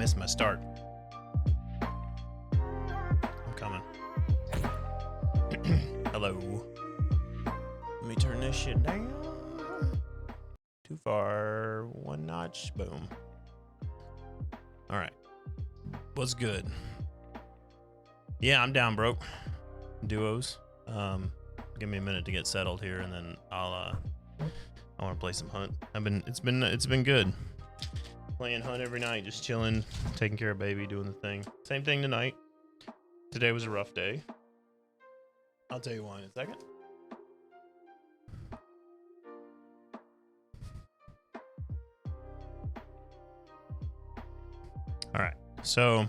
missed my start. I'm coming. Hello. Let me turn this shit down. Too far. One notch. Boom. All right. What's good? Yeah, I'm down, bro. Duos. Give me a minute to get settled here, and then I want to play some Hunt. It's been good. Playing Hunt every night, just chilling, taking care of baby, doing the thing. Same thing tonight. Today was a rough day. I'll tell you why in a second. All right, so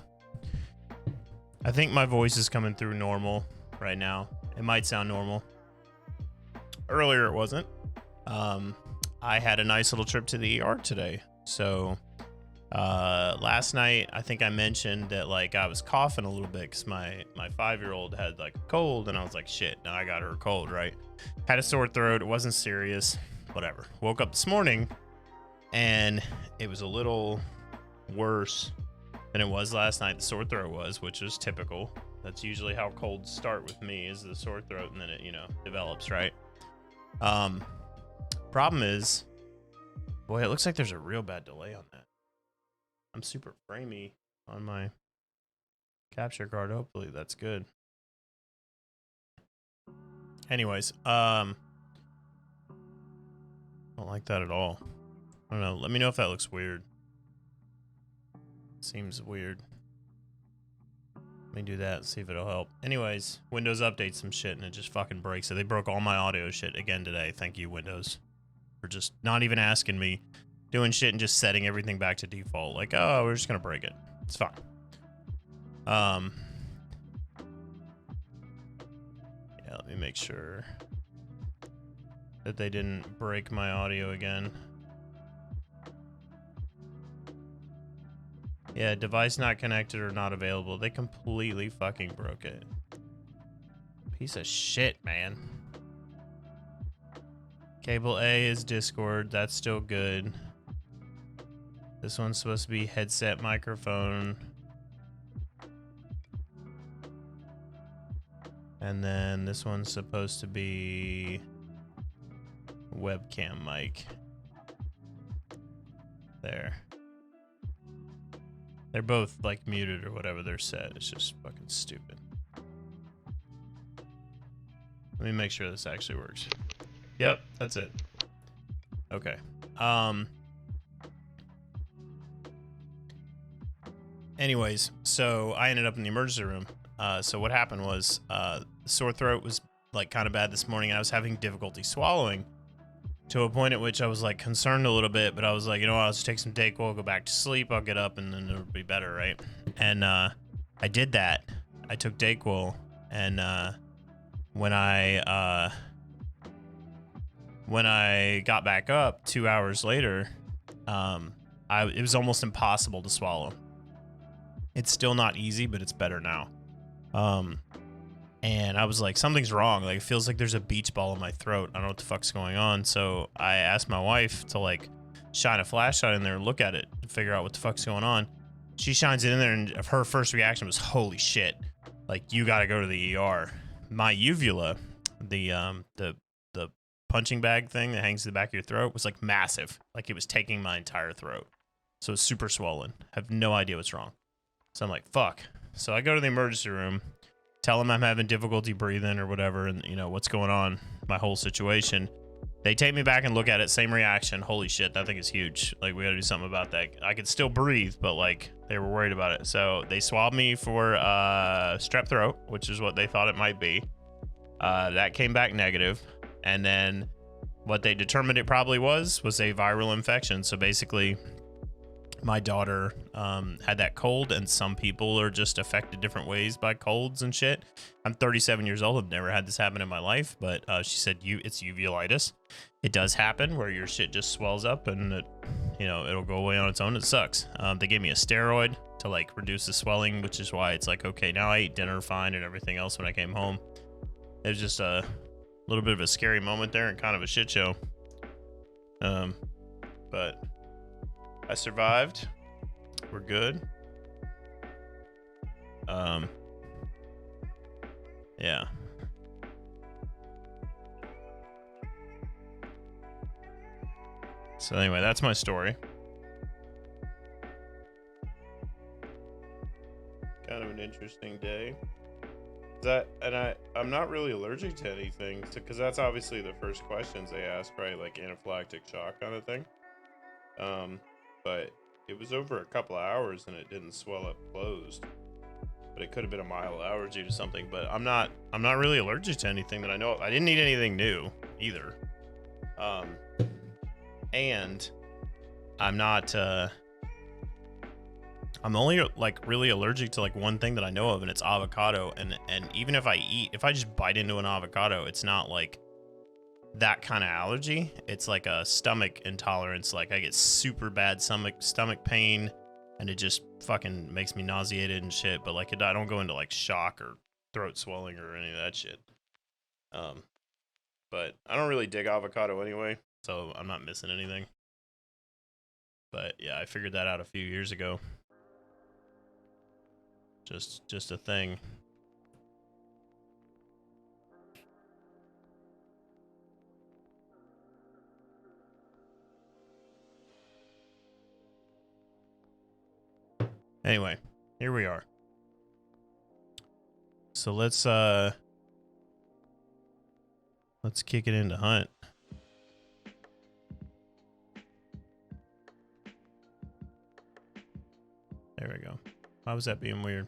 I think my voice is coming through normal right now. It might sound normal. Earlier it wasn't. I had a nice little trip to the ER today. So last night I think I mentioned that like I was coughing a little bit because my 5-year-old had like a cold, and I was like, shit, now I got her a cold, right? Had a sore throat. It wasn't serious. Whatever. Woke up this morning and it was a little worse than it was last night. The sore throat was, which is typical. That's usually how colds start with me, is the sore throat, and then it, develops, right? Problem is, boy, it looks like there's a real bad delay on that. I'm super framey on my capture card. Hopefully that's good. Anyways, don't like that at all. I don't know. Let me know if that looks weird. Seems weird. Let me do that and see if it'll help. Anyways, Windows updates some shit and it just fucking breaks it. They broke all my audio shit again today. Thank you, Windows, for just not even asking me, doing shit and just setting everything back to default. Like, oh, we're just gonna break it. It's fine. Yeah, let me make sure that they didn't break my audio again. Yeah, device not connected or not available. They completely fucking broke it. Piece of shit, man. Cable A is Discord. That's still good. This one's supposed to be headset microphone. And then this one's supposed to be webcam mic. There. They're both like muted or whatever they're set. It's just fucking stupid. Let me make sure this actually works. Yep, that's it. Okay. Anyways, so I ended up in the emergency room. So what happened was sore throat was like kind of bad this morning, and I was having difficulty swallowing to a point at which I was like concerned a little bit, but I was like, you know what, I'll just take some Dayquil, go back to sleep, I'll get up and then it'll be better, right? And I did that. I took Dayquil, and when I got back up 2 hours later, it was almost impossible to swallow. It's still not easy, but it's better now. And I was like, something's wrong. Like, it feels like there's a beach ball in my throat. I don't know what the fuck's going on. So I asked my wife to like shine a flashlight in there and look at it to figure out what the fuck's going on. She shines it in there, and her first reaction was, holy shit, like, you gotta go to the ER. My uvula, the punching bag thing that hangs to the back of your throat, was like massive. Like, it was taking my entire throat. So it's super swollen. I have no idea what's wrong. So I'm like, fuck. So I go to the emergency room, tell them I'm having difficulty breathing or whatever, and what's going on, my whole situation. They take me back and look at it, same reaction. Holy shit, that thing is huge. Like, we gotta do something about that. I could still breathe, but like, they were worried about it. So they swabbed me for strep throat, which is what they thought it might be. That came back negative. And then what they determined it probably was a viral infection. So basically, my daughter had that cold, and some people are just affected different ways by colds and shit. I'm 37 years old. I've never had this happen in my life, but she said it's uveitis. It does happen where your shit just swells up and it, it'll go away on its own. It sucks. They gave me a steroid to like reduce the swelling, which is why it's like, okay, now I ate dinner fine and everything else when I came home. It was just a little bit of a scary moment there and kind of a shit show. But I survived. We're good. Yeah. So anyway, that's my story. Kind of an interesting day. I'm not really allergic to anything, because that's obviously the first questions they ask, right? Like anaphylactic shock kind of thing. But it was over a couple of hours and it didn't swell up closed. But it could have been a mild allergy to something. But I'm not really allergic to anything that I know of. I didn't eat anything new either. And I'm not. I'm only like really allergic to like one thing that I know of, and it's avocado. And even if I just bite into an avocado, it's not like that kind of allergy. It's like a stomach intolerance. Like I get super bad stomach pain, and it just fucking makes me nauseated and shit. But like I don't go into like shock or throat swelling or any of that shit. But I don't really dig avocado anyway, so I'm not missing anything. But yeah, I figured that out a few years ago. Just a thing. Anyway, here we are. So let's kick it into Hunt. There we go. Why was that being weird?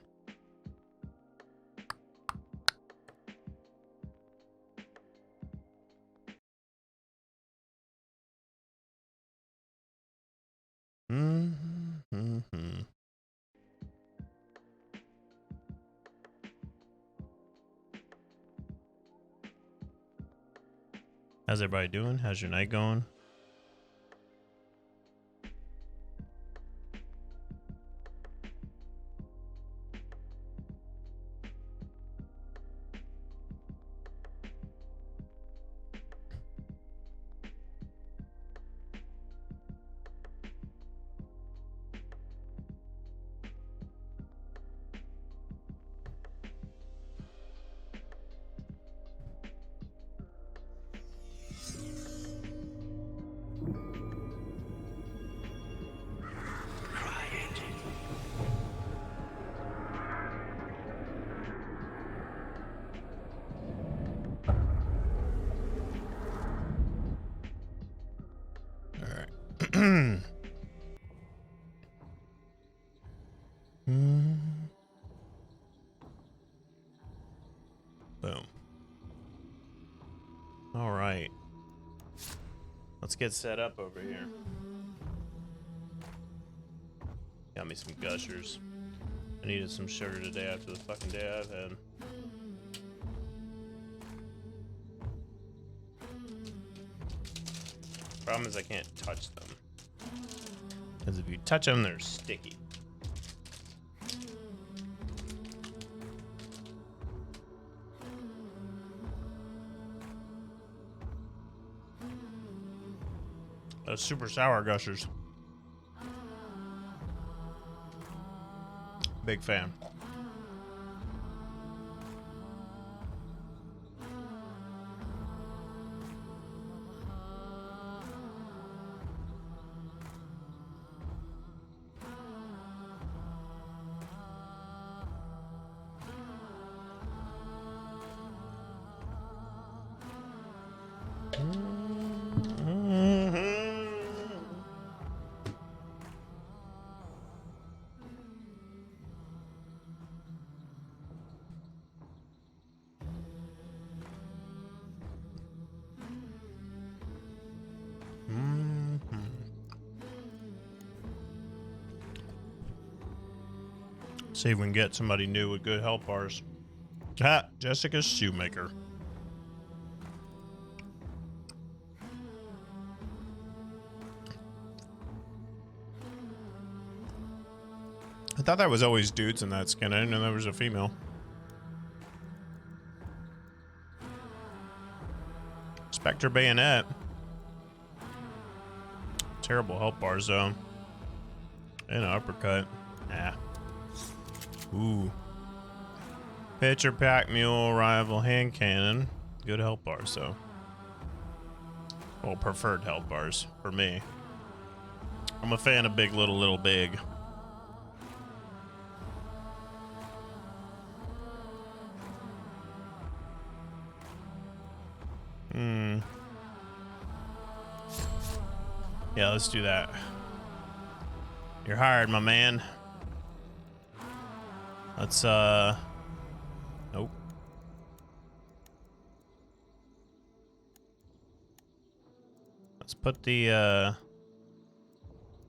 How's everybody doing? How's your night going? Boom. All right. Let's get set up over here. Got me some Gushers. I needed some sugar today after the fucking day I've had. Problem is I can't touch them. Because if you touch them, they're sticky. Those super sour Gushers. Big fan. See if we can get somebody new with good health bars. Ah, Jessica Shoemaker. I thought that was always dudes in that skin. I didn't know there was a female. Spectre Bayonet. Terrible health bars though. And an uppercut. Ah. Ooh. Pitcher, pack mule, rival, hand cannon. Good health bars, so. Well, preferred health bars for me. I'm a fan of big, little, little, big. Yeah, let's do that. You're hired, my man. Let's, nope. Let's put the,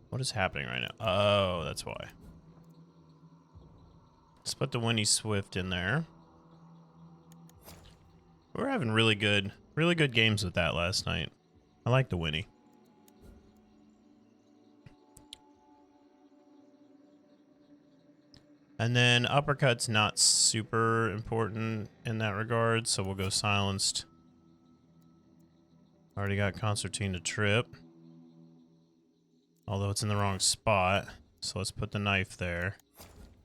what is happening right now? Oh, that's why. Let's put the Winnie Swift in there. We were having really good games with that last night. I like the Winnie. And then uppercut's not super important in that regard, so we'll go silenced. Already got concertina trip. Although it's in the wrong spot. So let's put the knife there.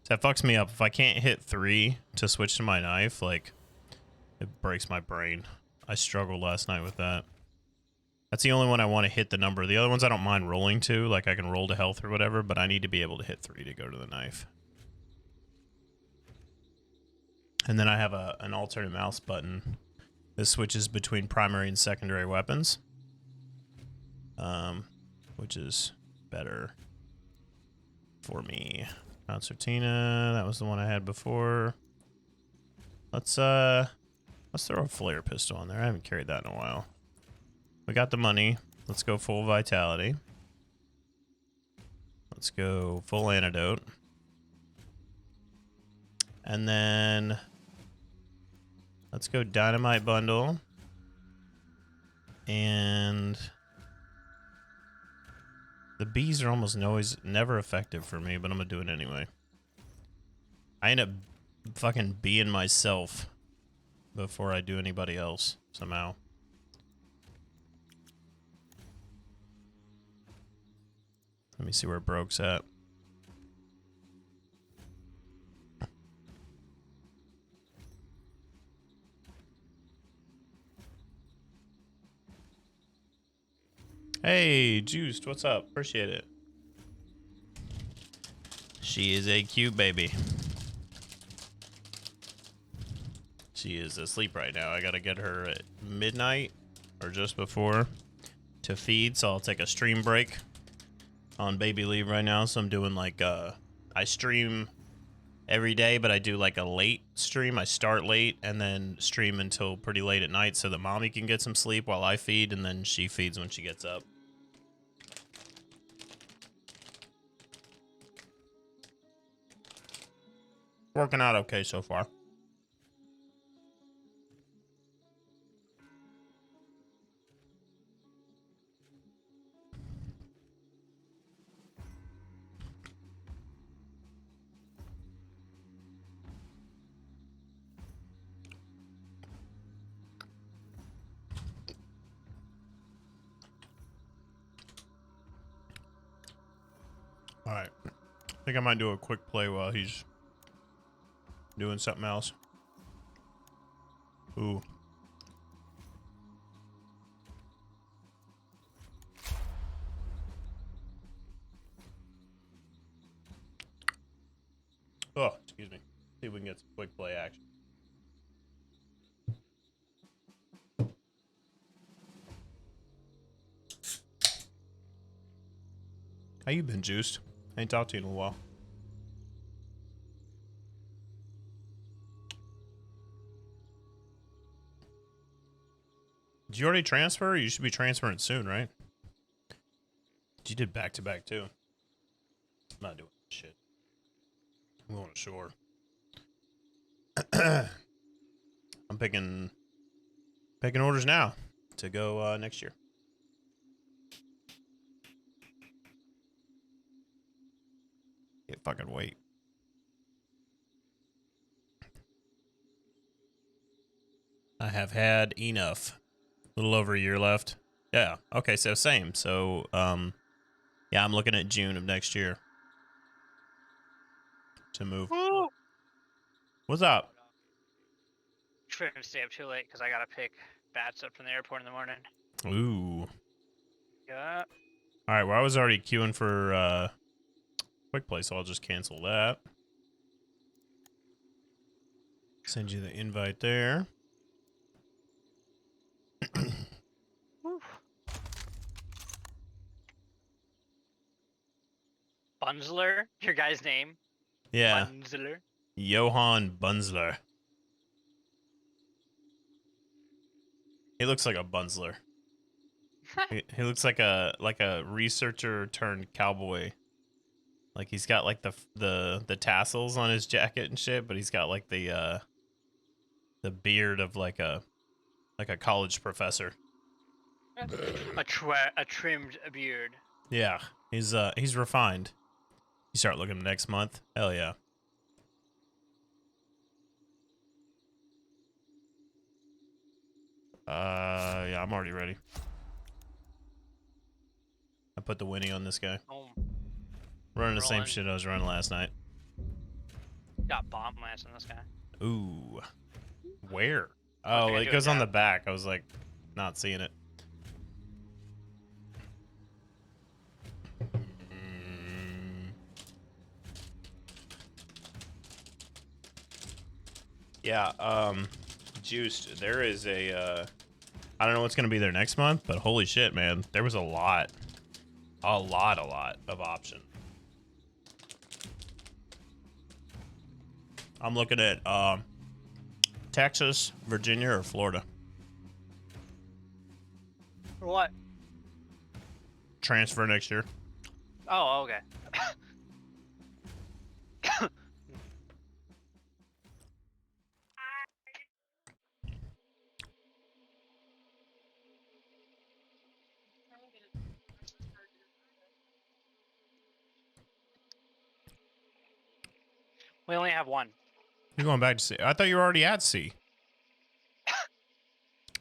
So that fucks me up. If I can't hit 3 to switch to my knife, like, it breaks my brain. I struggled last night with that. That's the only one I want to hit the number. The other ones I don't mind rolling to, like I can roll to health or whatever, but I need to be able to hit 3 to go to the knife. And then I have an alternate mouse button. This switches between primary and secondary weapons. Which is better for me. Concertina, that was the one I had before. Let's throw a flare pistol on there. I haven't carried that in a while. We got the money. Let's go full vitality. Let's go full antidote. And then let's go dynamite bundle. And the bees are almost never effective for me, but I'm gonna do it anyway. I end up fucking being myself before I do anybody else somehow. Let me see where Broke's at. Hey, Juiced, what's up? Appreciate it. She is a cute baby. She is asleep right now. I gotta get her at midnight or just before to feed, so I'll take a stream break on baby leave right now. So I'm doing like I stream every day, but I do like a late stream. I start late and then stream until pretty late at night so that mommy can get some sleep while I feed, and then she feeds when she gets up. Working out okay so far. All right. I think I might do a quick play while he's doing something else. Ooh. Oh, excuse me. See if we can get some quick play action. How you been, Juiced? I ain't talked to you in a while. Did you already transfer? You should be transferring soon, right? You did back-to-back, too. I'm not doing shit. I'm going ashore. I'm picking orders now to go next year. Can't fucking wait. I have had enough. A little over a year left. Yeah. Okay, so same. So, yeah, I'm looking at June of next year to move. Woo! What's up? Try to stay up too late because I gotta pick bats up from the airport in the morning. Ooh. Yeah. All right. Well, I was already queuing for quick play, so I'll just cancel that. Send you the invite there. Bunzler, your guy's name. Yeah. Bunzler. Johann Bunzler. He looks like a Bunzler. He looks like a researcher turned cowboy. Like he's got like the tassels on his jacket and shit, but he's got like the beard of like a college professor. A trimmed beard. Yeah, he's refined. You start looking next month. Hell yeah. Yeah, I'm already ready. I put the Winnie on this guy. Oh, Running the same rolling. shit I was running last night. got bomb last on this guy. Ooh. Where? I Oh, think I it do it goes on now. the back. I was like, not seeing it. Yeah, Juiced, there is a, I don't know what's gonna be there next month, but holy shit, man. There was a lot of option. I'm looking at, Texas, Virginia, or Florida. For what? Transfer next year. Oh, okay. We only have one. You're going back to C. I thought you were already at C.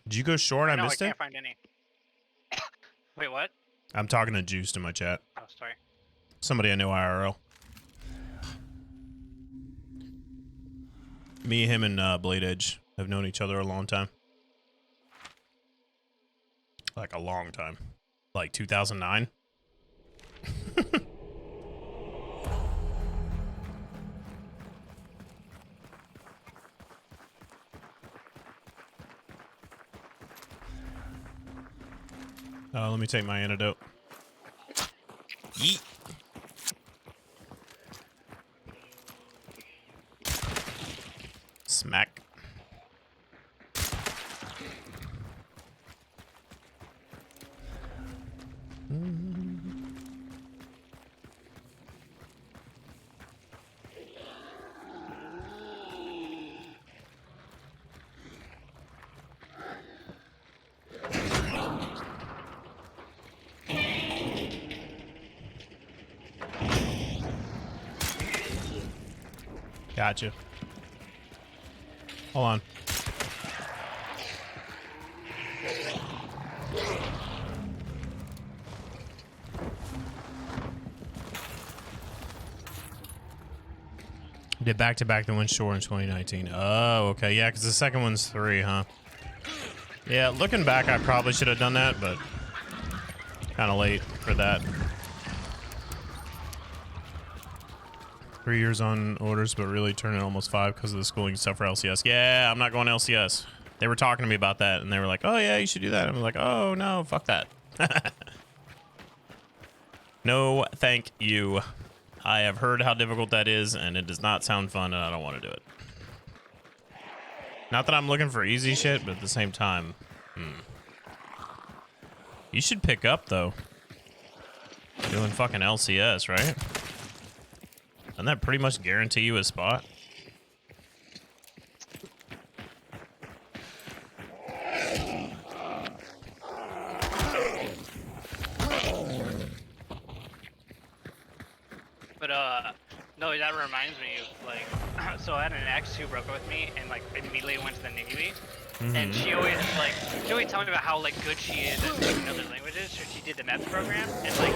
Did you go short? I No, I missed it? can't find any. Wait, what? I'm talking to Juiced in my chat. Oh, sorry. Somebody I know IRL. Me, him, and Blade Edge have known each other a long time. Like a long time. Like 2009. Let me take my antidote. Yeet. Smack. Gotcha. Hold on. Did back-to-back the win short in 2019. Oh, okay. Yeah, because the second one's 3, huh? Yeah, looking back, I probably should have done that, but kind of late for that. 3 years on orders, but really turning almost 5 because of the schooling stuff for LCS. Yeah, I'm not going LCS. They were talking to me about that, and they were like, oh, yeah, you should do that. I'm like, oh, no, fuck that. No, thank you. I have heard how difficult that is, and it does not sound fun, and I don't want to do it. Not that I'm looking for easy shit, but at the same time, You should pick up, though. Doing fucking LCS, right? Doesn't that pretty much guarantee you a spot? But no, that reminds me of like, so I had an ex who broke up with me and like immediately went to the Navy, and she always tell me about how like good she is at speaking other languages. So she did the MEPS program, and like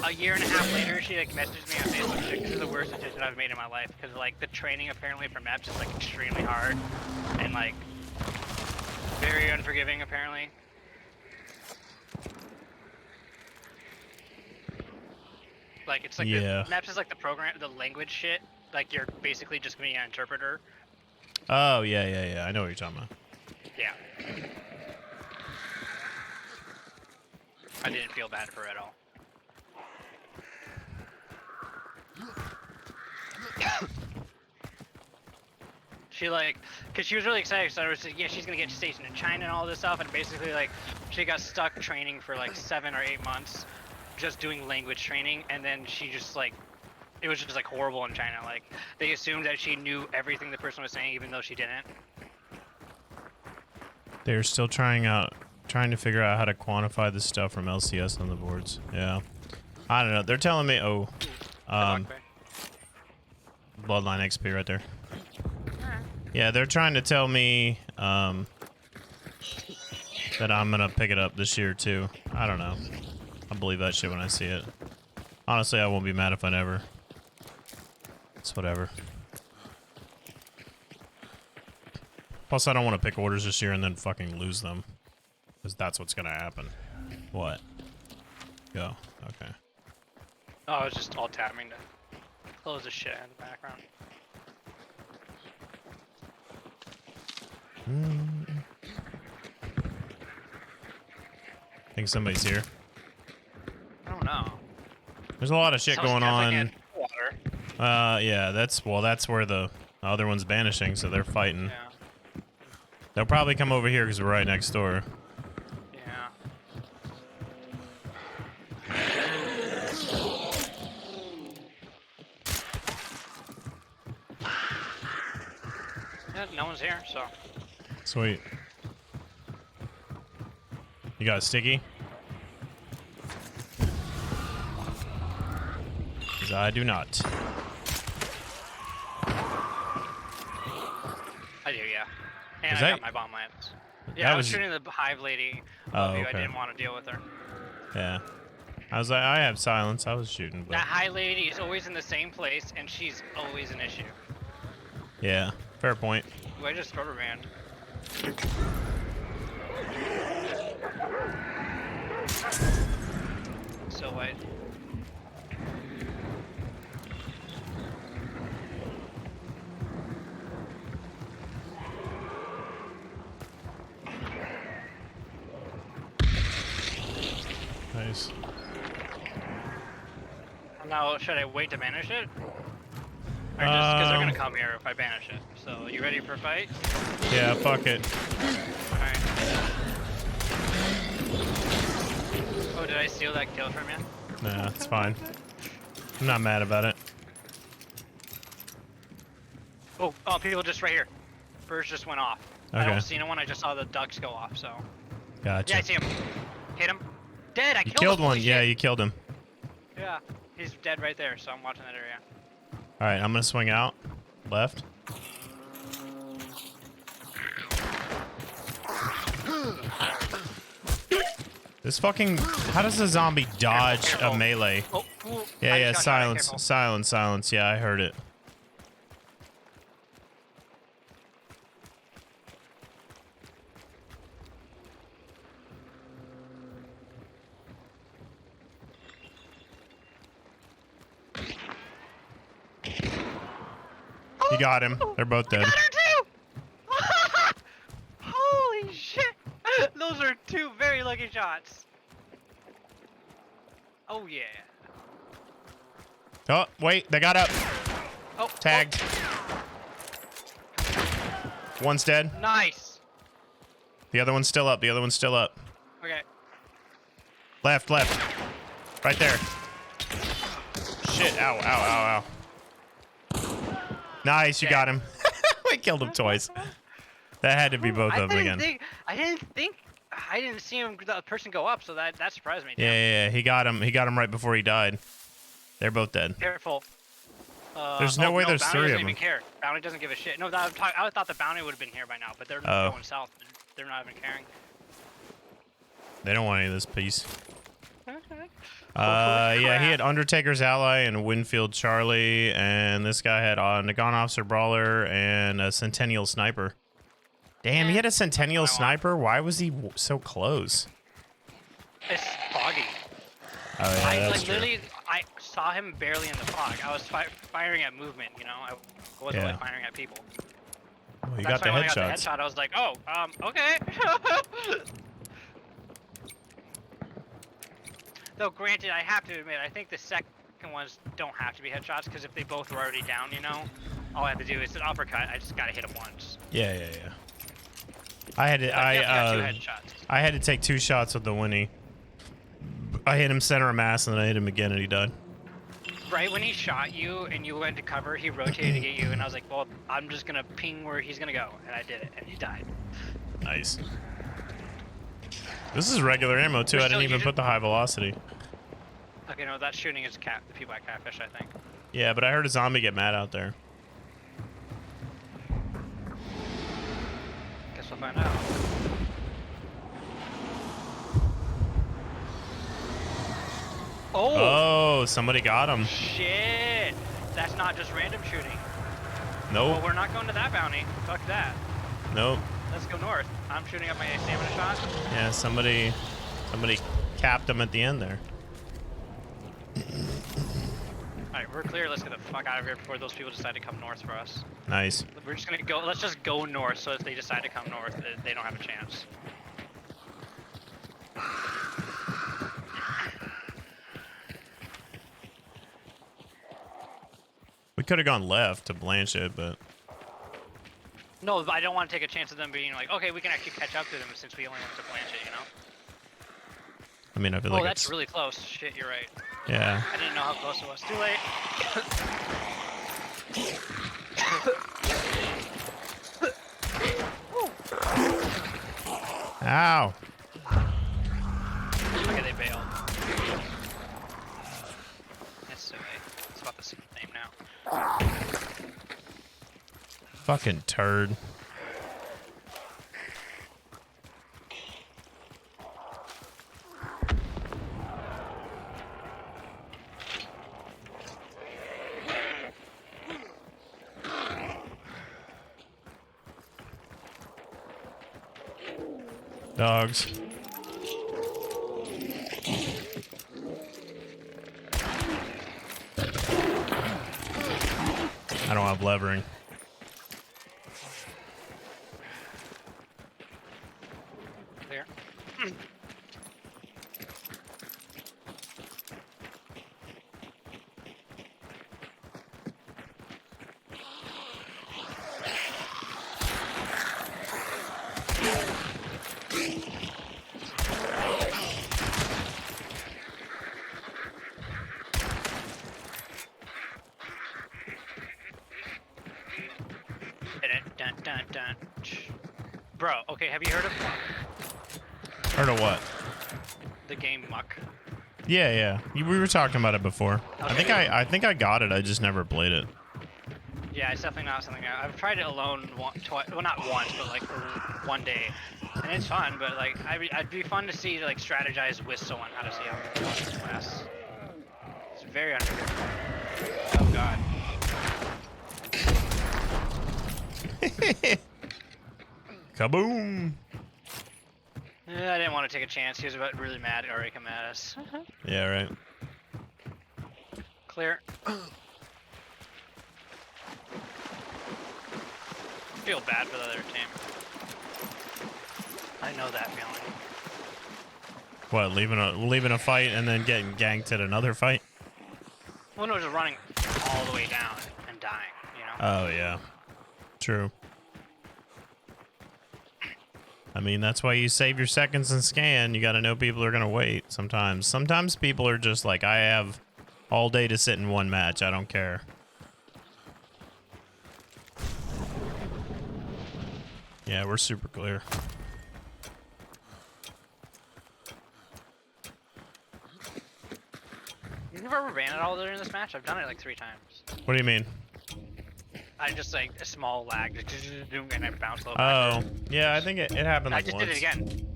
a year and a half later, she like messaged me on Facebook. She's like, "This is the worst decision I've made in my life," because like the training apparently for MEPS is like extremely hard, and like very unforgiving, apparently. Like, it's like Yeah. Maps is like the language shit. Like, you're basically just being an interpreter. Oh, yeah. I know what you're talking about. Yeah. I didn't feel bad for her at all. She cause she was really excited. So I was like, yeah, she's gonna get stationed in China and all this stuff. And basically, like, she got stuck training for like 7 or 8 months, just doing language training. And then she just like, it was just like horrible in China. Like, they assumed that she knew everything the person was saying, even though she didn't. They're still trying to figure out how to quantify the stuff from LCS on the boards. Yeah. I don't know. They're telling me, Bloodline XP right there. Yeah, they're trying to tell me that I'm gonna pick it up this year too. I don't know. I'll believe that shit when I see it. Honestly, I won't be mad if I never. It's whatever. Plus, I don't want to pick orders this year and then fucking lose them. Because that's what's gonna happen. What? Go. Okay. Oh, I was just all tapping to close the shit in the background. I think somebody's here. I don't know. There's a lot of shit Someone's going definitely on. in water. Yeah, that's where the other one's banishing, so they're fighting. Yeah. They'll probably come over here because we're right next door. Yeah. Yeah, no one's here, so. Sweet. You got a sticky? 'Cause I do not. I do, yeah. And Is I that- got my bomb lance. That Yeah, I was was- shooting the hive lady. Oh, I okay. didn't want to deal with her. Yeah. I was like, I have silence. I was shooting, but That high lady is always in the same place, and she's always an issue. yeah, fair point. Ooh, I just rubber band. So white. Nice. Now, should I wait to banish it? Or just because they're gonna Um, come here if I banish it. So, you ready for a fight? Yeah, fuck it. Alright. Oh, did I steal that kill from you? Nah, it's fine. I'm not mad about it. Oh, people just right here. Birds just went off. I Okay. don't see no one, I just saw the ducks go off, so. Gotcha. Yeah, I see him. Hit him. Dead, I You killed killed him. one. Holy Yeah, shit. you killed him. Yeah, he's dead right there, so I'm watching that area. All right, I'm gonna swing out. Left. This fucking... How does a zombie dodge Careful. a melee? Oh, ooh, Yeah, I yeah, just got shot, silence. careful. Silence. Yeah, I heard it. You got him. They're both dead. Got her too! Holy shit! Those are two very lucky shots. Oh yeah. Oh, wait, they got up. Oh, Tagged. One's dead. oh, nice. The other one's still up. Okay. Left. Right there. Shit. Ow. Nice, you Okay. got him. We killed him twice. That had to be both of them again. I didn't see him, the person go up, so that surprised me. Yeah. He got him right before he died. They're both dead. Careful. There's no way there's Bounty three of doesn't even them. care. Bounty doesn't give a shit. No, I thought the bounty would have been here by now, but they're Oh. going south. They're not even caring. They don't want any of this piece. Yeah, he had Undertaker's Ally and Winfield Charlie, and this guy had Nagon Officer Brawler and a Centennial Sniper. Damn, he had a Centennial That's what I want. sniper. Why was he so close? It's foggy. Oh yeah, I that's like true. literally, I saw him barely in the fog. I was firing at movement, you know. I wasn't Yeah. really firing at people. Well, you That's got the why when I got the headshots. headshot, I was like, oh, okay. Though granted, I have to admit, I think the second ones don't have to be headshots because if they both were already down, you know, all I have to do is an uppercut. I just gotta hit him once. Yeah. I had to. But I definitely got 2 headshots. I had to take 2 shots with the Winnie. I hit him center of mass, and then I hit him again, and he died. Right when he shot you and you went to cover, he rotated to get you, and I was like, well, I'm just gonna ping where he's gonna go, and I did it, and he died. Nice. This is regular ammo too. I didn't even put the high velocity. Okay, no, that shooting is the people at Catfish, I think. Yeah, but I heard a zombie get mad out there. Guess we'll find out. Oh, somebody got him. Shit! That's not just random shooting. Nope. Well, we're not going to that bounty. Fuck that. Nope. Let's go north. I'm shooting up my stamina shot. Yeah, somebody capped him at the end there. Alright, we're clear. Let's get the fuck out of here before those people decide to come north for us. Nice. We're just gonna go. Let's just go north. So if they decide to come north, they don't have a chance. We could have gone left to blanch it, but No, but I don't want to take a chance of them being like, okay, we can actually catch up to them since we only went to Blanchett, you know? I mean, I feel Oh, like that's it's really close. Shit, you're right. yeah. I didn't know how close it was. Too late. Ow. Okay, they bailed. That's silly. It's about the same name now. Fucking turd. Dogs. I don't have levering. Clear. Dun, dun, dun. Bro, okay, have you heard of Muck? Heard of what? The game Muck. Yeah. We were talking about it before. Okay. I think I got it. I just never played it. Yeah, it's definitely not something I've tried it alone twice. Well, not once, but like for one day, and it's fun. But like, I'd be fun to see like strategize with someone how to see how to class. It's very underrated. Oh god. Kaboom! I didn't want to take a chance. He was about really mad. Already come at us. Yeah, right. Clear. Feel bad for the other team. I know that feeling. What, leaving a fight and then getting ganked at another fight? Well, no, just running all the way down and dying. You know. Oh yeah. True. I mean, that's why you save your seconds and scan. You got to know people are going to wait sometimes. Sometimes people are just like, I have all day to sit in one match. I don't care. Yeah, we're super clear. You've never ever ran at all during this match? I've done it like 3 times. What do you mean? I just like a small lag, and I bounce low. Oh, yeah, I think it happened I like just once. did it again.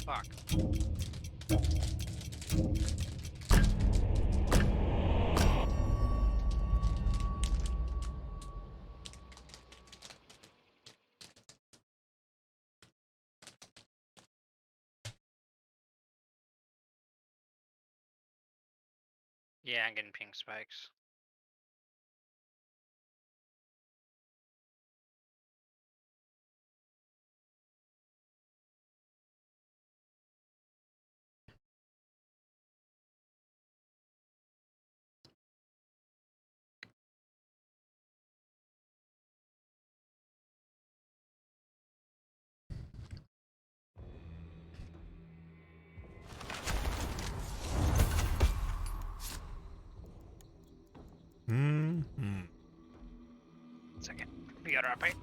Fuck. Yeah, I'm getting pink spikes. Mm-hmm. Second. We got our pick.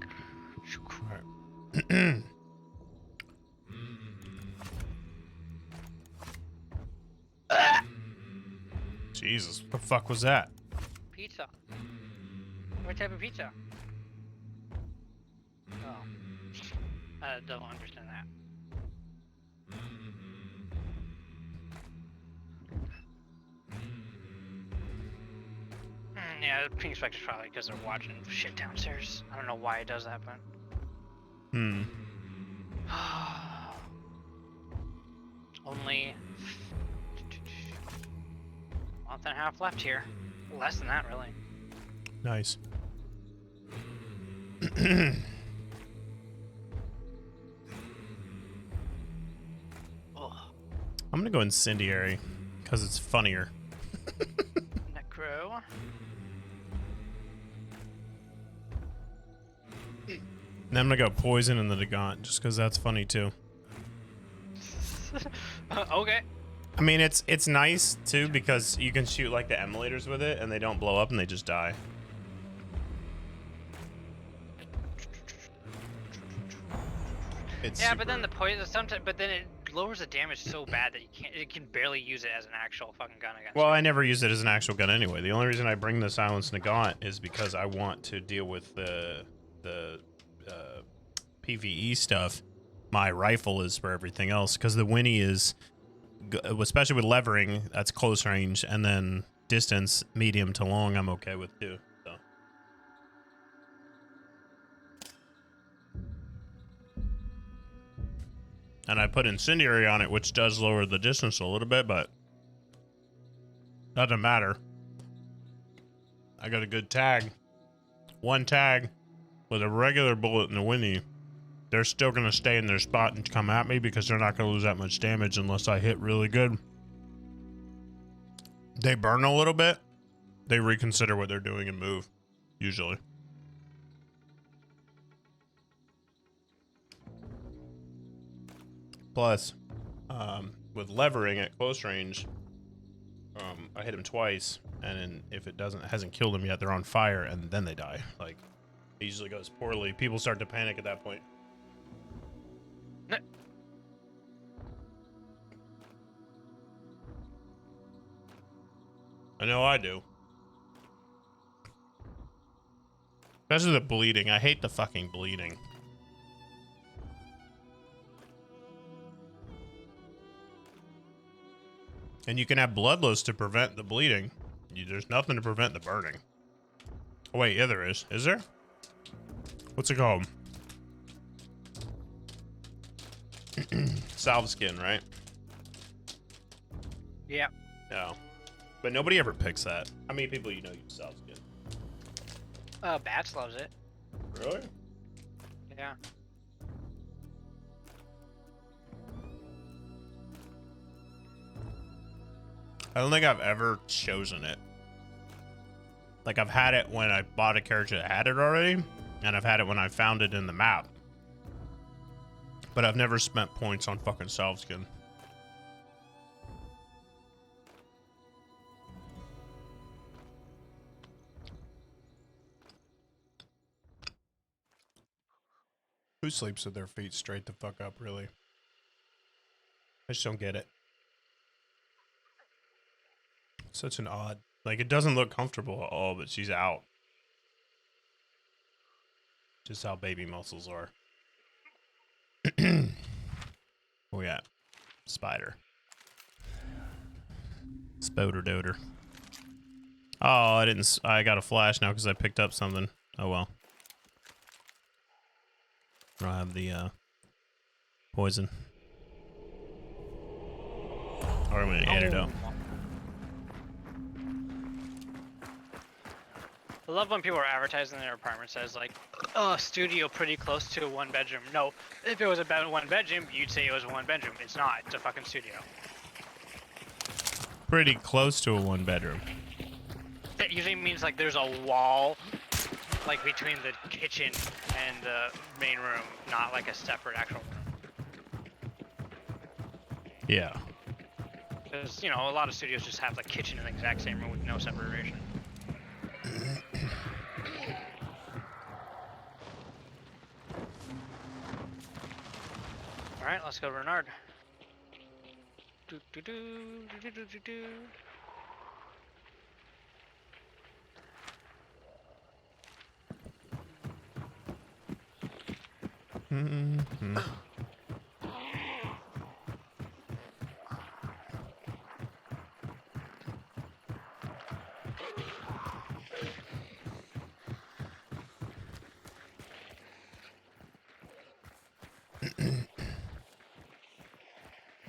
All right. Jesus, what the fuck was that? Pizza. What type of pizza? Oh. I don't understand that. Yeah, pink spikes is probably because they're watching shit downstairs. I don't know why it does that, but. Hmm. Only month and a half left here. Less than that, really. Nice. Ugh. I'm gonna go incendiary because it's funnier. Necro. And I'm gonna go poison in the Dagant just because that's funny too. Okay. I mean, it's nice too because you can shoot like the emulators with it and they don't blow up and they just die. It's Yeah, but then the poison sometimes, but then it lowers the damage so bad that it can barely use it as an actual fucking gun against. Well, you. I never use it as an actual gun anyway. The only reason I bring the Silence Nagant is because I want to deal with the PvE stuff. My rifle is for everything else because the Winnie is, especially with levering, that's close range, and then distance, medium to long, I'm okay with too. So. And I put Incendiary on it, which does lower the distance a little bit, but doesn't matter. I got a good tag. One tag with a regular bullet in the Winnie. They're still going to stay in their spot and come at me because they're not going to lose that much damage unless I hit really good. They burn a little bit. They reconsider what they're doing and move, usually. Plus, with levering at close range, I hit them twice, and then if it hasn't killed them yet, they're on fire, and then they die. Like, it usually goes poorly. People start to panic at that point. I know I do. Especially the bleeding. I hate the fucking bleeding. And you can have bloodless to prevent the bleeding. There's nothing to prevent the burning. Oh, wait, yeah, there is. Is there? What's it called? Salve skin, right? Yeah. No. But nobody ever picks that. How many people you know use salve skin? Bats loves it. Really? Yeah. I don't think I've ever chosen it. Like, I've had it when I bought a character that had it already, and I've had it when I found it in the map. But I've never spent points on fucking salve skin. Who sleeps with their feet straight the fuck up, really? I just don't get it. Such an odd... Like, it doesn't look comfortable at all, but she's out. Just how baby muscles are. Oh, yeah. Spider. Spoder doder. Oh, I didn't... I got a flash now because I picked up something. Oh, well. I don't have the, poison. Or I'm gonna antidote. I love when people are advertising their apartment says like, oh, studio pretty close to a 1 bedroom. No, if it was about 1 bedroom, you'd say it was a 1 bedroom. It's not. It's a fucking studio. Pretty close to a 1 bedroom. That usually means like there's a wall like between the kitchen and the main room, not like a separate actual room. Yeah. Because, you know, a lot of studios just have the kitchen in the exact same room with no separation. Alright, let's go Renard. Do do do do do do do. Mm-hmm.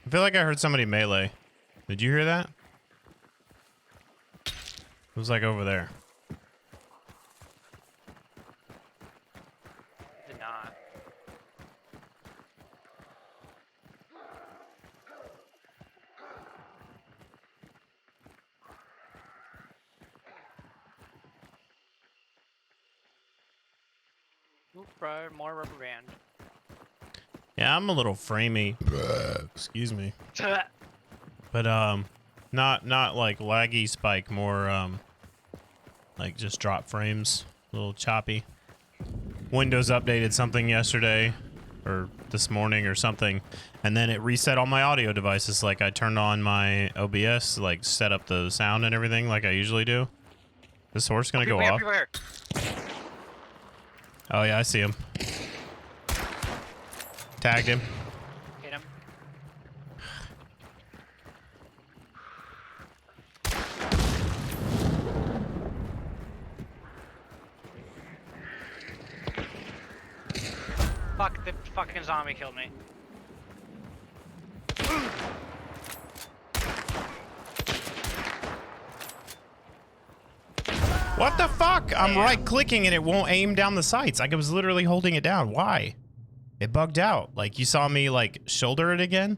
I feel like I heard somebody melee. Did you hear that? It was like over there. Did not. Oop, more rubber band. Yeah, I'm a little framey. Excuse me. But not like laggy spike, more like just drop frames, a little choppy. Windows updated something yesterday or this morning or something, and then it reset all my audio devices. Like I turned on my OBS, like set up the sound and everything like I usually do. This horse gonna go off? Oh yeah, I see him. Tagged him. Hit him. Fuck, the fucking zombie killed me. What the fuck? I'm Damn. right clicking and it won't aim down the sights. Like I was literally holding it down. Why? It bugged out. Like you saw me like shoulder it again.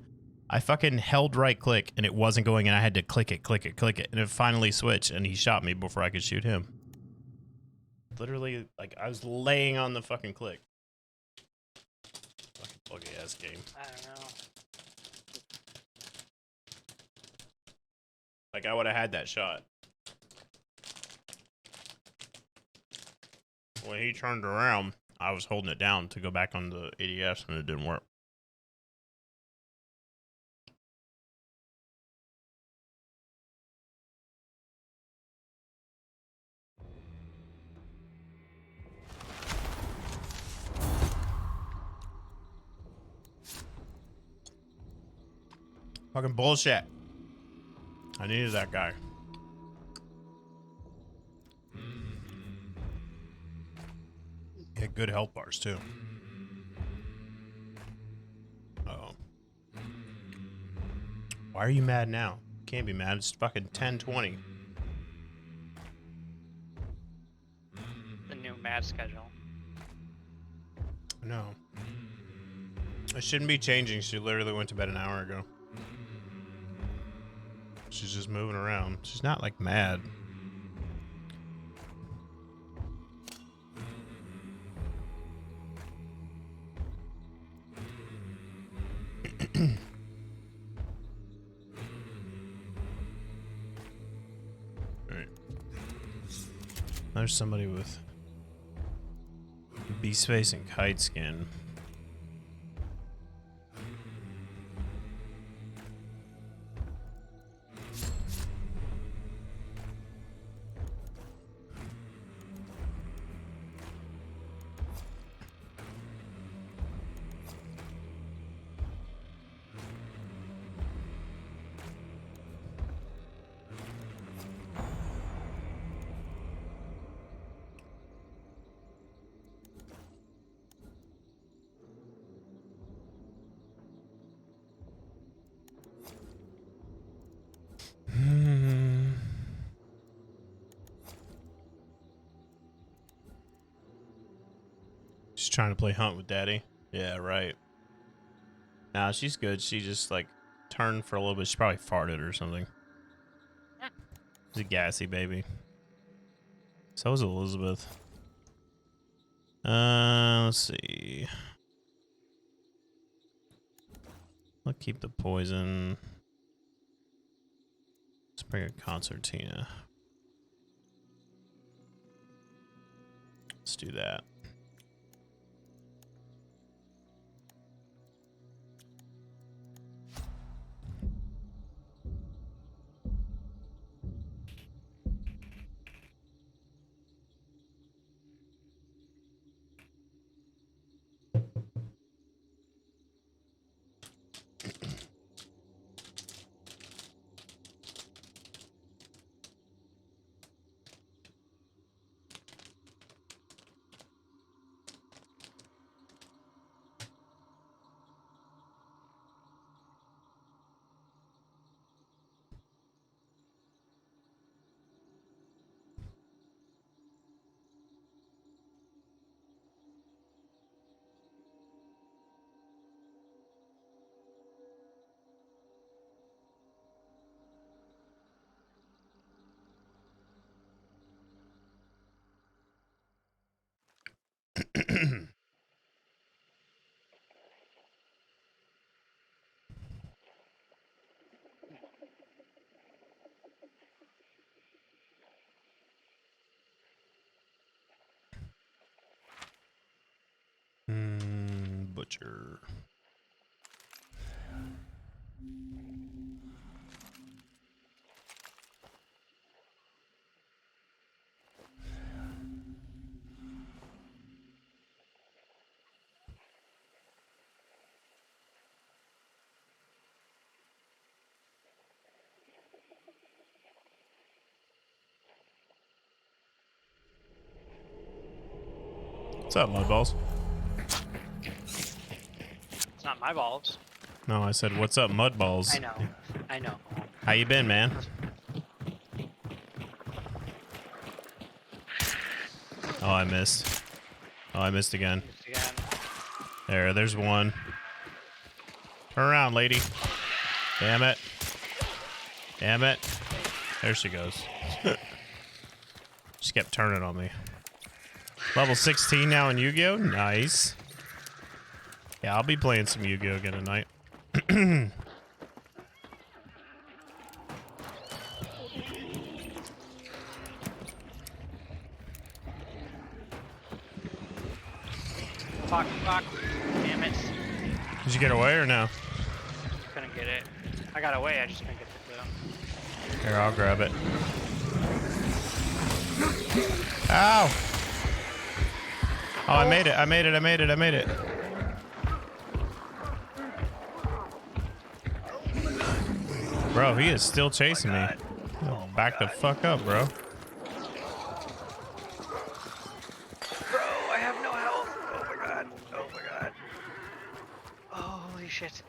I fucking held right click and it wasn't going and I had to click it. And it finally switched and he shot me before I could shoot him. Literally, like I was laying on the fucking click. Fucking buggy ass game. I don't know. Like I would have had that shot. When he turned around, I was holding it down to go back on the ADS and it didn't work. Fucking bullshit. I needed that guy. He had good health bars too. Uh-oh. Why are you mad now? Can't be mad. It's fucking 10:20. The new mad schedule. No. I shouldn't be changing. She literally went to bed an hour ago. She's just moving around. She's not like mad. Alright. There's somebody with beast face and kite skin. trying to play hunt with daddy. Yeah, right. Nah, she's good. She just like turned for a little bit. She probably farted or something. She's a gassy baby. So is Elizabeth. Let's see. I'll keep the poison. Let's bring a concertina. Let's do that. Butcher. What's up, Mudballs? It's not my balls. No, I said, what's up, Mudballs? I know. I know. How you been, man? Oh, I missed. Oh, I missed again. Again. There's one. Turn around, lady. Damn it. Damn it. There she goes. She kept turning on me. Level 16 now in Yu-Gi-Oh? Nice. Yeah, I'll be playing some Yu-Gi-Oh again tonight. Fuck, fuck. Damn it. Did you get away or no? Couldn't get it. I got away, I just couldn't get the clue. Here, I'll grab it. Ow! Oh, I made it, I made it, I made it, I made it. Bro, he is still chasing me. Oh, back the fuck up, bro. Bro, I have no health. Oh my god. Oh my god. Oh, holy shit.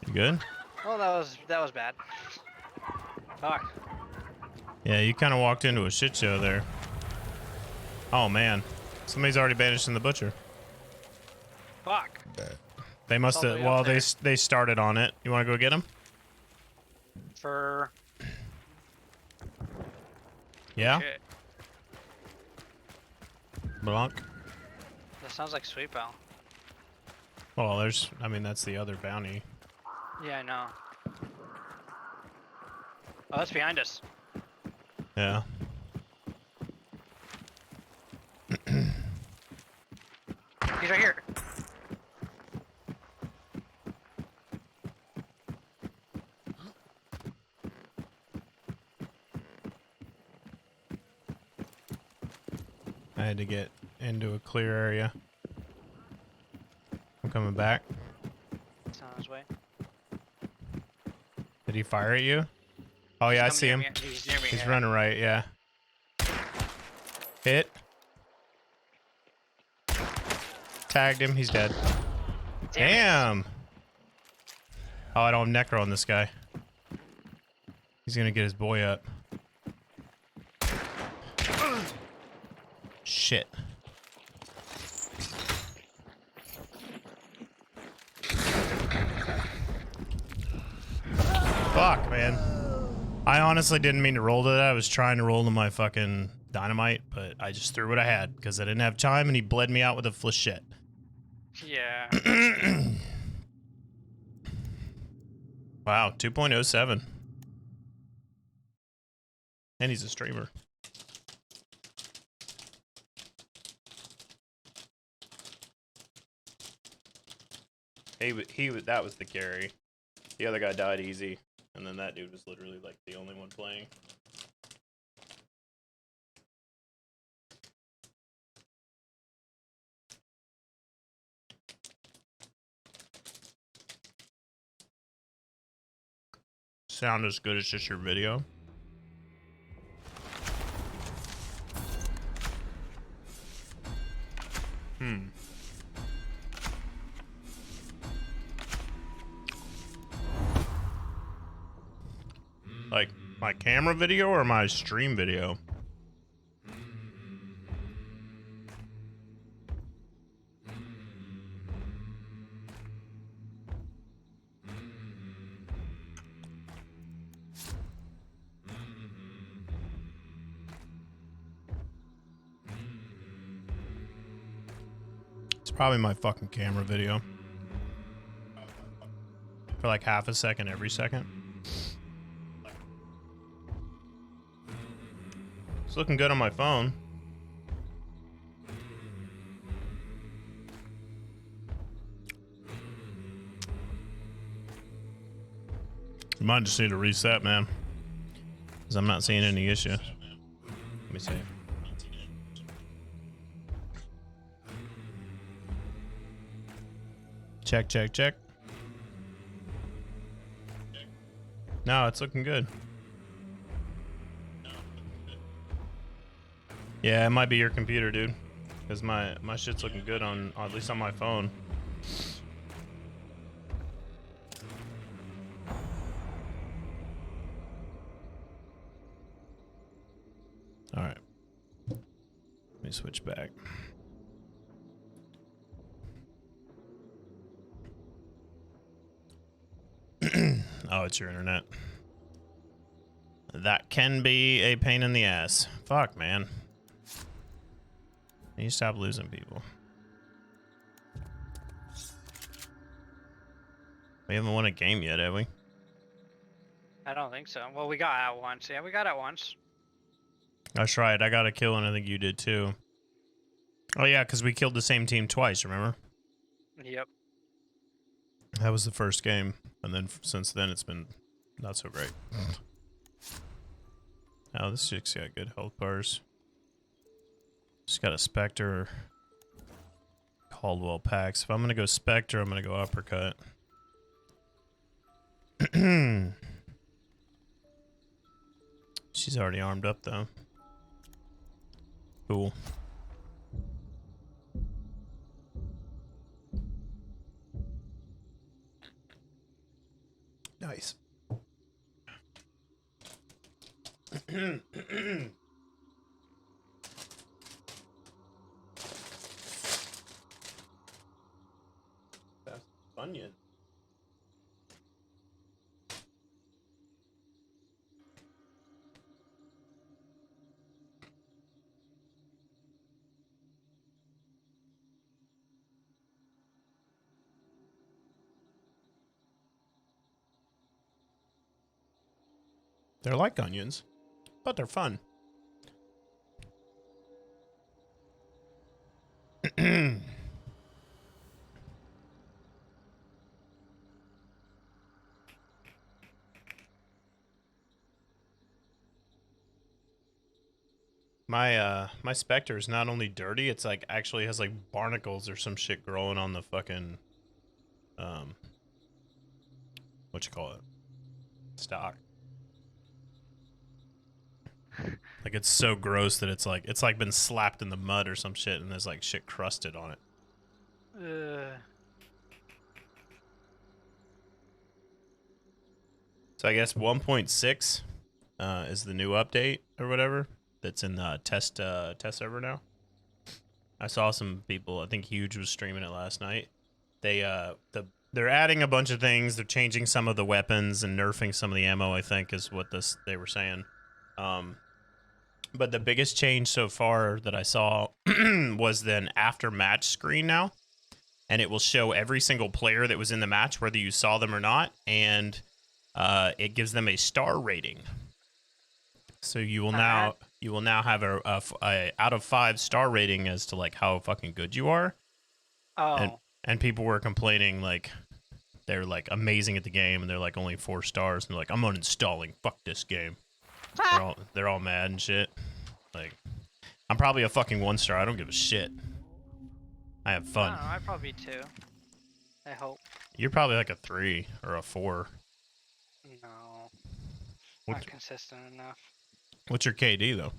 You good? Oh, that was bad. Fuck. Yeah, you kind of walked into a shit show there. Oh, man. Somebody's already banishing the butcher. Fuck. They must have, well, they started on it. You want to go get them? For... Yeah? Shit. Blanc. That sounds like Sweet Bell. Well, there's, I mean, that's the other bounty. Yeah, I know. Oh, that's behind us. Yeah. He's right here. I had to get into a clear area. I'm coming back. He's on his way. Did he fire at you? Oh, yeah, I see him. He's near me. He's yeah. running right, yeah. Hit. Tagged him, he's dead. Damn! Oh, I don't have Necro on this guy. He's gonna get his boy up. Shit. Fuck, man. I honestly didn't mean to roll to that. I was trying to roll to my fucking dynamite, but I just threw what I had because I didn't have time, and he bled me out with a flechette. Yeah. Wow, 2.07. And he's a streamer. That was the carry. The other guy died easy, and then that dude was literally like the only one playing. Sound as good as just your video. Like my camera video or my stream video? It's probably my fucking camera video. For like half a second every second. It's looking good on my phone. You might just need to reset, man. Because I'm not seeing any issue. Let me see. Check, check, check. No, it's looking good. Yeah, it might be your computer, dude. Because my shit's looking good on, at least on my phone. Alright. Let me switch back. Oh, it's your internet. That can be a pain in the ass. Fuck, man. You stop losing people. We haven't won a game yet, have we? I don't think so. Well, we got out once. Yeah, we got out once. That's right. I got a kill, and I think you did too. Oh, yeah, because we killed the same team twice, remember? Yep. That was the first game. And then since then, it's been not so great. Oh, this chick's got good health bars. She's got a Spectre. Caldwell packs. If I'm going to go Spectre, I'm going to go uppercut. She's already armed up, though. Cool. Nice. That's onion. They're like onions, but they're fun. My Spectre is not only dirty, it's like actually has like barnacles or some shit growing on the fucking what you call it? Stock. Like it's so gross that it's like been slapped in the mud or some shit and there's like shit crusted on it. So I guess 1.6 is the new update or whatever that's in the test server now. I saw some people, I think Huge was streaming it last night. They they're adding a bunch of things. They're changing some of the weapons and nerfing some of the ammo, I think, is what they were saying. But the biggest change so far that I saw was then after match screen now. And it will show every single player that was in the match, whether you saw them or not. And it gives them a star rating. So you will now have a out of 5 star rating as to like how fucking good you are. Oh. And people were complaining like they're like amazing at the game and they're like only 4 stars and they're like I'm uninstalling. Fuck this game. they're all mad and shit. Like I'm probably a fucking 1 star. I don't give a shit. I have fun. I don't know, I'd probably be 2. I hope. You're probably like a 3 or a 4. No. What's, Not consistent enough. what's your KD though?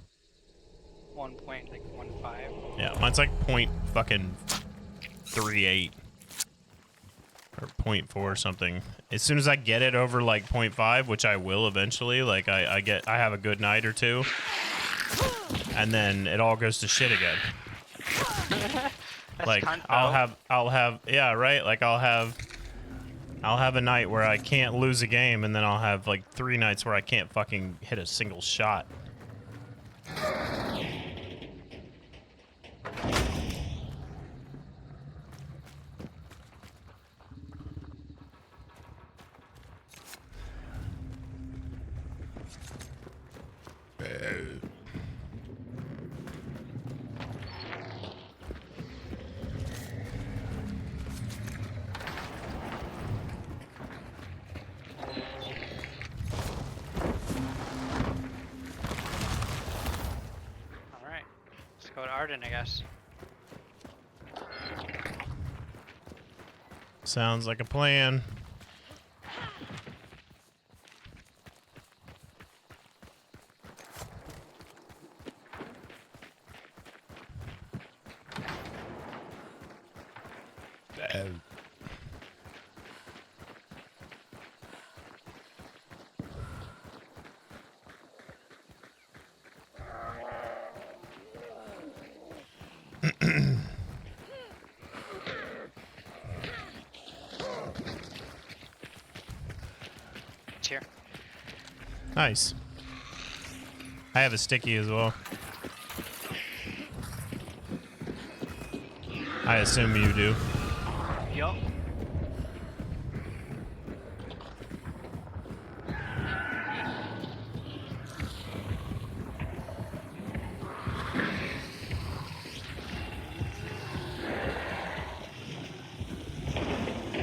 1.15. Yeah, mine's like point fucking 38 or 0.4 or something. As soon as I get it over like 0.5, which I will eventually, like I have a good night or two, and then it all goes to shit again. That's Like I'll have yeah, right? Like I'll have a night where I can't lose a game, and then I'll have like 3 nights where I can't fucking hit a single shot. Alright. Let's go to Arden, I guess. Sounds like a plan. It's here. Nice. I have a sticky as well. I assume you do. Yup.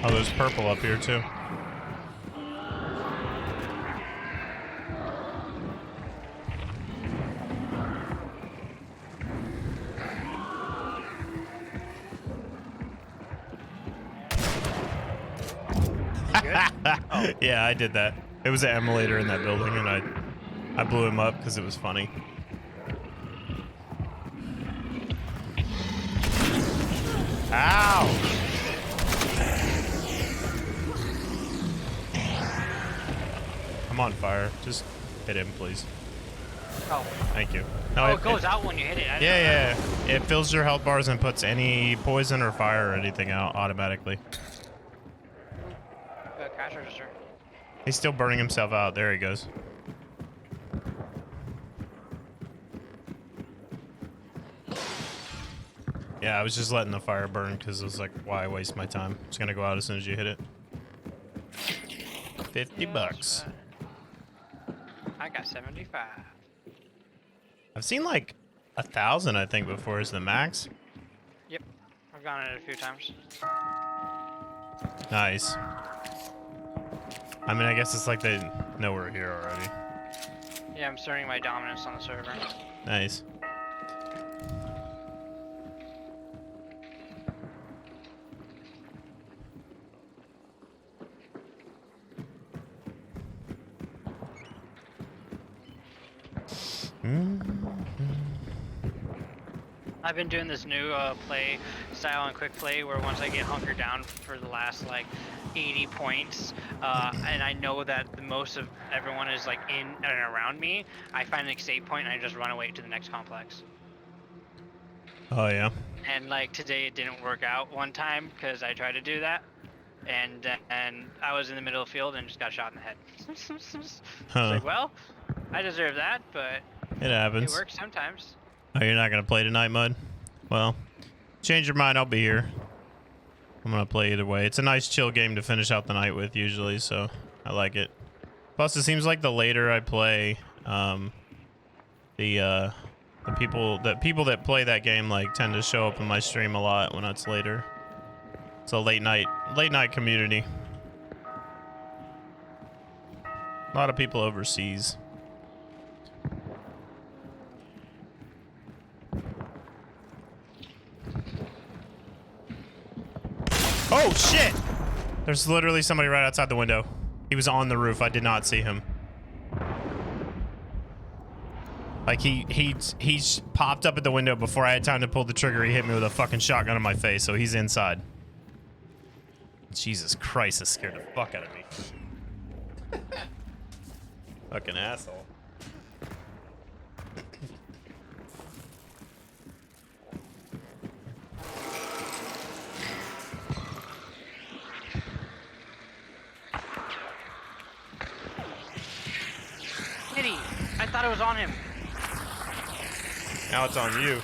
Oh, there's purple up here too. Yeah, I did that. It was an emulator in that building, and I blew him up because it was funny. Ow! I'm on fire. Just hit him, please. Oh. Thank you. Oh, it goes out when you hit it. I didn't know that. Yeah. It fills your health bars and puts any poison or fire or anything out automatically. Cash register. He's still burning himself out. There he goes. Yeah, I was just letting the fire burn because it was like, why waste my time? It's gonna go out as soon as you hit it. 50 bucks. I got 75. I've seen like 1,000, I think, before is the max. Yep. I've gone it a few times. Nice. I mean, I guess it's like they know we're here already. Yeah, I'm starting my dominance on the server. Nice. I've been doing this new play style and quick play where once I get hunkered down for the last like 80 points, and I know that the most of everyone is like in and around me, I find an escape point and I just run away to the next complex. Oh, yeah. And like today it didn't work out one time because I tried to do that. and I was in the middle of the field and just got shot in the head. It's Huh. like, well, I deserve that, but It it happens. works sometimes. Oh, you're not gonna play tonight, Mud? Well, change your mind. I'll be here. I'm gonna play either way. It's a nice chill game to finish out the night with usually, so I like it. Plus, it seems like the later I play, the people that play that game like tend to show up in my stream a lot when it's later. It's a late night community. A lot of people overseas. Oh shit! There's literally somebody right outside the window. He was on the roof. I did not see him. Like he's popped up at the window before I had time to pull the trigger. He hit me with a fucking shotgun in my face, so he's inside. Jesus Christ, that scared the fuck out of me. Fucking asshole. Kitty, I thought it was on him. Now it's on you.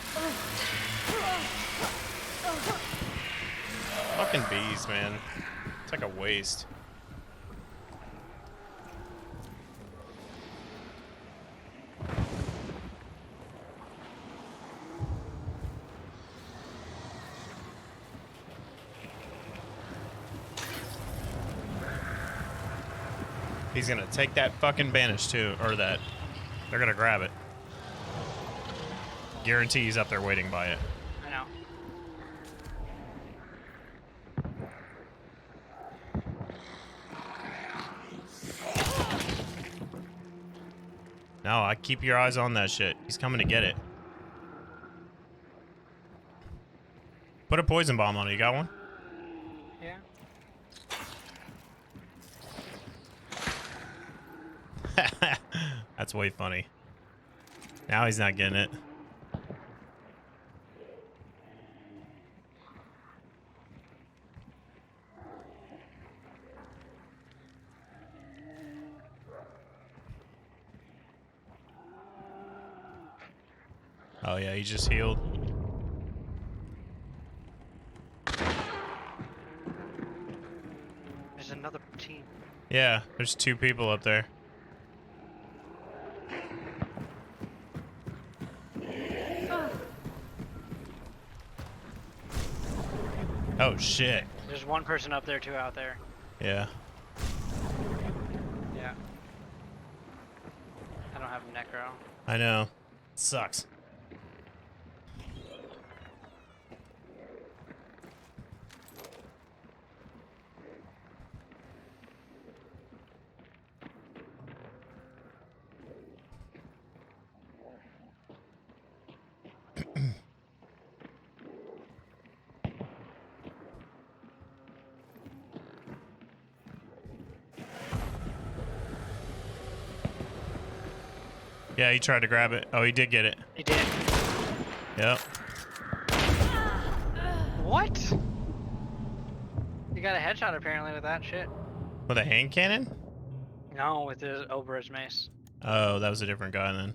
Fucking bees, man. It's like a waste. He's gonna take that fucking banish too, or that. They're gonna grab it. Guarantee he's up there waiting by it. I know. No, I keep your eyes on that shit. He's coming to get it. Put a poison bomb on it. You got one? Yeah. That's way funny. Now he's not getting it. Oh yeah, he just healed. There's another team. Yeah, there's 2 people up there. Oh shit. There's one person up there, 2 out there. Yeah. Yeah. I don't have necro. I know. Sucks. Yeah, he tried to grab it. Oh, he did get it. He did. Yep. What? You got a headshot apparently with that shit. With a hand cannon? No, with his over his mace. Oh, that was a different guy then.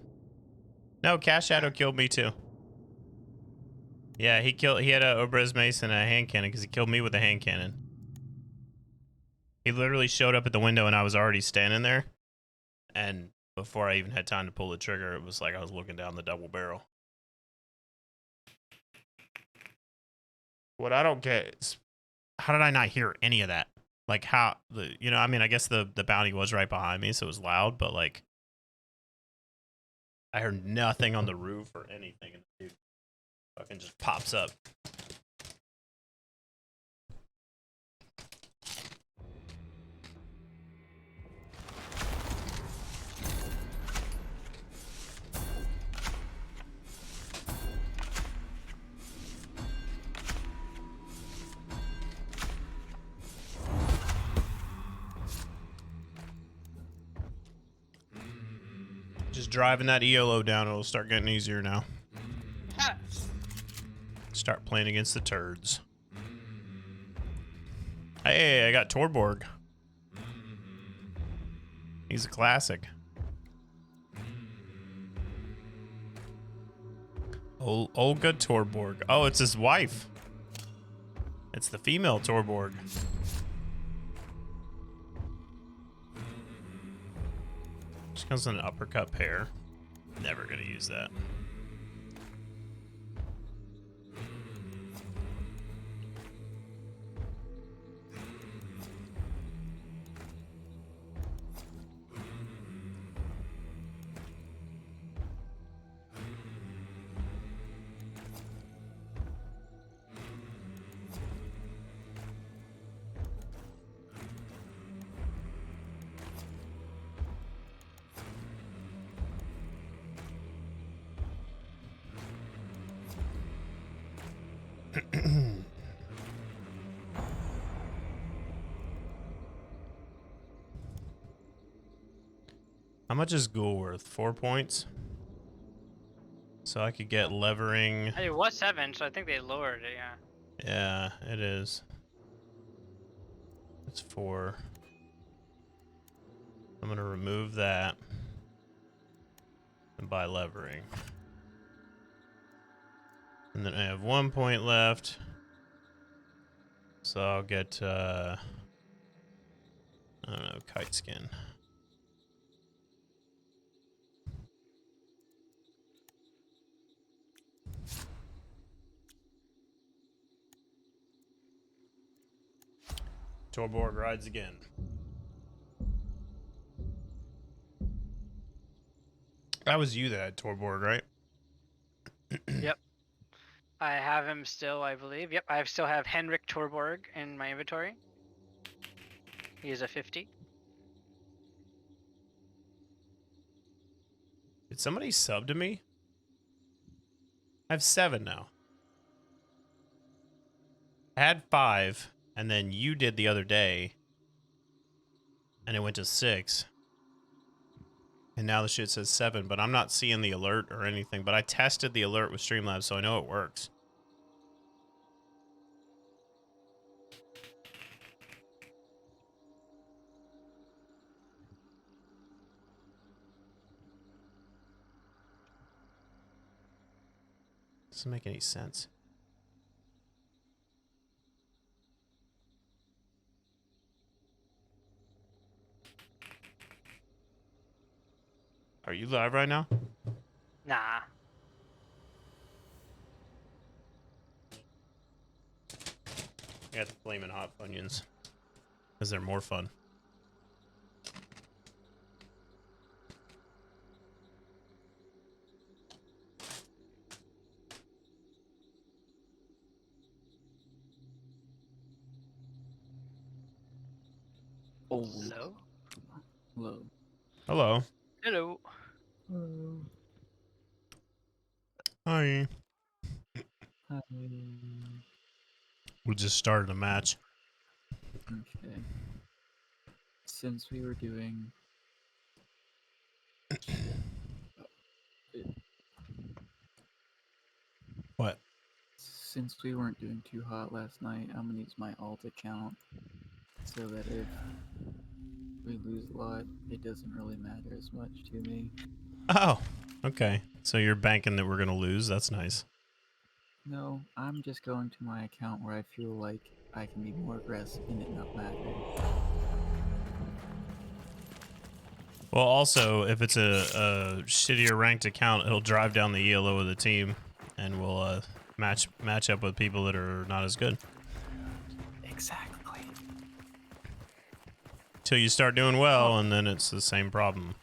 No, Cash Shadow killed me too. Yeah, he had a Obrez mace and a hand cannon because he killed me with a hand cannon. He literally showed up at the window and I was already standing there. And before I even had time to pull the trigger, it was like I was looking down the double barrel. What I don't get is, how did I not hear any of that? Like how, I mean, I guess the bounty was right behind me, so it was loud, but like, I heard nothing on the roof or anything, and the dude fucking just pops up. Just driving that ELO down, it'll start getting easier now. Start playing against the turds. I Hey, I got Torborg. He's a classic. Olga Torborg. Oh, it's his wife. It's the female Torborg. She comes in an uppercut pair. Never gonna use that. How much is Ghoul worth? 4 points? So I could get levering. It was 7, so I think they lowered it, yeah. Yeah, it is. It's 4. I'm gonna remove that and buy levering. And then I have 1 point left. So I'll get I don't know, kite skin. Torborg rides again. That was you that had Torborg, right? Yep. I have him still, I believe. Yep, I still have Henrik Torborg in my inventory. He is a 50. Did somebody sub to me? I have 7 now. I had 5, and then you did the other day, and it went to 6. And now the shit says 7, but I'm not seeing the alert or anything. But I tested the alert with Streamlabs, so I know it works. Doesn't make any sense. Are you live right now? Nah. I got the flaming hot funyuns. Because they're more fun. Oh, Hello? hello. Hello. Hello. Hello. Hi. Hi. We just started a match. Okay. Since we were doing... What? Since we weren't doing too hot last night, I'm gonna use my alt account so that if we lose a lot, it doesn't really matter as much to me. Oh, okay. So you're banking that we're going to lose? That's nice. No, I'm just going to my account where I feel like I can be more aggressive and it not matter. Well, also, if it's a shittier ranked account, it'll drive down the ELO of the team, and we'll match up with people that are not as good. Exactly. Till you start doing well, and then it's the same problem.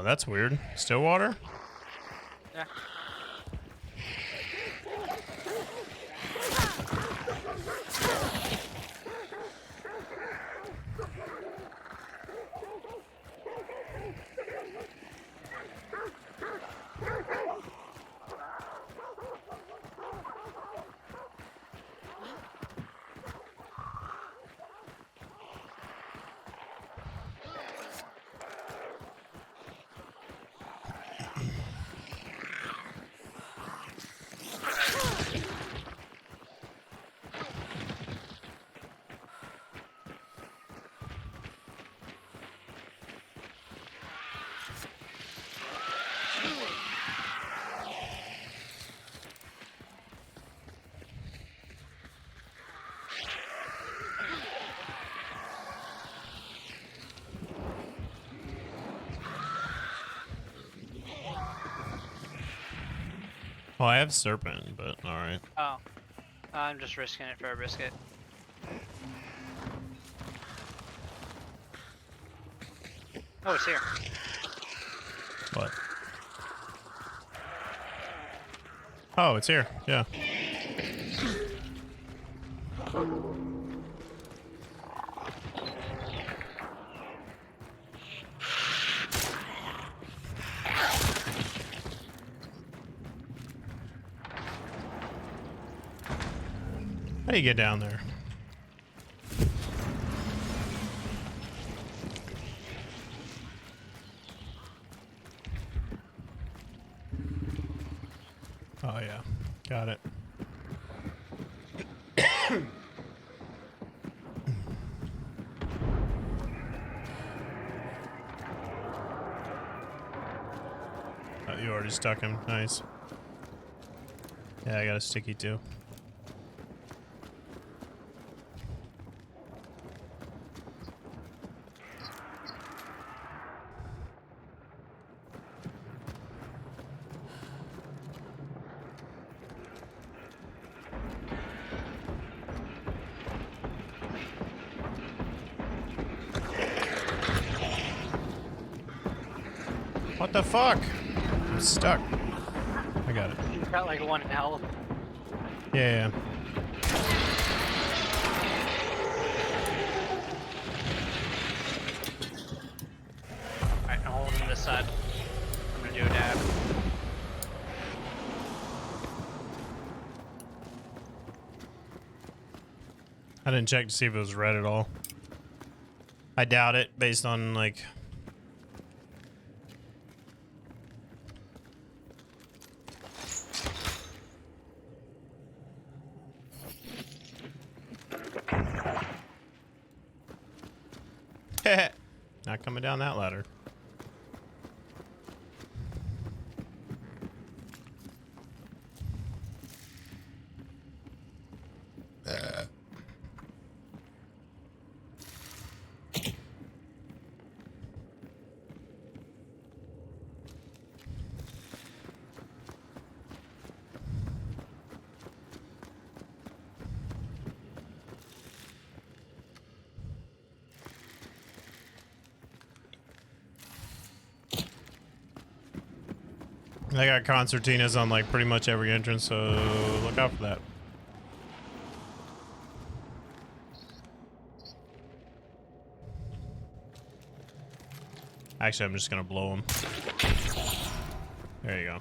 That's weird. Stillwater? Yeah. Well, I have serpent, but all right. Oh. I'm just risking it for a biscuit. Oh, it's here. What? Oh, it's here. Yeah. How do you get down there? Oh yeah, got it. Oh, you already stuck him. Nice. Yeah, I got a sticky too. What the fuck? I'm stuck. I got it. You got like 1 health. Yeah, yeah. Alright, I'm holding this side. I'm gonna do a dab. I didn't check to see if it was red at all. I doubt it, based on like. Not coming down that ladder. I got concertinas on like pretty much every entrance, so look out for that. Actually, I'm just gonna blow them. There you go.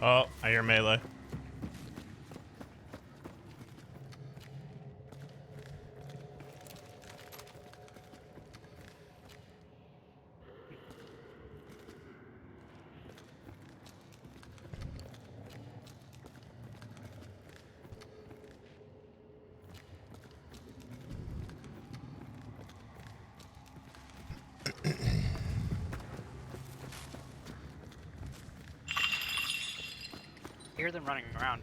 Oh, I hear melee. I hear them running around.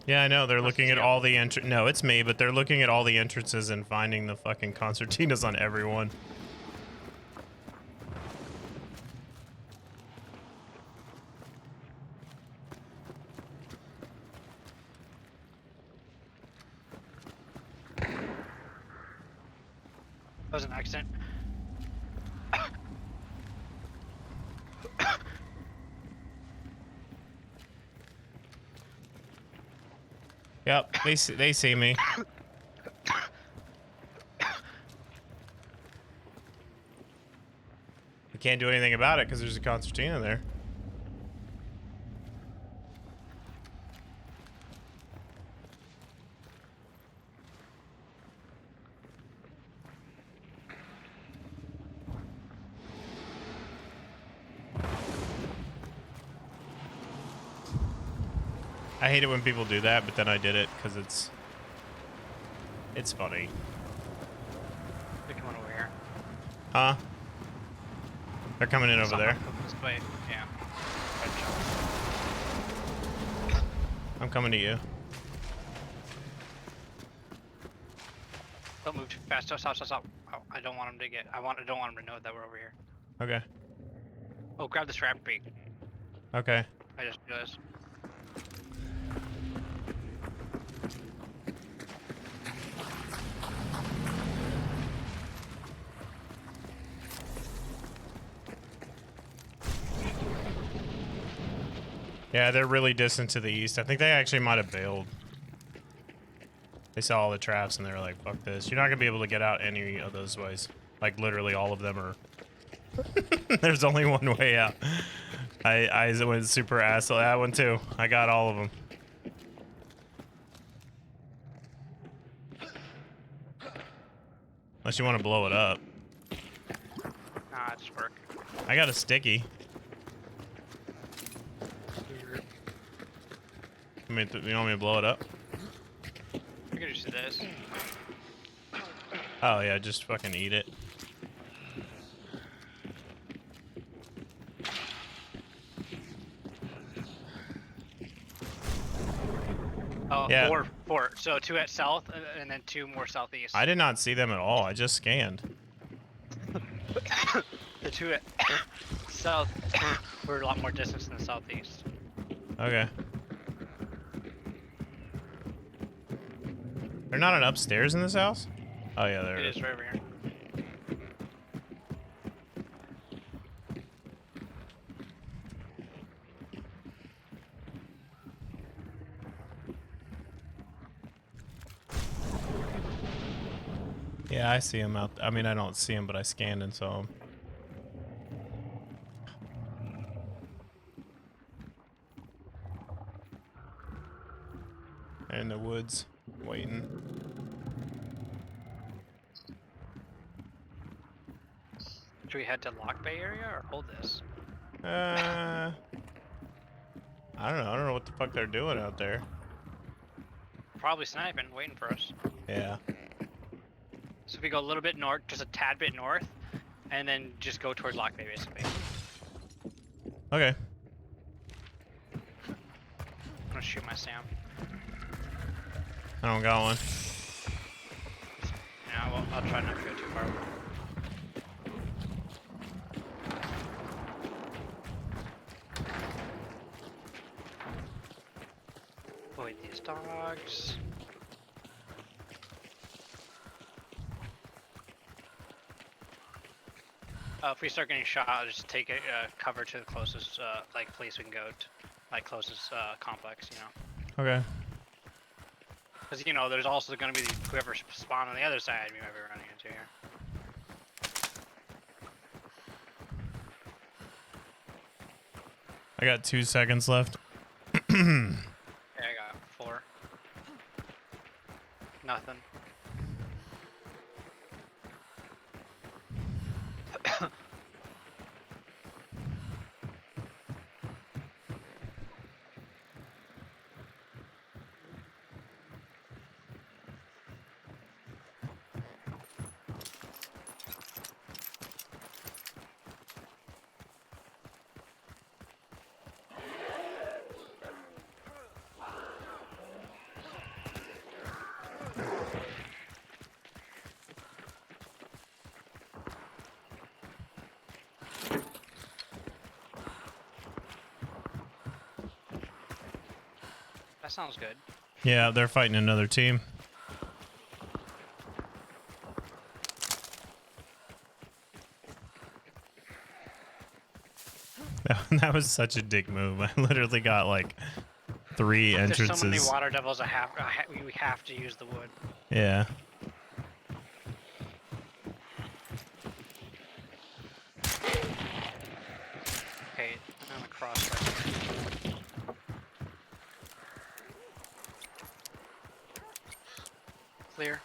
Yeah, I know. They're Must looking at be all the No, it's me, but they're looking at all the entrances and finding the fucking concertinas on everyone. That was an accident. Yep, they see me. I can't do anything about it because there's a concertina there. I hate it when people do that, but then I did it because it's funny. They're coming over here. Huh? They're coming in over Someone there. come this way. Yeah. Red jump. I'm coming to you. Don't move too fast. Stop, stop, stop, stop. Oh, I don't want him to get. I don't want him to know that we're over here. Okay. Oh, grab this rapid beak. Okay. I just realized. Yeah, they're really distant to the east. I think they actually might have bailed. They saw all the traps and they were like, fuck this. You're not going to be able to get out any of those ways. Like, literally all of them are... There's only one way out. I went super asshole. That one too. I got all of them. Unless you want to blow it up. Nah, it just work. I got a sticky. You want me to blow it up? We could just do this. Oh yeah, just fucking eat it. Oh, Yeah. four. So 2 at south, and then 2 more southeast. I did not see them at all. I just scanned. The 2 at south were a lot more distance than the southeast. Okay. They're not an upstairs in this house? Oh yeah, there It it is right over here. Yeah, I see him out. I mean, I don't see him, but I scanned and saw him. They're in the woods, waiting. Should we head to Lock Bay area or hold this? I don't know. I don't know what the fuck they're doing out there. Probably sniping, waiting for us. Yeah. So if we go a little bit north, just a tad bit north, and then just go towards Lock Bay, basically. Okay. I'm gonna shoot my Sam. I don't got one. Yeah, well, I'll try not to go too far. Avoid these dogs. If we start getting shot, I'll just take it cover to the closest like place we can go to, like closest complex, you know. Okay. Because you know, there's also going to be whoever spawn on the other side we might be running into here. I got 2 seconds left. Okay, I got 4. Nothing. That sounds good. Yeah, they're fighting another team. That was such a dick move. I literally got like 3 entrances. There's so many water devils. We have to use the wood. Yeah. Okay, I'm gonna cross right here. Clear.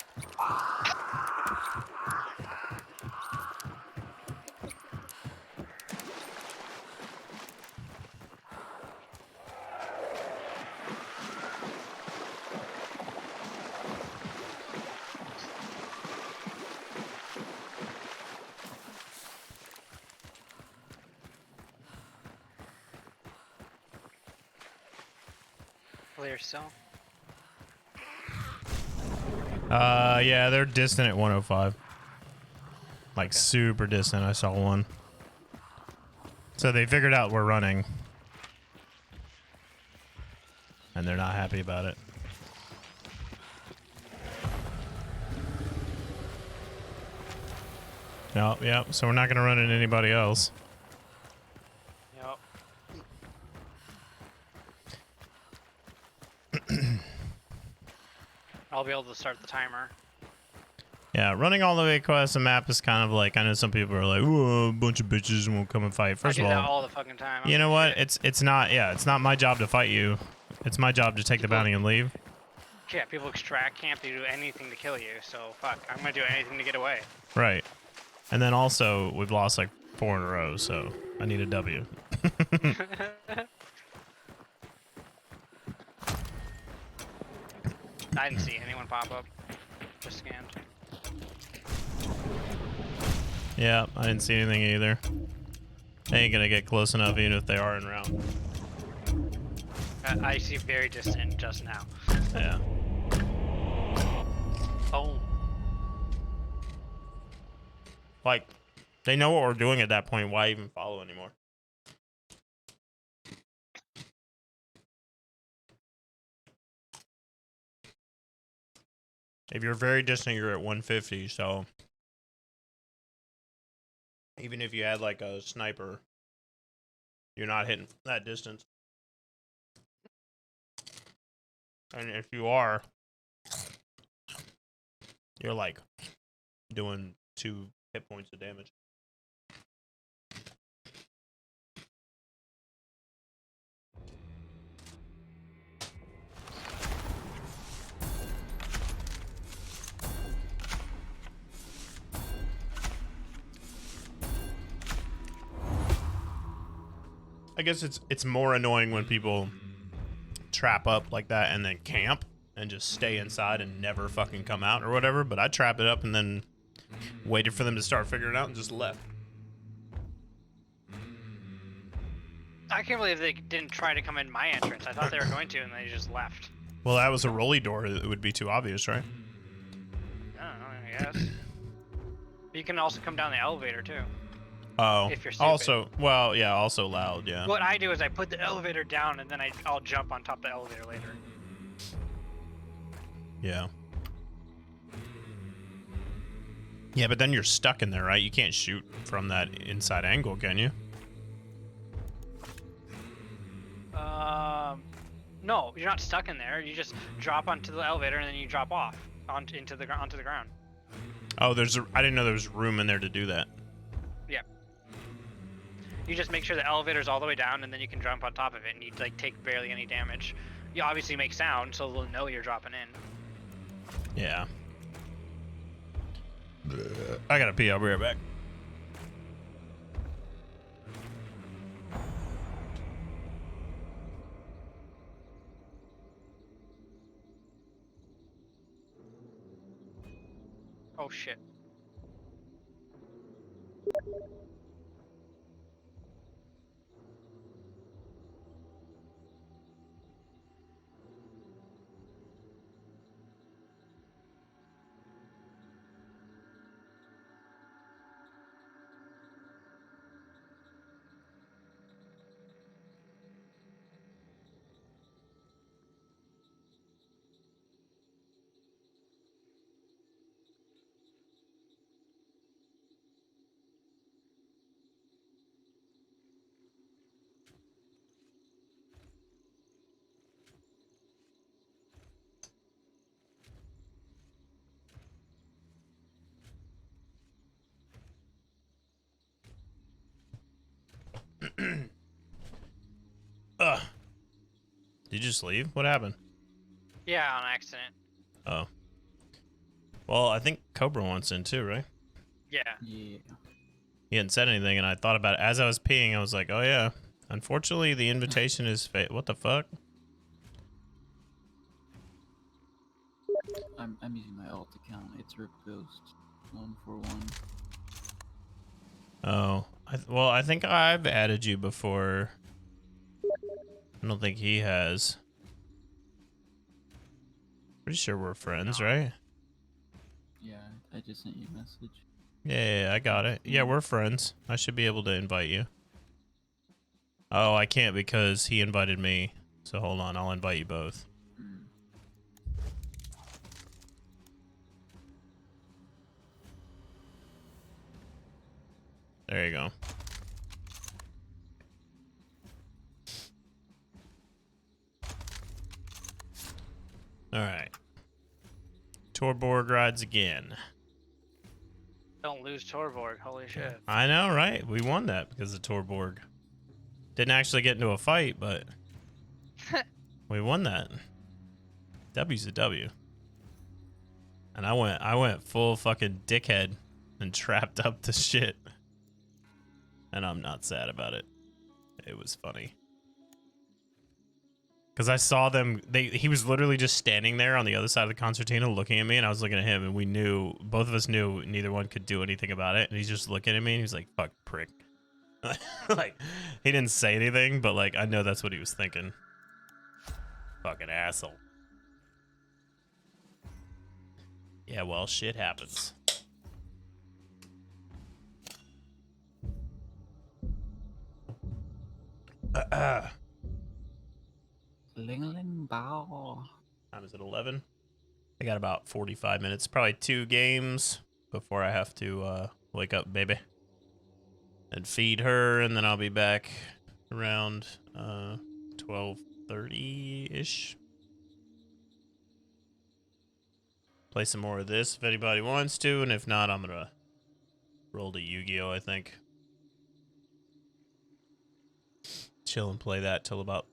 Clear still. Yeah, they're distant at 105. Like Okay. super distant. I saw one. So they figured out we're running. And they're not happy about it. No, yeah, so we're not gonna run into anybody else. Yep. I'll be able to start the timer. Yeah, running all the way across the map is kind of like, I know some people are like, ooh, a bunch of bitches won't come and fight. First I do of that all, all the fucking time. you know what? It's not, yeah, it's not my job to fight you. It's my job to take the bounty and leave. Yeah, people extract camp, they do anything to kill you, so fuck, I'm gonna do anything to get away. Right. And then also, we've lost like 4 in a row, so I need a W. I didn't see anyone pop up. Just scanned. Yeah, I didn't see anything either. They ain't gonna get close enough even if they are en route. I see very distant just now. Yeah. Oh. Like, they know what we're doing at that point. Why even follow anymore? If you're very distant, you're at 150, so even if you had like a sniper, you're not hitting from that distance. And if you are, you're like doing 2 hit points of damage. I guess it's more annoying when people trap up like that and then camp and just stay inside and never fucking come out or whatever, but I trapped it up and then waited for them to start figuring it out and just left. I can't believe they didn't try to come in my entrance. I thought they were going to, and they just left. Well, that was a rolly door. It would be too obvious, right? I don't know, I guess. But you can also come down the elevator, too. Oh, If you're stupid. also, well, yeah, also loud, yeah. What I do is I put the elevator down, and then I'll jump on top of the elevator later. Yeah. Yeah, but then you're stuck in there, right? You can't shoot from that inside angle, can you? No, you're not stuck in there. You just drop onto the elevator, and then you drop off onto the ground. Oh, I didn't know there was room in there to do that. Yeah. You just make sure the elevator's all the way down, and then you can jump on top of it, and you like take barely any damage. You obviously make sound, so they'll know you're dropping in. Yeah. I gotta pee. I'll be right back. Oh shit. Ugh. Did you just leave? What happened? Yeah, on accident. Oh. Well, I think Cobra wants in too, right? Yeah. Yeah. He hadn't said anything, and I thought about it. As I was peeing, I was like, oh yeah. Unfortunately, the invitation is what the fuck? I'm using my alt account. It's Rip Ghost 141. Oh. Well, I think I've added you before. I don't think he has. Pretty sure we're friends, right? I just sent you a message. Yeah, I got it. Yeah, we're friends. I should be able to invite you. Oh, I can't because he invited me. So hold on, I'll invite you both. Mm. There you go. All right. Torborg rides again. Don't lose Torborg. Holy shit. I know, right? We won that because of Torborg. Didn't actually get into a fight, but we won that. W's a W. And I went full fucking dickhead and trapped up the shit. And I'm not sad about it. It was funny. Because I saw them, he was literally just standing there on the other side of the concertina looking at me, and I was looking at him, and we knew, both of us knew neither one could do anything about it. And he's just looking at me, and he's like, fuck, prick. Like, he didn't say anything, but like, I know that's what he was thinking. Fucking asshole. Yeah, well, shit happens. Ling ling bao. Time is it 11? I got about 45 minutes, probably 2 games before I have to wake up, baby, and feed her, and then I'll be back around 12:30-ish. Play some more of this if anybody wants to, and if not, I'm gonna roll to Yu-Gi-Oh, I think. Chill and play that till about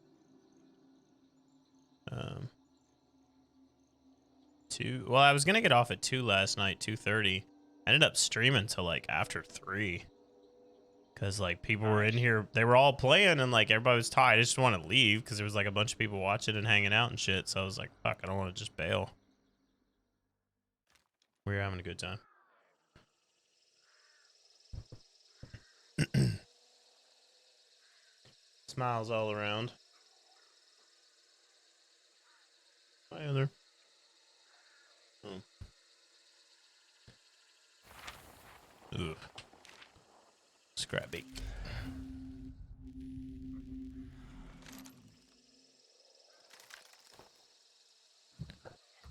2. Well, I was gonna get off at 2 last night, 2:30. I ended up streaming till like after 3. Cause like people were in here, they were all playing, and like everybody was tired. I just want to leave because there was like a bunch of people watching and hanging out and shit. So I was like, fuck, I don't want to just bail. We were having a good time. Smiles all around. Hi, Heather. Oh. Ooh. Scrappy.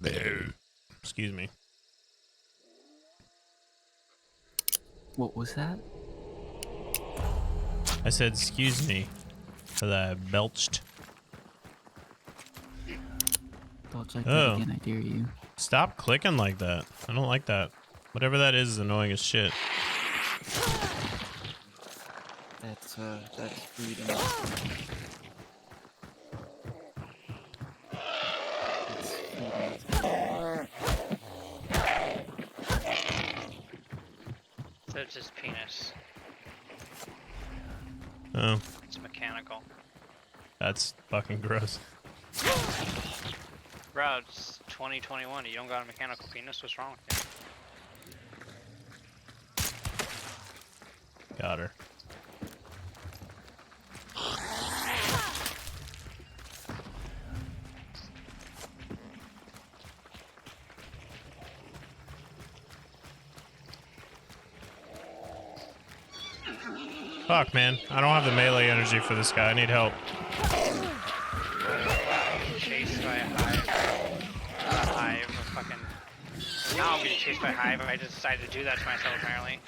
There. Excuse me. What was that? I said, excuse me, because I belched. Belch like Oh. that again, I dare you. Stop clicking like that. I don't like that. Whatever that is annoying as shit. That's freedom. It's freedom. So it's his penis. Oh, It's mechanical. that's fucking gross. Bro, it's 2021. You don't got a mechanical penis? What's wrong with you? Got her. Fuck, man. I don't have the melee energy for this guy. I need help. Chased by a hive. A hive. A fucking... Now I'm getting chased by a hive. I just decided to do that to myself, apparently.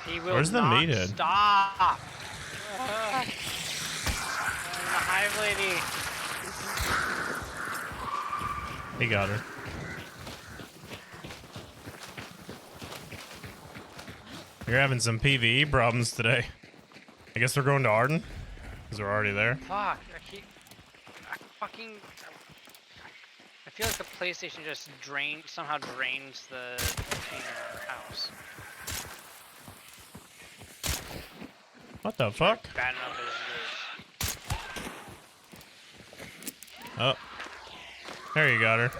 He will Where's the not meathead? stop! The hive lady. He got her. You're having some PvE problems today. I guess we're going to Arden? Because we're already there. Fuck, I feel like the PlayStation just somehow drains the house. What the fuck? Bad enough as it is. Oh. There you got her.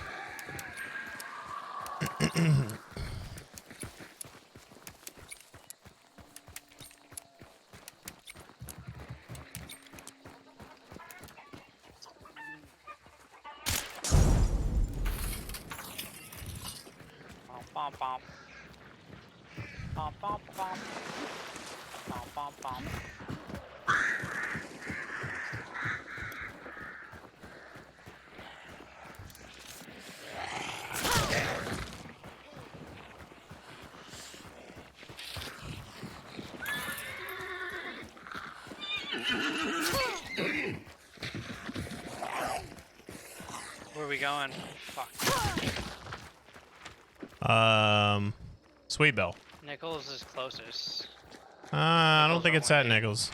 pom pom. Pom pom pom. Pom pom pom. Where are we going? Fuck. Sweet Bell. Nichols is closest. I don't Nichols think are it's at 1-8. Nichols.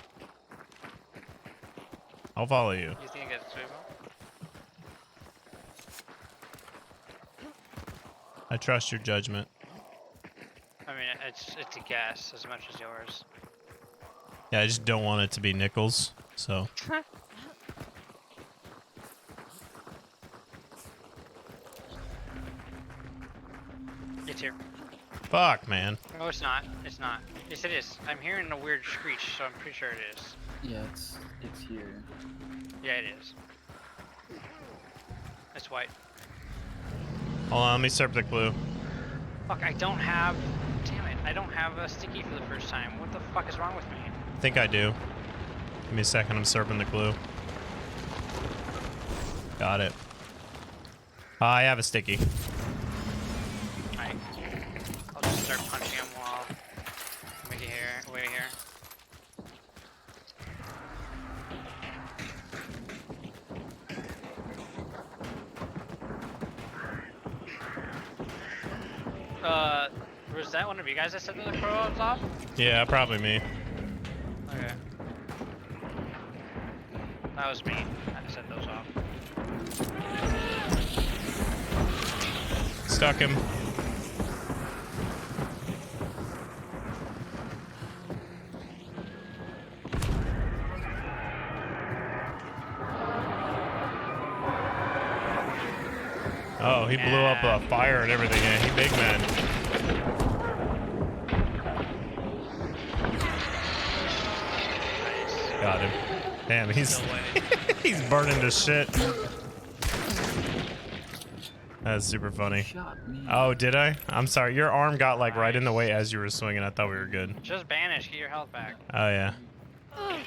I'll follow you. You think it's Sweetbell? I trust your judgment. I mean, it's a guess as much as yours. Yeah, I just don't want it to be Nichols. So It's here. fuck, man. No, it's not. It's not. Yes, it is. I'm hearing a weird screech, so I'm pretty sure it is. Yeah, it's here. Yeah, it is. It's white. Hold on, let me serve the clue. Fuck, I don't have... Damn it, I don't have a sticky for the first time. What the fuck is wrong with me? I think I do. Give me a second, I'm serving the clue. Got it. I have a sticky. Alright. I'll just start punching him while... Wait here. Wait here. Was that one of you guys that set the crows off? Yeah, probably me. Okay. That was me. I set those off. Stuck him. Oh, he blew up a fire and everything. Yeah, he big man. Nice. Got him. Damn, he's No way. he's burning to shit. That's super funny. Shot me. Oh, did I? I'm sorry. Your arm got like right in the way as you were swinging. I thought we were good. Just banish, get your health back. Oh yeah. I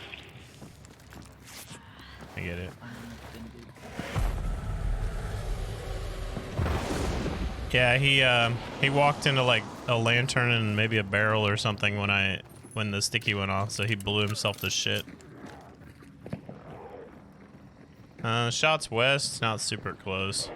get it. I'm offended. Yeah, he walked into like a lantern and maybe a barrel or something when the sticky went off, so he blew himself to shit. Shots west, not super close.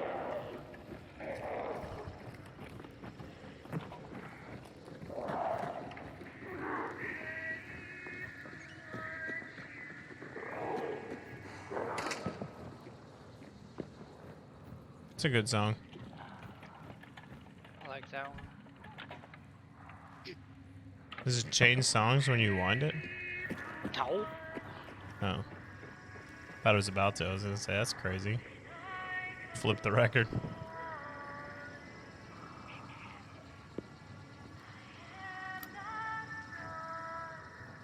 It's a good song. I like that one. Does it change songs when you wind it? No. Oh. Thought it was about to. I was gonna say, that's crazy. Flip the record.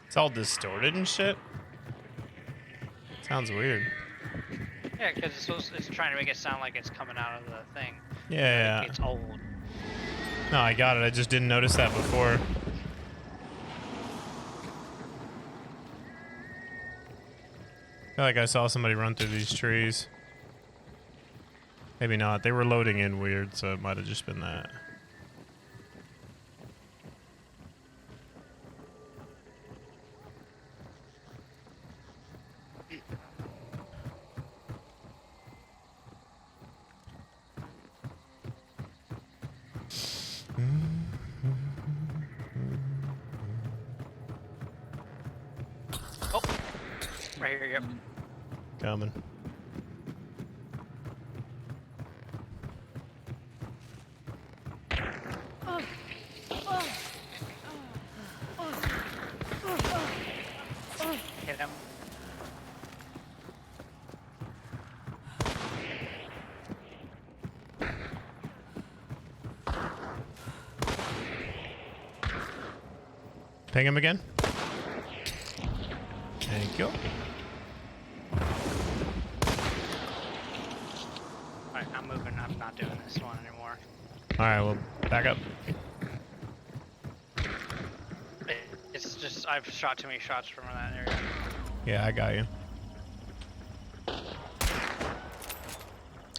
It's all distorted and shit. Sounds weird. Yeah, because it's trying to make it sound like it's coming out of the thing. Yeah, Like it's old. No, I got it. I just didn't notice that before. I feel like I saw somebody run through these trees. Maybe not. They were loading in weird, so it might have just been that. Oh! Right here, yep. Coming. Hit him. Ping him again. Thank you. Alright, I'm moving. I'm not doing this one anymore. Alright, well, Back up. It's just I've shot too many shots from that area. Yeah, I got you.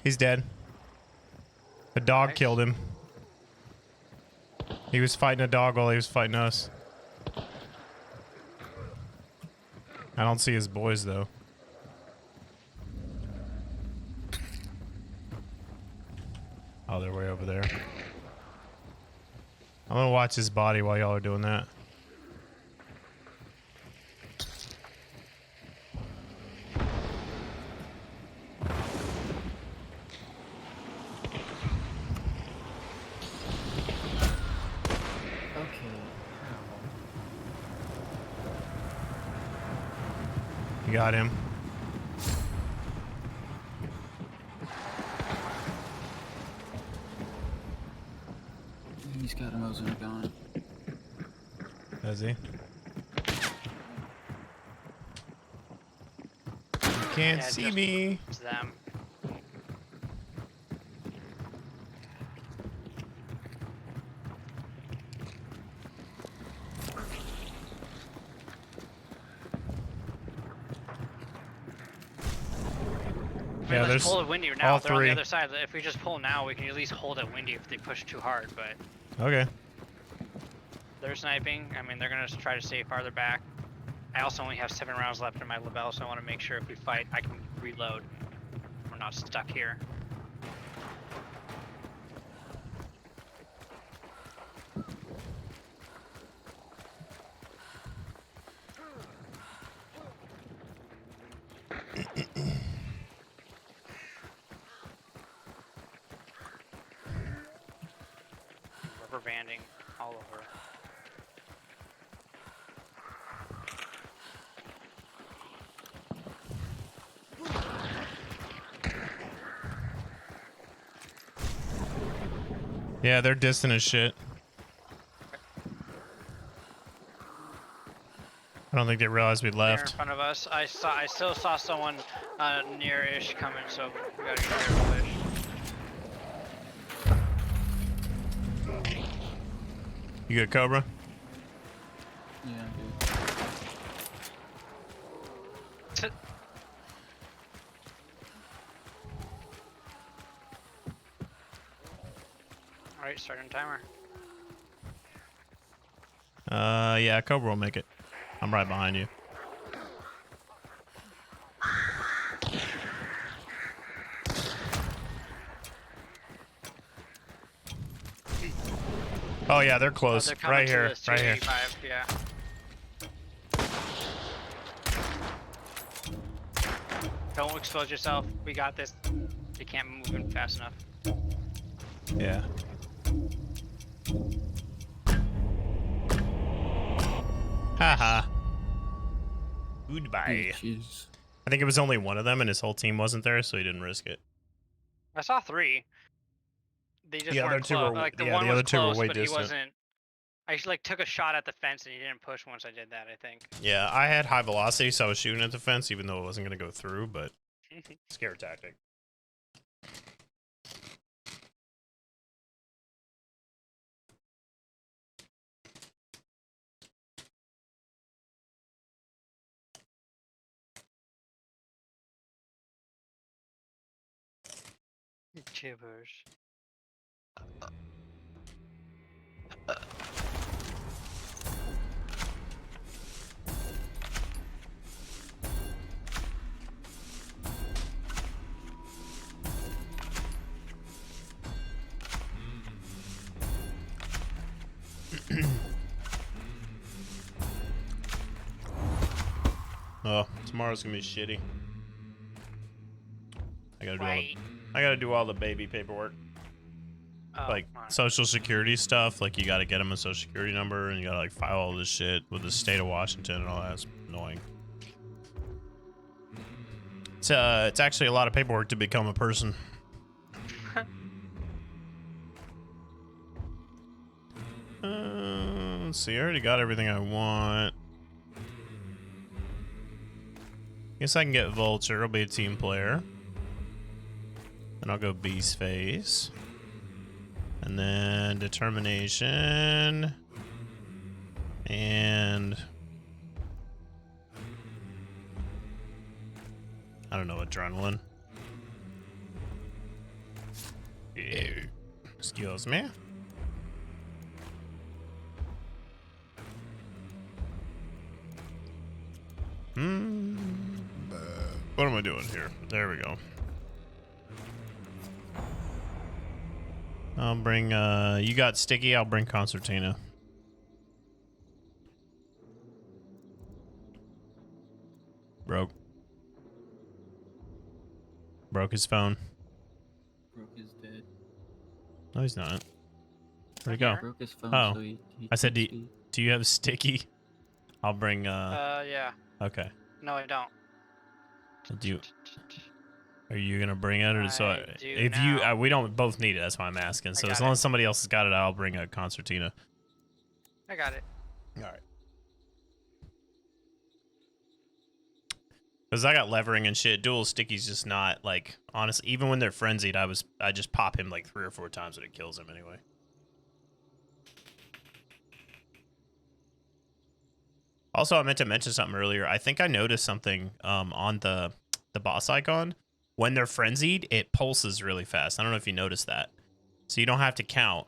He's dead. The dog Nice. killed him. He was fighting a dog while he was fighting us. I don't see his boys though. Oh, they're way over there. I'm gonna watch his body while y'all are doing that. Okay. You got him. He's got a Mosin gun. Does he? You can't Yeah, see just- me. It's them. Yeah, Let's there's pull it windy now. all They're on three. the other side. If we just pull now, we can at least hold it windy if they push too hard. But Okay. they're sniping. I mean, they're gonna try to stay farther back. I also only have 7 rounds left in my label, so I want to make sure if we fight, I can reload. We're not stuck here. Rubber banding all over. Yeah, they're distant as shit. I don't think they realized we They're in left. front of us. I still saw someone near-ish coming, so we gotta get there quick. You good, Cobra? Yeah, dude. Alright, starting timer. Yeah, Cobra will make it. I'm right behind you. Oh yeah, they're close. They're coming Right to here, this right here. 285, yeah. Don't expose yourself. We got this. You can't move in fast enough. Yeah. Haha. Goodbye. Jeez. I think it was only one of them, and his whole team wasn't there, so he didn't risk it. I saw 3. They just The other weren't two close. were- Like the yeah, one the was other two were close, way but distant. he wasn't. I like took a shot at the fence and he didn't push once I did that. I think. Yeah, I had high velocity, so I was shooting at the fence, even though it wasn't going to go through, but scare tactic. Chibbers. Oh, tomorrow's gonna be shitty. I gotta do Right. I gotta do all the baby paperwork, Oh, like alright. social security stuff. Like you gotta get them a social security number, and you gotta like file all this shit with the state of Washington and all that. It's annoying. It's actually a lot of paperwork to become a person. Let's see. I already got everything I want. Guess I can get Vulture. I'll be a team player. And I'll go Beast Face. And then determination. And I don't know, adrenaline. Excuse me. What am I doing here? There we go. I'll bring, you got Sticky, I'll bring Concertina. Broke his phone. Broke is dead. No, he's not. Where'd he go? Broke his phone, Oh. so he I said, texted you. do you have Sticky? I'll bring, Yeah. okay. No, I don't. Are you gonna bring it, or so? I do If now. you, we don't both need it. That's why I'm asking. So got as long it. as somebody else has got it, I'll bring a concertina. I got it. All right. Because I got levering and shit. Dual Sticky's just not like, honestly. Even when they're frenzied, I just pop him like 3 or 4 times and it kills him anyway. Also, I meant to mention something earlier. I think I noticed something on the boss icon. When they're frenzied, it pulses really fast. I don't know if you noticed that. So you don't have to count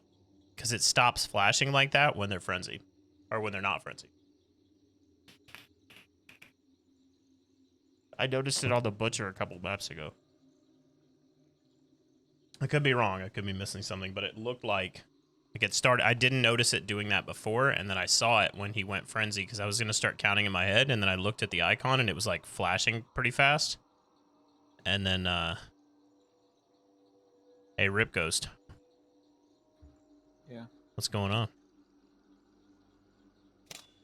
because it stops flashing like that when they're frenzied or when they're not frenzied. I noticed it on the Butcher a couple maps ago. I could be wrong. I could be missing something, but it looked like it started. I didn't notice it doing that before, and then I saw it when he went frenzy because I was going to start counting in my head, and then I looked at the icon, and it was like flashing pretty fast. And then, hey, Rip Ghost. Yeah. What's going on?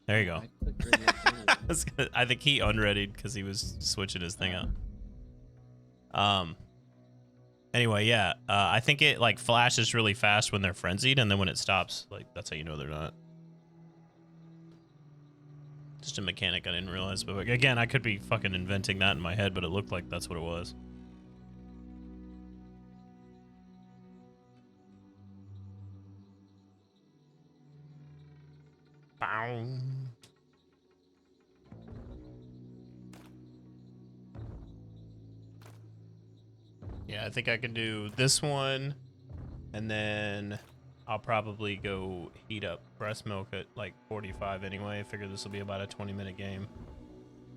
There you go. I clicked ready up there. I think he unreadied because he was switching his thing up. Anyway, yeah. I think it like flashes really fast when they're frenzied, and then when it stops, like that's how you know they're not. Just a mechanic I didn't realize, but again, I could be fucking inventing that in my head, but it looked like that's what it was. Bow. Yeah, I think I can do this one, and then I'll probably go heat up breast milk at like 45 anyway. I figure this will be about a 20-minute game.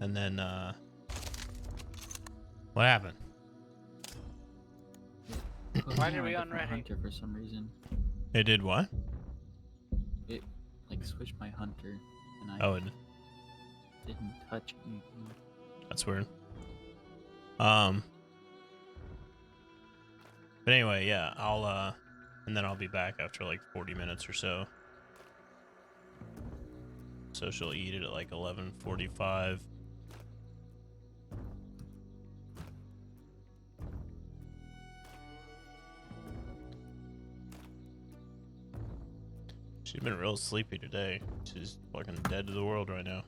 And then, what happened? Put Why me did on we a different unready? Hunter for some reason. It did what? It like switched my hunter, and I Oh, it, didn't touch anything. that's weird. But anyway, yeah, I'll, and then I'll be back after like 40 minutes or so. So she'll eat it at like 11:45. She's been real sleepy today. She's fucking dead to the world right now.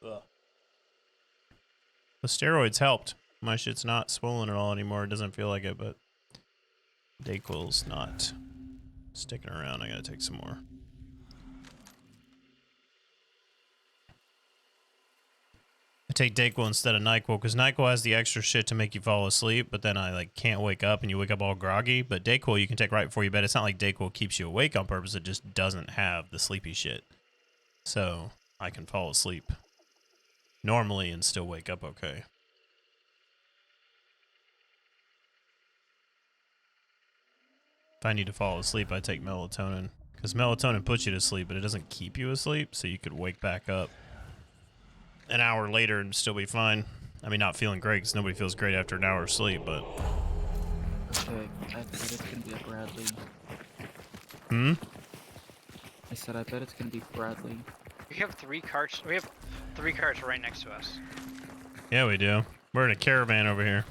Ugh. The steroids helped. My shit's not swollen at all anymore. It doesn't feel like it, but Dayquil's not sticking around. I gotta take some more. I take Dayquil instead of NyQuil because NyQuil has the extra shit to make you fall asleep, but then I like can't wake up and you wake up all groggy. But Dayquil you can take right before you bed. It's not like Dayquil keeps you awake on purpose. It just doesn't have the sleepy shit. So I can fall asleep normally and still wake up okay. If I need to fall asleep, I take melatonin. Because melatonin puts you to sleep, but it doesn't keep you asleep, so you could wake back up an hour later and still be fine. I mean, not feeling great because nobody feels great after an hour of sleep, but. Okay, I bet it's gonna be a Bradley. Hmm? I said I bet it's gonna be Bradley. We have 3 carts. We have 3 carts right next to us. Yeah, we do. We're in a caravan over here.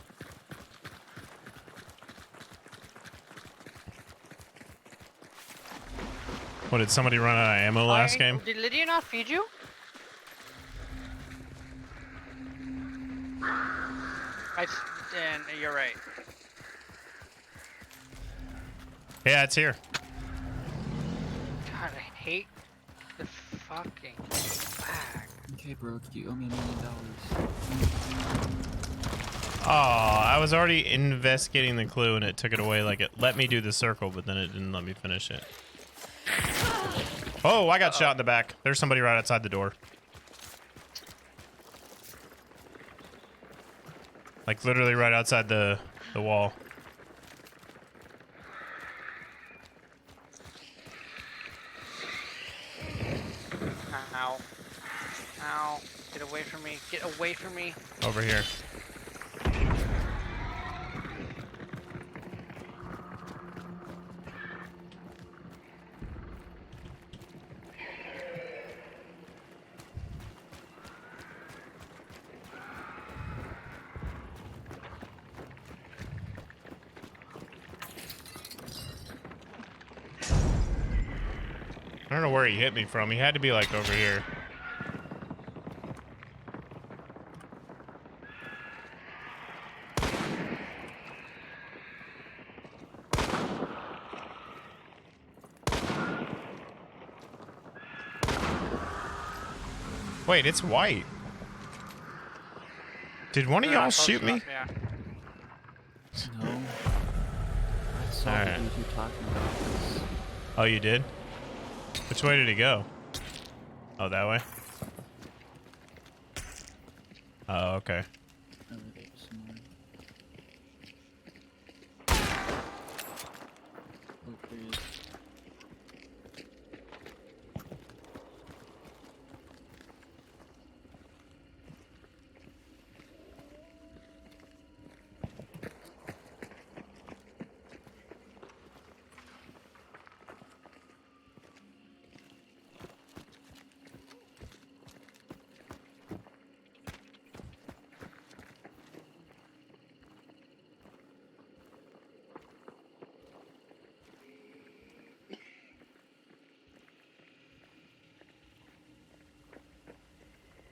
What, did somebody run out of ammo last game? Did Lydia not feed you? And you're right. Yeah, it's here. God, I hate the fucking lag. Okay, bro, you owe me $1 million. Oh, I was already investigating the clue and it took it away. Like, it let me do the circle, but then it didn't let me finish it. Oh, I got shot in the back. There's somebody right outside the door. Like, literally right outside the wall. Ow. Ow. Get away from me. Get away from me. Over here. I don't know where he hit me from. He had to be like over here. Wait, it's white. Did one of y'all shoot me? Yeah. No. I saw Alright. the dude you're talking about. Was Oh, you did? Which way did he go? Oh, that way? Oh, okay. over there somewhere. Oh, there he is.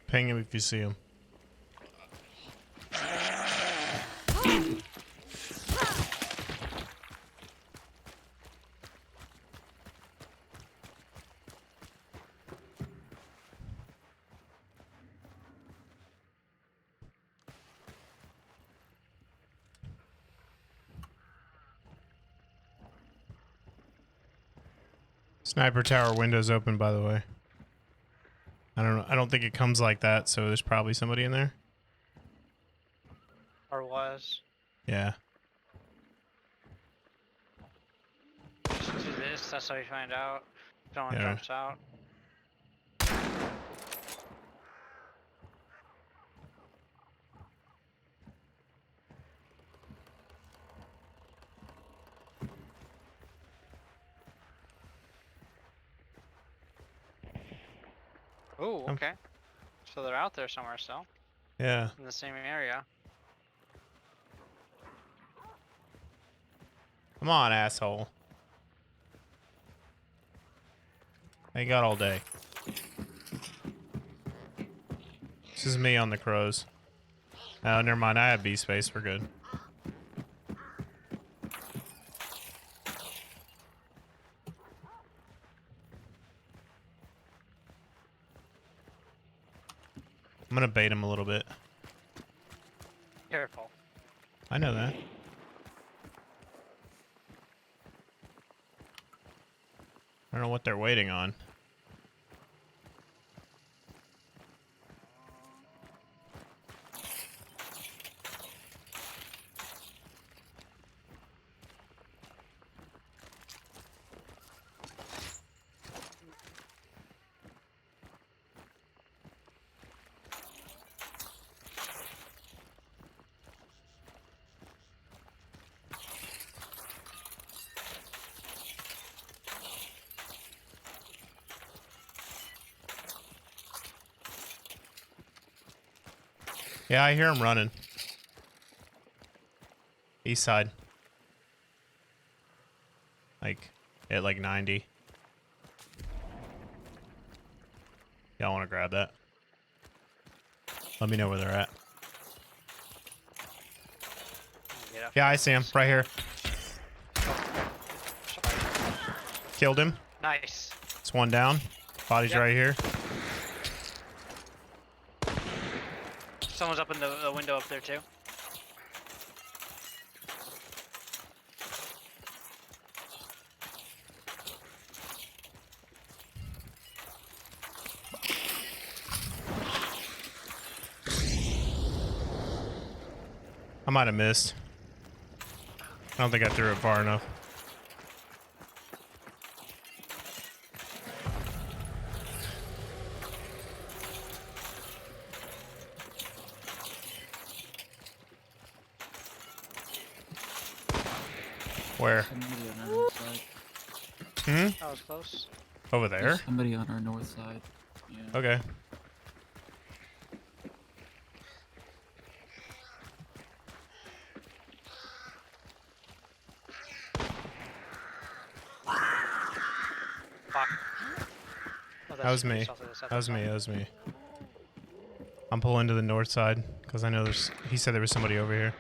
Ping him if you see him. Sniper tower windows open, by the way. I don't know. I don't think it comes like that, so there's probably somebody in there. Or was. Yeah. Just do this, that's how you find out. If no one Yeah. jumps out. Oh, okay. So they're out there somewhere still, Yeah. in the same area. Come on, asshole. I got all day. This is me on the crows. Oh, never mind. I have B space. We're good. I'm gonna bait him a little bit. Careful. I know that. I don't know what they're waiting on. Yeah, I hear him running. East side. Like, at like 90. Y'all want to grab that? Let me know where they're at. Get up. Yeah, I see him. Right here. Killed him. Nice. It's one down. Body's Yep. right here. Someone's up in the window up there too. I might have missed. I don't think I threw it far enough. Where? Somebody on our north side. Hmm? That was close. Over there? There's somebody on our north side. Yeah. Okay. Fuck. Oh, That was me. That was me. That was me. I'm pulling to the north side because I know there's. He said there was somebody over here.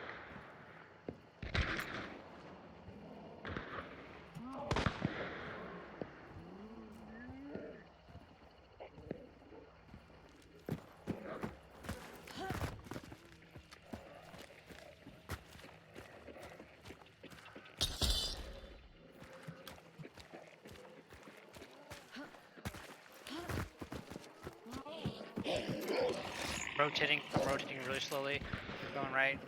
Rotating. I'm rotating really slowly. Going right.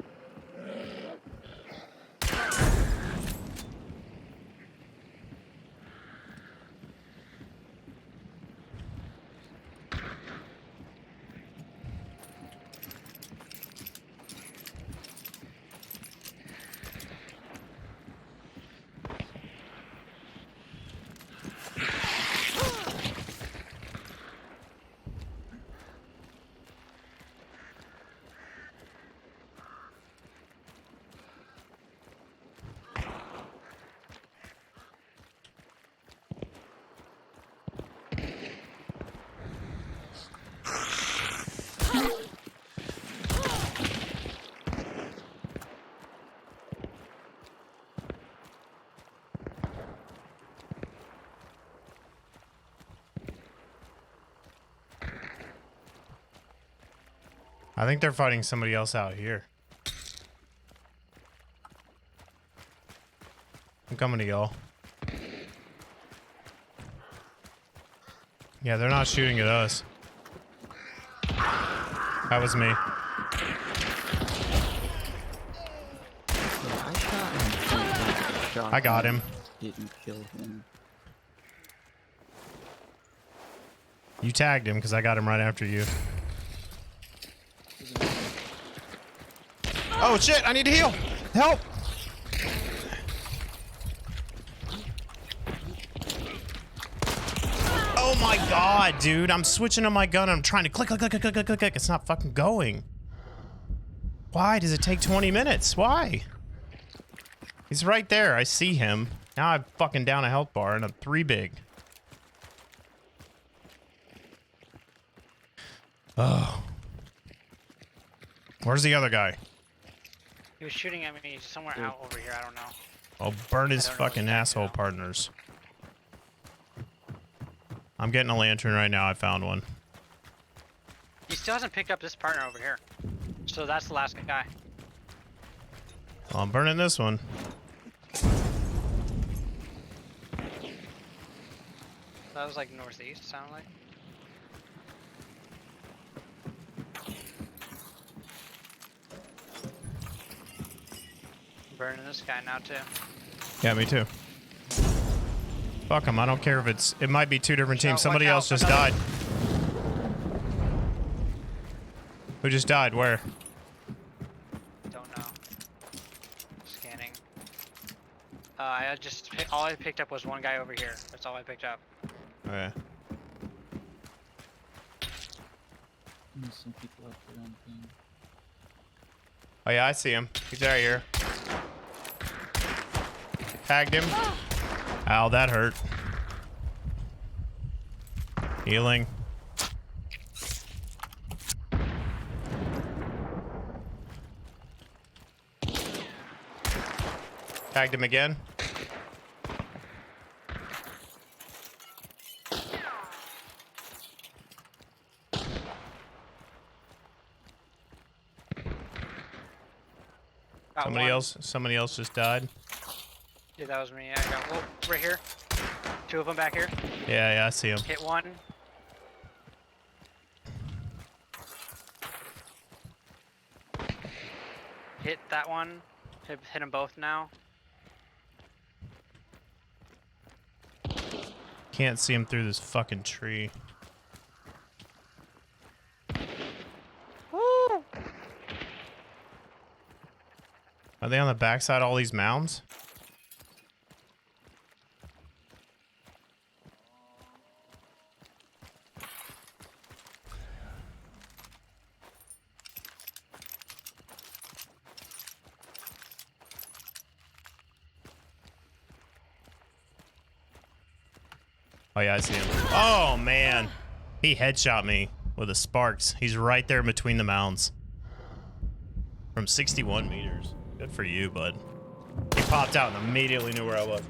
I think they're fighting somebody else out here. I'm coming to y'all. Yeah, they're not shooting at us. That was me. Yeah, I shot him. With a shotgun. I got him. Didn't kill him. You tagged him because I got him right after you. Oh shit, I need to heal. Help! Oh my god, dude. I'm switching on my gun and I'm trying to click. It's not fucking going. Why does it take 20 minutes? Why? He's right there. I see him. Now I'm fucking down a health bar and I'm 3 big. Oh. Where's the other guy? He was shooting at me somewhere out over here. I don't know. I'll burn his I don't know fucking exactly asshole now. partners. I'm getting a lantern right now. I found one. He still hasn't picked up this partner over here. So that's the last guy. Well, I'm burning this one. That was like northeast, sounded like. Burning this guy now too. Yeah, me too. Fuck him. I don't care if it's... It might be 2 different teams. Watch Somebody out, else just another- died. Who just died? Where? Don't know. Scanning. I just all I picked up was one guy over here. That's all I picked up. Okay. There's some people up there on ping. Oh yeah, I see him. He's right here. Tagged him. Ow, that hurt. Healing. Tagged him again. Got Somebody one. Somebody else just died. Yeah, that was me. I got right here. 2 of them back here. Yeah, I see him. Hit one. Hit that one. Hit them both now. Can't see him through this fucking tree. Woo! Are they on the backside of all these mounds? Oh yeah, I see him. Oh man, he headshot me with a Sparks. He's right there between the mounds. From 61 meters. Good for you, bud. He popped out and immediately knew where I was.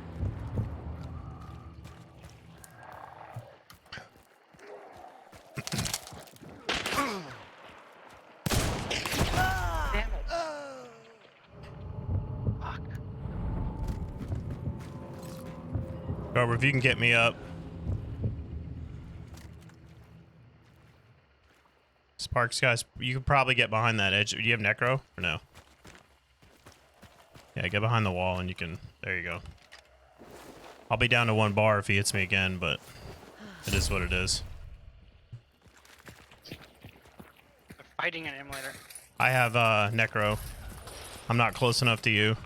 Damn it. Fuck. Cobra, if you can get me up. Sparks, guys, you could probably get behind that edge. Do you have Necro or no? Yeah, get behind the wall and you can... There you go. I'll be down to 1 bar if he hits me again, but it is what it is. I'm fighting an emulator. I have Necro. I'm not close enough to you.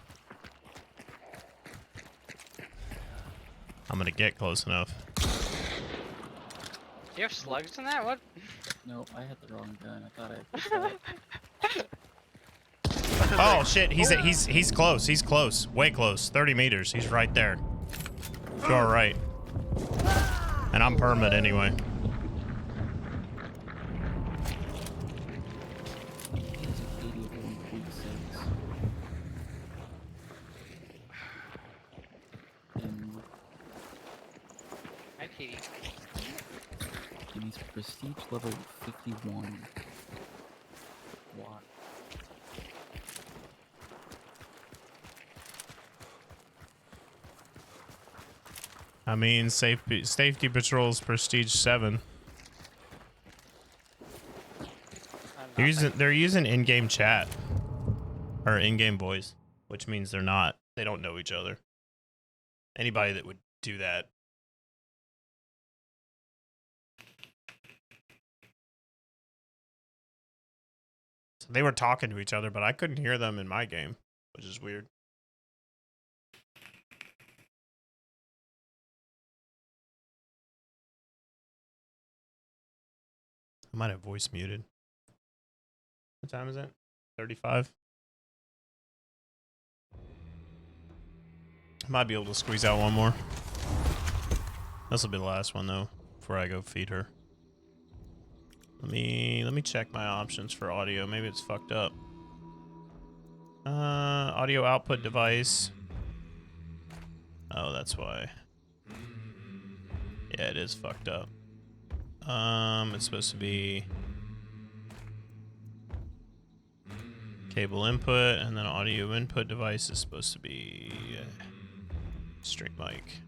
I'm gonna get close enough. Do you have slugs in that? What? No, I had the wrong gun. I thought I picked that. Oh shit, he's close. He's close. Way close. 30 meters. He's right there. To our right. And I'm permit anyway. It's 81.6. And Hi, Petey. he's prestige level 51. What? I mean, safety patrols prestige 7. They're using in-game chat or in-game voice, which means they don't know each other. Anybody that would do that. So they were talking to each other, but I couldn't hear them in my game, which is weird. I might have voice muted. What time is it? 35? Might be able to squeeze out one more. This will be the last one though, before I go feed her. Let me check my options for audio. Maybe it's fucked up. Audio output device. Oh, that's why. Yeah, it is fucked up. It's supposed to be cable input, and then audio input device is supposed to be stream mic.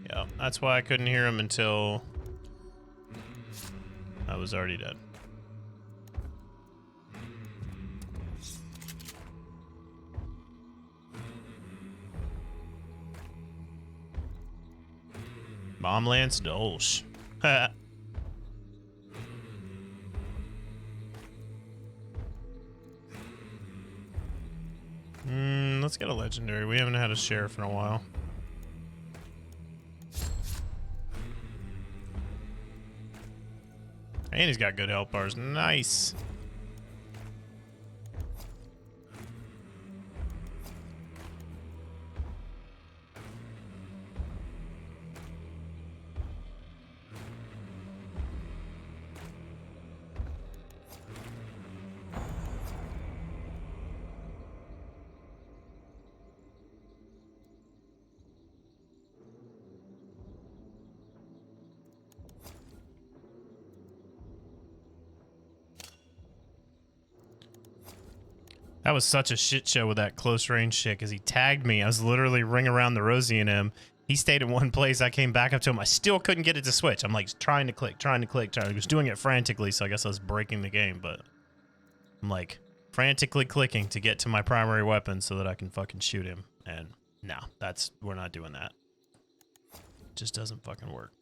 Yeah, that's why I couldn't hear him until I was already dead. Bomb Lance Dolch. Let's get a legendary. We haven't had a sheriff in a while. And he's got good health bars. Nice. That was such a shit show with that close range shit because he tagged me. I was literally ring around the Rosie and him. He stayed in one place. I came back up to him. I still couldn't get it to switch. I'm like trying to click. I was doing it frantically, so I guess I was breaking the game, but I'm like frantically clicking to get to my primary weapon so that I can fucking shoot him. And no, we're not doing that. It just doesn't fucking work.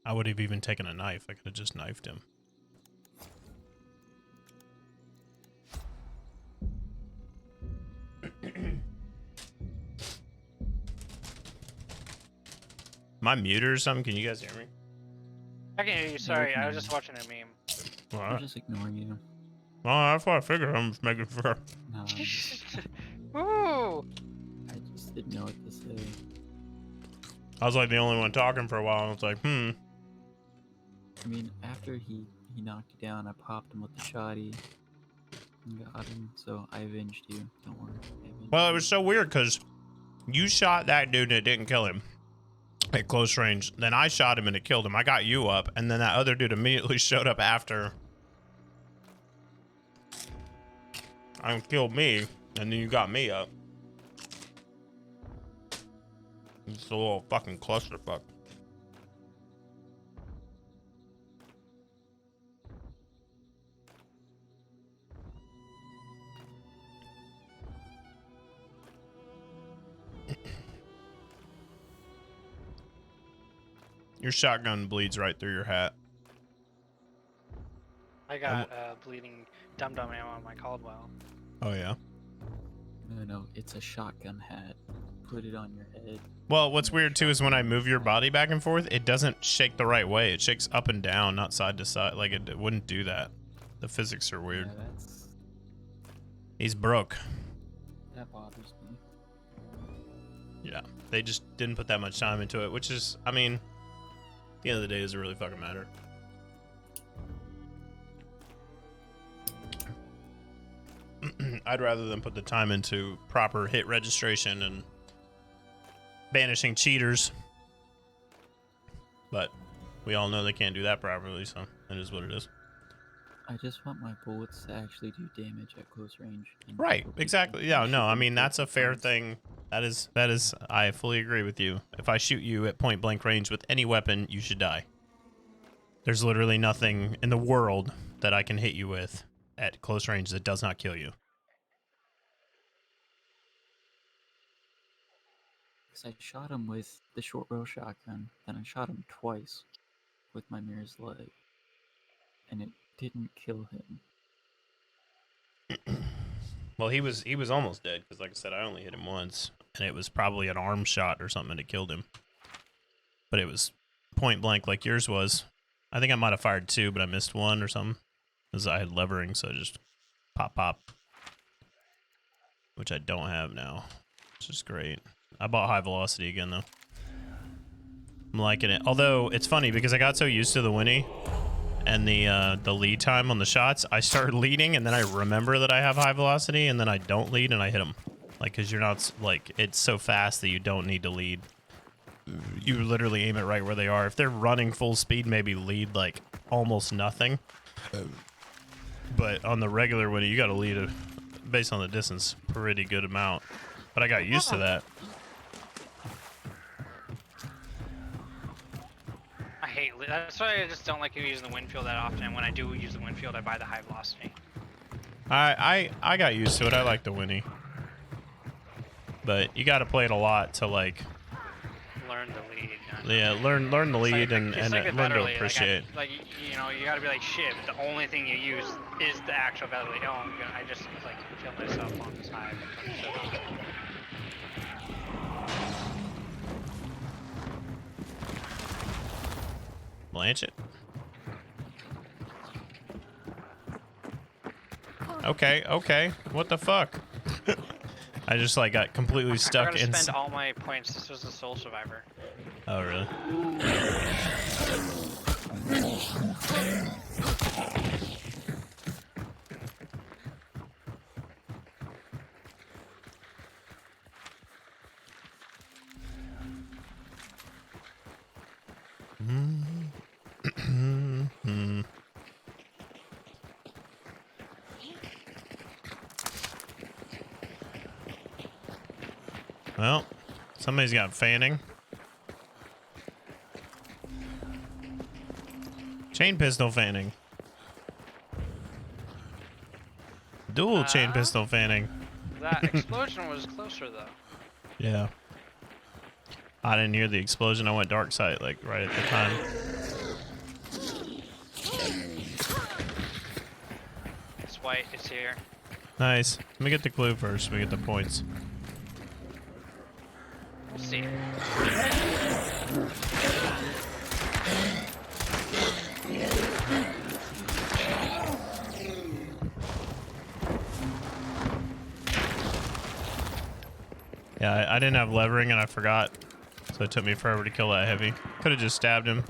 I would have even taken a knife. I could have just knifed him. Am I muted or something? Can you guys hear me? I can hear you. Sorry, I was just watching a meme. I'm just ignoring you. Oh, that's what I figured. I'm just making sure. No, Woo! I just didn't know what to say. I was like the only one talking for a while. And I was like, I mean, after he knocked you down, I popped him with the shotty and got him, so I avenged you. Don't worry. Well, it was so weird because you shot that dude and it didn't kill him at close range. Then I shot him and it killed him. I got you up, and then that other dude immediately showed up after and killed me, and then you got me up. It's a little fucking clusterfuck. Your shotgun bleeds right through your hat. I got bleeding dum-dum ammo on my Caldwell. Oh, yeah? No, it's a shotgun hat. Put it on your head. Well, what's weird, too, is when I move your body back and forth, it doesn't shake the right way. It shakes up and down, not side to side. Like, it wouldn't do that. The physics are weird. Yeah, He's broke. that bothers me. Yeah, they just didn't put that much time into it, which is, I mean, at the end of the day, doesn't really fucking matter. I'd rather them put the time into proper hit registration and banishing cheaters. But we all know they can't do that properly, so it is what it is. I just want my bullets to actually do damage at close range. and Right, kill people. exactly. Yeah, no, I Shooting mean, that's a people fair sounds- thing. That is, I fully agree with you. If I shoot you at point blank range with any weapon, you should die. There's literally nothing in the world that I can hit you with at close range that does not kill you. 'Cause I shot him with the short barrel shotgun, then I shot him twice with my mirror's leg, and it didn't kill him. Well, he was almost dead because, like I said, I only hit him once, and it was probably an arm shot or something that killed him. But it was point blank like yours was. I think I might have fired two, but I missed one or something because I had levering, so I just pop, which I don't have now, which is great. I bought high velocity again though. I'm liking it. Although it's funny because I got so used to the Winnie and the lead time on the shots, I start leading and then I remember that I have high velocity and then I don't lead and I hit them. Like, cause you're not like, it's so fast that you don't need to lead. You literally aim it right where they are. If they're running full speed, maybe lead like almost nothing. But on the regular Winnie, you got to lead based on the distance, pretty good amount. But I got used to that. I hate. That's why I just don't like using the Winfield that often. And when I do use the Winfield, I buy the high velocity. I got used to it. I like the Winnie. But you got to play it a lot to like, Learn the lead. yeah, learn the lead and it's like a learn better to lead. appreciate. Like you know, you gotta be like, shit, the only thing you use is the actual better lead. Oh, I just like kill myself on this high. Blanchett. Okay. What the fuck? I just like got completely I'm stuck gonna in. spend all my points. This was a Soul Survivor. Oh really? Well, somebody's got fanning. Chain pistol fanning. Dual chain pistol fanning. That explosion was closer though. Yeah. I didn't hear the explosion. I went dark sight like right at the time. It's white. It's here. Nice. Let me get the clue first. We get the points. We'll see. Yeah, I didn't have levering and I forgot. So it took me forever to kill that heavy. Could have just stabbed him.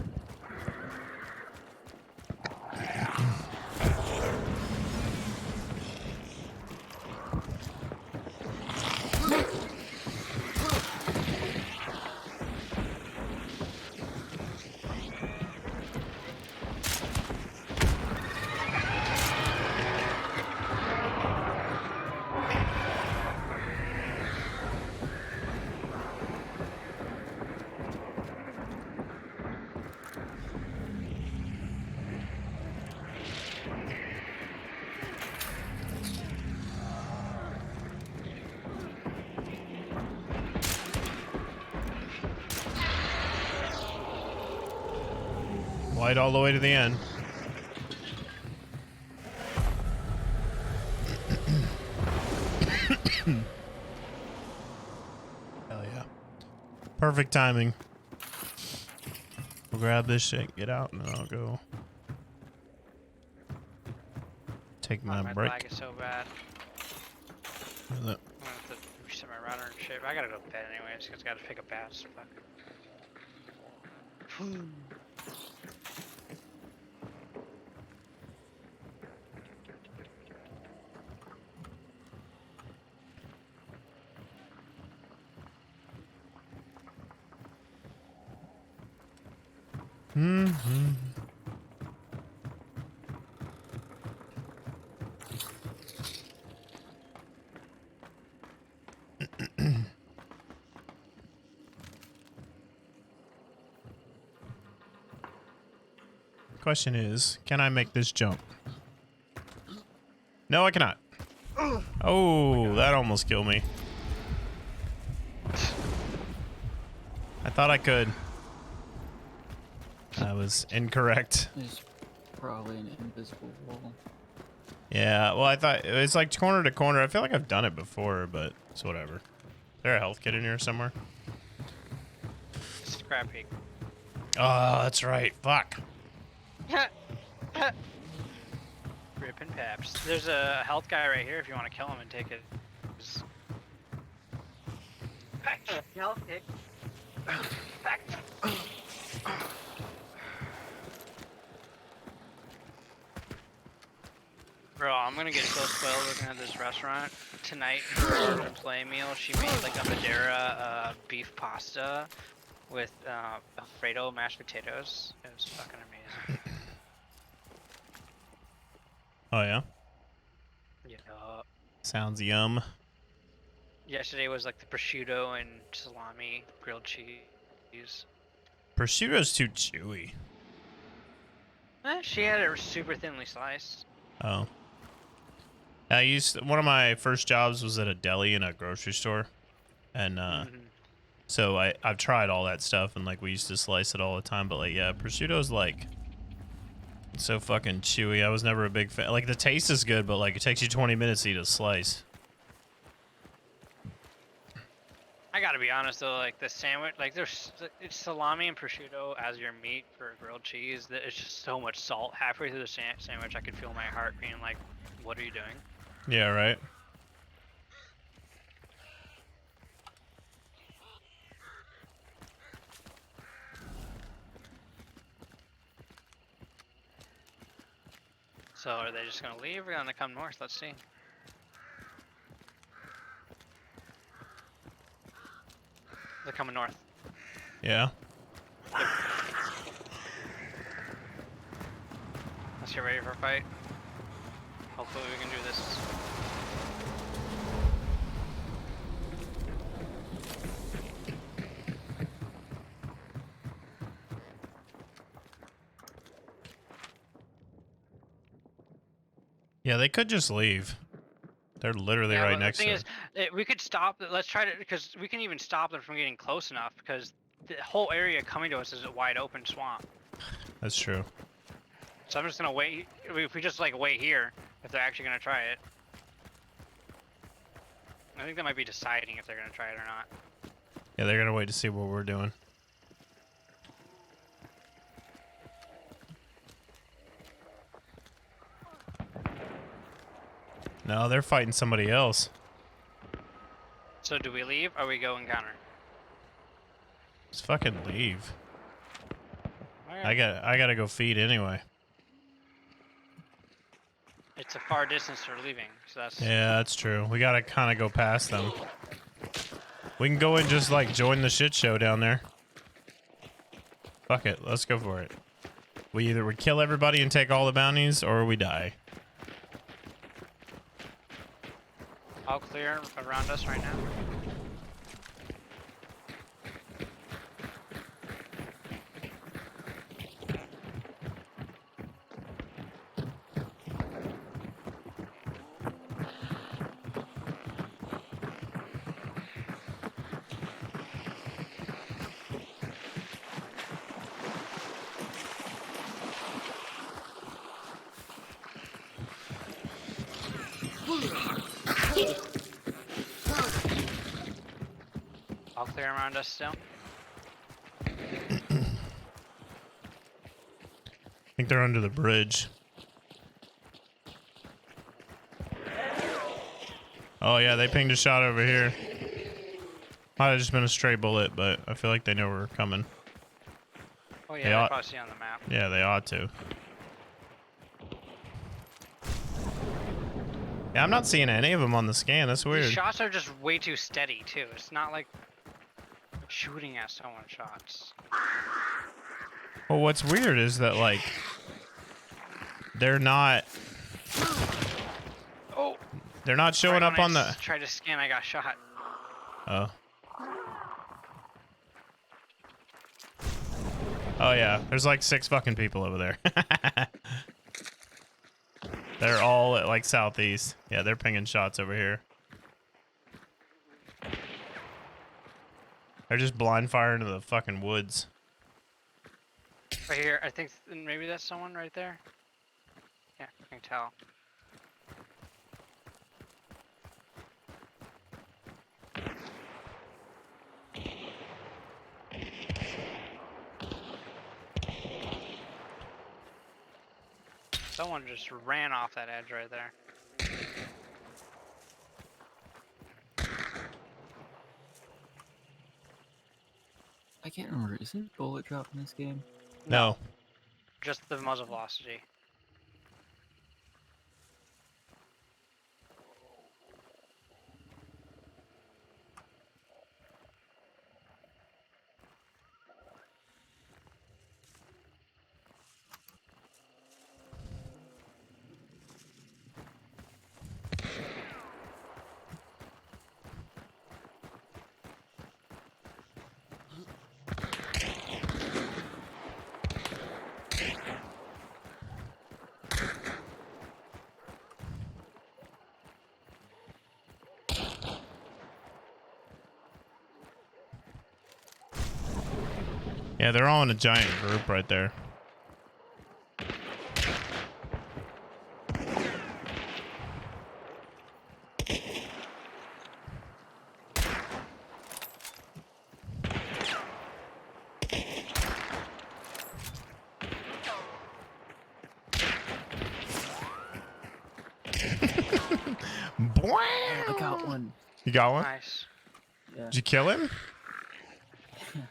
White all the way to the end. Hell yeah. Perfect timing. We'll grab this shit, get out, and then I'll go take my My break. lag is so bad. Is it? I'm gonna have to reset my router and shit. I gotta go to bed anyways, because I gotta pick up bats. Fuck. Mm-hmm. Question is, can I make this jump? No, I cannot. Oh, that almost killed me. I thought I could. I was incorrect. There's probably an invisible wall. Yeah, well, I thought it's like corner to corner. I feel like I've done it before, but it's whatever. Is there a health kit in here somewhere? Scrappy. Oh, that's right. Fuck. Rip and Paps. There's a health guy right here if you want to kill him and take it. Health kick. Bro, I'm gonna get so spoiled looking at this restaurant. Tonight for our employee meal, she made like a Madeira beef pasta with Alfredo mashed potatoes. It was fucking amazing. Oh, yeah? Yeah. Sounds yum. Yesterday was like the prosciutto and salami grilled cheese. Prosciutto's too chewy. She had it super thinly sliced. Oh. One of my first jobs was at a deli in a grocery store. And, so I've tried all that stuff and like we used to slice it all the time, but like, yeah, prosciutto's like so fucking chewy. I was never a big fan. Like the taste is good, but like it takes you 20 minutes to eat a slice. I gotta be honest though, like the sandwich, like it's salami and prosciutto as your meat for grilled cheese. That it's just so much salt. Halfway through the sandwich, I could feel my heart being like, "What are you doing?" Yeah, right. So are they just gonna leave or gonna come north? Let's see. They're coming north. Yeah. Let's get ready for a fight. Hopefully we can do this. Yeah, they could just leave. They're literally Yeah, right but next the to thing us. is, we could stop. Let's try to, because we can even stop them from getting close enough. Because the whole area coming to us is a wide open swamp. That's true. So I'm just gonna wait. If we just like wait here, if they're actually gonna try it, I think that might be deciding if they're gonna try it or not. Yeah, they're gonna wait to see what we're doing. No, they're fighting somebody else. So do we leave or we go encounter? Just fucking leave. Okay. I gotta go feed anyway. It's a far distance for leaving, so that's. Yeah, that's true. We gotta kind of go past them. We can go and just like join the shit show down there. Fuck it, let's go for it. We kill everybody and take all the bounties, or we die. All clear around us right now. All clear around us still. I think they're under the bridge. Oh yeah, they pinged a shot over here. Might have just been a stray bullet, but I feel like they know we're coming. Oh yeah, They they ought- probably see on the map. Yeah, they ought to. Yeah, I'm not seeing any of them on the scan. That's These weird. shots are just way too steady too. It's not like shooting at someone shots. Well, what's weird is that like they're not Oh. showing Right up when on I the. tried to scan, I got shot. Oh. Oh yeah, there's like 6 fucking people over there. They're all at like southeast. Yeah, they're pinging shots over here. They're just blind firing into the fucking woods. Right here, I think maybe that's someone right there. Yeah, I can tell. Someone just ran off that edge right there. I can't remember. Is it bullet drop in this game? No. Just the muzzle velocity. Yeah, they're all in a giant group right there. I got one. You got one? Nice. Yeah. Did you kill him?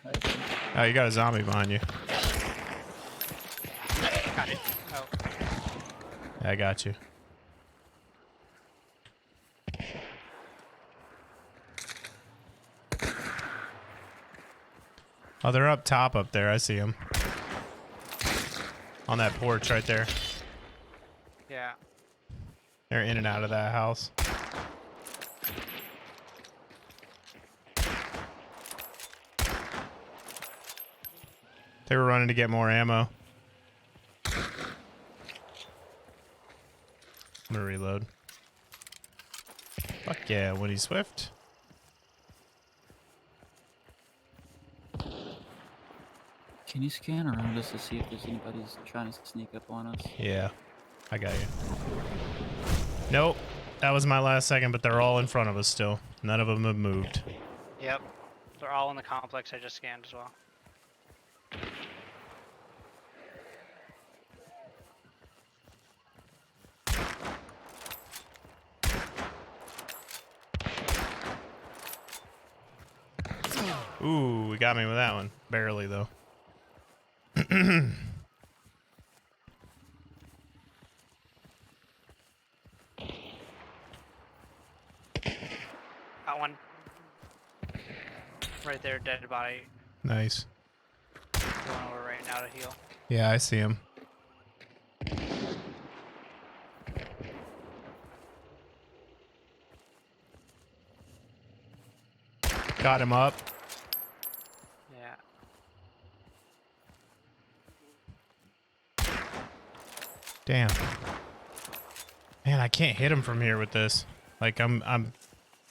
I think. Oh, you got a zombie behind you. Got it. Oh. I got you. Oh, they're up top up there. I see them. On that porch right there. Yeah. They're in and out of that house. They were running to get more ammo. I'm gonna reload. Fuck yeah, Winnie Swift. Can you scan around us to see if there's anybody trying to sneak up on us? Yeah, I got you. Nope, that was my last second, but they're all in front of us still. None of them have moved. Yep. They're all in the complex I just scanned as well. Ooh, we got me with that one. Barely, though. Got one. Right there, dead body. Nice. Going over right now to heal. Yeah, I see him. Got him up. Yeah. Damn. Man, I can't hit him from here with this. Like,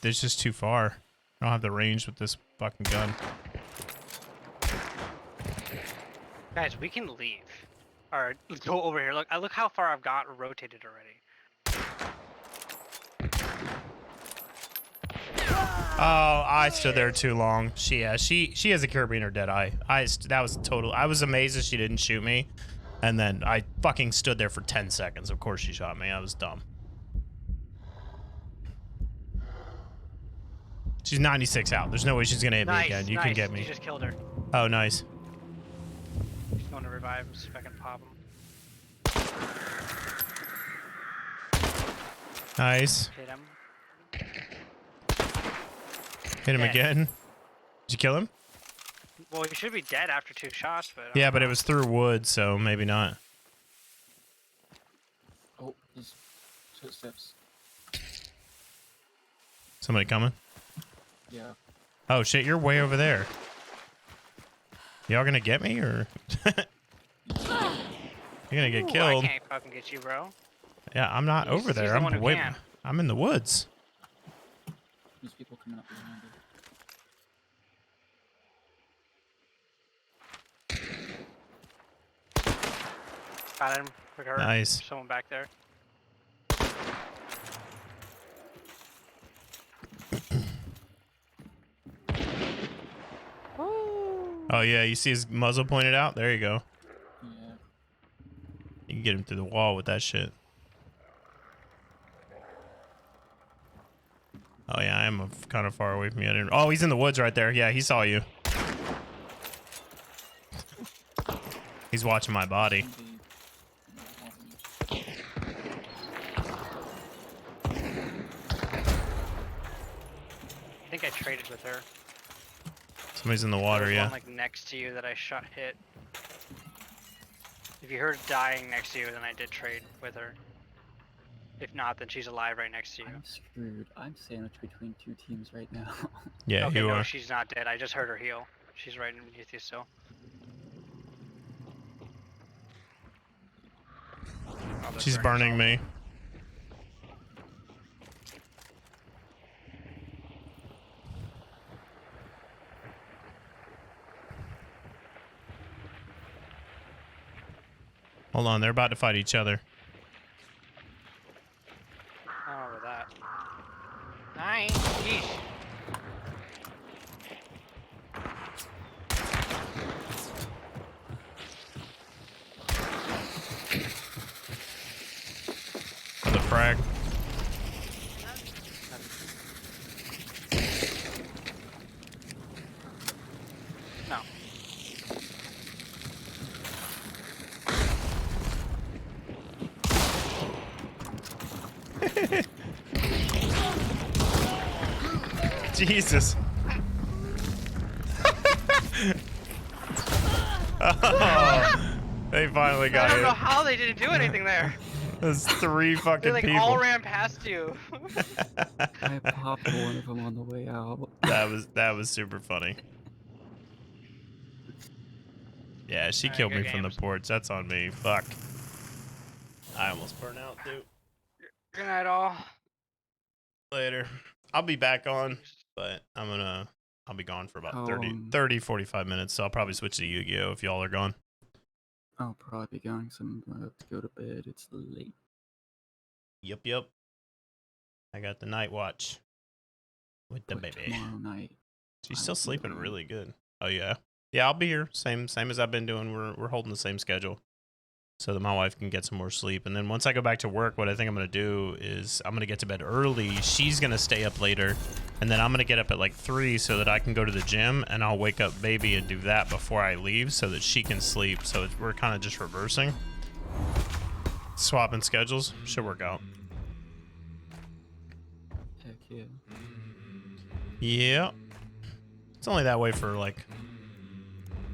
there's just too far. I don't have the range with this fucking gun. Guys, we can leave. Or go over here. Look how far I've got rotated already. Oh, I stood there too long. She has a carabiner dead eye. That was total. I was amazed that she didn't shoot me, and then I fucking stood there for 10 seconds. Of course she shot me. I was dumb. She's 96 out. There's no way she's gonna hit me again. You can get me. You just killed her. Oh, nice. She's going to revive him, see if I can pop him. Nice. Hit him. Hit him Dead. again. Did you kill him? Well, he should be dead after 2 shots, but... Yeah, but it was through wood, so maybe not. Oh, there's footsteps. Somebody coming? Yeah. Oh shit, you're way over there. Y'all gonna get me, or? You're gonna get Ooh, killed. I can't fucking get you, bro. Yeah, I'm not He's- over there. he's the one I'm who way. can. I'm in the woods. There's people coming up behind you. Got him. Quick hurt. Nice. Someone back there. Oh yeah, you see his muzzle pointed out? There you go. Yeah. You can get him through the wall with that shit. Oh yeah, I am kind of far away from you. Oh, he's in the woods right there. Yeah, he saw you. He's watching my body. I think I traded with her. Somebody's in the There water, was yeah. One, like next to you that I hit. If you heard dying next to you, then I did trade with her. If not, then she's alive right next to you. I'm screwed. I'm sandwiched between 2 teams right now. Yeah, Okay, you no, are. she's not dead. I just heard her heal. She's right underneath you still. Oh, they're She's burning me. Hold on, they're about to fight each other. I don't know about that. Nice. Yeesh. For the frag. No. Jesus. Oh, they finally I got don't know it. how they didn't do anything there. There's 3 They fucking like people. all ran past you. I popped one of them on the way out. that was super funny. Yeah, she Alright, killed good me from the games. ports. That's on me. Fuck. I almost burned out, dude. Good night, all. Later. I'll be back on, but I'll be gone for about How 45 minutes, so I'll probably switch to Yu-Gi-Oh! If y'all are gone. I'll probably be going, so I'm gonna have to go to bed. It's late. Yep. I got the night watch with the But baby. tomorrow night. She's I still will be sleeping home. really good. Oh yeah. Yeah, I'll be here. Same as I've been doing. We're holding the same schedule, so that my wife can get some more sleep. And then once I go back to work, what I think I'm gonna do is I'm gonna get to bed early. She's gonna stay up later, and then I'm gonna get up at like 3 so that I can go to the gym, and I'll wake up baby and do that before I leave so that she can sleep. So we're kind of just reversing, swapping schedules. Should work out. Heck yeah. Yeah. It's only that way for like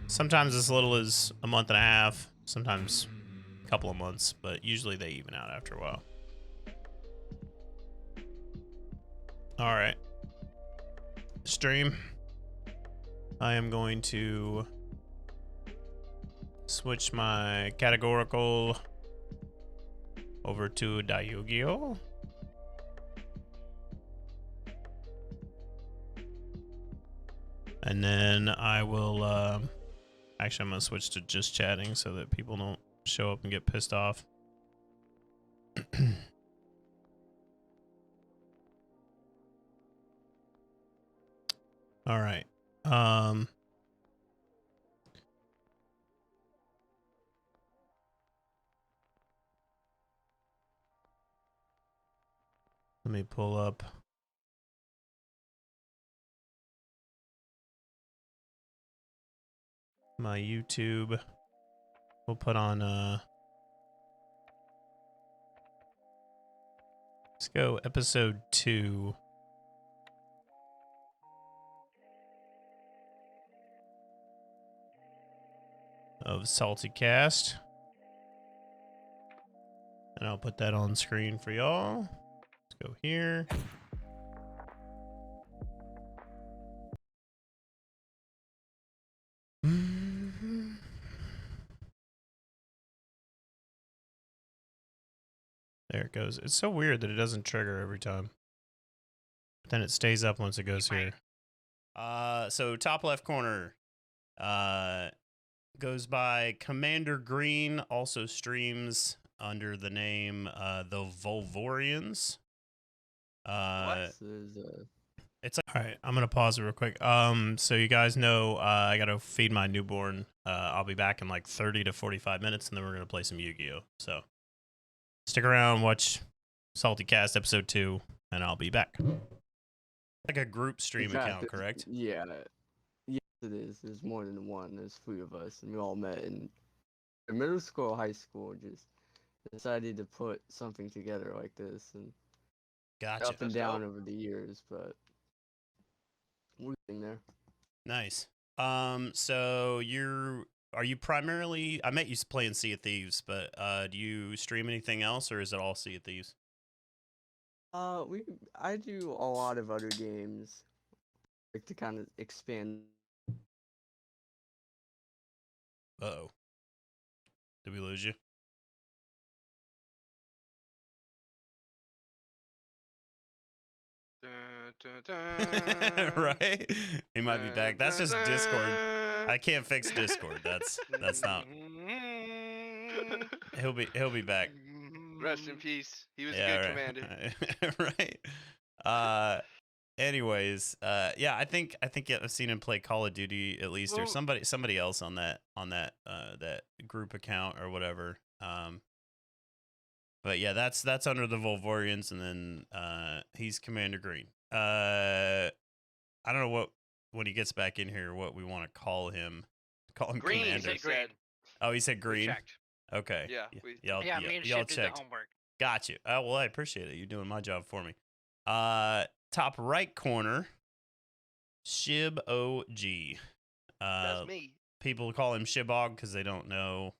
sometimes as little as a month and a half, sometimes a couple of months, but usually they even out after a while. All right. Stream. I am going to switch my categorical over to Yu-Gi-Oh! And then I will, actually I'm going to switch to just chatting so that people don't show up and get pissed off. All right. Let me pull up my YouTube. We'll put on let's go episode 2 of Salty Cast, and I'll put that on screen for y'all. Let's go here. There it goes. It's so weird that it doesn't trigger every time. But then it stays up once it goes here. So top left corner goes by Commander Green, also streams under the name the Volvorians. It's all right. I'm gonna pause it real quick. So you guys know I gotta feed my newborn. I'll be back in like 30 to 45 minutes, and then we're gonna play some Yu-Gi-Oh. So stick around, watch Salty Cast episode 2, and I'll be back. Like a group stream account, correct? Yeah. Yes, it is. There's more than one. There's 3 of us, and we all met in middle school or high school. Just decided to put something together like this, and Gotcha. up and down over the years, but we're getting there. Nice. So are you primarily? I met you playing Sea of Thieves, but do you stream anything else, or is it all Sea of Thieves? I do a lot of other games, like to kind of expand. Uh-oh. Did we lose you? Right? He might be back. That's just Discord. I can't fix Discord. That's not. He'll be back. Rest in peace. He was a good commander. Right. Anyways, yeah, I think I've seen him play Call of Duty at least, or somebody else on that that group account or whatever. But yeah, that's under the Volvorians, and then he's Commander Green. I don't know what when he gets back in here what we want to call him. Call him Green. Commander. He said. Oh, he said Green. Checked. Okay. Yeah. Me and Shib did the homework. Got you. Oh, well, I appreciate it. You're doing my job for me. Top right corner, Shib OG. That's me. People call him Shibog because they don't know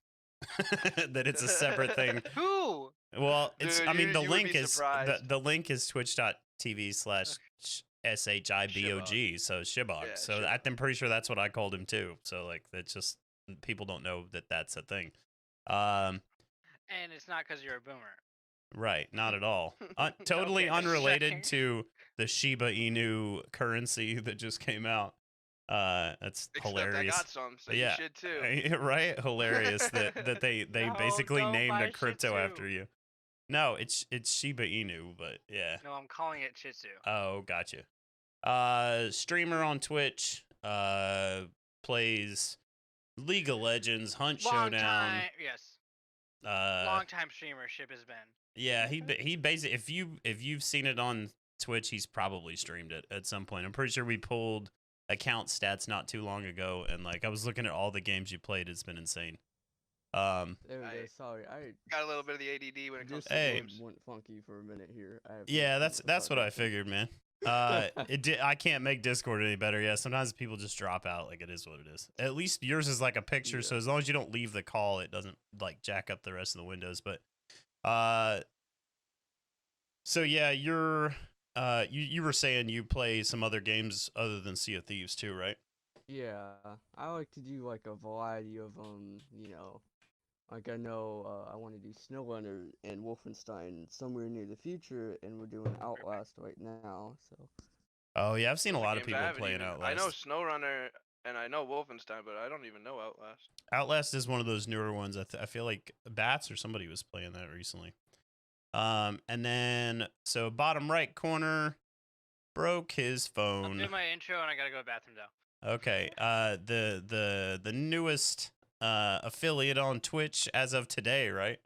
that it's a separate thing. Who? Well, it's. Dude, I mean, the you would link be is surprised. the link is twitch.tv/SHIBOG. So Shibog. Yeah, so Shibog. I'm pretty sure that's what I called him too. So like that's just people don't know that that's a thing. And it's not because you're a boomer. Right, not at all. Totally Okay, unrelated checking. to the Shiba Inu currency that just came out. That's Except I hilarious. got some, so Yeah, you should too. right? Hilarious that they No, basically don't named a buy crypto Shih after Tzu. you. No, it's Shiba Inu, but yeah. No, I'm calling it Shih Tzu. Oh, gotcha. Streamer on Twitch, plays League of Legends, Hunt Long Showdown. time, yes. Uh, Long time streamership has been. yeah, he basically if you've seen it on Twitch, he's probably streamed it at some point. I'm pretty sure we pulled account stats not too long ago, and like I was looking at all the games you played. It's been insane. There we go. I Sorry, I got a little bit of the ADD when it comes just to Hey. games. went funky for a minute here. I have Yeah, to that's apologize. what I figured, man. I can't make Discord any better. Yeah, sometimes people just drop out. Like it is what it is. At least yours is like a picture, so Yeah. as long as you don't leave the call, it doesn't like jack up the rest of the windows. But so yeah, you were saying you play some other games other than Sea of Thieves too, right? Yeah, I like to do like a variety of you know, like I know I want to do SnowRunner and Wolfenstein somewhere near the future, and we're doing Outlast right now. So Oh yeah, I've seen a Those are lot of games I people haven't playing even- Outlast. I know SnowRunner and I know Wolfenstein, but I don't even know Outlast. Outlast is one of those newer ones. I feel like Bats or somebody was playing that recently. And then so bottom right corner broke his I'll phone. do my intro and I gotta go to the bathroom though. Okay. The newest affiliate on Twitch as of today, right?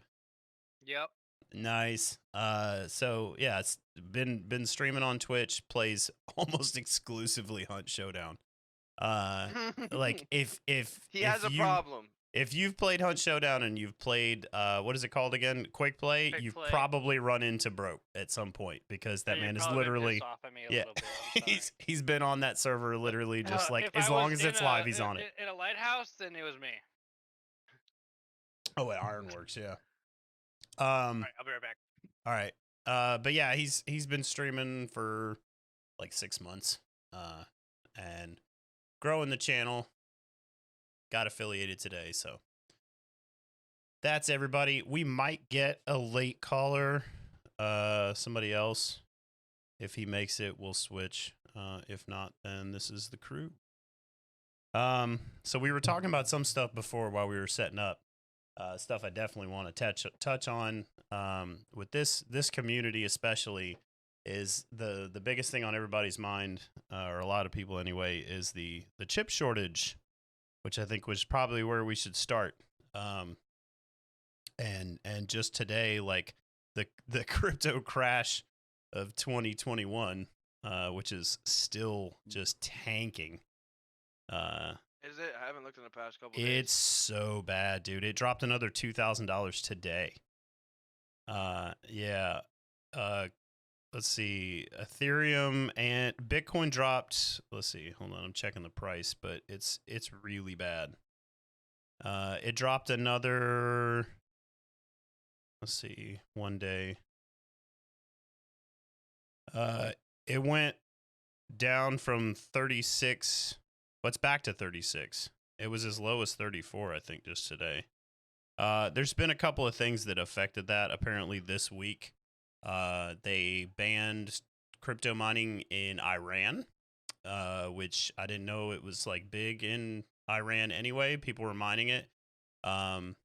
Yep. Nice. So yeah, it's been streaming on Twitch, plays almost exclusively Hunt Showdown. Like if He has a problem. If you've played Hunt Showdown and you've played what is it called again? Quick Play, Quick you've Play. probably run into Broke at some point because that You're man is probably literally pissed off at me a yeah. little bit, I'm sorry. he's been on that server literally just like If as I long was as it's in live, he's on it. In a lighthouse, then it was me. Oh, at Ironworks, yeah. All right, I'll be right back. All right. But yeah, he's been streaming for like 6 months. And growing the channel. Got affiliated today, so that's everybody. We might get a late caller. Somebody else. If he makes it, we'll switch. If not, then this is the crew. So we were talking about some stuff before while we were setting up. Stuff I definitely want to touch on with this community especially is the biggest thing on everybody's mind, or a lot of people anyway, is the chip shortage, which I think was probably where we should start. And just today, like the crypto crash of 2021, which is still just tanking. Is it? I haven't looked in the past couple days. It's so bad, dude. It dropped another $2,000 today. Yeah. Let's see. Ethereum and Bitcoin dropped. Let's see. Hold on. I'm checking the price, but it's really bad. It dropped another. Let's see. One day. It went down from 36. What's back to 36? It was as low as 34, I think, just today. There's been a couple of things that affected that. Apparently this week, they banned crypto mining in Iran, which I didn't know it was like big in Iran anyway. People were mining it. And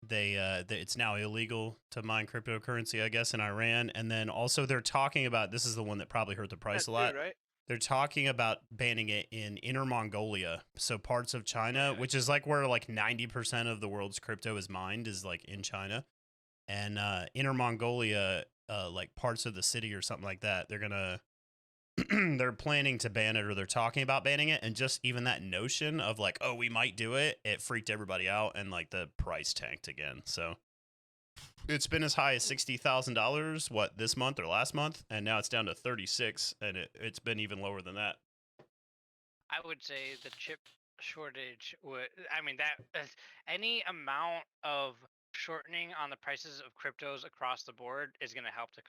it's now illegal to mine cryptocurrency, I guess, in Iran. And then also they're talking about, this is the one that probably hurt the price a lot. Dude, right? They're talking about banning it in Inner Mongolia, so parts of China, which is like where like 90% of the world's crypto is mined, is like in China. And Inner Mongolia, like parts of the city or something like that, they're planning to ban it, or they're talking about banning it. And just even that notion of like, oh, we might do it, it freaked everybody out, and like the price tanked again. So it's been as high as $60,000, this month or last month, and now it's down to 36, and it's been even lower than that. I would say the chip shortage would. I mean, that any amount of shortening on the prices of cryptos across the board is going to help the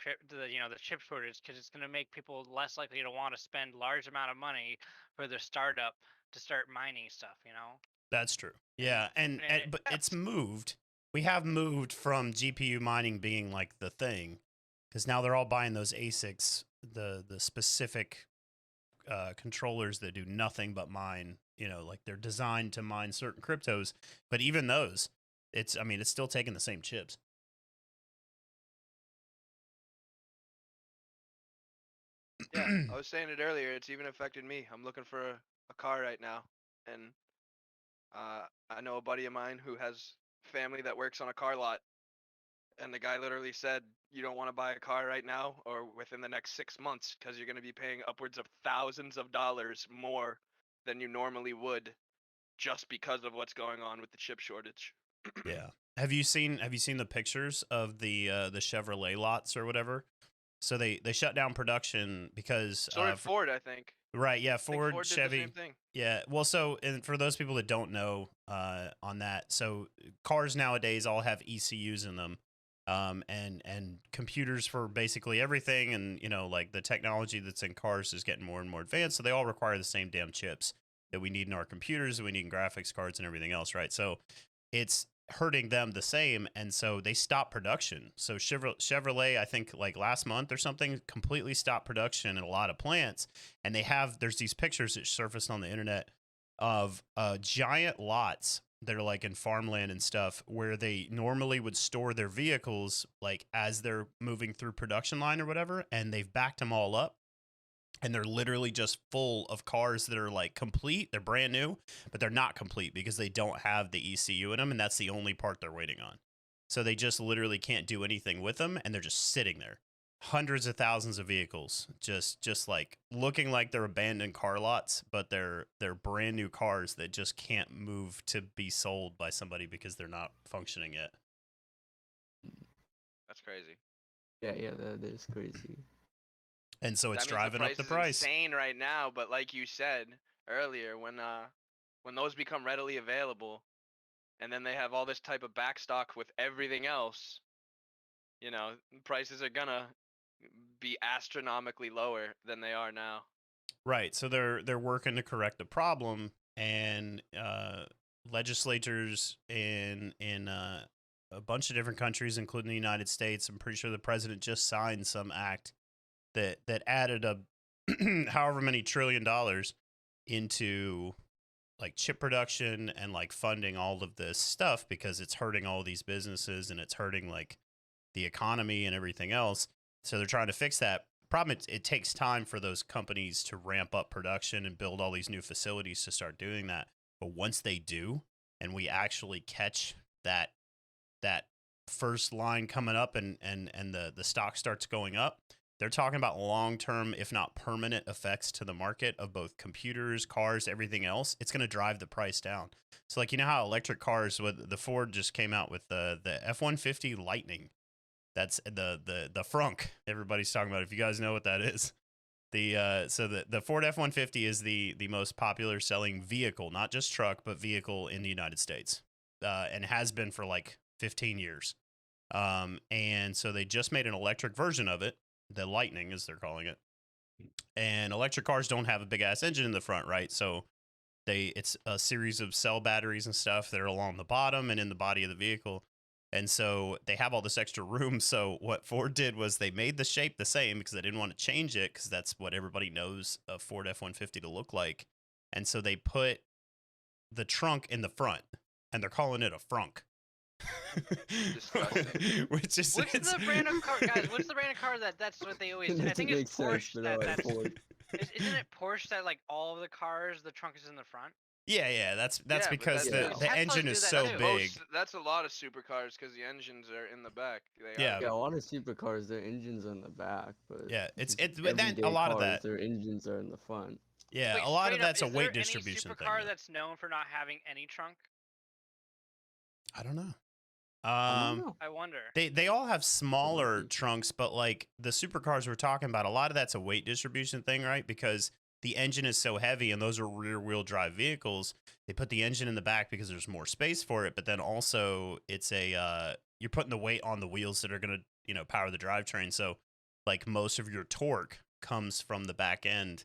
chip shortage, because it's going to make people less likely to want to spend large amount of money for their startup to start mining stuff. That's true. Yeah, but it's moved. we have moved from GPU mining being like the thing, because now they're all buying those ASICs, the specific controllers that do nothing but mine. You know, like they're designed to mine certain cryptos, but even those, it's still taking the same chips. Yeah, I was saying it earlier. It's even affected me. I'm looking for a car right now, and I know a buddy of mine who has family that works on a car lot, and the guy literally said, "You don't want to buy a car right now or within the next 6 months because you're going to be paying upwards of thousands of dollars more than you normally would, just because of what's going on with the chip shortage." Yeah. Have you seen the pictures of the Chevrolet lots or whatever? So they shut down production because So did Ford, I think. right, yeah, I think Ford, Ford did Chevy. the same thing. Yeah, well, so and for those people that don't know on that, so cars nowadays all have ECUs in them, and computers for basically everything, and you know, like the technology that's in cars is getting more and more advanced, so they all require the same damn chips that we need in our computers, that we need in graphics cards and everything else, right? So it's hurting them the same, and so they stopped production. So Chevrolet, I think like last month or something, completely stopped production in a lot of plants, and there's these pictures that surfaced on the internet of giant lots that are like in farmland and stuff where they normally would store their vehicles like as they're moving through production line or whatever, and they've backed them all up. And they're literally just full of cars that are like complete. They're brand new, but they're not complete because they don't have the ECU in them. And that's the only part they're waiting on. So they just literally can't do anything with them. And they're just sitting there. Hundreds of thousands of vehicles just like looking like they're abandoned car lots, but they're brand new cars that just can't move to be sold by somebody because they're not functioning yet. That's crazy. Yeah, that is crazy. And so it's That means driving up the is price. insane right now, but like you said earlier, when those become readily available, and then they have all this type of backstock with everything else, you know, prices are gonna be astronomically lower than they are now. Right. So they're working to correct the problem, and legislators in a bunch of different countries, including the United States, I'm pretty sure the president just signed some act that added a however many $1 trillion into like chip production and like funding all of this stuff because it's hurting all these businesses and it's hurting like the economy and everything else. So they're trying to fix that. Problem, it takes time for those companies to ramp up production and build all these new facilities to start doing that. But once they do, and we actually catch that first line coming up and the stock starts going up, they're talking about long-term, if not permanent, effects to the market of both computers, cars, everything else. It's going to drive the price down. So, like, you know how electric cars, with the Ford just came out with the F-150 Lightning. That's the Frunk everybody's talking about. If you guys know what that is, the Ford F-150 is the most popular selling vehicle, not just truck, but vehicle in the United States, and has been for like 15 years. And so they just made an electric version of it. The Lightning, as they're calling it. And electric cars don't have a big ass engine in the front, right? So it's a series of cell batteries and stuff that are along the bottom and in the body of the vehicle. And so they have all this extra room. So what Ford did was they made the shape the same because they didn't want to change it because that's what everybody knows a Ford F-150 to look like. And so they put the trunk in the front, and they're calling it a Frunk. Disgusting. What's the brand of car, guys? What's the brand of car that's what they always? I think it's Porsche. Isn't it Porsche that like all of the cars, the trunk is in the front? Yeah, that's Yeah, because but the engine is so big. That's a lot of supercars because the engines are in the back. Yeah, a lot of supercars, their engines are in the back, but yeah, it's but then a lot of that. Their engines are in the front. Yeah, Wait, a lot of up, that's a weight distribution thing. Is there any supercar that's known for not having any trunk? I don't know. I wonder. They all have smaller trunks, but like the supercars we're talking about, a lot of that's a weight distribution thing, right? Because the engine is so heavy, and those are rear-wheel drive vehicles. They put the engine in the back because there's more space for it, but then also it's you're putting the weight on the wheels that are gonna power the drivetrain. So like most of your torque comes from the back end,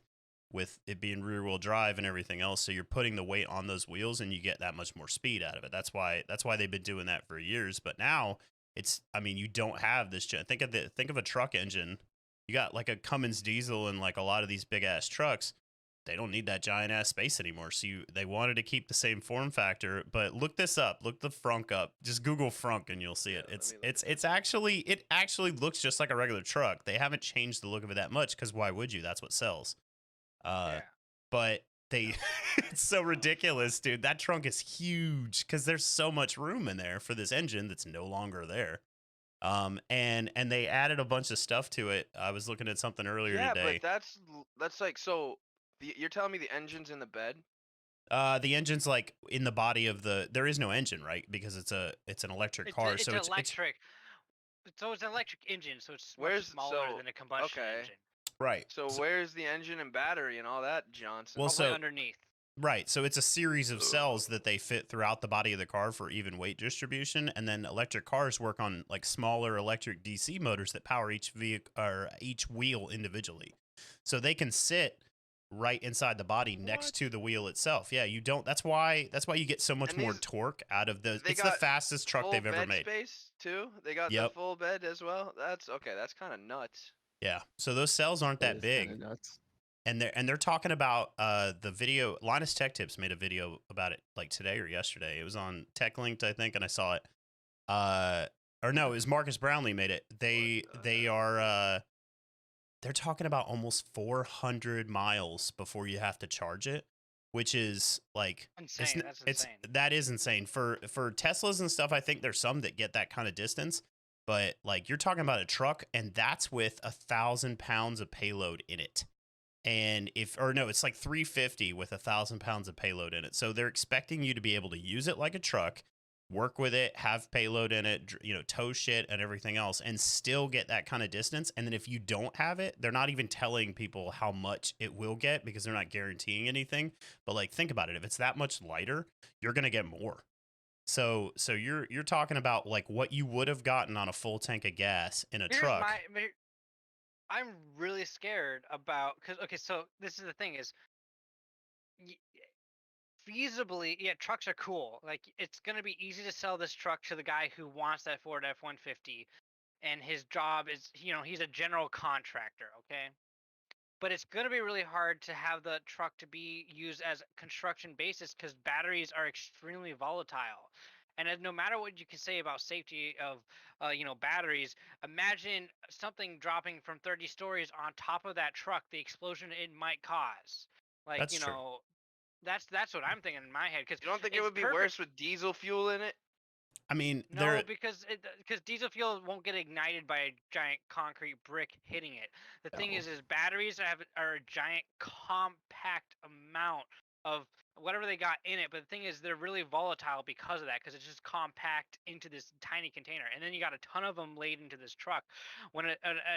with it being rear wheel drive and everything else. So you're putting the weight on those wheels and you get that much more speed out of it. That's why they've been doing that for years. But now it's, I mean, you don't have this. Think of a truck engine. You got like a Cummins diesel and like a lot of these big ass trucks. They don't need that giant ass space anymore. So they wanted to keep the same form factor. But look this up. Look the Frunk up. Just Google Frunk and you'll see it. It actually looks just like a regular truck. They haven't changed the look of it that much because why would you? That's what sells. But they, it's so ridiculous, dude. That trunk is huge because there's so much room in there for this engine that's no longer there. And they added a bunch of stuff to it. I was looking at something earlier today. Yeah, but that's like, so you're telling me the engine's in the bed? The engine's like in the body of there is no engine, right? Because it's an electric car. It's so it's electric. So it's an electric engine, so it's much smaller than a combustion engine. Right. So where's the engine and battery and all that, Johnson? Well, so underneath. Right. So it's a series of cells that they fit throughout the body of the car for even weight distribution. And then electric cars work on like smaller electric DC motors that power each vehicle or each wheel individually. So they can sit right inside the body next to the wheel itself. Yeah, you don't. That's why you get so much more torque out of the. It's the fastest truck they've ever made. Space too. They got the full bed as well. That's okay. That's kind of nuts. Yeah. So those cells aren't that big. Nuts. And they're talking about the video. Linus Tech Tips made a video about it like today or yesterday. It was on TechLinked, I think, and I saw it. Or no, it was Marcus Brownlee made it. They're talking about almost 400 miles before you have to charge it, which is like insane. That's insane. That is insane for Teslas and stuff. I think there's some that get that kind of distance, but like you're talking about a truck, and that's with 1,000 pounds of payload in it. And it's like 350 with 1,000 pounds of payload in it. So they're expecting you to be able to use it like a truck, work with it, have payload in it, tow shit and everything else, and still get that kind of distance. And then if you don't have it, they're not even telling people how much it will get because they're not guaranteeing anything. But like, think about it. If it's that much lighter, you're going to get more. So you're talking about like what you would have gotten on a full tank of gas in a truck. I'm really scared about, so this is the thing is, feasibly, yeah, trucks are cool. Like, it's going to be easy to sell this truck to the guy who wants that Ford F-150, and his job is, he's a general contractor, okay? But it's going to be really hard to have the truck to be used as construction basis because batteries are extremely volatile. And no matter what you can say about safety of, batteries, imagine something dropping from 30 stories on top of that truck, the explosion it might cause. Like, That's true. That's what I'm thinking in my head. Cause you don't think it would be worse with diesel fuel in it? I mean, no, because diesel fuel won't get ignited by a giant concrete brick hitting it. The thing is batteries are a giant compact amount of whatever they got in it, but the thing is they're really volatile because of that, because it's just compact into this tiny container, and then you got a ton of them laid into this truck. When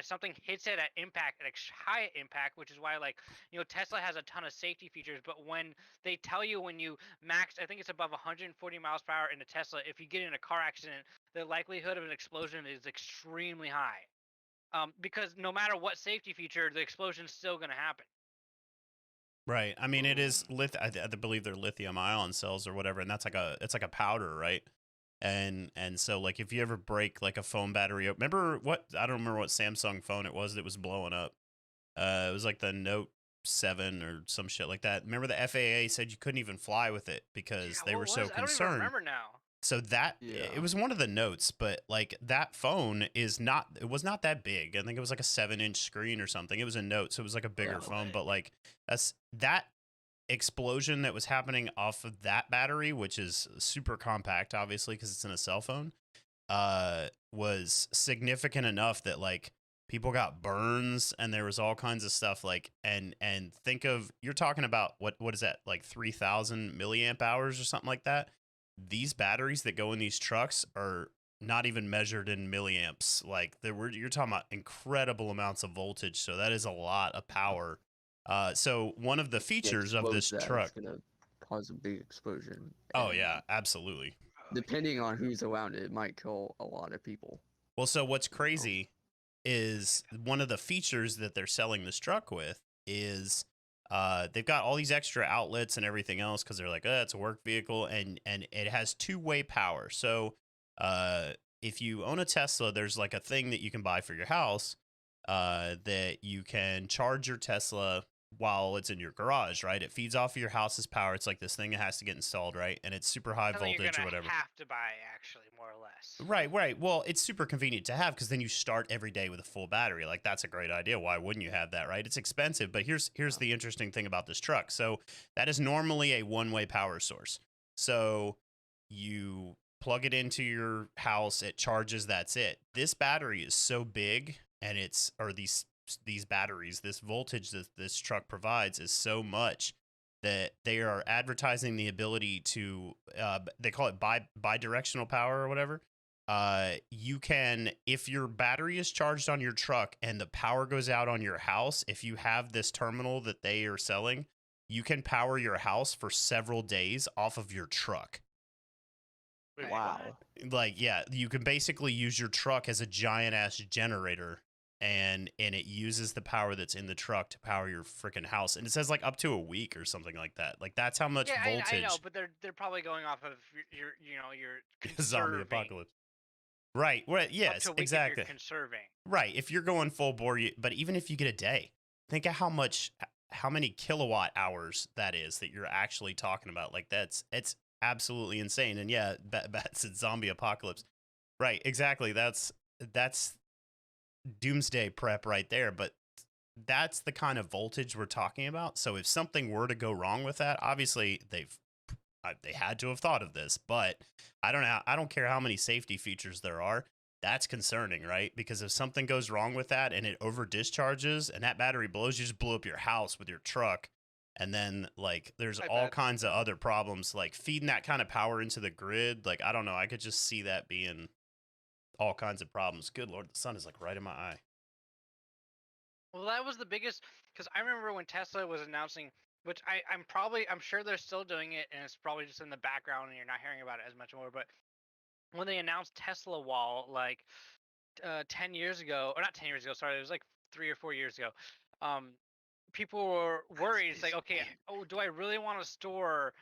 something hits it at impact, at high impact, which is why Tesla has a ton of safety features, but when they tell you when you max, I think it's above 140 miles per hour in a Tesla, if you get in a car accident, the likelihood of an explosion is extremely high, because no matter what safety feature, the explosion's still going to happen. Right. I mean, it is I believe they're lithium ion cells or whatever, and it's like a powder, right? And so like if you ever break like a phone battery, I don't remember what Samsung phone it was that was blowing up. It was like the Note 7 or some shit like that. Remember the FAA said you couldn't even fly with it because they were so concerned. I don't even remember now. So it was one of the Notes, but like that phone was not that big. I think it was like a 7-inch screen or something. It was a Note, so it was like a bigger phone. But like that explosion that was happening off of that battery, which is super compact, obviously, because it's in a cell phone, was significant enough that like people got burns and there was all kinds of stuff like and think of, you're talking about what is that, like 3,000 milliamp hours or something like that. These batteries that go in these trucks are not even measured in milliamps. Like you're talking about incredible amounts of voltage. So that is a lot of power. So one of the features of this truck is gonna cause a big explosion. Oh yeah, absolutely. Depending on who's around it, it might kill a lot of people. Well, so what's crazy is one of the features that they're selling this truck with is They've got all these extra outlets and everything else because they're like, it's a work vehicle, and it has two-way power. So if you own a Tesla, there's like a thing that you can buy for your house that you can charge your Tesla while it's in your garage, right? It feeds off of your house's power. It's like this thing that has to get installed, right? And it's super high Something voltage you're or gonna whatever. have to buy, actually, more or less. Right. Well, it's super convenient to have because then you start every day with a full battery. Like that's a great idea. Why wouldn't you have that, right? It's expensive, but here's the interesting thing about this truck. So that is normally a one-way power source. So you plug it into your house, it charges, that's it. This battery is so big, and these batteries, this voltage that this truck provides is so much that they are advertising the ability to they call it bi-directional power or whatever. You can, if your battery is charged on your truck and the power goes out on your house, if you have this terminal that they are selling, you can power your house for several days off of your truck. Wait, Wow. what? Like, yeah, you can basically use your truck as a giant ass generator, and it uses the power that's in the truck to power your freaking house. And it says like up to a week or something like that. Like that's how much Yeah, voltage. I know, but they're probably going off of your Zombie conserving. apocalypse. Right. Well, Up yes, to a week if exactly. You're conserving. Right. If you're going full bore, but even if you get a day, think of how many kilowatt hours that is that you're actually talking about. Like it's absolutely insane. And yeah, Bat said zombie apocalypse. Right. Exactly. That's doomsday prep right there. But that's the kind of voltage we're talking about. So if something were to go wrong with that, obviously they had to have thought of this, but I don't care how many safety features there are. That's concerning, right? Because if something goes wrong with that and it over discharges and that battery blows, you just blew up your house with your truck. And then like there's I all bet. kinds of other problems, like feeding that kind of power into the grid. Like, I don't know. I could just see that being all kinds of problems. Good Lord, the sun is like right in my eye. Well, that was the biggest, because I remember when Tesla was announcing, which I'm sure they're still doing it, and it's probably just in the background, and you're not hearing about it as much more. But when they announced Tesla Wall, like 10 years ago, or not 10 years ago, sorry, it was like 3 or 4 years ago. People were worried. It's like, okay, do I really want to store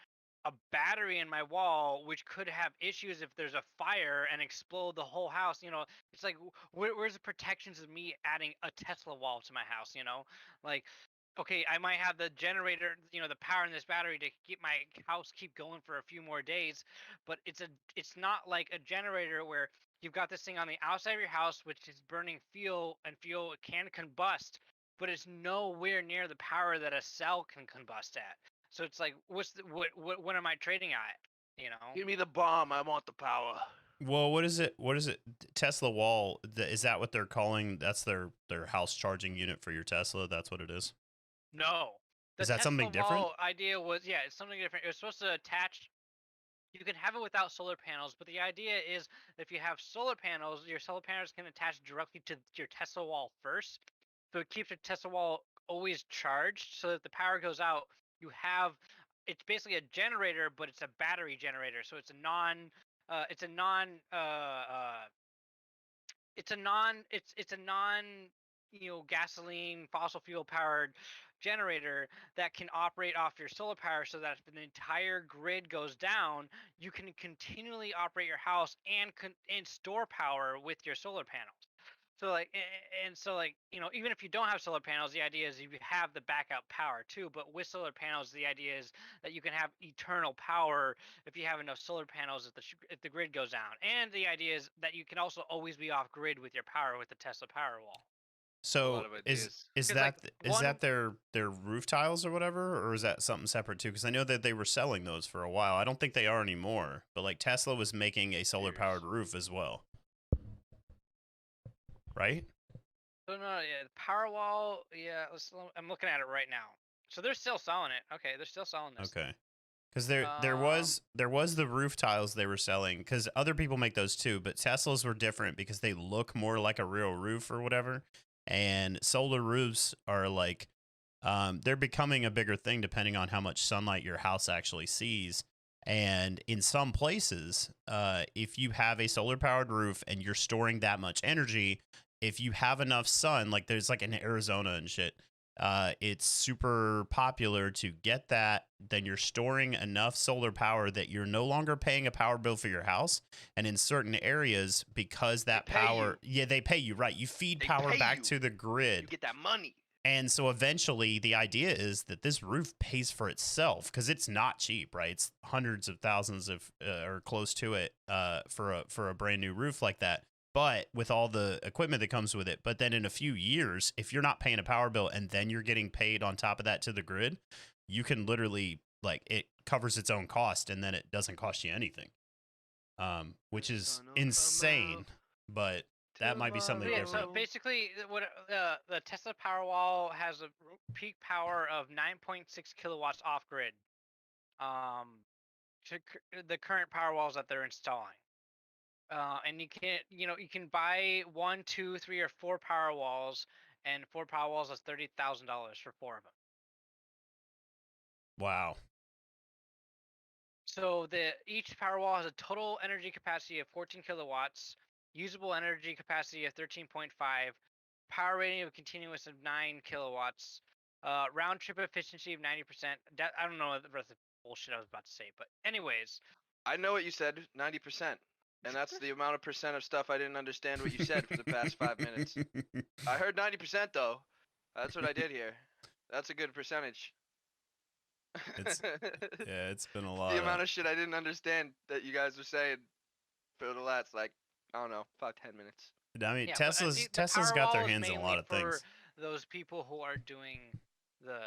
a battery in my wall, which could have issues if there's a fire and explode the whole house? It's like, where's the protections of me adding a Tesla wall to my house? Like, okay, I might have the generator, the power in this battery to keep my house keep going for a few more days, but it's not like a generator where you've got this thing on the outside of your house which is burning fuel, and fuel can combust, but it's nowhere near the power that a cell can combust at. So it's like, what am I trading at? Give me the bomb. I want the power. Well, what is it? Tesla Wall, is that what they're calling? That's their house charging unit for your Tesla? That's what it is? No. The Is that something Tesla different? Wall idea was, yeah, it's something different. It was supposed to attach. You can have it without solar panels, but the idea is if you have solar panels, your solar panels can attach directly to your Tesla Wall first. So it keeps your Tesla Wall always charged, so that if the power goes out, it's basically a generator, but it's a battery generator. So it's a non gasoline, fossil fuel powered generator that can operate off your solar power, so that if the entire grid goes down, you can continually operate your house and store power with your solar panels. So even if you don't have solar panels, the idea is you have the backup power too. But with solar panels, the idea is that you can have eternal power if you have enough solar panels if the grid goes down. And the idea is that you can also always be off grid with your power with the Tesla Powerwall. So lot of is ideas. is 'Cause, that like, is that their roof tiles or whatever, or is that something separate too? Because I know that they were selling those for a while. I don't think they are anymore. But like Tesla was making a solar powered roof as well, right? So no, yeah, the Powerwall, yeah. I'm looking at it right now. So they're still selling it. Okay, they're still selling this. Okay. Because there was the roof tiles they were selling, because other people make those too, but Teslas were different because they look more like a real roof or whatever. And solar roofs are like they're becoming a bigger thing depending on how much sunlight your house actually sees. And in some places, if you have a solar powered roof and you're storing that much energy, if you have enough sun, like there's like in Arizona and shit, it's super popular to get that. Then you're storing enough solar power that you're no longer paying a power bill for your house. And in certain areas, because that They pay power, yeah, they pay you, right? You feed They power pay back you. to the You grid. get that money. And so eventually the idea is that this roof pays for itself because it's not cheap, right? It's hundreds of thousands of or close to it for a brand new roof like that. But with all the equipment that comes with it, but then in a few years, if you're not paying a power bill and then you're getting paid on top of that to the grid, you can literally like it covers its own cost and then it doesn't cost you anything, which is Gonna come insane. out But that might be something Yeah, different. so basically, what the Tesla Powerwall has a peak power of 9.6 kilowatts off grid. The current Powerwalls that they're installing. And you can buy 1, 2, 3, or 4 Powerwalls, and 4 Powerwalls is $30,000 for 4 of them. Wow. So each Powerwall has a total energy capacity of 14 kilowatts, usable energy capacity of 13.5, power rating of continuous of 9 kilowatts, round trip efficiency of 90%. I don't know the rest of the bullshit I was about to say, but anyways. I know what you said, 90%. And that's the amount of percent of stuff I didn't understand what you said for the past 5 minutes. I heard 90% though. That's what I did here. That's a good percentage. It's- Yeah, it's been a lot. The amount of shit I didn't understand that you guys were saying for the last, like, I don't know, 5-10 minutes. I mean, Yeah, but Tesla's the got their Powerwall is hands in a mainly lot of for things. those people who are doing the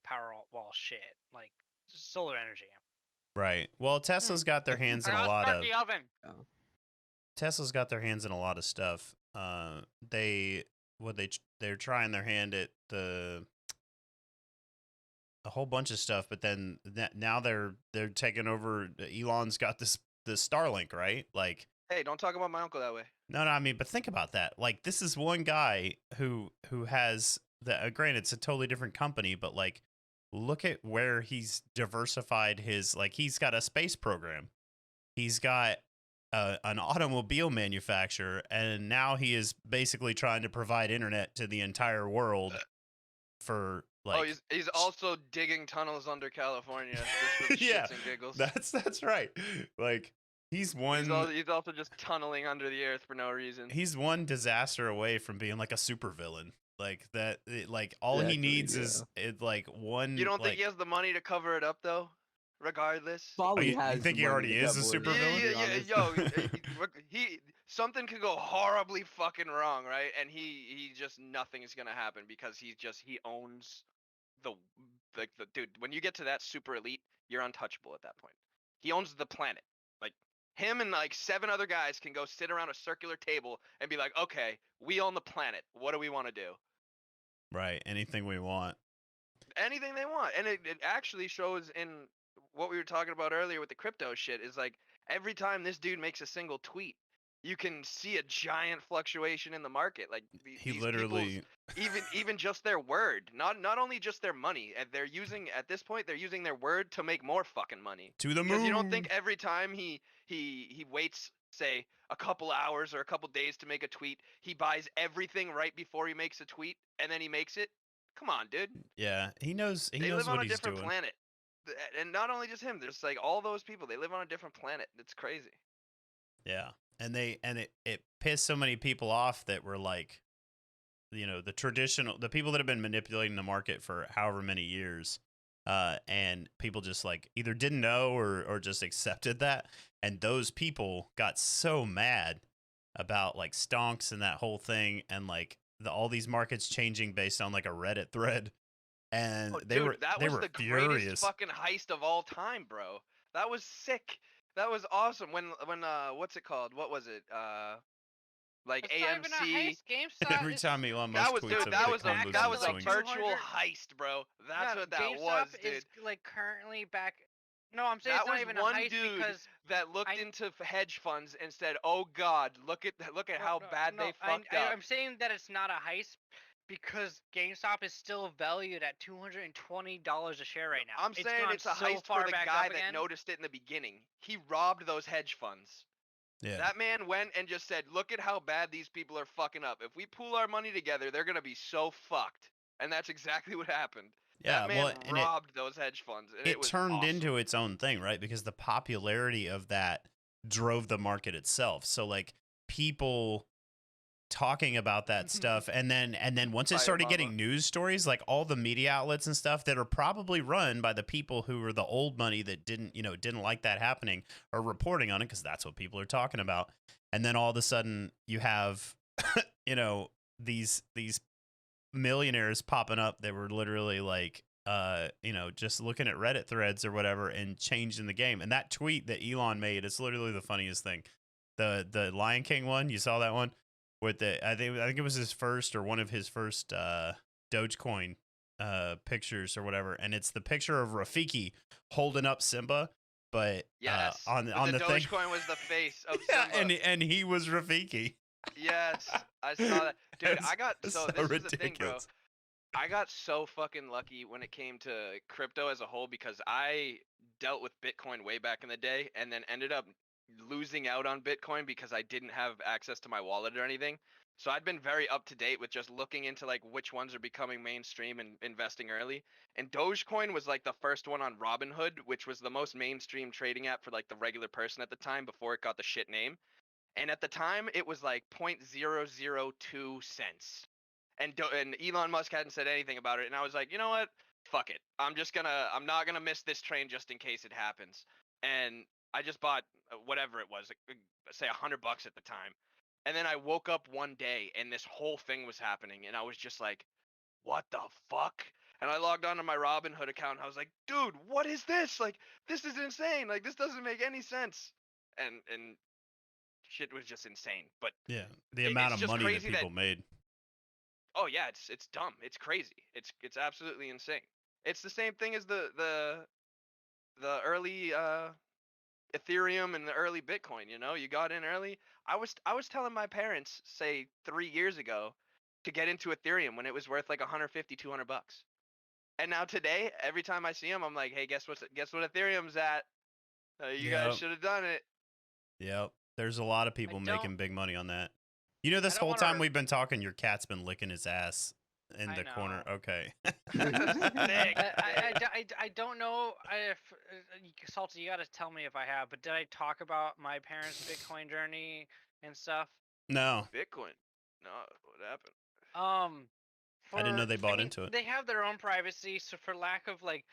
Powerwall shit, like solar energy. Right. Well, Tesla's got their hands in a I'll lot start of the oven. Tesla's got their hands in a lot of stuff. They're trying their hand at a whole bunch of stuff, but then now they're taking over. Elon's got the Starlink, right? Like, Hey, don't talk about my uncle that way. no, I mean, but think about that. Like, this is one guy who has the. Granted, it's a totally different company, but like, look at where he's diversified his. Like, he's got a space program. He's got an automobile manufacturer, and now he is basically trying to provide internet to the entire world for like. Oh, he's also digging tunnels under California just for the Yeah, shits and giggles. that's right. Like, he's one. He's also just tunneling under the earth for no reason. He's one disaster away from being like a supervillain. Like that. Like all he Exactly, needs yeah. is like one. You don't think like, he has the money to cover it up though? Regardless. Probably you has think the he money already to is a cover it, supervillain? to be honest. He something could go horribly fucking wrong, right? And he just nothing is gonna happen because he owns the dude. When you get to that super elite, you're untouchable at that point. He owns the planet. Like him and like 7 other guys can go sit around a circular table and be like, okay, we own the planet. What do we want to do? Right. Anything we want. Anything they want. And it actually shows in what we were talking about earlier with the crypto shit is like every time this dude makes a single tweet, you can see a giant fluctuation in the market. Like He literally. even just their word, not only just their money. And they're using at this point they're using their word to make more fucking money. To the Because moon. you don't think every time he waits, say, a couple hours or a couple days to make a tweet, he buys everything right before he makes a tweet and then he makes it? Come on, dude. Yeah, he knows. He They knows live on what a he's different doing. planet. And not only just him, there's like all those people. They live on a different planet. It's crazy. Yeah, and it pissed so many people off that were like, the people that have been manipulating the market for however many years, and people just like either didn't know or just accepted that, and those people got so mad about like stonks and that whole thing, and like all these markets changing based on like a Reddit thread, and they Dude, were that they was were the furious. greatest fucking heist of all time, bro. That was sick. That was awesome. When what's it called? What was it? Like It's not even a AMC. heist. GameStop Every is- time Elon That Musk was tweets dude. a That was Bitcoin a moves that in was a swings. virtual 200 heist, bro. That's yeah, what that GameStop was, dude. is like currently back. No, I'm saying That it's not was even one a heist dude because that looked I- into hedge funds and said, "Oh God, look at how bad they fucked up." I'm saying that it's not a heist because GameStop is still valued at $220 a share right now. I'm saying gone it's a so heist far for the back guy up that again. noticed it in the beginning. He robbed those hedge funds. Yeah. That man went and just said, "Look at how bad these people are fucking up. If we pool our money together, they're gonna be so fucked." and that's exactly what happened. Yeah, That man well, and robbed those hedge funds, and it it was turned awesome. into its own thing, right? Because the popularity of that drove the market itself. So like people talking about that stuff, and then once it Fire started mama. getting news stories, like all the media outlets and stuff that are probably run by the people who were the old money that didn't like that happening, are reporting on it because that's what people are talking about. And then all of a sudden you have these millionaires popping up that were literally like just looking at Reddit threads or whatever and changing the game. And that tweet that Elon made, it's literally the funniest thing. The Lion King one, you saw that one with I think it was his first or one of his first Dogecoin pictures or whatever, and it's the picture of Rafiki holding up Simba, but Yes. on But the the thing, Dogecoin was the face of yeah, Simba. and he was Rafiki. Yes, I saw that. Dude, It's I got so this is the thing, bro. ridiculous. I got so fucking lucky when it came to crypto as a whole because I dealt with Bitcoin way back in the day and then ended up losing out on Bitcoin because I didn't have access to my wallet or anything. So I'd been very up to date with just looking into like which ones are becoming mainstream and investing early. And Dogecoin was like the first one on Robinhood, which was the most mainstream trading app for like the regular person at the time before it got the shit name. And at the time it was like 0.002 cents. And Elon Musk hadn't said anything about it, and I was like, you know what? Fuck it. I'm not gonna miss this train just in case it happens. And I just bought whatever it was, say $100 at the time. And then I woke up one day and this whole thing was happening, and I was just like, what the fuck? And I logged onto my Robinhood account, and I was like, dude, what is this? Like, this is insane. Like, this doesn't make any sense. And shit was just insane. But Yeah, the It's amount of just money that crazy that- people made. oh yeah, it's dumb. It's crazy. It's absolutely insane. It's the same thing as the early Ethereum and the early Bitcoin, you got in early. I was telling my parents, say 3 years ago, to get into Ethereum when it was worth like 150, $200. And now today, every time I see them, I'm like, "Hey, guess what Ethereum's at? You guys Yep. should have done it." Yep. There's a lot of people don't- making big money on that. This don't whole wanna time re- we've been talking, your cat's been licking his ass in I the corner. know. Okay. Sick. I don't know if Salty, you gotta tell me if I have, but did I talk about my parents' Bitcoin journey and stuff? No. Bitcoin. No, what happened? I didn't know they bought mean, into it. They have their own privacy, so for lack of like,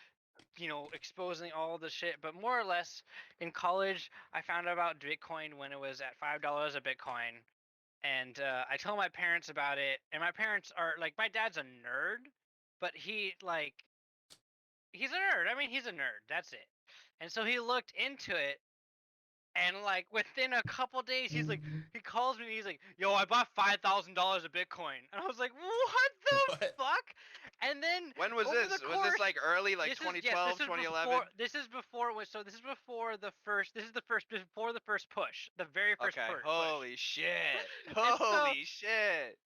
exposing all the shit, but more or less in college, I found out about Bitcoin when it was at $5 a Bitcoin, and I told my parents about it, and my parents are like, my dad's a nerd, but he's a nerd. I mean, he's a nerd. That's it. And so he looked into it, and like within a couple days, he's like, he calls me and he's like, "Yo, I bought $5,000 of Bitcoin," and I was like, "What the What? fuck?" And then When was over this? the Was course- this like early, like this is- 2012, yes, this is 2011? before- This is before. So this is before the first. This is before the first push. The very first Okay. push. Holy shit. so- Holy shit.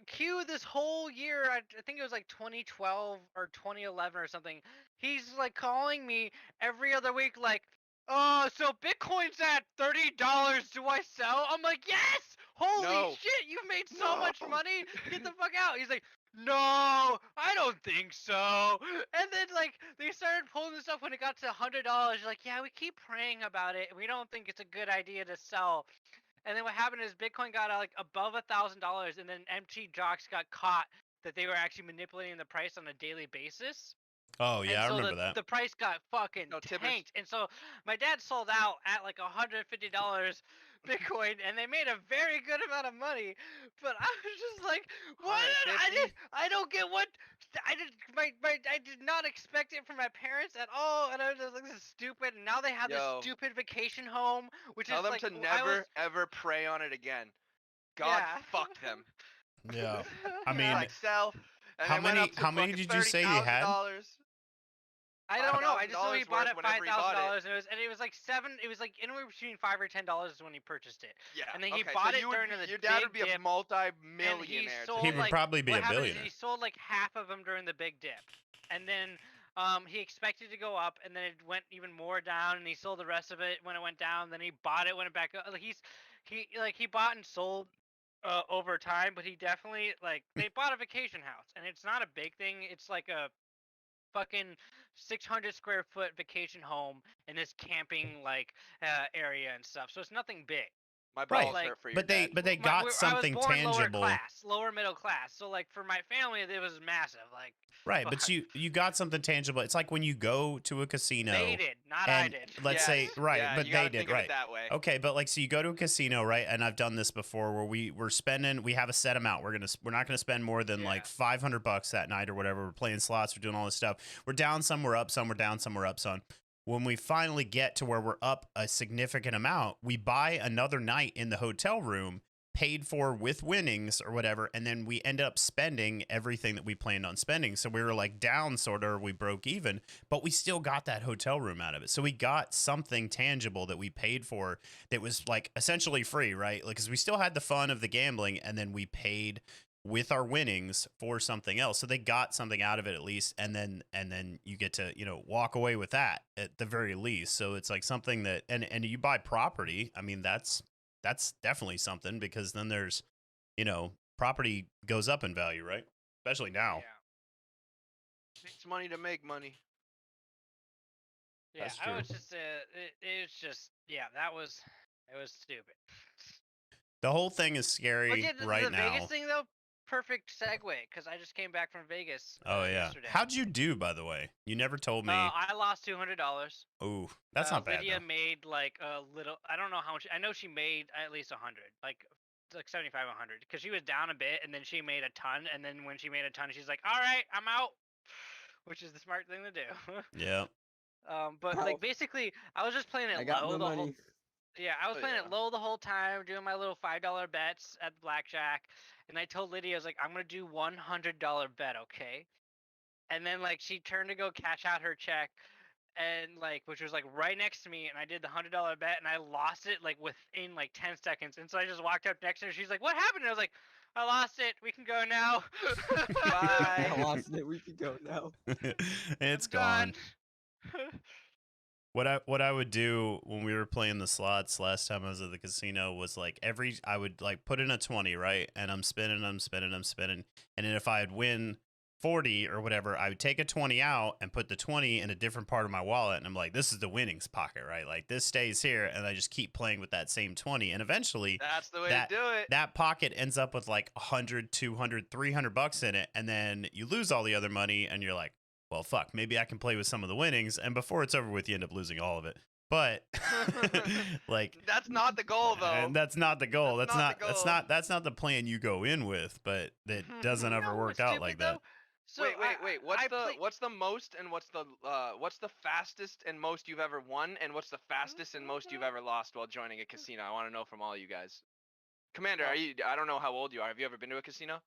Q this whole year, I think it was like 2012 or 2011 or something. He's like calling me every other week, like, "Oh, so Bitcoin's at $30. Do I sell?" I'm like, "Yes! Holy No. shit! You've made so much No. money. Get the fuck out!" He's like, "No, I don't think so." And then like they started pulling this stuff when it got to $100. Like, "Yeah, we keep praying about it. We don't think it's a good idea to sell." And then what happened is Bitcoin got like above $1,000, and then MT Jocks got caught that they were actually manipulating the price on a daily basis. Oh yeah, And I so remember that. the price got fucking No, Tibbers. tanked. And so my dad sold out at like $150 Bitcoin, and they made a very good amount of money. But I was just like, what? I don't get what. I did not expect it from my parents at all, and I was just like, this is stupid. And now they have Yo. this stupid vacation home, which Tell is them like, to I never was- ever prey on it again. God Yeah. fuck them. Yeah. I mean, Like sell. And how they went many- up to how many fucking did you say you had? $30,000. I don't know. I just know he $5,000 bought worth it whenever he bought $5,000, and it was like $7. It was like anywhere between $5 or $10 when he purchased it. Yeah. And then he okay, bought so it you would during be- the your dad would big be a dip, multi-millionaire. sold, He would like, probably be what a happened is billionaire. He sold like half of them during the big dip, and then he expected to go up, and then it went even more down, and he sold the rest of it when it went down. Then he bought it when it back up. Like he bought and sold over time, but he definitely like they bought a vacation house, and it's not a big thing. It's like a fucking 600 square foot vacation home in this camping like area and stuff. So it's nothing big. My Right. balls Like, hurt for your But they dad. but they My, got I was something born lower tangible. class, lower middle class. So like for my family, it was massive. Like, Right, but fuck. you got something tangible. It's like when you go to a casino. They did, not I and did. let's say Yes, right, yeah, but you they gotta did think of right. it that way. Okay, but like so you go to a casino, right? And I've done this before where we're spending, we have a set amount. We're not gonna spend more than like Yeah. $500 that night or whatever. We're playing slots, we're doing all this stuff. We're down some, we're up some, we're down some, we're up some. When we finally get to where we're up a significant amount, we buy another night in the hotel room, paid for with winnings or whatever, and then we end up spending everything that we planned on spending. So we were like down sort of, we broke even, but we still got that hotel room out of it. So we got something tangible that we paid for that was like essentially free, right? Like, because we still had the fun of the gambling, and then we paid with our winnings for something else. So they got something out of it at least, and then you get to, you know, walk away with that at the very least. So it's like something that, and you buy property. I mean, that's definitely something, because then there's, you know, property goes up in value, right? Especially now. It's money to make money. Yeah, That's I true. was just it was just it was stupid. The whole thing is But scary yeah, right the now. Vegas thing though, perfect segue because I just came back from Vegas. Oh yeah. Yesterday. How'd you do, by the way? You never told me. I lost $200. Ooh, that's not bad. Lydia Though. made like a little. I don't know how much. I know she made at least 100, like 75, 100, because she was down a bit, and then she made a ton, and then when she made a ton, she's like, "All right, I'm out," which is the smart thing to do. Yeah. But like basically, I was just playing I it got low my the whole. money. Yeah, I was Oh, playing yeah. it low the whole time, doing my little $5 bets at blackjack, and I told Lydia, I was like, I'm gonna do $100 bet, okay? And then like she turned to go cash out her check, and like which was like right next to me, and I did the $100 bet, and I lost it like within like 10 seconds, and so I just walked up next to her. She's like, "What happened?" And I was like, "I lost it. We can go now." Bye. I lost it. We can go now. It's I'm gone. What I would do when we were playing the slots last time I was at the casino was like I would like put in a 20, right? And I'm spinning. And then if I'd win 40 or whatever, I would take a 20 out and put the 20 in a different part of my wallet, and I'm like, this is the winnings pocket, right? Like this stays here, and I just keep playing with that same 20, and eventually That's the way that to do it. that pocket ends up with like 100, 200, 300 bucks in it, and then you lose all the other money, and you're like, well, fuck, maybe I can play with some of the winnings, and before it's over with, you end up losing all of it. But like That's not the goal, though. and that's not the goal. That's That's not the not that's not the plan you go in with, but it doesn't ever No, work what's out stupid, like though? that. So wait. What's I the play- what's the most and what's the fastest and most you've ever won, and what's the fastest and most you've ever lost while joining a casino? I want to know from all you guys. Commander, Oh. are you? I don't know how old you are. Have you ever been to a casino?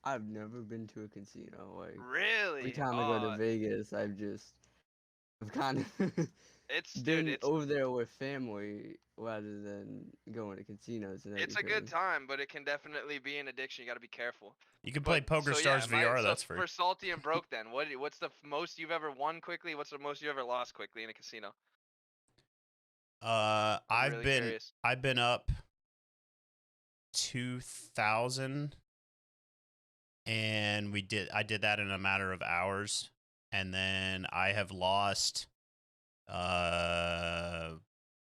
I've never been to a casino. Like Really? every time I go to Vegas, I've kind of It's been dude, it's over there with family rather than going to casinos and it's a everything. good time, but it can definitely be an addiction. You got to be careful. You can play But- Poker so, Stars yeah, VR. so That's free. for salty and broke. Then what's the most you've ever won quickly? What's the most you ever lost quickly in a casino? I'm I've really been curious. I've been up 2,000, and I did that in a matter of hours, and then I have lost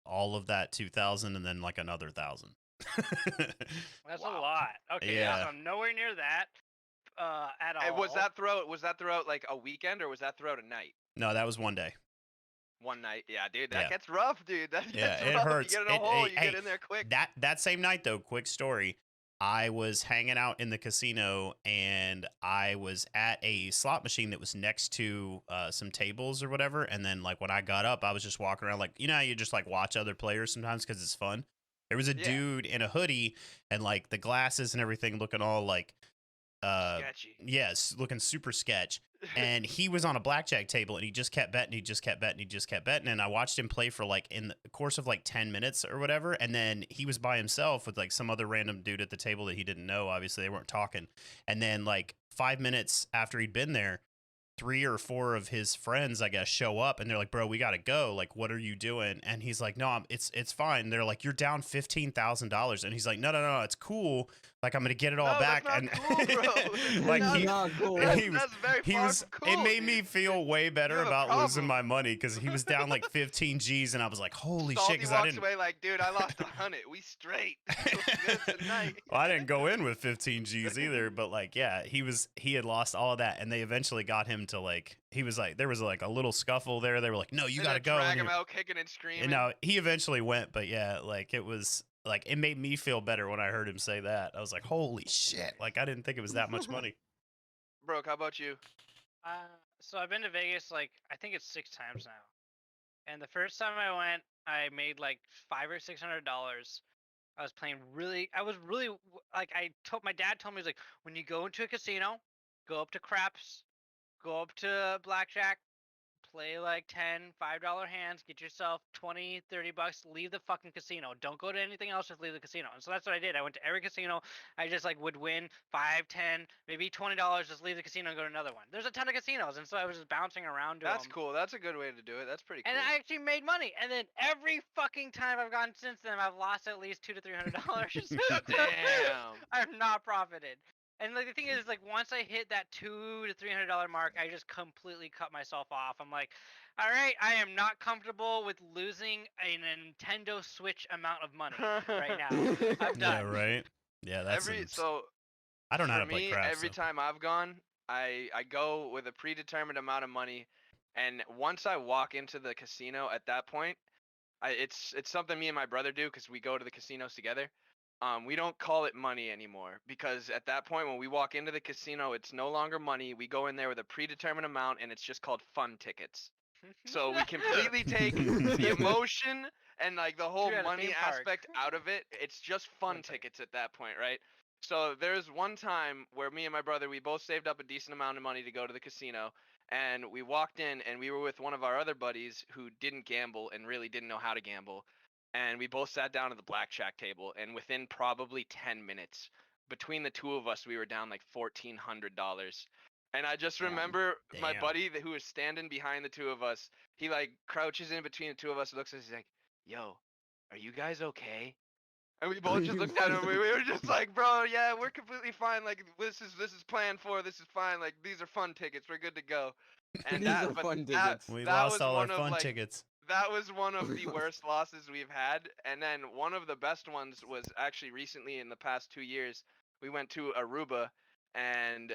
all of that 2,000, and then like another 1,000. That's Wow. a lot. Okay, Yeah. so I'm nowhere near that at all. And was that throughout like a weekend, or was that throughout a night? No, that was one day. One night, yeah, dude, that Yeah. gets rough, dude. That Yeah, gets it rough. hurts. You get in a It- hole, hey, you get in there quick. That same night though, quick story. I was hanging out in the casino, and I was at a slot machine that was next to some tables or whatever. And then like when I got up, I was just walking around like, you know how you just like watch other players sometimes because it's fun. There was a Yeah. dude in a hoodie and like the glasses and everything looking all like Sketchy. yes, looking super sketch. And he was on a blackjack table, and he just kept betting. And I watched him play for like in the course of like 10 minutes or whatever. And then he was by himself with like some other random dude at the table that he didn't know. Obviously, they weren't talking. And then like 5 minutes after he'd been there, 3 or 4 of his friends, I guess, show up and they're like, bro, we got to go. Like, what are you doing? And he's like, no, it's fine. They're like, you're down $15,000. And he's like, no, it's cool. Like, I'm going to get it all No, back. that's And not cool, bro. like, That's he, not cool. he was, That's very he far was, from it cool, made me dude. feel way better have a about losing problem. my money because he was down like 15 G's. And I was like, holy Salty shit, because I walks didn't. away like, dude, I lost 100. We straight. Good tonight. Well, I didn't go in with 15 G's either, but like, yeah, he had lost all of that, and they eventually got him to like, he was like, there was like a little scuffle there. They were like, no, you They're got to gonna go. Drag And him out, kicking and screaming. no, he eventually went, but yeah, like it was like, it made me feel better when I heard him say that. I was like, holy shit. Like, I didn't think it was that much money. Brooke, how about you? So I've been to Vegas like I think it's 6 times now, and the first time I went, I made like $500 or $600. I was playing really. I was really like my dad told me, he was like, when you go into a casino, go up to craps, go up to blackjack, play like $5 hands, get yourself 20, 30 bucks, leave the fucking casino. Don't go to anything else, just leave the casino. And so that's what I did. I went to every casino. I just like would win 5, 10, maybe $20, just leave the casino and go to another one. There's a ton of casinos, and so I was just bouncing around to That's them. cool. That's a good way to do it. That's pretty cool. And I actually made money. And then every fucking time I've gone since then, I've lost at least $200 to $300. Damn. I've not profited. And like the thing is, like once I hit that $200 to $300 mark, I just completely cut myself off. I'm like, all right, I am not comfortable with losing a Nintendo Switch amount of money right now. I'm Yeah, done. right. Yeah, that's So I don't know how for to play me, craps. every so. time I've gone, I go with a predetermined amount of money, and once I walk into the casino, at that point, it's something me and my brother do because we go to the casinos together. We don't call it money anymore because at that point when we walk into the casino, it's no longer money. We go in there with a predetermined amount, and it's just called fun tickets. So we completely take the emotion and like the whole You're at a money theme park. aspect out of it. It's just fun Fun tickets at that point, right? So there's one time where me and my brother, we both saved up a decent amount of money to go to the casino, and we walked in and we were with one of our other buddies who didn't gamble and really didn't know how to gamble. And we both sat down at the blackjack table, and within probably 10 minutes, between the two of us, we were down like $1,400. And I just remember my Damn. buddy who was standing behind the two of us, he like crouches in between the two of us, looks at us, he's like, yo, are you guys okay? And we both just looked at him. We were just like, bro, yeah, we're completely fine. Like this is planned for. This is fine. Like these are fun tickets. We're good to go. And These that, are but fun that- tickets. We that lost was all our one of, fun like, tickets. That was one of the worst losses we've had. And then one of the best ones was actually recently in the past 2 years. We went to Aruba, and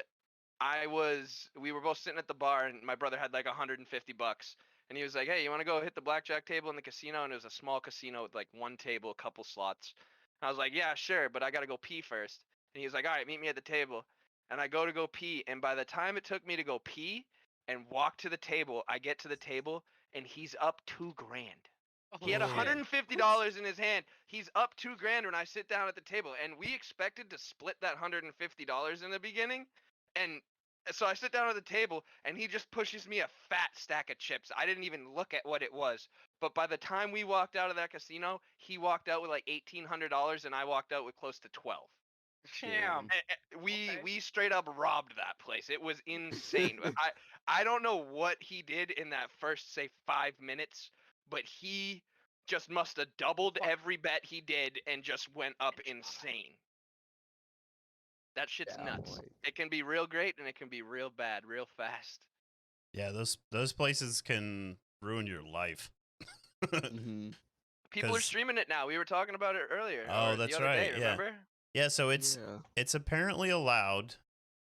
we were both sitting at the bar, and my brother had like $150, and he was like, hey, you want to go hit the blackjack table in the casino? And it was a small casino with like one table, a couple slots. And I was like, yeah, sure, but I got to go pee first. And he was like, all right, meet me at the table. And I go pee, and by the time it took me to go pee and walk to the table, I get to the table, and he's up $2,000. He had Oh, $150 in his hand. He's up $2,000 when I sit down at the table, and we expected to split that $150 in the beginning. And so I sit down at the table, and he just pushes me a fat stack of chips. I didn't even look at what it was. But by the time we walked out of that casino, he walked out with like $1,800, and I walked out with close to 12. Damn. Okay. We straight up robbed that place. It was insane. I don't know what he did in that first, say, 5 minutes, but he just must have doubled every bet he did and just went up insane. That shit's Yeah, nuts. like- It can be real great and it can be real bad, real fast. Yeah, those places can ruin your life. Mhm. People are 'Cause- streaming it now. We were talking about it earlier. Oh, or the that's other right, Day, yeah. remember? Yeah, so it's Yeah. apparently allowed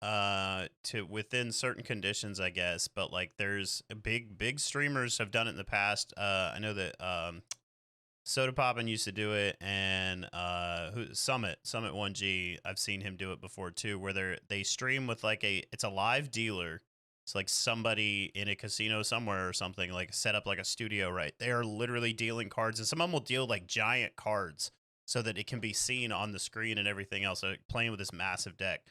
to within certain conditions, I guess, but like there's big streamers have done it in the past. I know that Soda Poppin used to do it, and Summit 1G, I've seen him do it before too, where they stream with like it's a live dealer. It's like somebody in a casino somewhere or something, like set up like a studio, right? They are literally dealing cards, and some of them will deal like giant cards so that it can be seen on the screen and everything else. So playing with this massive deck.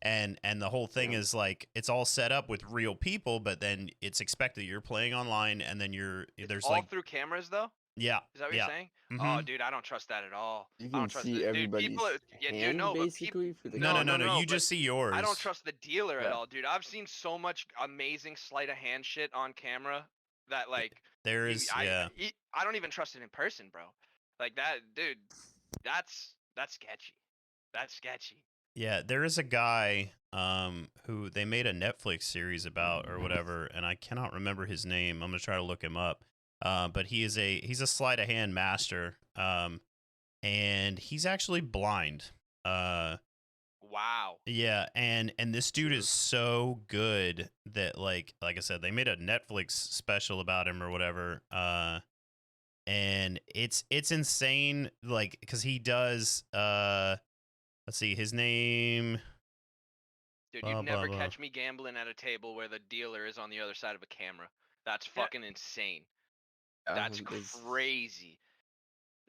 And the whole thing is like it's all set up with real people, but then it's expected you're playing online, and then there's All like through cameras though. Yeah. Is that what Yeah. you're saying? Oh, Mhm. dude, I don't trust that at all. You I can don't trust see it. Dude, people, everybody's yeah, dude, hand no, but people, basically for the No, no, no, camera. no. You but just see yours. I don't trust the dealer at Yeah. all, dude. I've seen so much amazing sleight of hand shit on camera that like There is, yeah. I don't even trust it in person, bro. Like that, dude. That's sketchy. That's sketchy. Yeah, there is a guy who they made a Netflix series about or whatever, and I cannot remember his name. I'm gonna try to look him up. But he's a sleight of hand master. And he's actually blind. Wow. Yeah, and this dude is so good that like I said, they made a Netflix special about him or whatever. And it's insane, like because he does. Let's see, his name. Dude, Blah, you'd blah, never blah. catch me gambling at a table where the dealer is on the other side of a camera. That's fucking insane. That's It's- crazy.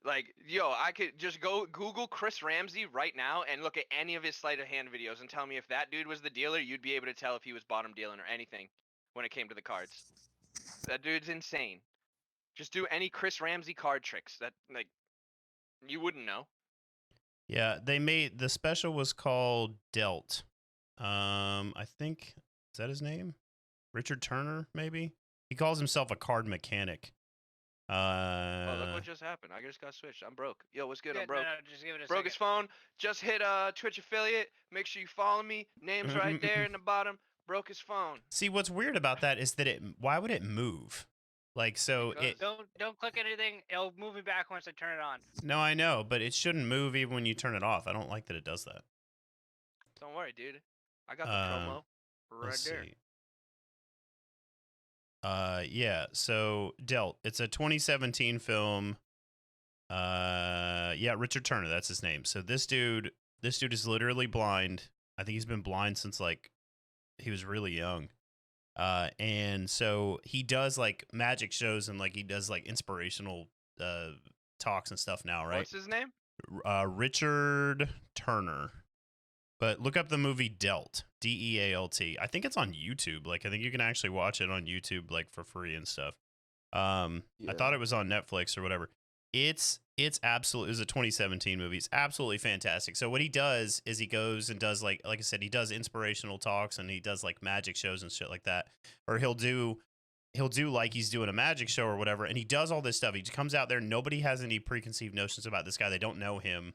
Like, yo, I could just go Google Chris Ramsey right now and look at any of his sleight of hand videos and tell me if that dude was the dealer, you'd be able to tell if he was bottom dealing or anything when it came to the cards. That dude's insane. Just do any Chris Ramsey card tricks. That like you wouldn't know. Yeah, they made the special was called Dealt. I think is that his name? Richard Turner, maybe. He calls himself a card mechanic. Oh, look what just happened. I just got switched. I'm broke. Yo, what's good? Yeah, I'm broke. No, just give it a Broke second. his phone. Just hit Twitch affiliate. Make sure you follow me. Name's right there in the bottom. Broke his phone. See, what's weird about that is that why would it move? Like, so Because- it. Don't click anything. It'll move me back once I turn it on. No, I know, but it shouldn't move even when you turn it off. I don't like that it does that. Don't worry, dude. I got the promo right Let's there. see. Yeah. So Dealt. It's a 2017 film. Yeah, Richard Turner. That's his name. So this dude is literally blind. I think he's been blind since like he was really young. And so he does like magic shows and like he does like inspirational talks and stuff now, right? What's his name? Richard Turner. But look up the movie Dealt, Dealt. I think it's on YouTube. Like I think you can actually watch it on YouTube like for free and stuff. I thought it was on Netflix or whatever. It's absolutely, it was a 2017 movie. It's absolutely fantastic. So what he does is he goes and does like I said, he does inspirational talks and he does like magic shows and shit like that. Or he'll do like he's doing a magic show or whatever, and he does all this stuff. He comes out there, nobody has any preconceived notions about this guy. They don't know him.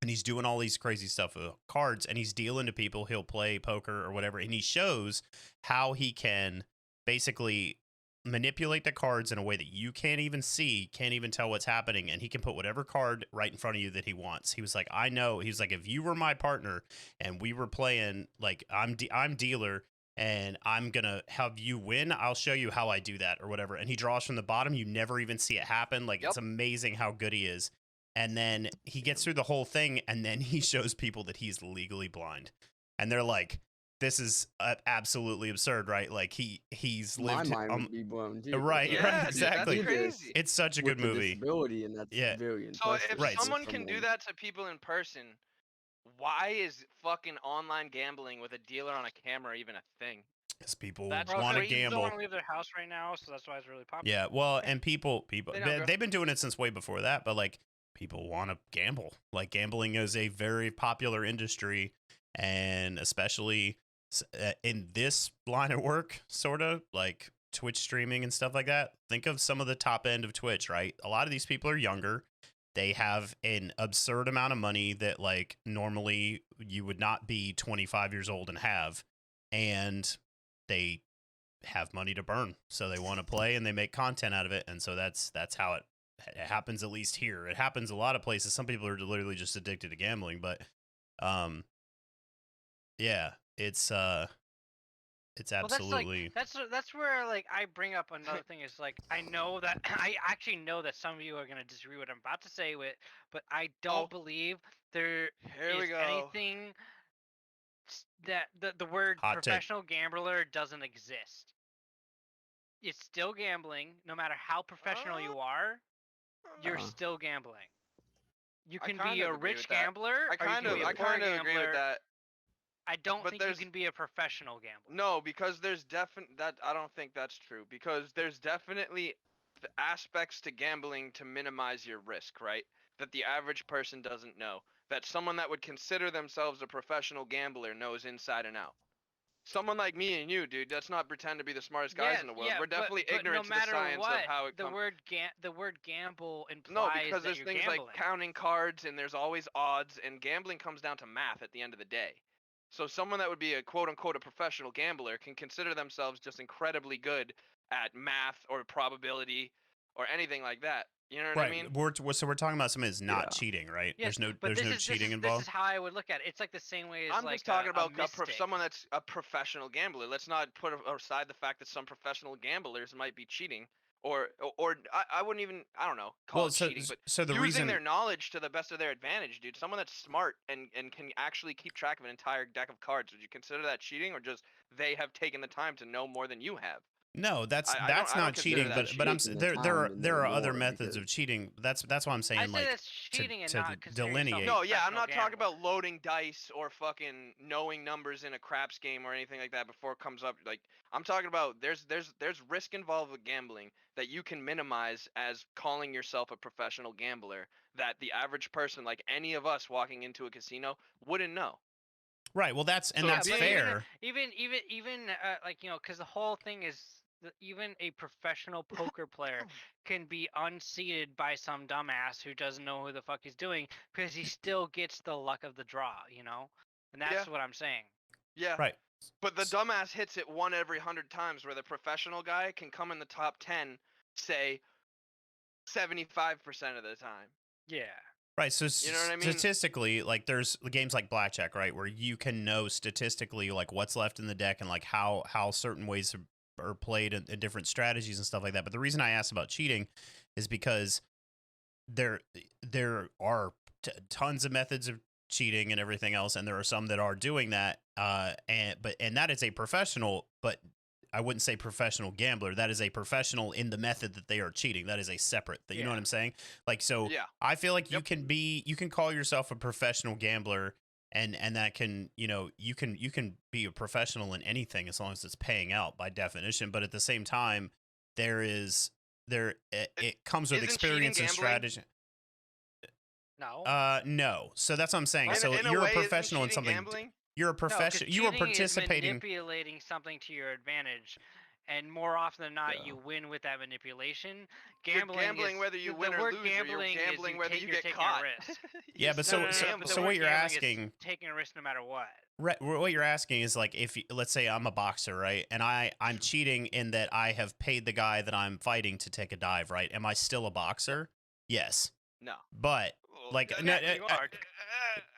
And he's doing all these crazy stuff with cards and he's dealing to people. He'll play poker or whatever. And he shows how he can basically manipulate the cards in a way that you can't even see, can't even tell what's happening. And he can put whatever card right in front of you that he wants. He was like, I know. He was like, if you were my partner and we were playing, like I'm dealer and I'm going to have you win, I'll show you how I do that or whatever. And he draws from the bottom. You never even see it happen. Like it's amazing how good he is. And then he gets through the whole thing, and then he shows people that he's legally blind, and they're like, "This is absolutely absurd, right? Like he's lived." My mind would be blown too. Right, Yeah, right, dude, exactly. That's crazy. It's such a With good the movie. disability, and that's Yeah. very So impressive. if Right, so- someone can do that to people in person, why is fucking online gambling with a dealer on a camera even a thing? Because people That's want to crazy. They don't gamble. want to leave their house right now, so that's why it's really popular. Yeah, well, and people, They don't go. they've been doing it since way before that, but like people want to gamble. Like gambling is a very popular industry, and especially in this line of work, sort of like Twitch streaming and stuff like that. Think of some of the top end of Twitch, right? A lot of these people are younger. They have an absurd amount of money that like normally you would not be 25 years old and have, and they have money to burn, so they want to play and they make content out of it. And so that's how it happens, at least here. It happens a lot of places. Some people are literally just addicted to gambling, but yeah, it's absolutely That's where like I bring up another thing is like I know that I actually know that some of you are gonna disagree with what I'm about to say with, but I don't believe there Here we is go. anything that the word Hot take. professional gambler doesn't exist. It's still gambling, no matter how professional you are. You're still gambling. You I can kind be of a agree rich with that. gambler. I or you kind can of be a I poor kind of agree with gambler. that. I don't But think you there's- can be a professional gambler. No, because there's I don't think that's true because there's definitely aspects to gambling to minimize your risk, right? That the average person doesn't know. That someone that would consider themselves a professional gambler knows inside and out. Someone like me and you, dude, let's not pretend to be the smartest guys in the world. We're definitely but ignorant no to the matter science what, of how it the comes. word gamble implies No, because that there's you're things gambling. like counting cards and there's always odds, and gambling comes down to math at the end of the day. So someone that would be a quote unquote a professional gambler can consider themselves just incredibly good at math or probability or anything like that. You know what I Right. mean? So we're talking about something that's not Yeah. cheating, right? Yes, There's but no cheating this involved. is how I would look at it. It's like the same way as I'm like just talking about mystic. someone that's a professional gambler. Let's not put aside the fact that some professional gamblers might be cheating, or I wouldn't even, I don't know, call Well, it so cheating, but so the using reason their knowledge to the best of their advantage, dude. Someone that's smart and can actually keep track of an entire deck of cards. Would you consider that cheating, or just they have taken the time to know more than you have? no, that's I that's don't not consider cheating, that but I'm Taking the there time there are to there know are other more methods of because- cheating. That's why I'm I saying say like that's cheating and to not considering yourself delineate. a No, yeah, I'm professional not talking gambler. about loading dice or fucking knowing numbers in a craps game or anything like that before it comes up. Like, I'm talking about there's risk involved with gambling that you can minimize as calling yourself a professional gambler that the average person, like any of us walking into a casino, wouldn't know. Right. Well, that's So that's being- fair. Even like, you know, because the whole thing is even a professional poker player can be unseated by some dumbass who doesn't know who the fuck he's doing because he still gets the luck of the draw, you know? And that's Yeah. what I'm saying. Yeah. Right. But the dumbass hits it 1 every 100 times, where the professional guy can come in the top 10, say 75% of the time. Yeah. Right. So You know what I mean? statistically, like there's games like blackjack, right, where you can know statistically like what's left in the deck and like how certain ways are played and different strategies and stuff like that. But the reason I asked about cheating is because there are tons of methods of cheating and everything else, and there are some that are doing that. And that is a professional, but I wouldn't say professional gambler. That is a professional in the method that they are cheating. That is a separate thing. You know what Yeah. I'm saying? Like, so Yeah. I feel like Yep. you can call yourself a professional gambler, and that can, you know, you can be a professional in anything as long as it's paying out by definition. But at the same time, it comes with Isn't experience cheating and gambling? strategy. No. No. So that's what I'm saying. So in a you're way, a isn't professional in cheating something. Gambling? You're a No, 'cause professional. You are cheating is participating. manipulating something to your advantage, and more often than not, Yeah. you win with that manipulation. You're gambling is, whether you the win or word lose, or you're gambling is gambling whether you you're get taking caught. A risk. Yeah, but No, no, no, so but the so word what you're gambling is asking. taking a risk no matter what. What you're asking is like if let's say I'm a boxer, right, and I'm cheating in that I have paid the guy that I'm fighting to take a dive, right? Am I still a boxer? Yes, No. but Well, like yeah, no, you are.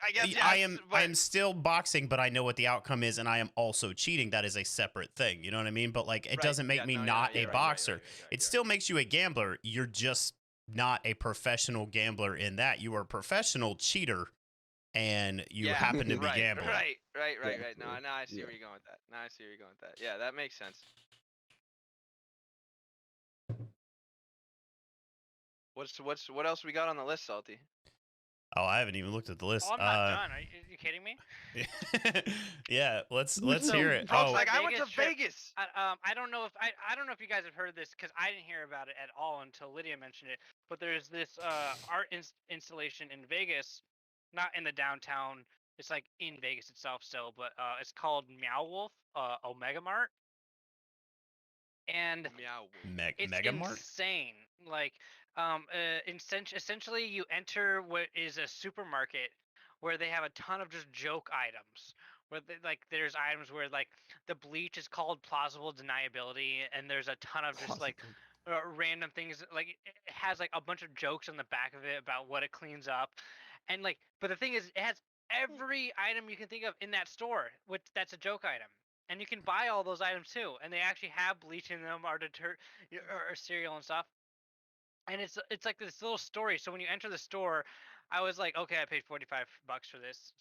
I guess yes, I am but still boxing, but I know what the outcome is, and I am also cheating. That is a separate thing. You know what I mean? But like it Right, doesn't make yeah, me no, not you're a right, boxer. right, It still makes you a gambler. You're just not a professional gambler in that. You are a professional cheater, and you Yeah, happen to be right, gambling. Right. Exactly. No, now I see Yeah. where you're going with that. Now I see where you're going with that. Yeah, that makes sense. What else we got on the list, Salty? Oh, I haven't even looked at the list. Oh, I'm not done. Are you kidding me? Yeah, let's So, hear it. Folks, Oh, like I went to Vegas trip- Vegas. I don't know if I don't know if you guys have heard this because I didn't hear about it at all until Lydia mentioned it. But there's this art installation in Vegas, not in the downtown. It's like in Vegas itself still, but it's called Meow Wolf Omega Mart, and Meow. it's Mega Mart. insane. Like, essentially, you enter what is a supermarket where they have a ton of just joke items. Where there's items where like the bleach is called plausible deniability, and there's a ton of just like random things. Like it has like a bunch of jokes on the back of it about what it cleans up, and like. But the thing is, it has every item you can think of in that store, which that's a joke item. And you can buy all those items too, and they actually have bleach in them, or cereal and stuff. And it's like this little story. So when you enter the store, I was like, okay, I paid $45 for this.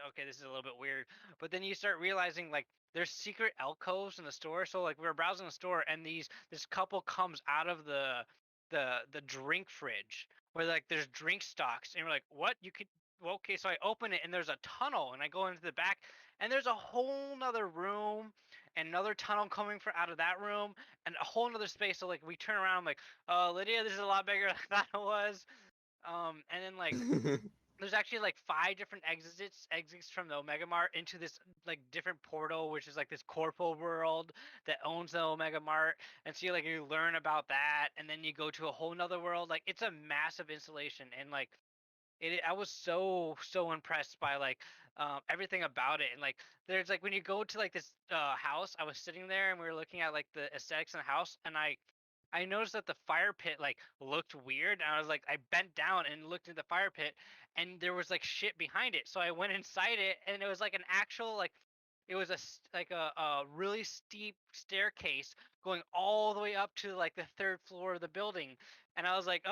Okay, this is a little bit weird. But then you start realizing like there's secret alcoves in the store. So like we were browsing the store, and this couple comes out of the drink fridge where like there's drink stocks, and we're like, what? You could. Well, okay, so I open it, and there's a tunnel, and I go into the back, and there's a whole nother room, and another tunnel coming from out of that room, and a whole other space. So like we turn around, I'm like, Lydia, this is a lot bigger than I thought it was. And then like there's actually like 5 different exits from the Omega Mart into this like different portal, which is like this corporal world that owns the Omega Mart. And so you learn about that, and then you go to a whole nother world. Like it's a massive installation, and like I was so impressed by like everything about it. And like there's like when you go to like this house, I was sitting there and we were looking at like the aesthetics in the house, and I noticed that the fire pit like looked weird, and I was like, I bent down and looked at the fire pit, and there was like shit behind it. So I went inside it, and it was like an actual like it was a really steep staircase going all the way up to like the 3rd floor of the building. And I was like,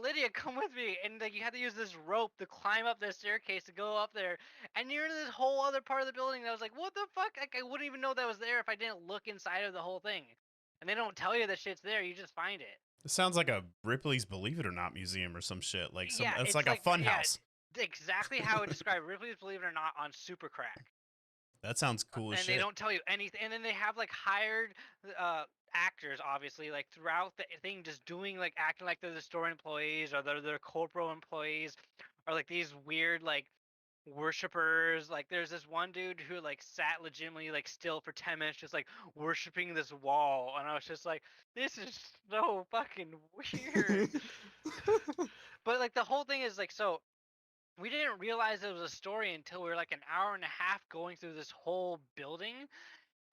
Lydia, come with me. And like you had to use this rope to climb up the staircase to go up there. And you're in this whole other part of the building. And I was like, what the fuck? Like I wouldn't even know that was there if I didn't look inside of the whole thing. And they don't tell you that shit's there. You just find it. It sounds like a Ripley's Believe It or Not museum or some shit. Like some, Yeah, it's like a fun house. Exactly how I would describe Ripley's Believe It or Not on Super Crack. That sounds cool as And shit. they don't tell you anything. And then they have like hired actors, obviously, like throughout the thing, just doing like acting like they're the store employees or they're corporal employees, or like these weird like worshippers. Like there's this one dude who like sat legitimately like still for 10 minutes just like worshiping this wall, and I was just like, this is so fucking weird. But like the whole thing is like, so we didn't realize it was a story until we were like an hour and a half going through this whole building,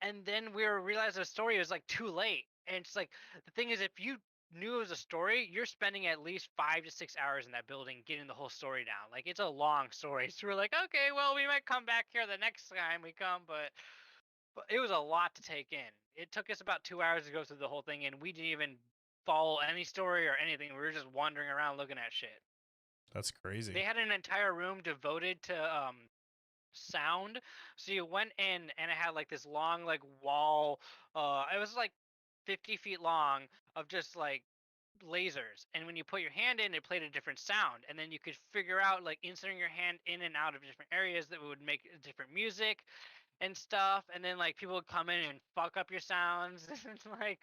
and then we realized the story was like too late. And it's like the thing is, if you knew it was a story, you're spending at least 5 to 6 hours in that building getting the whole story down. Like it's a long story, so we're like, okay, well, we might come back here the next time we come, but it was a lot to take in. It took us about 2 hours to go through the whole thing, and we didn't even follow any story or anything. We were just wandering around looking at shit. That's crazy. They had an entire room devoted to sound. So you went in, and it had like this long like wall. It was like 50 feet long of just like lasers, and when you put your hand in, it played a different sound, and then you could figure out like inserting your hand in and out of different areas that would make different music and stuff. And then like people would come in and fuck up your sounds. It's like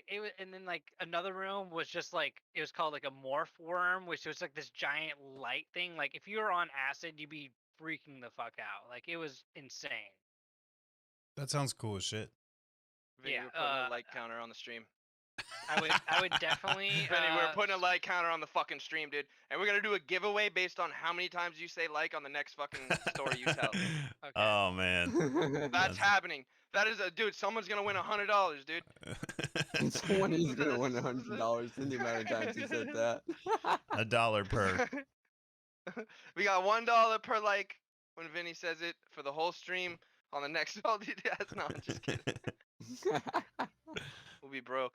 it was. And then like another room was just like, it was called like a morph worm, which was like this giant light thing. Like if you were on acid, you'd be freaking the fuck out. Like it was insane. That sounds cool as shit. Vinny, Yeah, we're putting a like counter on the stream. I would definitely Vinny, we're putting a like counter on the fucking stream, dude. And we're gonna do a giveaway based on how many times you say like on the next fucking story you tell. Okay. Oh man. That's happening. That is a dude. Someone's gonna win $100, dude. Someone is gonna win $100 in the amount of times he said that. $1 per. We got $1 per like when Vinny says it for the whole stream on the next. Oh, no, I'm just kidding. We'll be broke.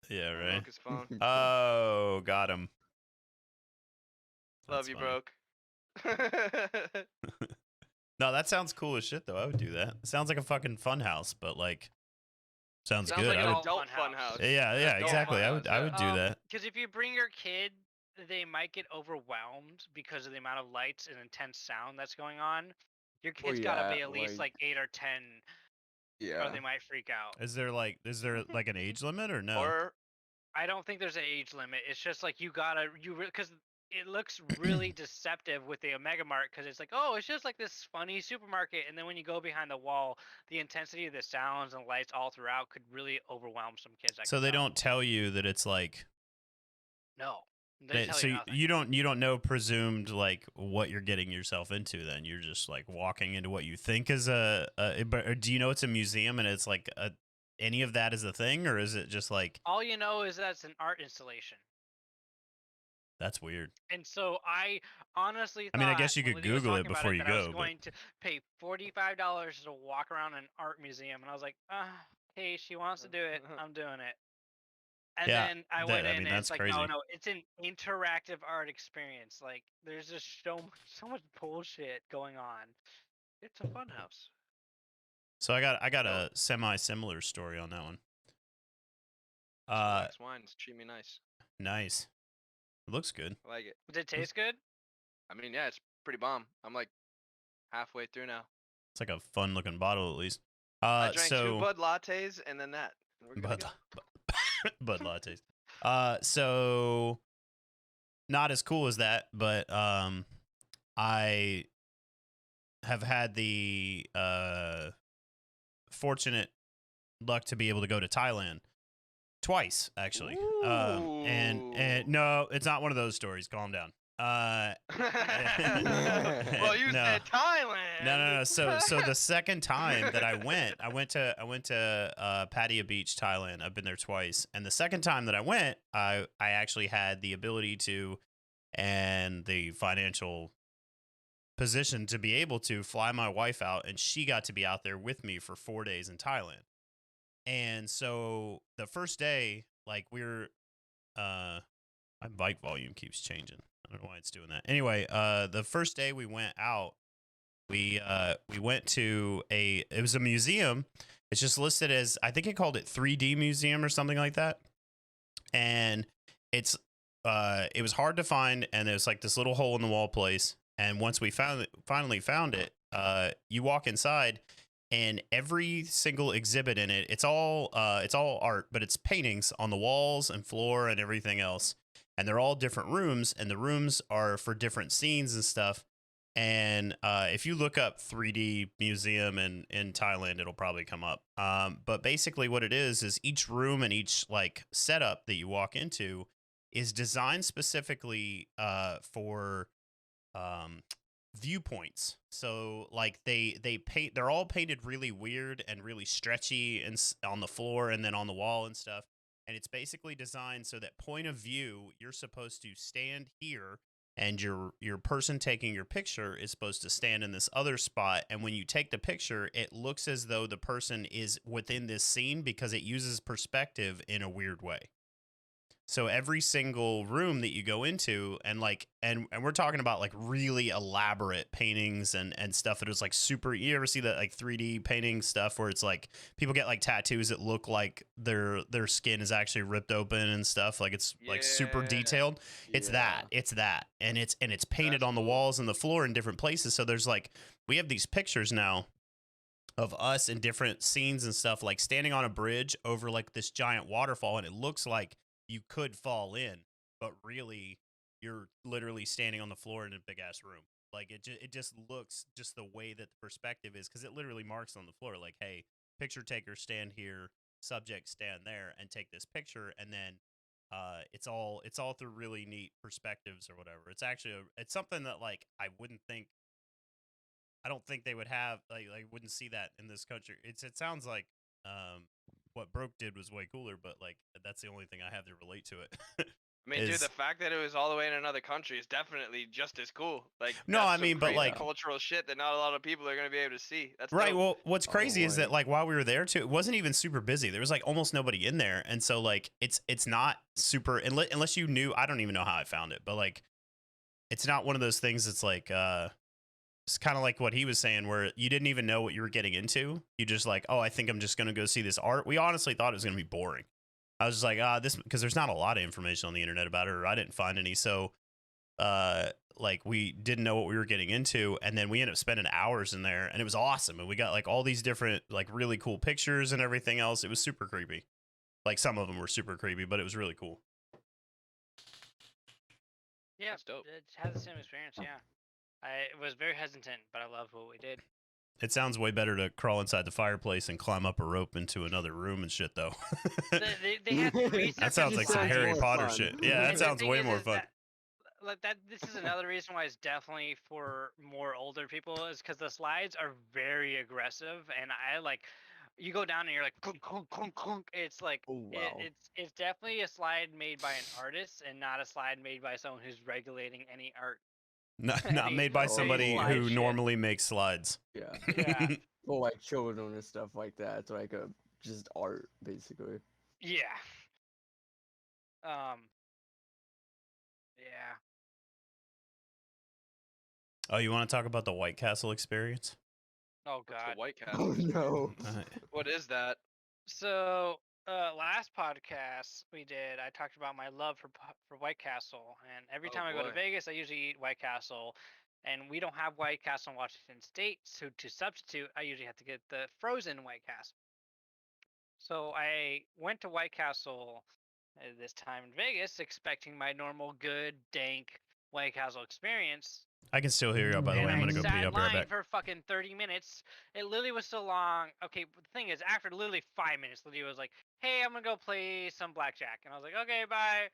Yeah, Broke right. his phone. Oh, got him. Love That's you, funny. broke. No, that sounds cool as shit though. I would do that. It sounds like a fucking fun house, but like sounds Sounds good. like I an would, adult Fun fun house. house. yeah, yeah, adult exactly. fun I would house, I would do that. Because if you bring your kid, they might get overwhelmed because of the amount of lights and intense sound that's going on. Your Well, kid's gotta be yeah, at least like- like 8 or 10, Yeah. or they might freak out. Is there like an age limit or no? Or I don't think there's an age limit. It's just like because it looks really deceptive with the Omega Mart, because it's like, oh, it's just like this funny supermarket, and then when you go behind the wall, the intensity of the sounds and lights all throughout could really overwhelm some kids. I So can they tell. don't tell you that it's like No. They tell so you nothing. you don't know presumed like what you're getting yourself into. Then you're just like walking into what you think is but do you know it's a museum and it's like any of that is a thing, or is it just like All you know is that it's an art installation. that's weird? And so I honestly I mean, I thought guess you when could Lydia was Google it talking about before you that I was go, but- going to pay $45 to walk around an art museum, and I was like, hey, she wants to do it, I'm doing it. And Yeah, then I that- went I in, mean, and that's it's like, crazy. no, it's an interactive art experience. Like, there's just so much bullshit going on. it's a fun house. So I got a semi-similar story on that one. Relax wines treat me nice. Nice. It looks good. I like it. Does it taste good? I mean, yeah, it's pretty bomb. I'm like halfway through now. It's like a fun looking bottle at least. I drank so 2 Bud lattes and then that. We're good to Bud, go. Bud lattes. So not as cool as that, but I have had the fortunate luck to be able to go to Thailand twice, actually. And Ooh. no, it's not one of those stories. Calm down. Well, you No. said Thailand. No. So the second time that I went to Pattaya Beach, Thailand. I've been there twice, and the second time that I went, I actually had the ability to, and the financial position to be able to fly my wife out, and she got to be out there with me for 4 days in Thailand. And so the first day, like my bike volume keeps changing. I don't know why it's doing that. Anyway, the first day we went out, we went to it was a museum. It's just listed as, I think it called it 3D museum or something like that. And it was hard to find, and it was like this little hole in the wall place. And once we finally found it, you walk inside, and every single exhibit in it, it's all art, but it's paintings on the walls and floor and everything else. And they're all different rooms, and the rooms are for different scenes and stuff. And if you look up 3D museum in Thailand, it'll probably come up. But basically what it is each room and each like setup that you walk into is designed specifically for viewpoints. So like they're all painted really weird and really stretchy and on the floor and then on the wall and stuff. And it's basically designed so that point of view, you're supposed to stand here, and your person taking your picture is supposed to stand in this other spot. And when you take the picture, it looks as though the person is within this scene because it uses perspective in a weird way. So every single room that you go into, and we're talking about like really elaborate paintings and stuff that is like super. You ever see that like 3D painting stuff where it's like people get like tattoos that look like their skin is actually ripped open and stuff, like it's like super Yeah. detailed. It's that, and it's painted That's on the cool. walls and the floor in different places. So there's like, we have these pictures now of us in different scenes and stuff, like standing on a bridge over like this giant waterfall, and it looks like you could fall in, but really you're literally standing on the floor in a big ass room. Like it just looks just the way that the perspective is, because it literally marks on the floor like, hey, picture taker stand here, subject stand there, and take this picture. And then it's all through really neat perspectives or whatever. It's actually it's something that like I don't think they would have, like wouldn't see that in this country. It sounds like what Broke did was way cooler, but like that's the only thing I have to relate to it. I mean, dude, is- the fact that it was all the way in another country is definitely just as cool. Like, No, that's I some mean, but, crazy like- cultural shit that not a lot of people are gonna be able to see. That's Right. dope. Well, what's crazy is that like- like while we were there too, it wasn't even super busy. There was like almost nobody in there, and so like it's not super unless you knew. I don't even know how I found it, but like it's not one of those things that's like it's kind of like what he was saying, where you didn't even know what you were getting into. You just like, oh, I think I'm just gonna go see this art. We honestly thought it was gonna be boring. I was just like, this, because there's not a lot of information on the internet about it, or I didn't find any. So like we didn't know what we were getting into, and then we ended up spending hours in there, and it was awesome. And we got like all these different like really cool pictures and everything else. It was super creepy. Like some of them were super creepy, but it was really cool. Yeah, That's dope. it had the same experience. Yeah, I was very hesitant, but I loved what we did. It sounds way better to crawl inside the fireplace and climb up a rope into another room and shit, though. They had 3 That separate sounds like some Sounds Harry more Potter fun. shit. Yeah, And that the sounds thing way is more fun. This is another reason why it's definitely for more older people, is because the slides are very aggressive, and I like, you go down and you're like clunk, clunk, clunk, clunk. It's like Oh, wow. it's definitely a slide made by an artist and not a slide made by someone who's regulating any art. Not made by Oh, somebody slide who shit. normally makes slides. Yeah. Yeah. For like children and stuff like that. It's like a just art basically. Yeah. Yeah. Oh, you want to talk about the White Castle experience? Oh What's God. the White Oh Castle? no. What is that? So, last podcast we did, I talked about my love for White Castle, and every Oh, time I go to boy. Vegas, I usually eat White Castle. And we don't have White Castle in Washington State, so to substitute, I usually have to get the frozen White Castle. So I went to White Castle this time in Vegas, expecting my normal good, dank White Castle experience. I can still hear you. By the And way, I'm I gonna go sat pee. in I'll be right line back. for fucking 30 minutes. It literally was so long. Okay, but the thing is, after literally 5 minutes, Lydia was like, "Hey, I'm gonna go play some blackjack," and I was like, "Okay, bye."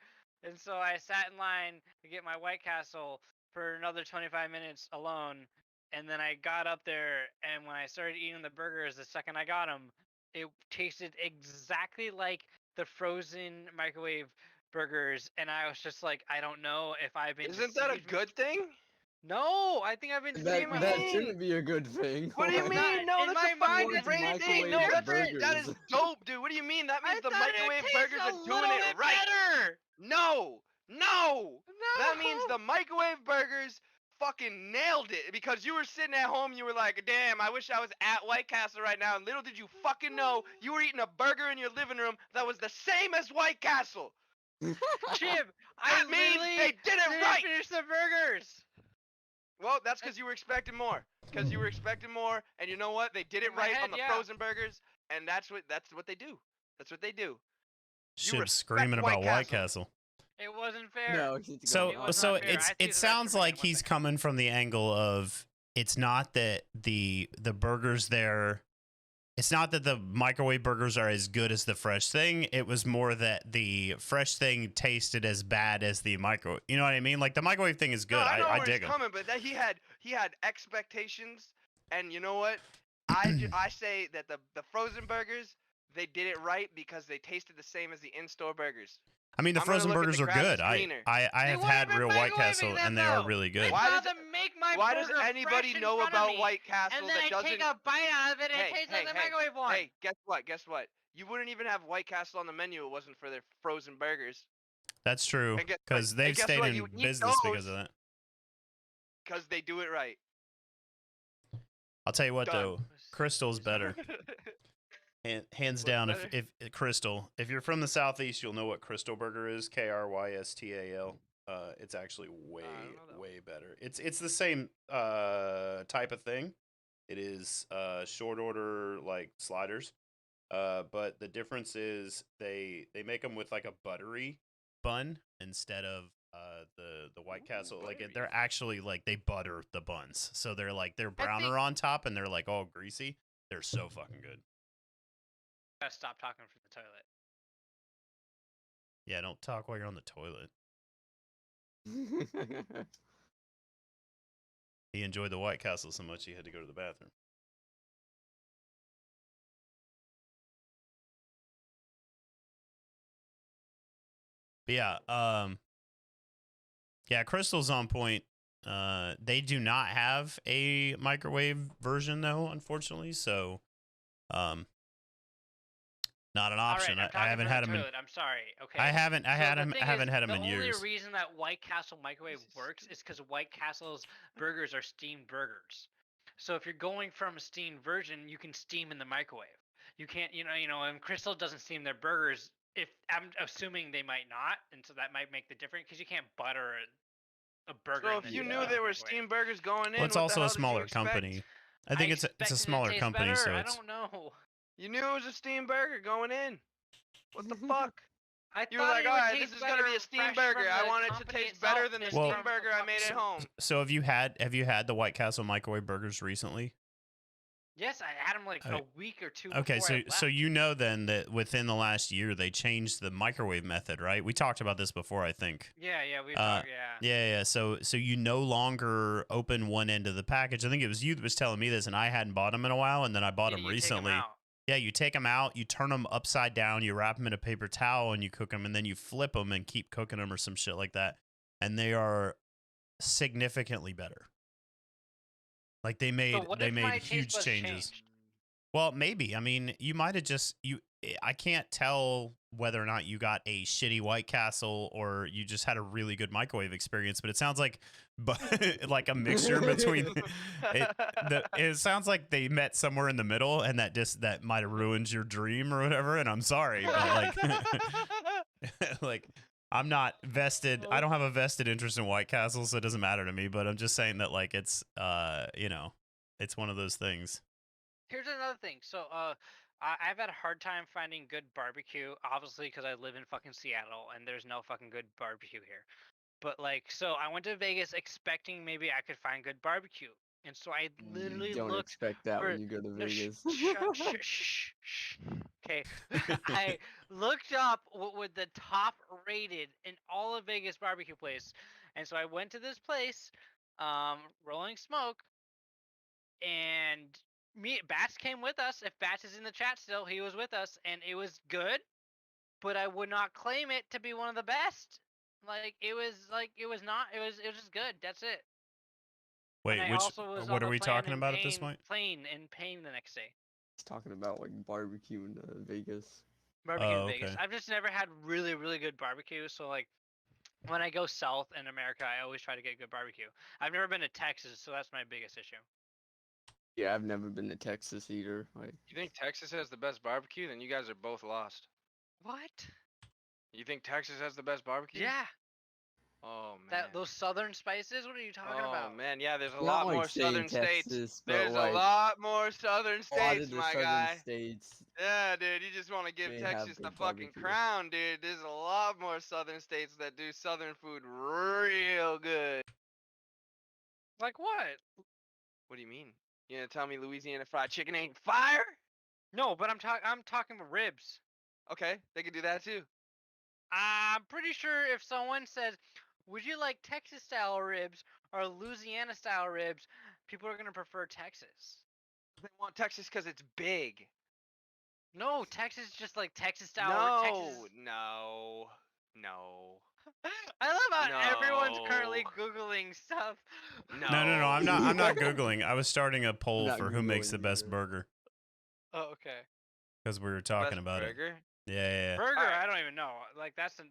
And so I sat in line to get my White Castle for another 25 minutes alone. And then I got up there, and when I started eating the burgers, the second I got them, it tasted exactly like the frozen microwave burgers, and I was just like, I don't know if I've been. Isn't that a deceived. good thing? No, I think I've been deceived. do you That mean? shouldn't be a good thing. What do you It's mean? not- No, in that's a my mind, fucking it's great thing. No, microwave that is burgers. dope, dude. What do you mean? That means I the thought it microwave tastes burgers a are doing little it bit right. better. No, no. That means No. the microwave burgers fucking nailed it because you were sitting at home. You were like, damn, I wish I was at White Castle right now. And little did you fucking know, you were eating a burger in your living room that was the same as White Castle. Chip, I That means literally they did it didn't right. finish the burgers. Well, that's because you were expecting more. Because you were expecting more, and you know what? They did it In my right head, on the yeah. frozen burgers, and that's what they do. That's what they do. Shib respect screaming White about White Castle. It wasn't fair. No, it's So It was so not fair. I it's see it the sounds rest of it like in one he's second. coming from the angle of it's not that the burgers there, it's not that the microwave burgers are as good as the fresh thing. It was more that the fresh thing tasted as bad as the microwave. You know what I mean? Like the microwave thing is good. No, I know I where dig he's it. coming, but that he had expectations, and you know what? I say that the frozen burgers, they did it right because they tasted the same as the in-store burgers. I mean, the I'm gonna frozen look at burgers the are grass good. is I greener. I They have weren't had even real White microwaving Castle, them, and they are though. really good. I Why saw does- them make my Why does burger anybody fresh in know front of about me, White Castle and then that I doesn't? take a bite out of it, and it tastes like the microwave one. Hey, guess what? Guess what? You wouldn't even have White Castle on the menu if it wasn't for their frozen burgers. That's true And guess what? because they've guess stayed what? in You eat business because those of that. Because they do it right. I'll tell you what Done. though, Crystal's better. Hands What's down, better? if Crystal, if you're from the southeast, you'll know what Crystal Burger is. Krystal. It's actually way don't know that way better. It's the same type of thing. It is short order like sliders, but the difference is they make them with like a buttery bun instead of the White Castle. Like buttery. they're actually like they butter the buns, so they're browner on top and they're like all greasy. They're so fucking good. Gotta stop talking from the toilet. Yeah, don't talk while you're on the toilet. He enjoyed the White Castle so much he had to go to the bathroom. But yeah, Crystal's on point. They do not have a microwave version though, unfortunately. So, not an option. All right, I haven't had them. I'm sorry. Okay. I haven't So had the them. thing I haven't is, had them in The years. only reason that White Castle microwave works is because White Castle's burgers are steamed burgers. So if you're going from a steamed version, you can steam in the microwave. You can't, and Crystal doesn't steam their burgers. If I'm assuming they might not, and so that might make the difference because you can't butter a burger. So in if the you knew microwave. there were steam burgers going in, Well, it's what the also hell a did you smaller expect? company. I think it's a expected it to smaller taste company, better. so I it's. don't know. You knew it was a steam burger going in. What the fuck? I You were thought like, it all would right, taste this is gonna be better a steam fresh burger. from I the want it to company taste itself better than the than Well- steam burger I made at home. So have you had the White Castle microwave burgers recently? Yes, I had them like Okay. a week or two. Okay, before I so left. you know then that within the last year they changed the microwave method, right? We talked about this before, I think. Yeah, we Uh, talked. Yeah. Yeah. So you no longer open one end of the package. I think it was you that was telling me this, and I hadn't bought them in a while, and then I bought Yeah, them you take 'em recently. out. Yeah, you take them out, you turn them upside down, you wrap them in a paper towel, and you cook them, and then you flip them and keep cooking them or some shit like that, and they are significantly better. Like they made So what if my taste huge buds changes. changed? Well, maybe. I mean, you might have just I can't tell whether or not you got a shitty White Castle or you just had a really good microwave experience, but it sounds like like a mixture between it sounds like they met somewhere in the middle and that might have ruined your dream or whatever, and I'm sorry, but like like I'm not vested. I don't have a vested interest in White Castle, so it doesn't matter to me. But I'm just saying that like it's you know, it's one of those things. Here's another thing. So, I've had a hard time finding good barbecue, obviously, because I live in fucking Seattle and there's no fucking good barbecue here. But like, so I went to Vegas expecting maybe I could find good barbecue, and so I literally You don't looked expect that for. when you go to No, Vegas. shh. Okay, I looked up what would the top rated in all of Vegas barbecue place, and so I went to this place, Rolling Smoke, and Bats came with us. If Bats is in the chat still, he was with us, and it was good, but I would not claim it to be one of the best. It was not. It was just good. That's it. Wait, And I which also was what on are the we plane talking in about at this point? in pain the next day. It's talking about like barbecue in Vegas. Barbecue Oh, in Vegas. okay. I've just never had really, really good barbecue. So like, when I go south in America, I always try to get good barbecue. I've never been to Texas, so that's my biggest issue. Yeah, I've never been to Texas either. Like, You think Texas has the best barbecue? Then you guys are both lost. What? You think Texas has the best barbecue? Yeah. Oh man. Those southern spices. What are you talking about? Oh man, yeah. There's a not lot like more saying southern states. Texas, but There's like a lot more southern a lot states, of the my southern guy. states. Yeah, dude, you just want to give They have Texas the good fucking barbecue. crown, dude. There's a lot more southern states that do southern food real good. Like what? What do you mean? You gonna tell me Louisiana fried chicken ain't fire? No, but I'm talking about ribs. Okay, they can do that too. I'm pretty sure if someone says, "Would you like Texas style ribs or Louisiana style ribs?" people are gonna prefer Texas. They want Texas because it's big. No, Texas just like Texas style. No, no, no. I love how everyone's currently No. googling stuff. No. No. I'm not. I'm not googling. I was starting a poll Not for who makes the Googling best either. burger Oh, okay. because we were talking Best about burger? it. Yeah. Burger, Alright. I don't even know. Like that's a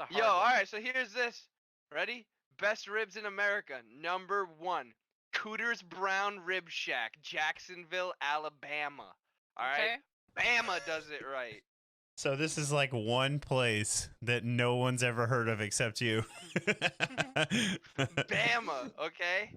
hard Yo, one. all right. So here's this. Ready? Best ribs in America. Number 1, Cooter's Brown Rib Shack, Jacksonville, Alabama. All right. Okay. Bama does it right. So this is like one place that no one's ever heard of except you. Bama. Okay.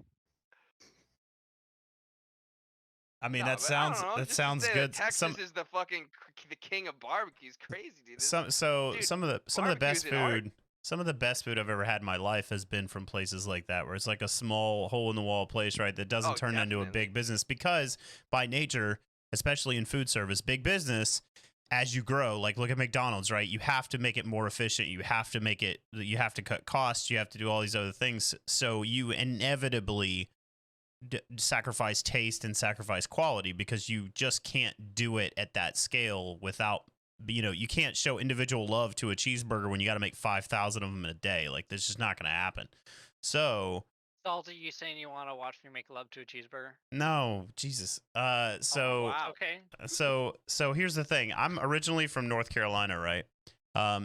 I mean, No, that but I don't sounds know, that just to sounds say that good. Texas is the fucking the king of barbecue is crazy, dude. This Some dude, some of the best barbecue's an art. food. Some of the best food I've ever had in my life has been from places like that, where it's like a small hole in the wall place, right? That doesn't Oh, turn into a definitely. big business because by nature, especially in food service, big business, as you grow, like look at McDonald's, right? You have to make it more efficient. You have to cut costs. You have to do all these other things. So you inevitably sacrifice taste and sacrifice quality because you just can't do it at that scale without, you can't show individual love to a cheeseburger when you got to make 5,000 of them in a day. Like, that's just not going to happen. So, Salty, you saying you want to watch me make love to a cheeseburger? no, Jesus. Oh, wow. Okay. So here's the thing. I'm originally from North Carolina, right?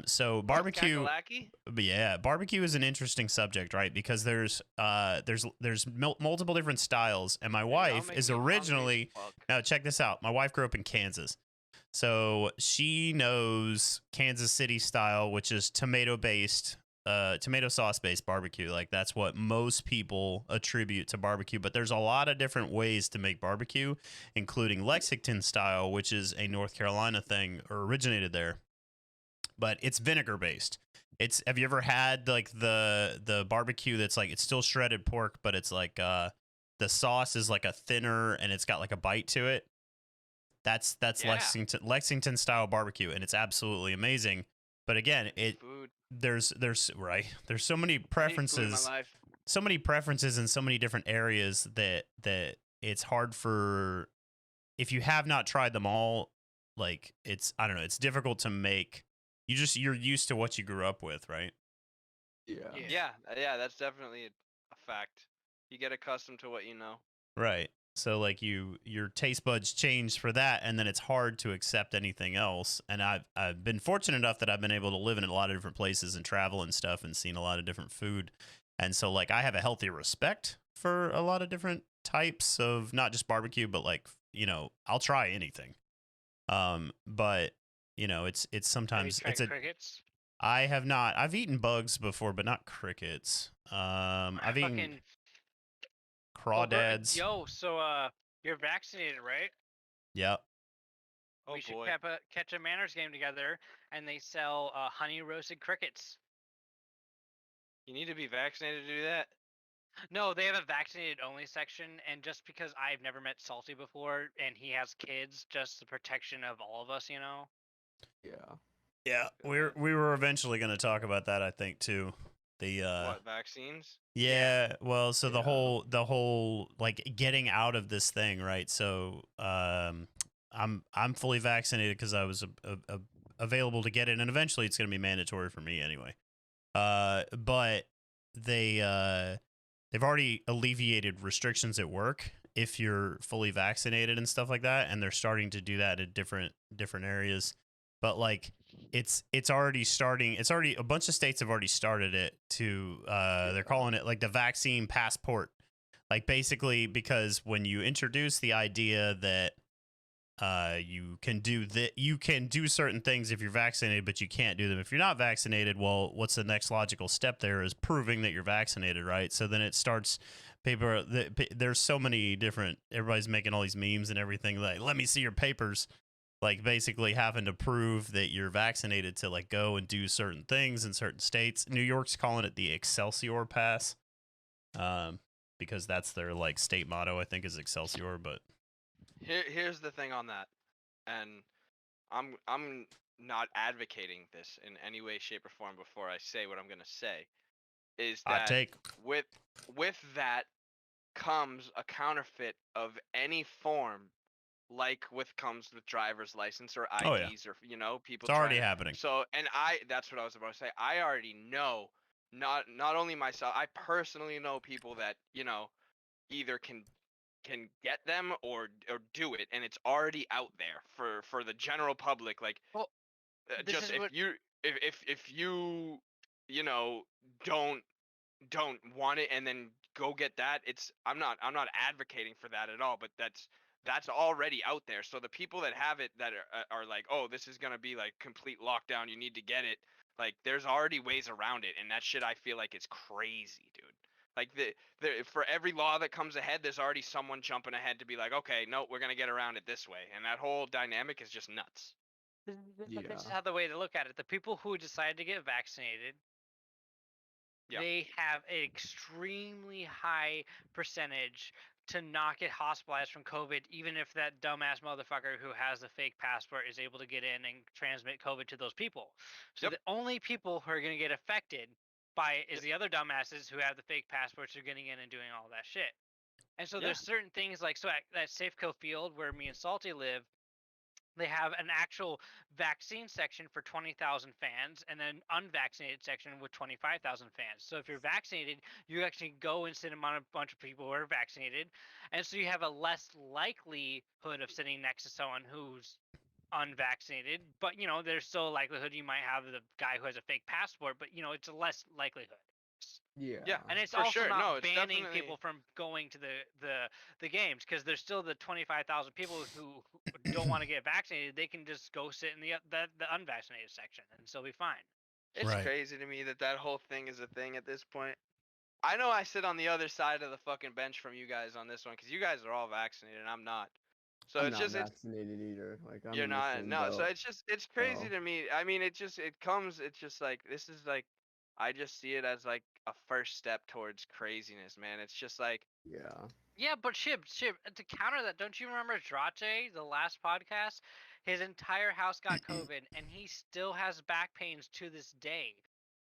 So barbecue, Kakalaki? barbecue is an interesting subject, right? Because there's multiple different styles, and my wife make is me hungry as originally. fuck. Now check this out. My wife grew up in Kansas, so she knows Kansas City style, which is tomato sauce based barbecue. Like that's what most people attribute to barbecue. But there's a lot of different ways to make barbecue, including Lexington style, which is a North Carolina thing or originated there. But it's vinegar based. Have you ever had like the barbecue that's like it's still shredded pork, but it's like the sauce is like a thinner and it's got like a bite to it? That's Yeah. Lexington style barbecue, and it's absolutely amazing. But again, Food. there's right. There's so many I need food in my preferences, life. so many preferences in so many different areas that it's hard for, if you have not tried them all, like I don't know, it's difficult to make. You're used to what you grew up with, right? Yeah. Yeah, that's definitely a fact. You get accustomed to what you know. Right. So like your taste buds change for that, and then it's hard to accept anything else. And I've been fortunate enough that I've been able to live in a lot of different places and travel and stuff and seen a lot of different food. And so like I have a healthy respect for a lot of different types of not just barbecue, but like, I'll try anything. But it's Have you sometimes tried it's a crickets? I have not. I've eaten bugs before, but not crickets. I've eaten Fucking crawdads. yo, so you're vaccinated, right? Yep. Oh We should boy. catch a manners game together, and they sell honey roasted crickets. You need to be vaccinated to do that. No, they have a vaccinated only section, and just because I've never met Salty before, and he has kids, just the protection of all of us, you know. Yeah. Yeah, we were eventually going to talk about that, I think, too. The What, vaccines? yeah, well, so the Yeah. whole like getting out of this thing, right? So I'm fully vaccinated because I was available to get it, and eventually it's going to be mandatory for me anyway. But they've already alleviated restrictions at work if you're fully vaccinated and stuff like that, and they're starting to do that at different areas. But like it's already starting. It's already a bunch of states have already started it to they're calling it like the vaccine passport. Like basically because when you introduce the idea that you can do certain things if you're vaccinated, but you can't do them if you're not vaccinated. Well, what's the next logical step there is proving that you're vaccinated, right? So then it starts. There's so many different. Everybody's making all these memes and everything. Like, let me see your papers. Like basically having to prove that you're vaccinated to like go and do certain things in certain states. New York's calling it the Excelsior Pass, because that's their like state motto. I think is Excelsior, but. Here's the thing on that, and I'm not advocating this in any way, shape, or form before I say what I'm gonna say, is Hot that take. with that comes a counterfeit of any form, like comes with driver's license or Oh, yeah. IDs or people It's already trying. happening. So that's what I was about to say. I already know, not only myself, I personally know people that either can get them or do it, and it's already out there for the general public. Like, Well, this just is what if you you know don't want it and then go get that, I'm not advocating for that at all, but that's already out there. So the people that have it that are like, oh, this is gonna be like complete lockdown, you need to get it. Like, there's already ways around it, and that shit I feel like is crazy, dude. Like for every law that comes ahead, there's already someone jumping ahead to be like, okay, no, we're gonna get around it this way, and that whole dynamic is just nuts. this is Yeah. how the way to look at it. The people who decide to get vaccinated, Yeah. they have an extremely high percentage to not get hospitalized from COVID, even if that dumbass motherfucker who has the fake passport is able to get in and transmit COVID to those people. So Yep. the only people who are going to get affected by it is Yep. the other dumbasses who have the fake passports who are getting in and doing all that shit. And so Yeah. there's certain things like, so at that Safeco field where me and Salty live, they have an actual vaccine section for 20,000 fans and then unvaccinated section with 25,000 fans. So if you're vaccinated, you actually go and sit among a bunch of people who are vaccinated. And so you have a less likelihood of sitting next to someone who's unvaccinated. But, there's still a likelihood you might have the guy who has a fake passport, but, it's a less likelihood. Yeah. Yeah. And it's For also sure. not No, it's banning definitely- people from going to the games, because there's still the 25,000 people who don't want to get vaccinated. They can just go sit in the unvaccinated section and still be fine. It's Right. crazy to me that whole thing is a thing at this point. I know I sit on the other side of the fucking bench from you guys on this one, because you guys are all vaccinated and I'm not. So I'm it's not just vaccinated either. Like I'm you're in the not same no. So boat. it's crazy So, to me. I mean, it's just like, this is like, I just see it as like a first step towards craziness, man. It's just like, yeah. Yeah, but Shib, to counter that, don't you remember Drache, the last podcast? His entire house got COVID, and he still has back pains to this day.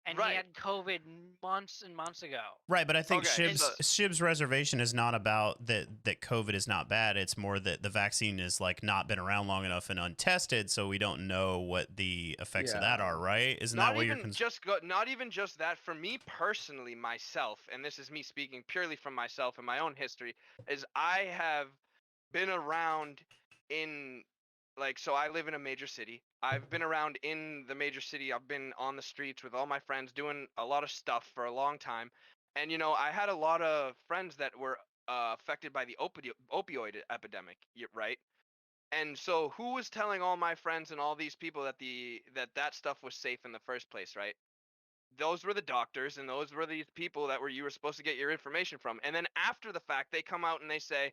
And he Right. had COVID months and months ago. Right, but I think Okay, Shib's reservation is not about that COVID is not bad. It's more that the vaccine is like not been around long enough and untested, so we don't know what the effects of that Yeah. are. Right? Isn't not that what you're even concerned? not even just that. For me personally, myself, and this is me speaking purely from myself and my own history, is I have been around in, like, so I live in a major city. I've been around in the major city. I've been on the streets with all my friends doing a lot of stuff for a long time. And I had a lot of friends that were affected by the opioid epidemic, right? And so who was telling all my friends and all these people that that stuff was safe in the first place, right? Those were the doctors, and those were these people that you were supposed to get your information from. And then after the fact, they come out and they say,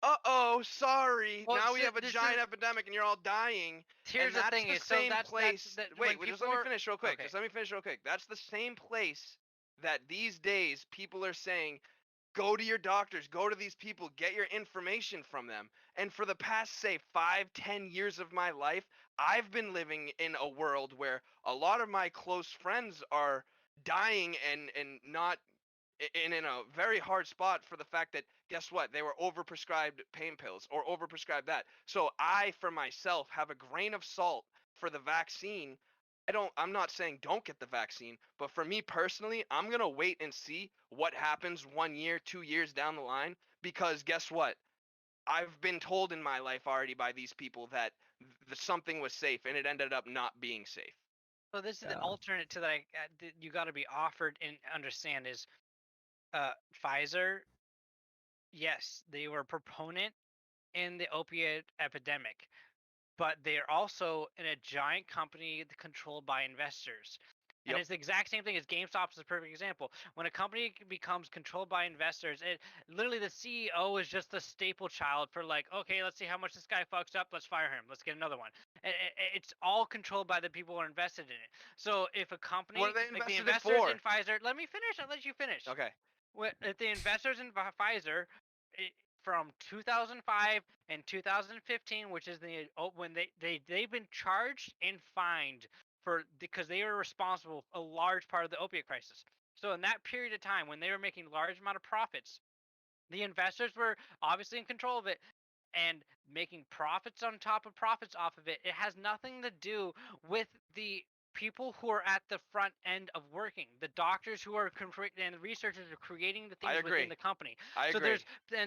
"Uh-oh, sorry. Well, Now we have a this giant is- epidemic and you're all dying." Here's And the that's thing the is, so same that's place. that Wait, when just let me people are- finish real quick. okay. Just let me finish real quick. That's the same place that these days people are saying, go to your doctors, go to these people, get your information from them. And for the past, say, 5-10 years of my life, I've been living in a world where a lot of my close friends are dying and not in a very hard spot for the fact that, guess what, they were overprescribed pain pills or overprescribed that. So I, for myself, have a grain of salt for the vaccine. I'm not saying don't get the vaccine, but for me personally, I'm going to wait and see what happens 1 year, 2 years down the line, because guess what? I've been told in my life already by these people that something was safe and it ended up not being safe. So this is the Yeah. alternate to that you got to be offered and understand is Pfizer. Yes, they were a proponent in the opiate epidemic, but they're also in a giant company controlled by investors. And Yep. it's the exact same thing as GameStop is a perfect example. When a company becomes controlled by investors, it literally the CEO is just the staple child for like, okay, let's see how much this guy fucks up, let's fire him, let's get another one. It's all controlled by the people who are invested in it. So if a company What are they like the invested it investors for? in Pfizer, let me finish. I'll let you finish. Okay. If the investors in Pfizer from 2005 and 2015, which is when they've been charged and fined for because they were responsible a large part of the opiate crisis. So in that period of time when they were making large amount of profits, the investors were obviously in control of it and making profits on top of profits off of it. It has nothing to do with the people who are at the front end of working, the doctors who are and the researchers are creating the things within the company. I So agree.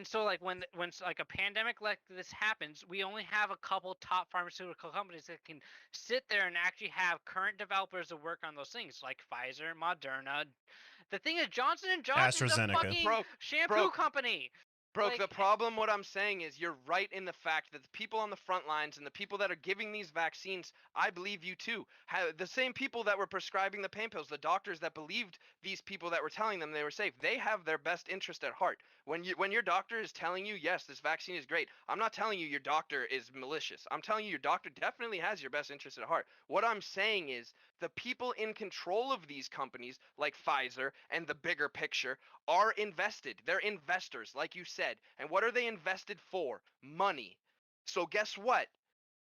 so like when like a pandemic like this happens, we only have a couple top pharmaceutical companies that can sit there and actually have current developers to work on those things, like Pfizer, Moderna. The thing is, Johnson and Johnson is a AstraZeneca. fucking shampoo Broke. company. Broke, Like, the problem, what I'm saying is you're right in the fact that the people on the front lines and the people that are giving these vaccines, I believe you too, the same people that were prescribing the pain pills, the doctors that believed these people that were telling them they were safe, they have their best interest at heart. When your doctor is telling you, yes, this vaccine is great, I'm not telling you your doctor is malicious. I'm telling you your doctor definitely has your best interest at heart. What I'm saying is the people in control of these companies, like Pfizer and the bigger picture, are invested. They're investors, like you said. And what are they invested for? Money. So guess what?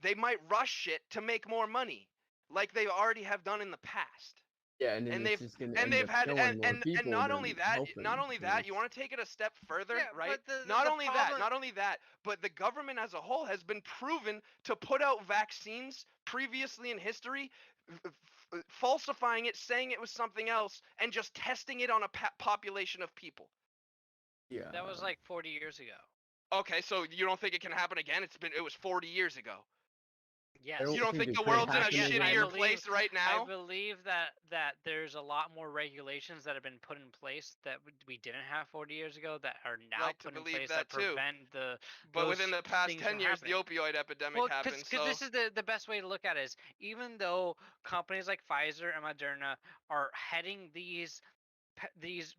They might rush shit to make more money, like they already have done in the past. Yeah, and then And it's just gonna and end they've up had killing more and people not than only that, helping. you want to take it a step further, Yeah, right? but Not the only that, but the government as a whole has been proven to put out vaccines previously in history, falsifying it, saying it was something else, and just testing it on a population of people. Yeah. That was like 40 years ago. Okay, so you don't think it can happen again? It was 40 years ago. Yes. don't You don't think think it the could world's in a happen again. shittier place right I now? believe that there's a lot more regulations that have been put in place that we didn't have 40 years ago that are now Like to put in believe place that that too. prevent But those within the past things 10 from years, the happening. opioid epidemic Well, happened. because So this is the best way to look at it is even though companies like Pfizer and Moderna are heading these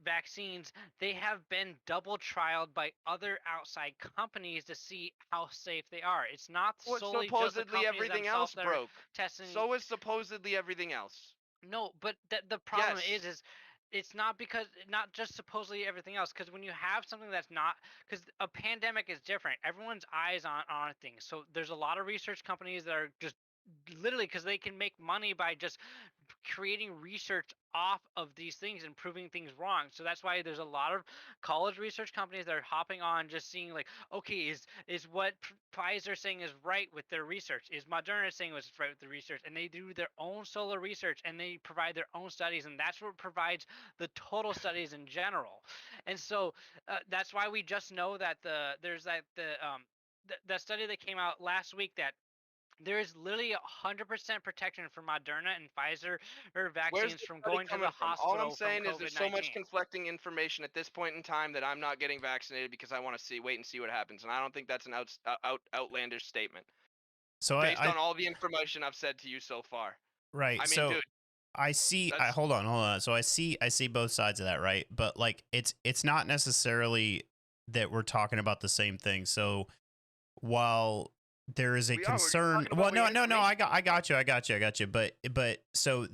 vaccines, they have been double trialed by other outside companies to see how safe they are. It's not what solely just the supposedly companies everything themselves else that are broke. testing. So is supposedly everything else. No, but the problem Yes. is it's not just supposedly everything else, because when you have something that's not, because a pandemic is different, everyone's eyes on things. So there's a lot of research companies that are just literally because they can make money by just creating research off of these things and proving things wrong. So that's why there's a lot of college research companies that are hopping on just seeing like, okay, is what Pfizer saying is right with their research? Is Moderna saying was right with the research? And they do their own solo research and they provide their own studies, and that's what provides the total studies in general. And so that's why we just know that there's that study that came out last week that There is literally 100% protection for Moderna and Pfizer Where's vaccines the from study going to coming the from? hospital All I'm saying from is there's COVID-19. so much conflicting information at this point in time that I'm not getting vaccinated because I want to wait and see what happens, and I don't think that's an outlandish statement So based on all the information I've said to you so far. right. I mean, So dude, I see. that's Hold on. So I see both sides of that, right? But like, it's not necessarily that we're talking about the same thing. So while there is a we are. We're just concern, talking well, about no, what no, no, information I got you. But so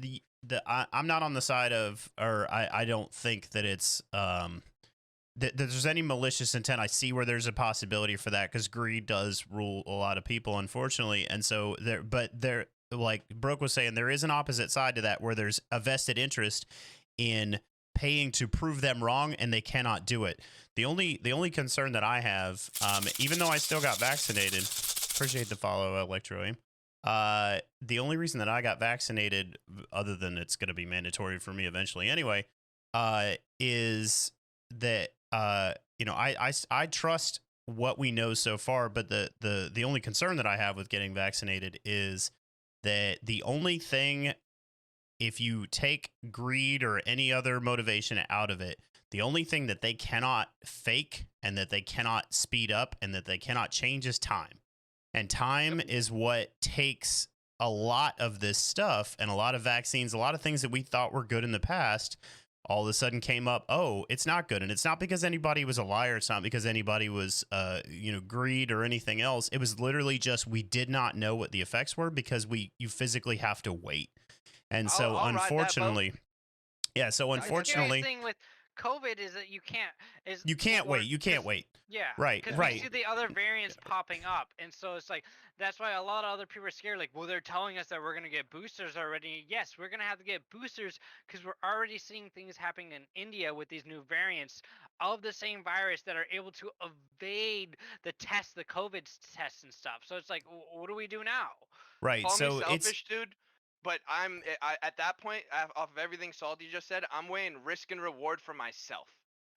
I'm not on the side of, or I don't think that it's that there's any malicious intent. I see where there's a possibility for that because greed does rule a lot of people, unfortunately, and so there, like Brooke was saying, there is an opposite side to that where there's a vested interest in paying to prove them wrong, and they cannot do it. The only concern that I have, even though I still got vaccinated, appreciate the follow, Electro-Aim. The only reason that I got vaccinated, other than it's going to be mandatory for me eventually anyway, is that I trust what we know so far, but the only concern that I have with getting vaccinated is that the only thing, if you take greed or any other motivation out of it, the only thing that they cannot fake and that they cannot speed up and that they cannot change is time. And time is what takes a lot of this stuff and a lot of vaccines, a lot of things that we thought were good in the past, all of a sudden came up, oh, it's not good. And it's not because anybody was a liar. It's not because anybody was, greed or anything else. It was literally just we did not know what the effects were because you physically have to wait. And so, I'll ride that boat. unfortunately, yeah. So, unfortunately, The scary thing with COVID is that you can't wait. You can't wait. Yeah, Right, because right. we see the other variants popping up, and so it's like that's why a lot of other people are scared. Like, well, they're telling us that we're gonna get boosters already. Yes, we're gonna have to get boosters because we're already seeing things happening in India with these new variants of the same virus that are able to evade the tests, the COVID tests and stuff. So it's like, what do we do now? Right. Call So me selfish, dude, but at that point, off of everything Salty just said, I'm weighing risk and reward for myself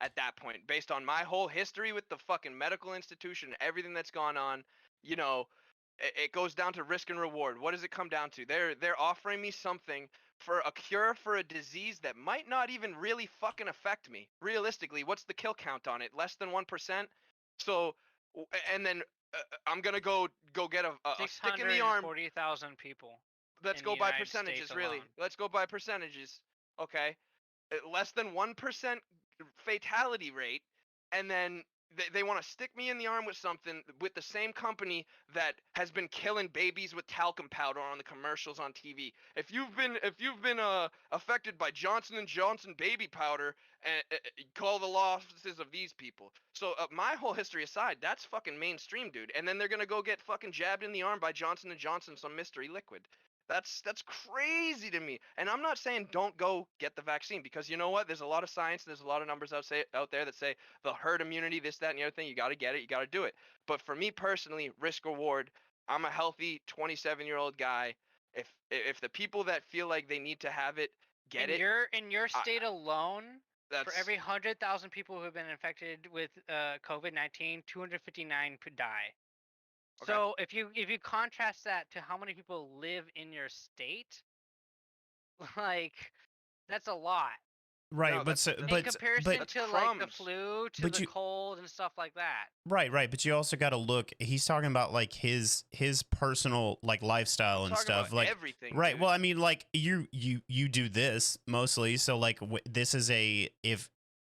at that point, based on my whole history with the fucking medical institution, everything that's gone on. It goes down to risk and reward. What does it come down to? They're offering me something for a cure for a disease that might not even really fucking affect me. Realistically, what's the kill count on it? Less than 1%. So, and then I'm gonna go get a stick in the arm. 640,000 people. Let's in go the by United percentages, States really. alone. Let's go by percentages. Okay. Less than 1% fatality rate, and then they want to stick me in the arm with something with the same company that has been killing babies with talcum powder on the commercials on TV. If you've been affected by Johnson & Johnson baby powder, call the law offices of these people. So my whole history aside, that's fucking mainstream, dude. And then they're gonna go get fucking jabbed in the arm by Johnson & Johnson, some mystery liquid. That's crazy to me. And I'm not saying don't go get the vaccine, because you know what? There's a lot of science, there's a lot of numbers out there that say the herd immunity, this, that, and the other thing. You got to get it. You got to do it. But for me personally, risk reward. I'm a healthy 27-year-old guy. If the people that feel like they need to have it get it, In your state alone, for that's every 100,000 people who have been infected with COVID-19, 259 could die. Okay. So if you contrast that to how many people live in your state, like that's a lot. right, No, but that's- so, that's- In but comparison that's to like the crumbs. flu, to But the you- cold and stuff like that. right, but you also got to look. He's talking about like his personal like lifestyle and Talking stuff. about Like everything. right. Dude. Well, I mean, like you do this mostly. So like this is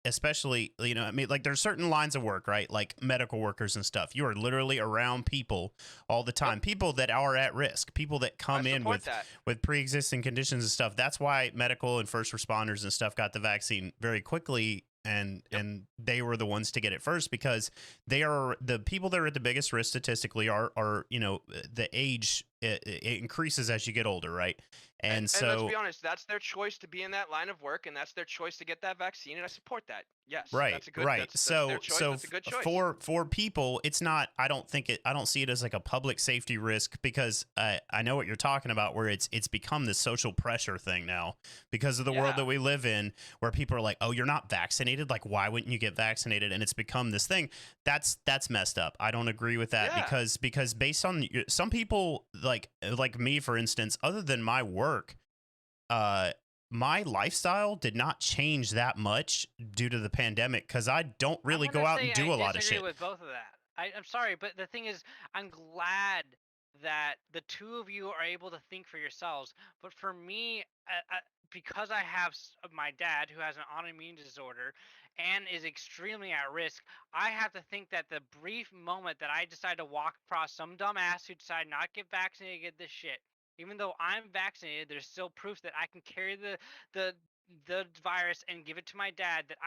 especially, I mean, like there's certain lines of work, right? Like medical workers and stuff. You are literally around people all the time, people that are at risk, people that come I in support with that. pre-existing conditions and stuff. That's why medical and first responders and stuff got the vaccine very quickly. And they were the ones to get it first because they are the people that are at the biggest risk statistically are the age it increases as you get older, right? And so let's be honest, that's their choice to be in that line of work, and that's their choice to get that vaccine, and I support that. Yes, right, that's a good, right. That's So their choice, that's a good choice. for people, it's not. I don't see it as like a public safety risk because I know what you're talking about, where it's become this social pressure thing now because of the world Yeah. that we live in, where people are like, oh, you're not vaccinated, like why wouldn't you get vaccinated? And it's become this thing that's messed up. I don't agree with that Yeah. because based on some people, like me, for instance, other than my work, my lifestyle did not change that much due to the pandemic because I don't really go out and do a lot of shit. With both of that. I'm sorry, but the thing is, I'm glad that the two of you are able to think for yourselves. But for me, because I have my dad who has an autoimmune disorder and is extremely at risk, I have to think that the brief moment that I decide to walk across some dumbass who decided not to get vaccinated, get this shit. Even though I'm vaccinated, there's still proof that I can carry the virus and give it to my dad, that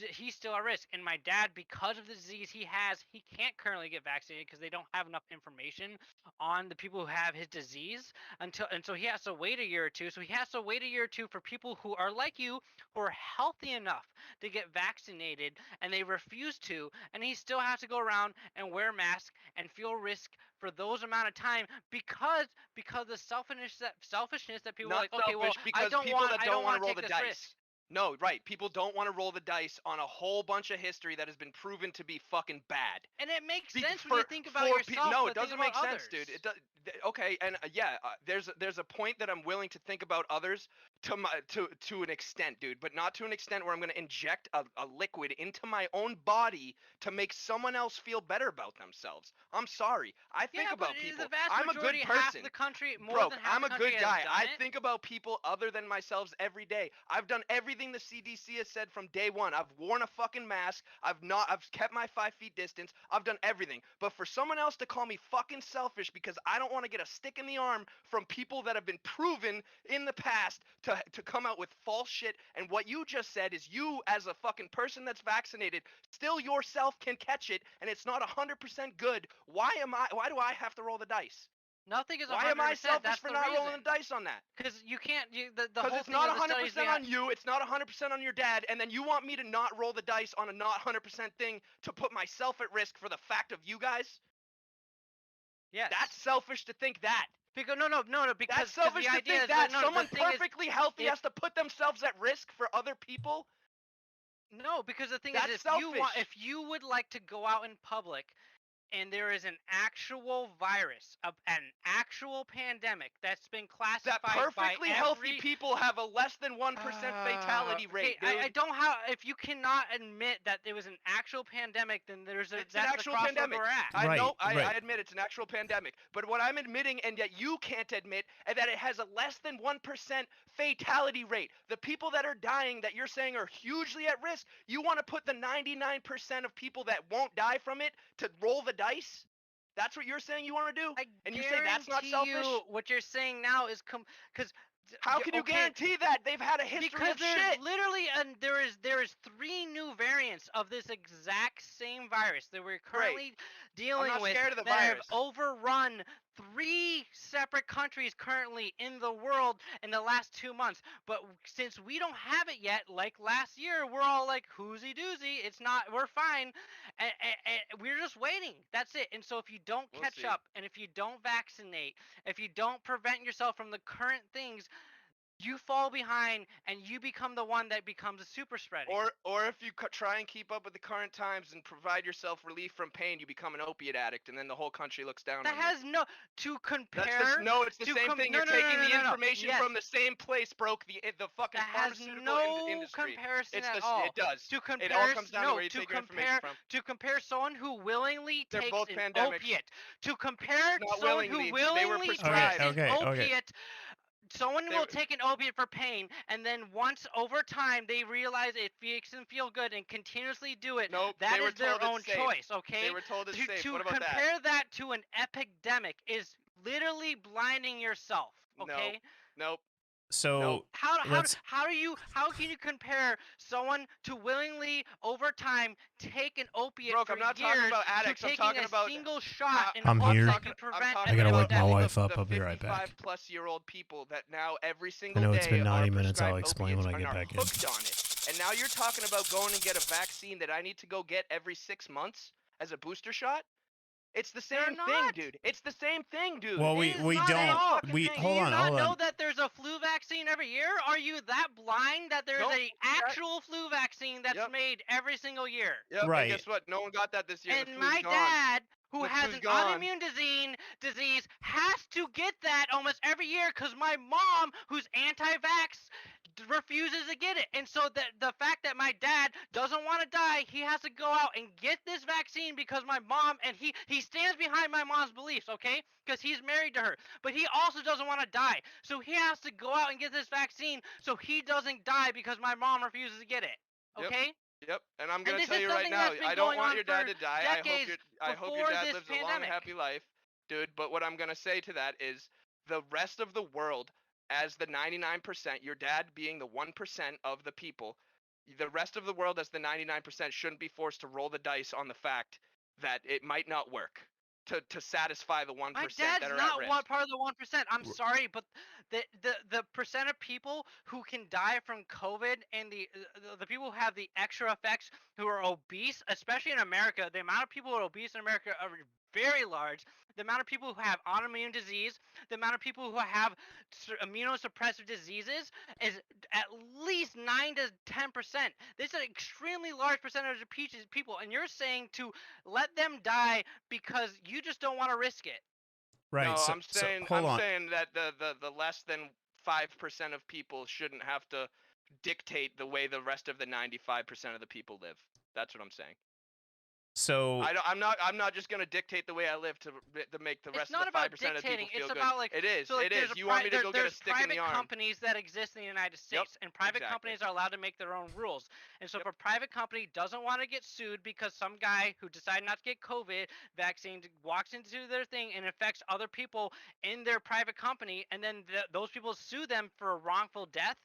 he's still at risk. And my dad, because of the disease he has, he can't currently get vaccinated because they don't have enough information on the people who have his disease and so he has to wait a year or two. So he has to wait a year or two for people who are like you, who are healthy enough to get vaccinated, and they refuse to, and he still has to go around and wear masks and feel risk for those amount of time because the selfishness that people are like, okay, well, because I don't want to roll the dice. Risk. No, right. People don't want to roll the dice on a whole bunch of history that has been proven to be fucking bad. And it makes sense when you think about yourself. No, it doesn't make sense, dude. Okay, and there's a point that I'm willing to think about others to an extent, dude, but not to an extent where I'm going to inject a liquid into my own body to make someone else feel better about themselves. I'm sorry. I think about people. I'm a good person. Half the country, more than half I'm the a good guy. I it. think about people other than myself every day. I've done everything the CDC has said from day one. I've worn a fucking mask. I've kept my 5 feet distance. I've done everything. But for someone else to call me fucking selfish because I don't want to get a stick in the arm from people that have been proven in the past to come out with false shit, and what you just said is you, as a fucking person that's vaccinated, still yourself can catch it, and it's not 100% good. Why do I have to roll the dice? Nothing is 100%. Why am I selfish That's for the not reason. rolling the dice on that? Because you can't. The Because whole it's thing not of the studies 100% on you. It's not 100% on your dad, and then you want me to not roll the dice on a not 100% thing to put myself at risk for the fact of you guys? Yes. That's selfish to think that. Because no. Because that's selfish the to idea think is that no, someone the thing perfectly healthy has to put themselves at risk for other people. No, because the thing That's is, selfish. if you would like to go out in public and there is an actual virus, an actual pandemic that's been classified that perfectly by healthy people have a less than 1% fatality rate. Okay, I don't have. If you cannot admit that there was an actual pandemic, then that's an the actual crossroad pandemic. we're at. I admit it's an actual pandemic. But what I'm admitting, and that you can't admit, is that it has a less than 1% fatality rate. The people that are dying that you're saying are hugely at risk, you want to put the 99% of people that won't die from it to roll the dice? That's what you're saying you want to do? And you say that's not selfish? What you're saying now is because how can you guarantee that? They've had a history because of there's shit. Literally, there is 3 new variants of this exact same virus that we're currently dealing with that have overrun 3 separate countries currently in the world in the last 2 months. But since we don't have it yet, like last year, we're all like, whoozy doozy, it's not, we're fine. And we're just waiting. That's it. And so if you don't catch up, and if you don't vaccinate, if you don't prevent yourself from the current things, you fall behind and you become the one that becomes a super spreader. Or if you try and keep up with the current times and provide yourself relief from pain, you become an opiate addict, and then the whole country looks down on you. That has no to compare. It's the same thing. You're taking the information from the same place, broke the fucking pharmaceutical industry. Comparison at all. It does. To compare, it all comes down to where you take your information from. To compare someone who willingly takes an pandemics. Opiate. To compare someone who willingly takes an opiate. Someone will take an opiate for pain, and then once over time they realize it makes them feel good and continuously do it. Nope, that is their own choice, okay? They were told it's safe. To what about compare that to an epidemic is literally blinding yourself, okay? Nope. So how can you compare someone to willingly over time take an opiate for I'm not years talking about addicts. to I'm taking talking a about single shot in I'm hopes here. that you prevent I gotta wake my wife up. The I'll be right back. 55-plus-year-old people that now every single I know day it's been 90 minutes. I'll prescribed explain when I opiates get and back are in. hooked on it. And now you're talking about going and get a vaccine that I need to go get every 6 months as a booster shot? It's the same thing, dude. It's the same thing, dude. Well, we don't. Hold on, Do you not know that there's a flu vaccine every year? Are you that blind that there's an actual flu vaccine that's made every single year? Yep, right. And guess what? No one got that this year. And my dad who Look has who's an gone. autoimmune disease has to get that almost every year because my mom, who's anti-vax, refuses to get it. And so the fact that my dad doesn't want to die, he has to go out and get this vaccine because my mom, and he stands behind my mom's beliefs, okay? Because he's married to her. But he also doesn't want to die. So he has to go out and get this vaccine so he doesn't die because my mom refuses to get it. Yep. Okay? Yep, and I'm And gonna this tell is you right something now, that's been I don't going want on your dad for to die. decades I hope your before dad this lives a long, pandemic. happy life, dude. But what I'm gonna say to that is, the rest of the world, as the 99%, your dad being the 1% of the people, the rest of the world as the 99% shouldn't be forced to roll the dice on the fact that it might not work to satisfy the 1% My that dad's are at not risk. one part of the 1%. I'm sorry, but the percent of people who can die from COVID and the people who have the extra effects who are obese, especially in America, the amount of people who are obese in America are very large. The amount of people who have autoimmune disease, the amount of people who have immunosuppressive diseases is at least 9 to 10%. This is an extremely large percentage of people, and you're saying to let them die because you just don't want to risk it. Right. No, So, I'm saying hold on. that the less than 5% of people shouldn't have to dictate the way the rest of the 95% of the people live. That's what I'm saying. So I'm not just gonna dictate the way I live to make the It's rest not of the about 5% of people dictating. feel It's good. about like It is. so like It there's is. a You want me to go get a there's stick in private the arm? companies that exist in the United States, and private exactly. companies are allowed to make their own rules. And so Yep. if a private company doesn't want to get sued because some guy who decided not to get COVID vaccine walks into their thing and infects other people in their private company, and then those people sue them for a wrongful death,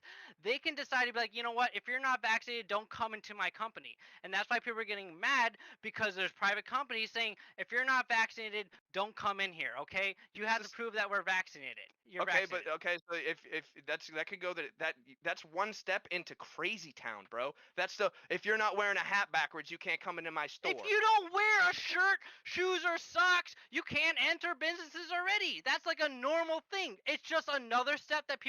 they can decide to be like, you know what, if you're not vaccinated, don't come into my company. And that's why people are getting mad because there's private companies saying, if you're not vaccinated, don't come in here, okay? You have to prove that we're vaccinated. You're Okay, vaccinated. but okay, so if that could go that's one step into crazy town, bro. That's the if you're not wearing a hat backwards, you can't come into my store. If you don't wear a shirt, shoes, or socks, you can't enter businesses already. That's like a normal thing. It's just another step that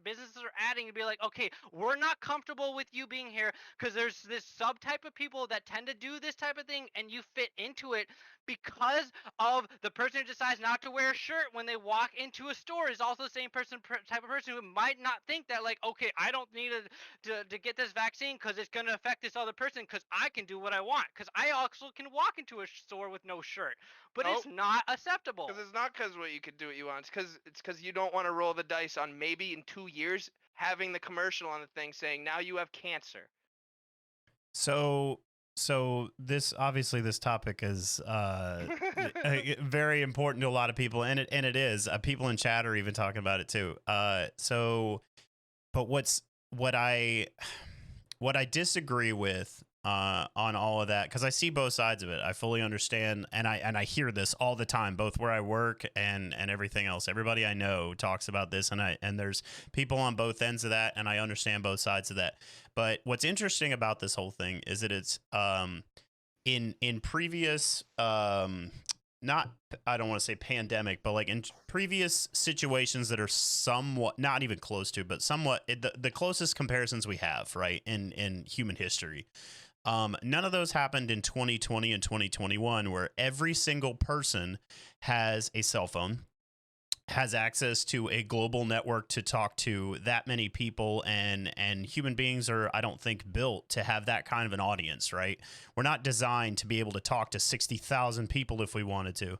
businesses are adding to be like, okay, we're not comfortable with you being here because there's this subtype of people that tend to do this type of thing, and you fit into it because of the person who decides not to wear a shirt when they walk into a store is also the same type of person who might not think that like, okay, I don't need to get this vaccine because it's going to affect this other person because I can do what I want because I also can walk into a store with no shirt, but it's not acceptable. Because it's not because what you could do what you want. It's because you don't want to roll the dice on maybe in 2 years having the commercial on the thing saying now you have cancer. So this obviously this topic is very important to a lot of people, and it is. People in chat are even talking about it too. But what I disagree with on all of that, because I see both sides of it. I fully understand, and I hear this all the time, both where I work and everything else. Everybody I know talks about this, and there's people on both ends of that, and I understand both sides of that. But what's interesting about this whole thing is that it's in previous not, I don't want to say pandemic, but like in previous situations that are somewhat not even close to, but somewhat the closest comparisons we have, right, in human history. None of those happened in 2020 and 2021, where every single person has a cell phone, has access to a global network to talk to that many people, and human beings are, I don't think, built to have that kind of an audience, right? We're not designed to be able to talk to 60,000 people if we wanted to,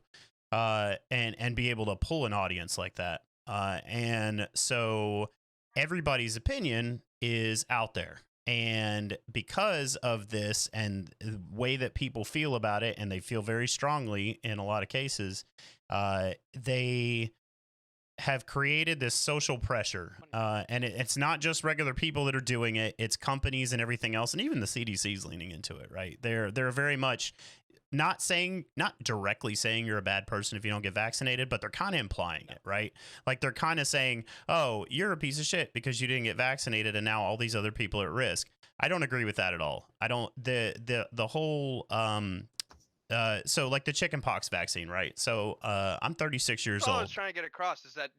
and be able to pull an audience like that. And so everybody's opinion is out there. And because of this and the way that people feel about it, and they feel very strongly in a lot of cases, they have created this social pressure, and it's not just regular people that are doing it. It's companies and everything else, and even the CDC is leaning into it, right? They're very much not directly saying you're a bad person if you don't get vaccinated, but they're kind of implying it, right? Like they're kind of saying, oh, you're a piece of shit because you didn't get vaccinated, and now all these other people are at risk. I don't agree with that at all. I don't, the whole so like the chickenpox vaccine, right? So I'm 36 years That's all I old. was trying to get across is that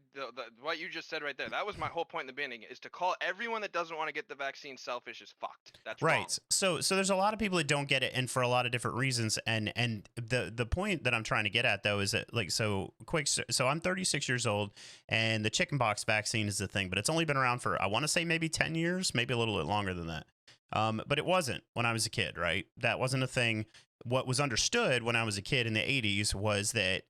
what you just said right there. That was my whole point in the beginning, is to call everyone that doesn't want to get the vaccine selfish is fucked. That's wrong. Right. So there's a lot of people that don't get it, and for a lot of different reasons. And the point that I'm trying to get at though is that like so I'm 36 years old, and the chickenpox vaccine is the thing, but it's only been around for I want to say maybe 10 years, maybe a little bit longer than that. But it wasn't when I was a kid, right? That wasn't a thing. What was understood when I was a kid in the 80s was that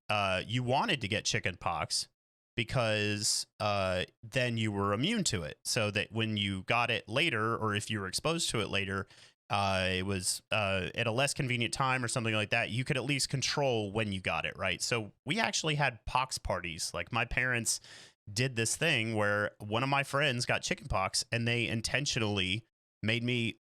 you wanted to get chickenpox because then you were immune to it. So that when you got it later, or if you were exposed to it later, it was at a less convenient time or something like that, you could at least control when you got it, right? So we actually had pox parties. Like my parents did this thing where one of my friends got chickenpox, and they intentionally made me.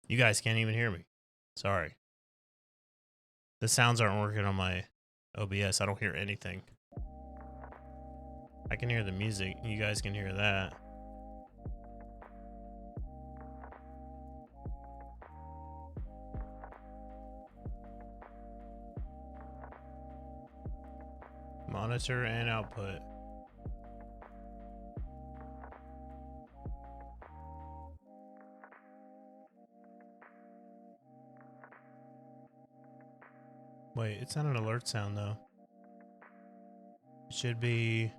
You guys can't even hear me. Sorry. The sounds aren't working on my OBS. I don't hear anything. I can hear the music. You guys can hear that. Monitor and output. Wait, it's not an alert sound though. It should be.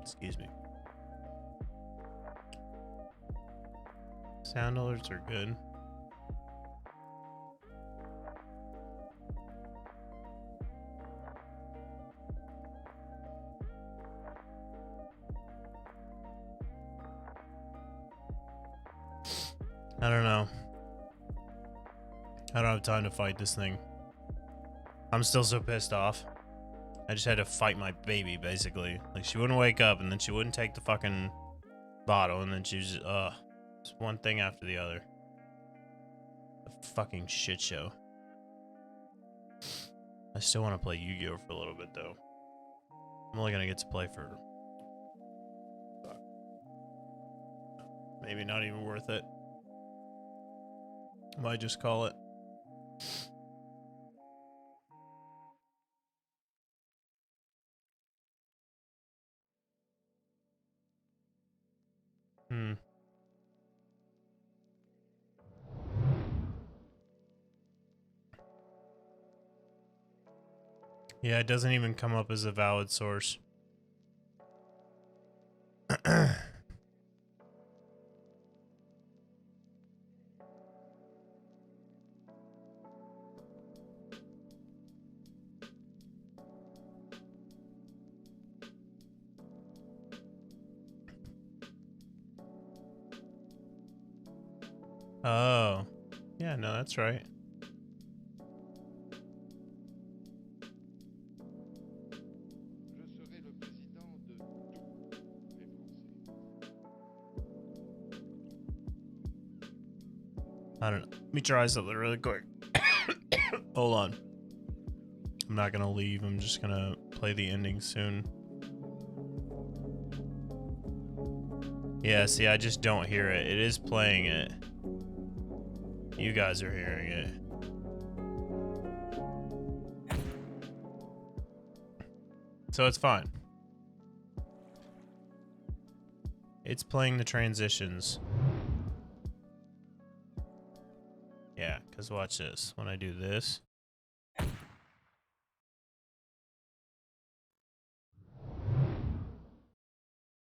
Excuse me. Sound alerts are good. I don't know. I don't have time to fight this thing. I'm still so pissed off. I just had to fight my baby, basically. Like, she wouldn't wake up, and then she wouldn't take the fucking bottle, and then she was just, it's one thing after the other. A fucking shit show. I still want to play Yu-Gi-Oh! For a little bit, though. I'm only gonna get to play for... Fuck. Maybe not even worth it. Might just call it. Yeah, it doesn't even come up as a valid source. Oh. Yeah, no, that's right. I don't know. Let me try something really quick. Hold on. I'm not gonna leave. I'm just gonna play the ending soon. Yeah, see, I just don't hear it. It is playing it. You guys are hearing it. So it's fine. It's playing the transitions. Yeah, because watch this. When I do this.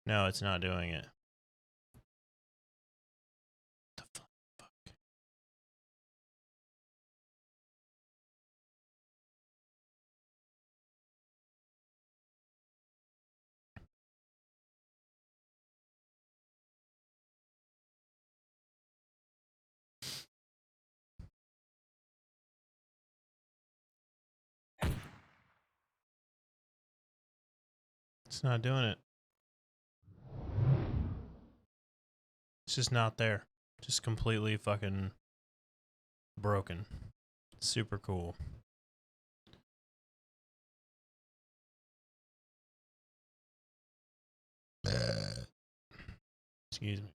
No, it's not doing it. The fuck? It's not doing it. It's just not there. Just completely fucking broken. Super cool. Excuse me.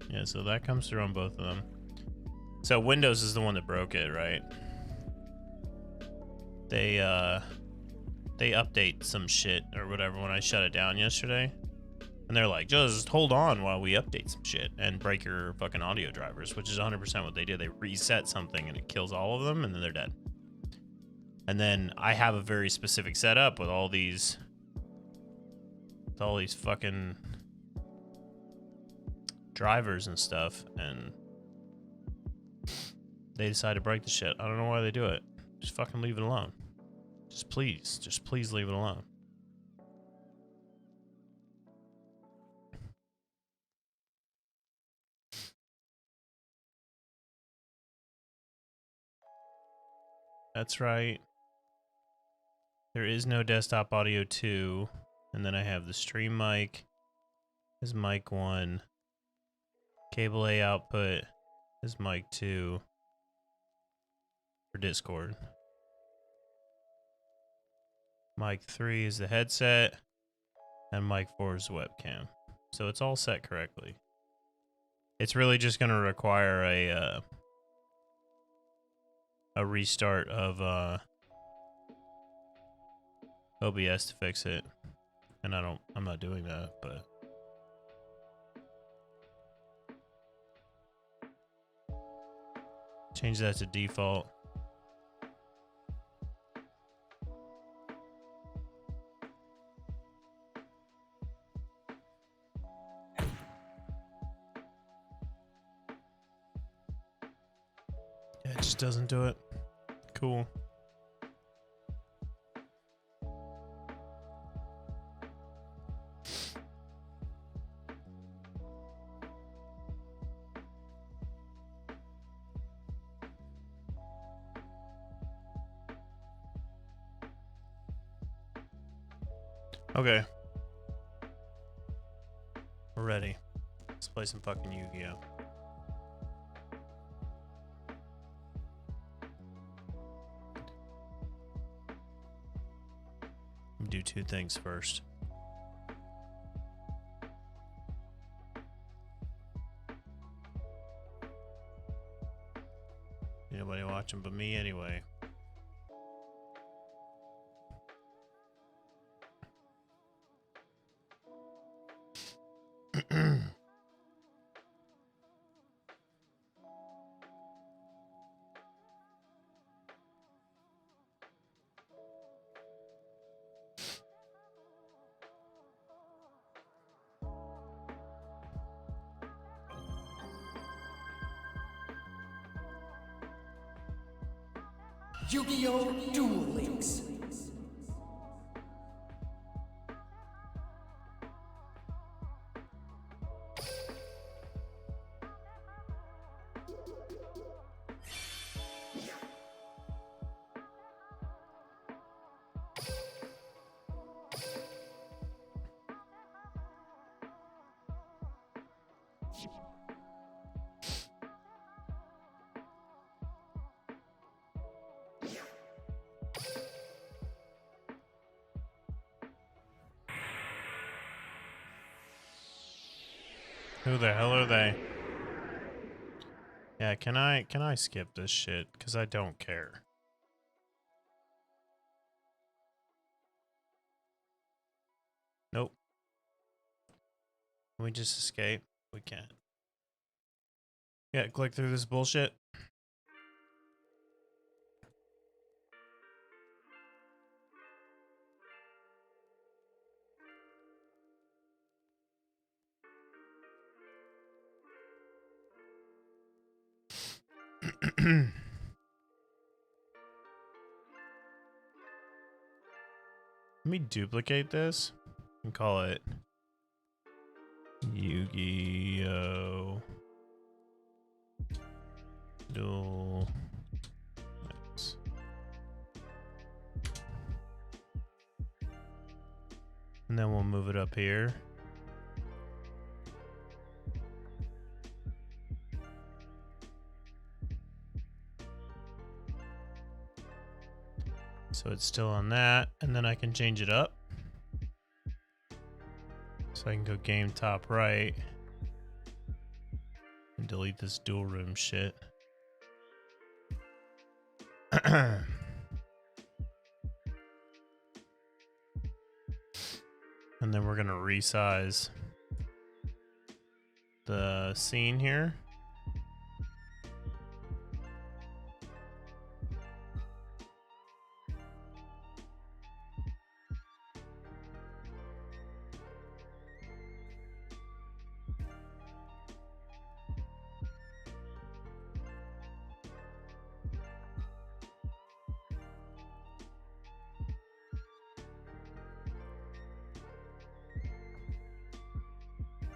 Yeah, so that comes through on both of them. So Windows is the one that broke it, right? They update some shit or whatever when I shut it down yesterday. And they're like, just hold on while we update some shit and break your fucking audio drivers, which is 100% what they did. They reset something and it kills all of them and then they're dead. And then I have a very specific setup with all these fucking drivers and stuff, and they decide to break the shit. I don't know why they do it. Just fucking leave it alone. Just please leave it alone. That's right. There is no desktop audio 2. And then I have the stream mic is mic 1. Cable A output is mic 2 for Discord. Mic 3 is the headset. And mic 4 is the webcam. So it's all set correctly. It's really just going to require a restart of OBS to fix it. And I'm not doing that, but change that to default. Yeah, it just doesn't do it. Cool. Okay. We're ready. Let's play some fucking Yu-Gi-Oh! Do two things first. Nobody watching but me anyway. Yu-Gi-Oh! Duel Links. Who the hell are they? Yeah, can I skip this shit? Because I don't care. Nope. Can we just escape? We can't. Yeah, click through this bullshit. Let me duplicate this and call it Yu-Gi-Oh! Duel Links. And then we'll move it up here. So it's still on that, and then I can change it up. So I can go game top right and delete this dual room shit. And then we're gonna resize the scene here.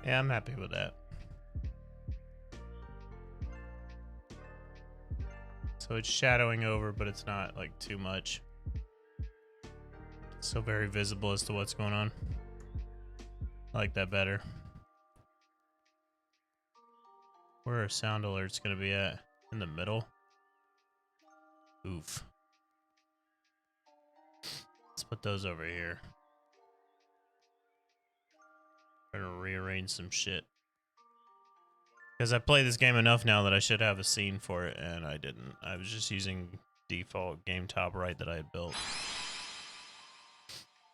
Yeah, I'm happy with that. So it's shadowing over, but it's not like too much. It's still very visible as to what's going on. I like that better. Where are sound alerts gonna be at? In the middle? Oof. Let's put those over here. I'm gonna rearrange some shit. Because I played this game enough now that I should have a scene for it, and I didn't. I was just using default game top right that I had built.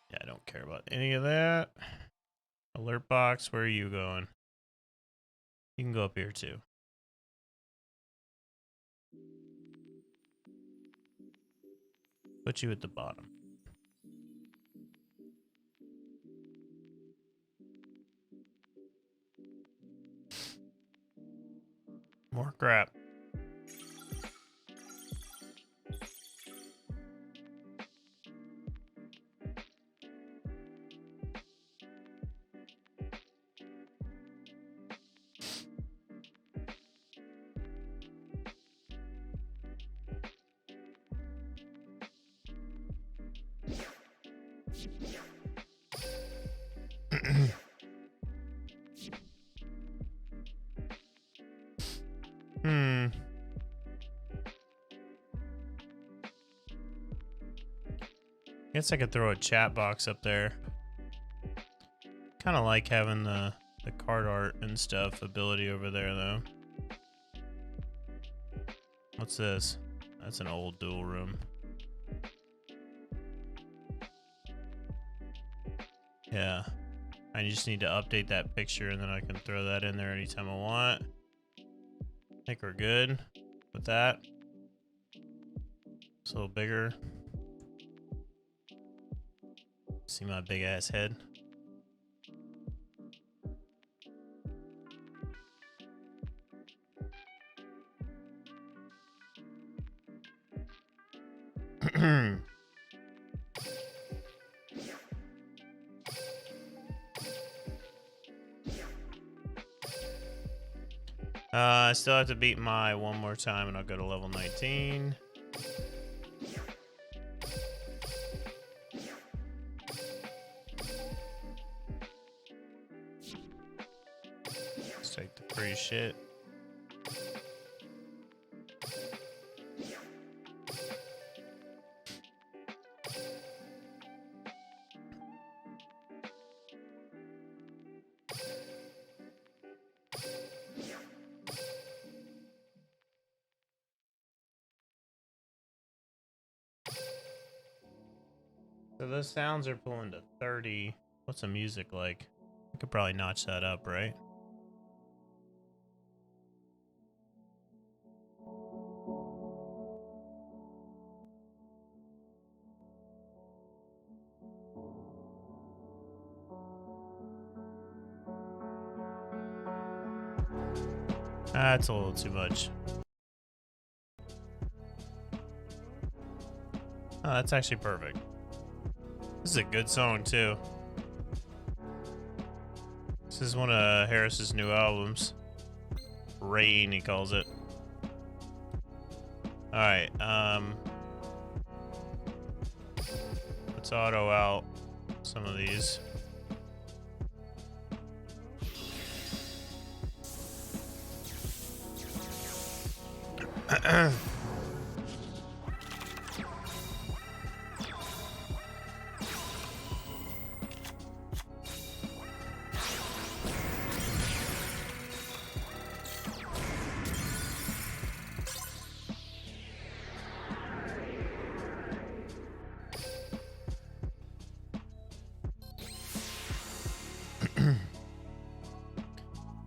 Yeah, I don't care about any of that. Alert box, where are you going? You can go up here too. Put you at the bottom. More crap. Guess I could throw a chat box up there. Kind of like having the card art and stuff ability over there, though. What's this? That's an old dual room. Yeah. I just need to update that picture, and then I can throw that in there anytime I want. I think we're good with that. It's a little bigger. See my big ass head? I still have to beat my one more time, and I'll go to level 19. Let's take the free shit. those sounds are pulling to 30. What's the music like? I could probably notch that up, right? That's a little too much. Oh, that's actually perfect. This is a good song, too. This is one of Harris's new albums. Rain, he calls it. Alright, let's auto out some of these.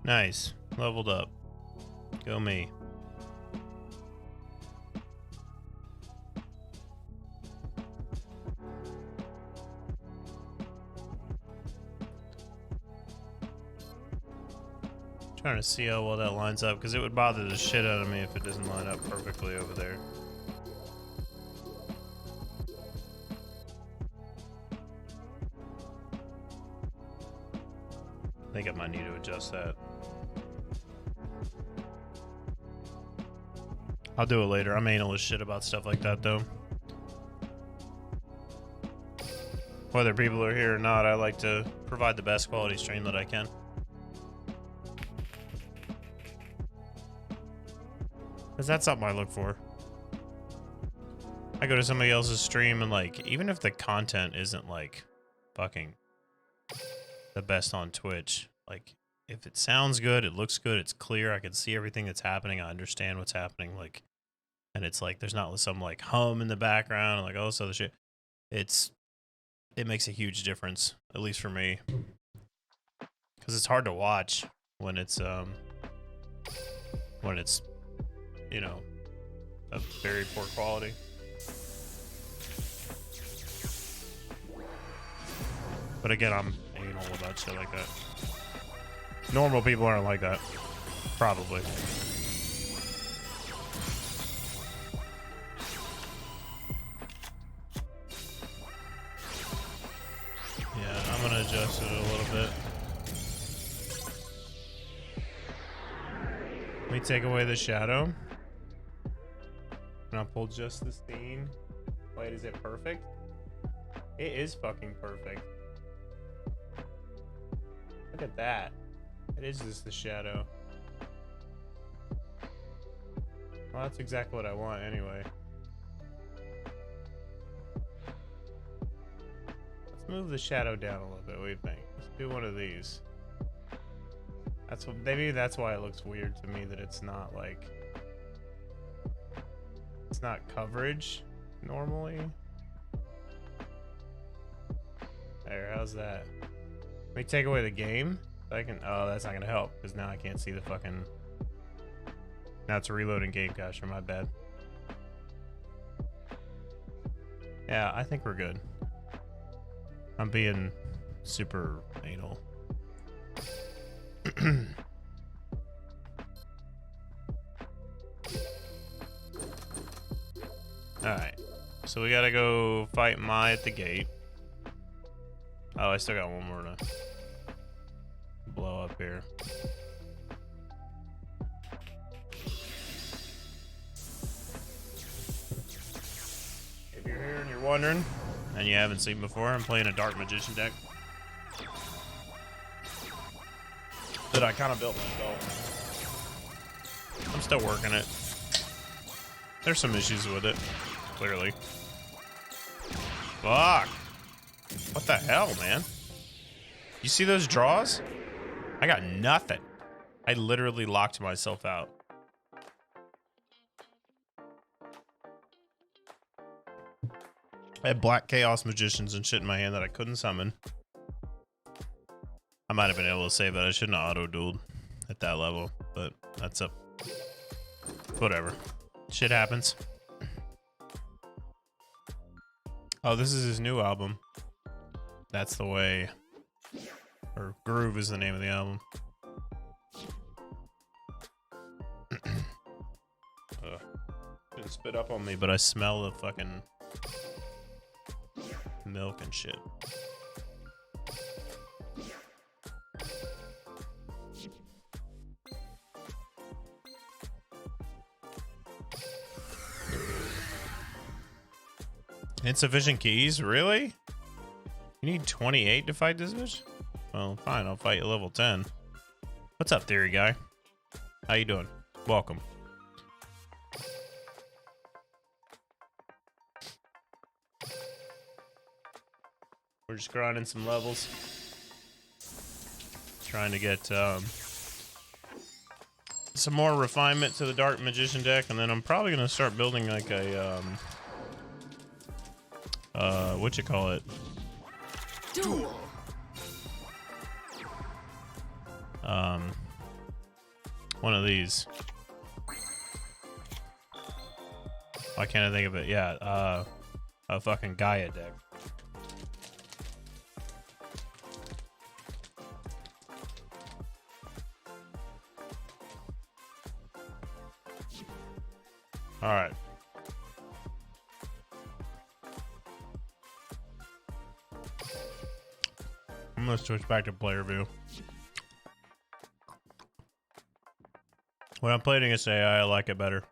Nice. Leveled up. Go me. Trying to see how well that lines up, because it would bother the shit out of me if it doesn't line up perfectly over there. I think I might need to adjust that. I'll do it later. I'm anal as shit about stuff like that, though. Whether people are here or not, I like to provide the best quality stream that I can. Because that's something I look for. I go to somebody else's stream and, like, even if the content isn't, like, fucking the best on Twitch, like, if it sounds good, it looks good, it's clear, I can see everything that's happening, I understand what's happening, like, and it's like there's not some like hum in the background and like all this other shit. It makes a huge difference, at least for me, because it's hard to watch when it's you know, of very poor quality. But again, I'm anal about shit like that. Normal people aren't like that. Probably. Yeah, I'm gonna adjust it a little bit. Let me take away the shadow. And I'll pull just the scene. Wait, is it perfect? It is fucking perfect. Look at that. It is just the shadow. Well, that's exactly what I want anyway. Let's move the shadow down a little bit. What do you think? Let's do one of these. That's what, maybe that's why it looks weird to me that it's not like, it's not coverage normally. There, how's that? Let me take away the game. I can. Oh, that's not gonna help because now I can't see the fucking. Now it's reloading game cacher. My bad. Yeah, I think we're good. I'm being super anal. Alright. So we gotta go fight Mai at the gate. Oh, I still got one more to blow up here. If you're here and you're wondering, and you haven't seen before, I'm playing a Dark Magician deck that I kind of built myself. I'm still working it. There's some issues with it, clearly. Fuck! What the hell, man? You see those draws? I got nothing. I literally locked myself out. I had black chaos magicians and shit in my hand that I couldn't summon. I might have been able to save that. I shouldn't have auto-dueled at that level, but that's up. Whatever. Shit happens. Oh, this is his new album. That's the way. Or Groove is the name of the album. Didn't spit up on me, but I smell the fucking milk and shit. Insufficient keys? Really? You need 28 to fight this bitch? Well, fine, I'll fight you level 10. What's up, theory guy? How you doing? Welcome. We're just grinding some levels. Trying to get some more refinement to the Dark Magician deck, and then I'm probably gonna start building like a what you call it? Duel. One of these. Why can't I think of it? Yeah, a fucking Gaia deck. All right. I'm gonna switch back to player view. When I'm playing against AI, I like it better.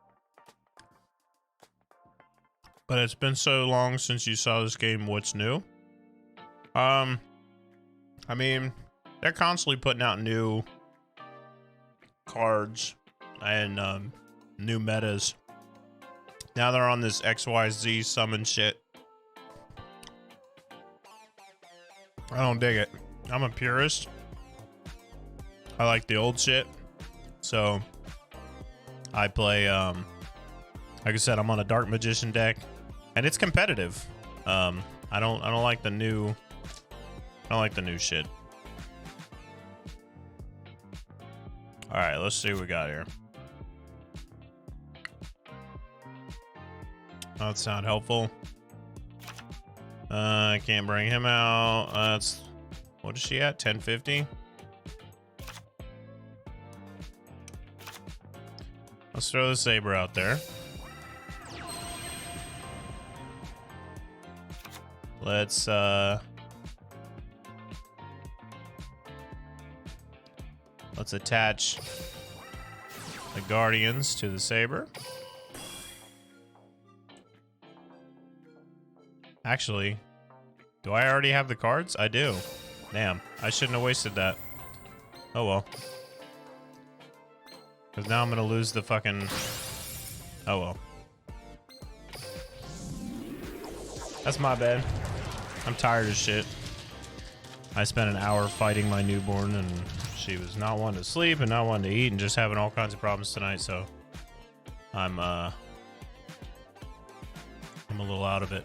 But it's been so long since you saw this game. What's new? I mean, they're constantly putting out new cards and new metas. Now they're on this XYZ summon shit. I don't dig it. I'm a purist. I like the old shit. So I play like I said, I'm on a Dark Magician deck and it's competitive. I don't like the new shit. All right, let's see what we got here. That sound helpful. I can't bring him out. That's what is she at? 1050. Let's throw the Saber out there. Let's attach the Guardians to the Saber. Actually, do I already have the cards? I do. Damn, I shouldn't have wasted that. Oh well. Because now I'm going to lose the fucking... Oh well. That's my bad. I'm tired of shit. I spent an hour fighting my newborn and she was not wanting to sleep and not wanting to eat and just having all kinds of problems tonight, so I'm a little out of it.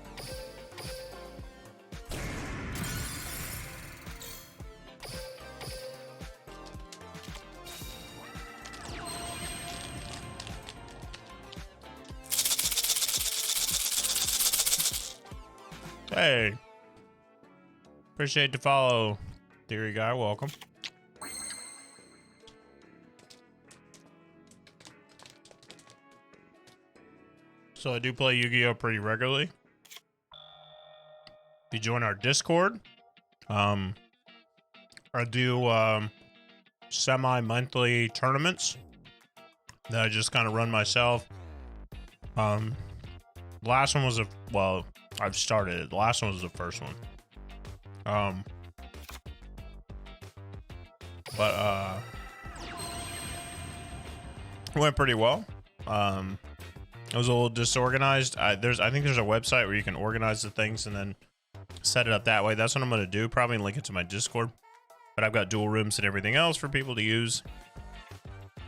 Hey, appreciate the follow, theory guy. Welcome. So I do play Yu-Gi-Oh pretty regularly. If you join our Discord, I do semi-monthly tournaments that I just kind of run myself. The last one was I've started it. The last one was the first one. But it went pretty well. It was a little disorganized. I think there's a website where you can organize the things and then set it up that way. That's what I'm going to do. Probably link it to my Discord. But I've got dual rooms and everything else for people to use.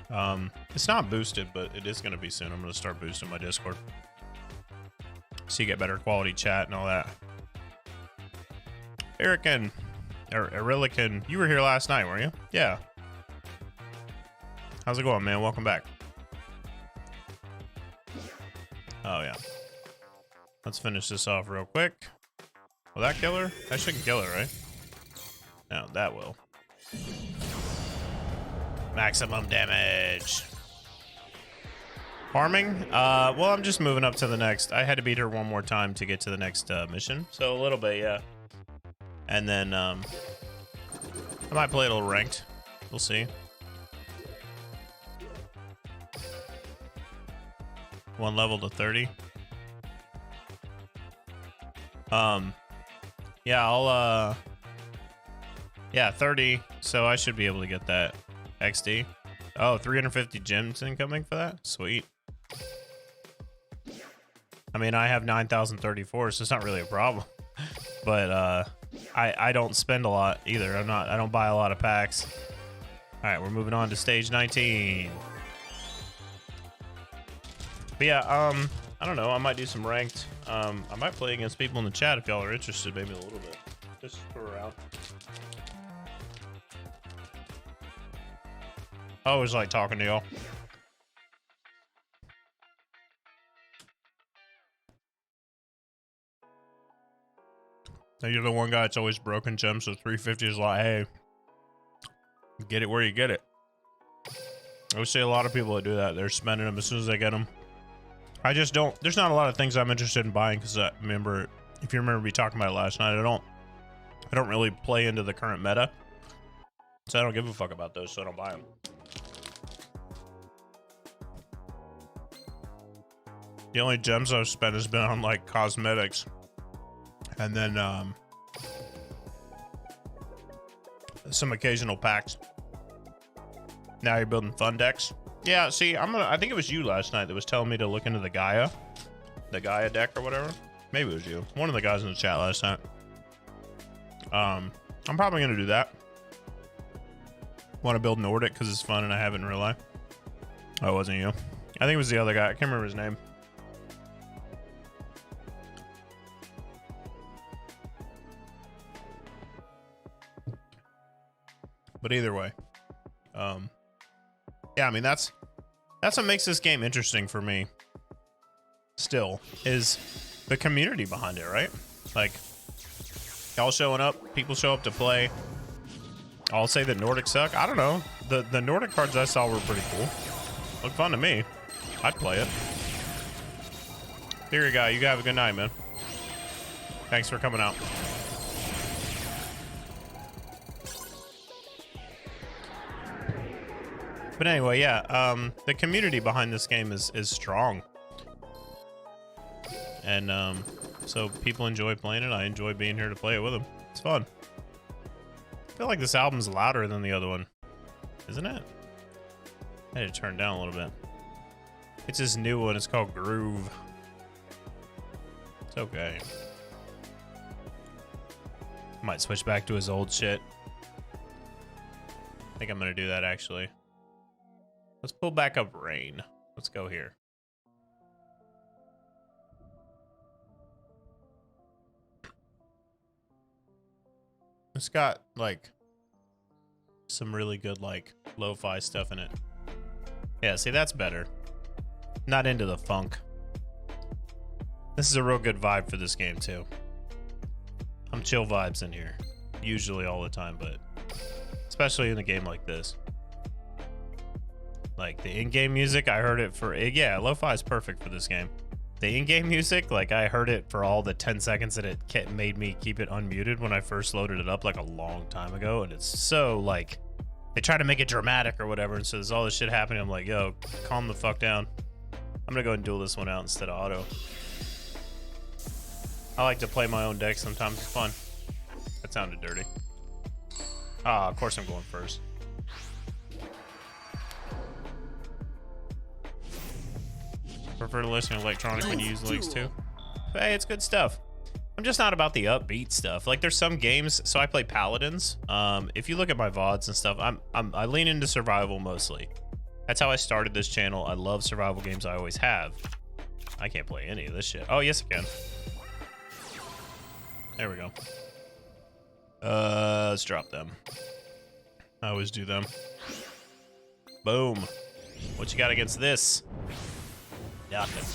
It's not boosted, but it is going to be soon. I'm going to start boosting my Discord. so you get better quality chat and all that. Erican, or Erilican, you were here last night, weren't you? Yeah. How's it going, man? Welcome back. Oh, yeah. Let's finish this off real quick. Will that kill her? That shouldn't kill her, right? No, that will. Maximum damage. Farming? Well, I'm just moving up to the next. I had to beat her one more time to get to the next mission. So a little bit, yeah. And then, I might play a little ranked. We'll see. One level to 30. Yeah, I'll, yeah, 30. So I should be able to get that XD. Oh, 350 gems incoming for that? Sweet. I mean, I have 9,034, so it's not really a problem. But, I don't spend a lot either. I don't buy a lot of packs. All right, we're moving on to stage 19. But yeah, I don't know. I might do some ranked. I might play against people in the chat if y'all are interested, maybe a little bit. Just for around. I always like talking to y'all. Now you're the one guy that's always broken gems, so 350 is like, hey, get it where you get it. I would say a lot of people that do that, they're spending them as soon as they get them. I just don't, there's not a lot of things I'm interested in buying because I remember, if you remember me talking about it last night, I don't really play into the current meta. So I don't give a fuck about those, so I don't buy them. The only gems I've spent has been on like cosmetics. And then some occasional packs. Now you're building fun decks. Yeah, see, I think it was you last night that was telling me to look into the Gaia deck or whatever. Maybe it was you. One of the guys in the chat last night. I'm probably gonna do that. Want to build Nordic because it's fun and I have it in real life. Oh, it wasn't you. I think it was the other guy. I can't remember his name. But either way, yeah, I mean, that's what makes this game interesting for me still, is the community behind it, right? Like, y'all showing up, people show up to play. I'll say that Nordic suck. I don't know. The Nordic cards I saw were pretty cool. Looked fun to me. I'd play it. Theory guy, you have a good night, man. Thanks for coming out. But anyway, yeah, the community behind this game is strong. And so people enjoy playing it. I enjoy being here to play it with them. It's fun. I feel like this album's louder than the other one, isn't it? I had to turn it down a little bit. It's this new one. It's called Groove. It's okay. Might switch back to his old shit. I think I'm gonna do that actually. Let's pull back up Rain. Let's go here. It's got like some really good like lo-fi stuff in it. Yeah, see, that's better. Not into the funk. This is a real good vibe for this game too. I'm chill vibes in here. Usually all the time, but especially in a game like this. Like the in-game music, I heard it for, yeah, lo-fi is perfect for this game. The in-game music, like I heard it for all the 10 seconds that it made me keep it unmuted when I first loaded it up like a long time ago. And it's so like, they try to make it dramatic or whatever. And so there's all this shit happening. I'm like, yo, calm the fuck down. I'm gonna go and duel this one out instead of auto. I like to play my own deck sometimes. It's fun. That sounded dirty. Ah, of course I'm going first. Prefer to listen to electronic when you use links too. But hey, it's good stuff. I'm just not about the upbeat stuff. Like there's some games, so I play Paladins. If you look at my VODs and stuff, I lean into survival mostly. That's how I started this channel. I love survival games. I always have. I can't play any of this shit. Oh, yes, I can. There we go. Let's drop them. I always do them. Boom. What you got against this? Nothing.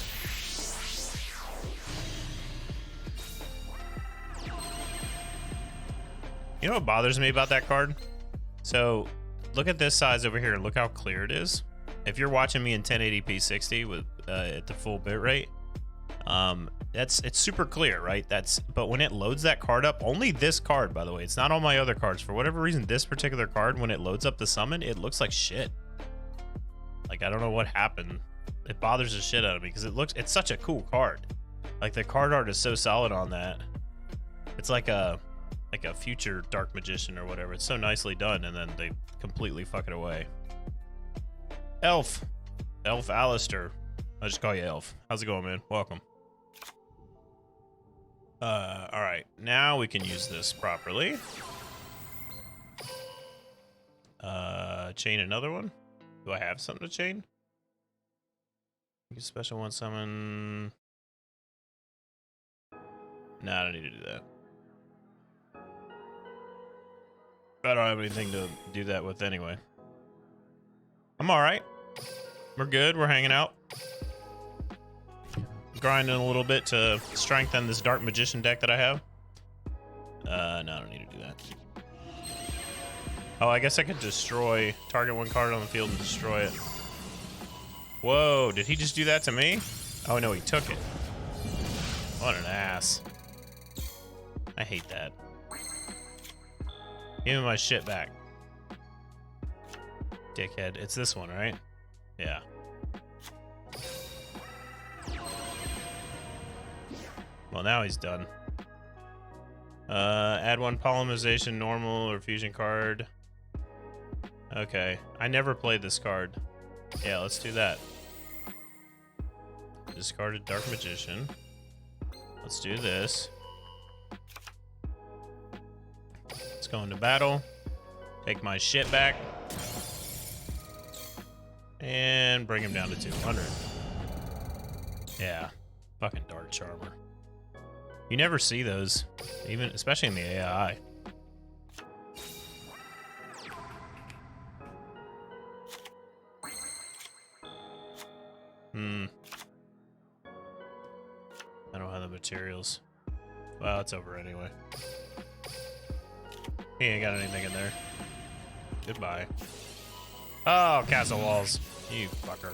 You know what bothers me about that card? So, look at this size over here. Look how clear it is. If you're watching me in 1080p 60 with at the full bit rate, it's super clear, right? But when it loads that card up, only this card, by the way, it's not all my other cards. For whatever reason, this particular card, when it loads up the summon, it looks like shit. Like, I don't know what happened. It bothers the shit out of me because it's such a cool card. Like, the card art is so solid on that. It's like a future Dark Magician or whatever. It's so nicely done, and then they completely fuck it away. Elf Alistair. I'll just call you Elf. How's it going, man? Welcome. All right, now we can use this properly. Chain another one. Do I have something to chain? Special one summon. No, I don't need to do that. I don't have anything to do that with anyway. I'm all right. We're good. We're hanging out. Grinding a little bit to strengthen this Dark Magician deck that I have. No, I don't need to do that. Oh, I guess I could destroy, target one card on the field and destroy it. Whoa, did he just do that to me? Oh no, he took it. What an ass. I hate that. Give me my shit back. Dickhead. It's this one, right? Yeah. Well, now he's done. Add one polymerization, normal, or fusion card. Okay. I never played this card. Yeah, let's do that. Discarded Dark Magician. Let's do this. Let's go into battle. Take my shit back. And bring him down to 200. Yeah. Fucking Dark Charmer. You never see those, even especially in the AI. I don't have the materials. Well, it's over anyway. He ain't got anything in there. Goodbye. Oh, Castle Walls. You fucker.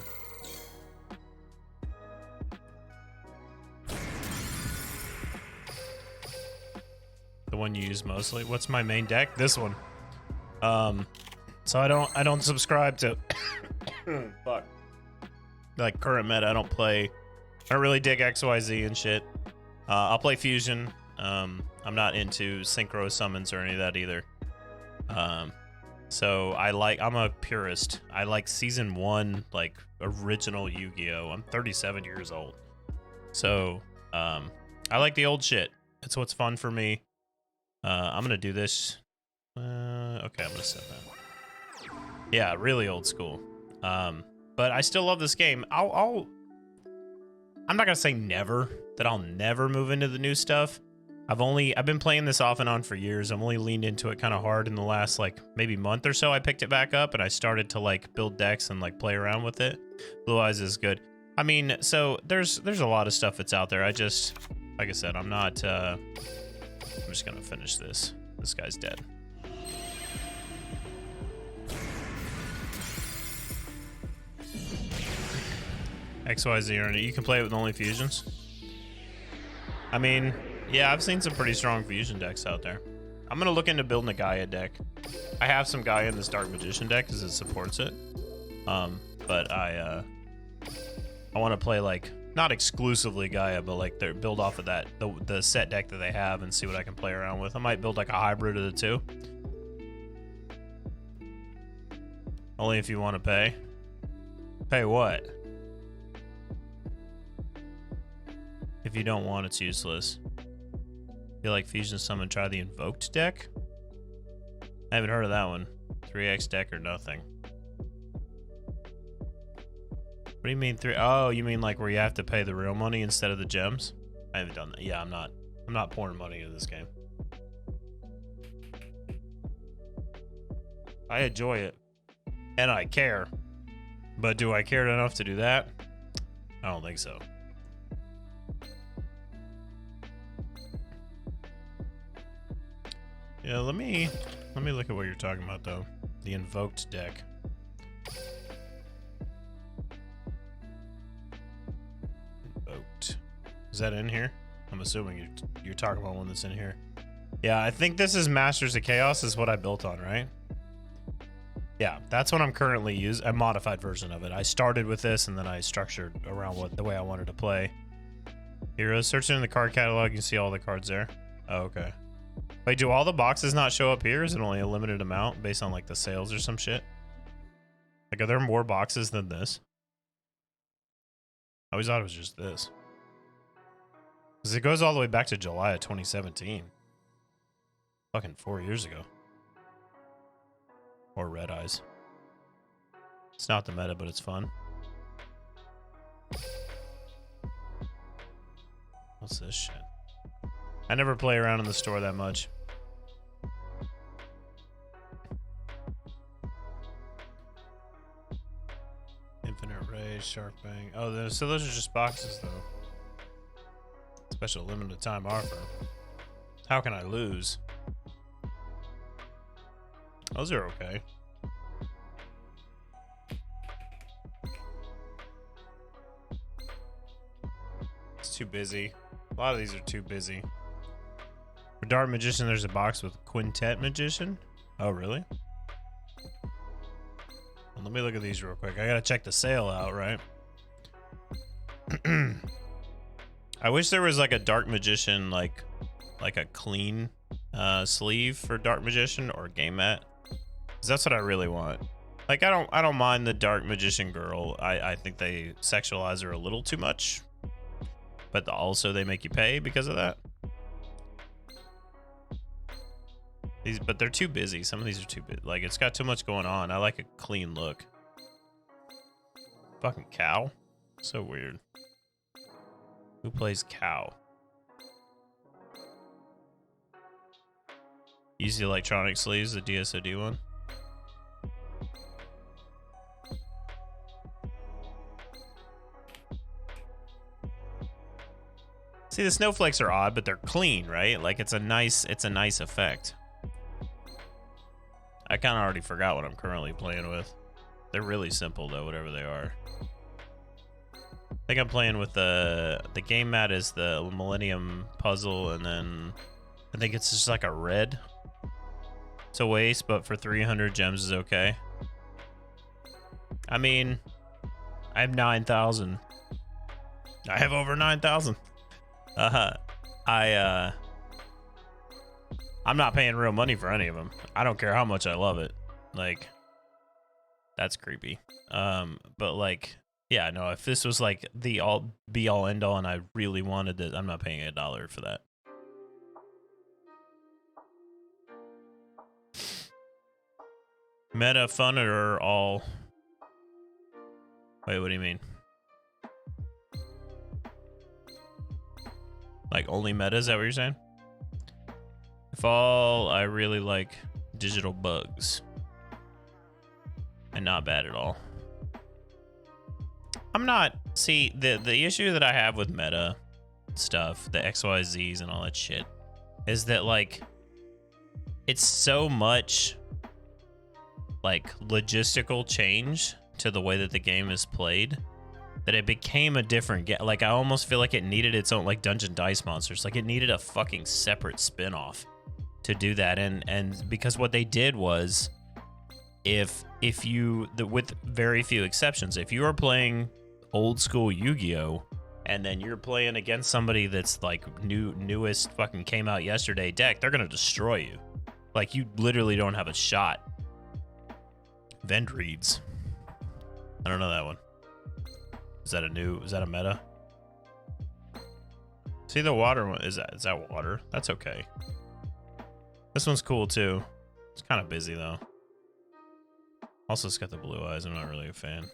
The one you use mostly. What's my main deck? This one. So I don't subscribe to fuck. Like current meta, I don't really dig XYZ and shit. I'll play Fusion. I'm not into synchro summons or any of that either. So I'm a purist. I like season 1, like original Yu-Gi-Oh! I'm 37 years old. So I like the old shit. It's what's fun for me. I'm gonna do this. Okay, I'm gonna set that. Yeah, really old school. But I still love this game. I'm not gonna say never, that I'll never move into the new stuff. I've been playing this off and on for years. I've only leaned into it kind of hard in the last like maybe month or so. I picked it back up and I started to like build decks and like play around with it. Blue Eyes is good. I mean, so there's a lot of stuff that's out there. I just, like I said, I'm just gonna finish this. This guy's dead. XYZ Ernie. You can play it with only fusions. I mean, yeah, I've seen some pretty strong fusion decks out there. I'm gonna look into building a Gaia deck. I have some Gaia in this Dark Magician deck because it supports it. But I want to play like not exclusively Gaia, but like build off of that the set deck that they have and see what I can play around with. I might build like a hybrid of the two. Only if you want to pay. Pay what? If you don't want, it's useless. Feel like Fusion Summon, try the Invoked deck? I haven't heard of that one. 3x deck or nothing. What do you mean 3? Oh, you mean like where you have to pay the real money instead of the gems? I haven't done that. Yeah, I'm not pouring money into this game. I enjoy it. And I care. But do I care enough to do that? I don't think so. Yeah, let me look at what you're talking about though. The invoked deck. Invoked. Is that in here? I'm assuming you're talking about one that's in here. Yeah, I think this is Masters of Chaos is what I built on, right? Yeah, that's what I'm currently using. A modified version of it. I started with this and then I structured around the way I wanted to play. Heroes, searching in the card catalog, you can see all the cards there. Oh, okay. Wait, do all the boxes not show up here? Is it only a limited amount based on like the sales or some shit? Like, are there more boxes than this? I always thought it was just this. Because it goes all the way back to July of 2017. Fucking 4 years ago. Or Red Eyes. It's not the meta, but it's fun. What's this shit? I never play around in the store that much. Infinite Ray, Shark Bang. Oh, so those are just boxes, though. Special limited time offer. How can I lose? Those are okay. It's too busy. A lot of these are too busy. For Dark Magician, there's a box with Quintet Magician. Oh, really? Well, let me look at these real quick. I gotta check the sale out, right? I wish there was like a Dark Magician, like a clean sleeve for Dark Magician or game mat. 'Cause that's what I really want. Like, I don't mind the Dark Magician girl. I think they sexualize her a little too much. But also they make you pay because of that. But they're too busy. Some of these are too busy. Like, it's got too much going on. I like a clean look. Fucking cow. So weird. Who plays cow? Easy Electronic Sleeves, the DSOD one. See, the snowflakes are odd, but they're clean, right? Like, it's a nice effect. I kind of already forgot what I'm currently playing with. They're really simple though, whatever they are. I think I'm playing with the game mat is the Millennium Puzzle, and then I think it's just like a red. It's a waste, but for 300 gems is okay. I mean, I have 9,000. I have over 9,000. I'm not paying real money for any of them. I don't care how much I love it. Like, that's creepy. But like, yeah, no, if this was like the all be all end all and I really wanted it, I'm not paying $1 for that. Meta fun or all? Wait, what do you mean? Like only meta, is that what you're saying? If all, I really like digital bugs. And not bad at all. I'm not, see, the issue that I have with meta stuff, the XYZs and all that shit, is that like, it's so much like logistical change to the way that the game is played that it became a different game. Like, I almost feel like it needed its own, like Dungeon Dice Monsters. Like, it needed a fucking separate spin-off to do that. And because what they did was, if you, with very few exceptions, if you are playing old school Yu-Gi-Oh! And then you're playing against somebody that's like newest fucking came out yesterday deck, they're gonna destroy you. Like, you literally don't have a shot. Vendreeds. I don't know that one. Is that a meta? See, the water one, is that water? That's okay. This one's cool too. It's kind of busy though. Also, it's got the blue eyes. I'm not really a fan.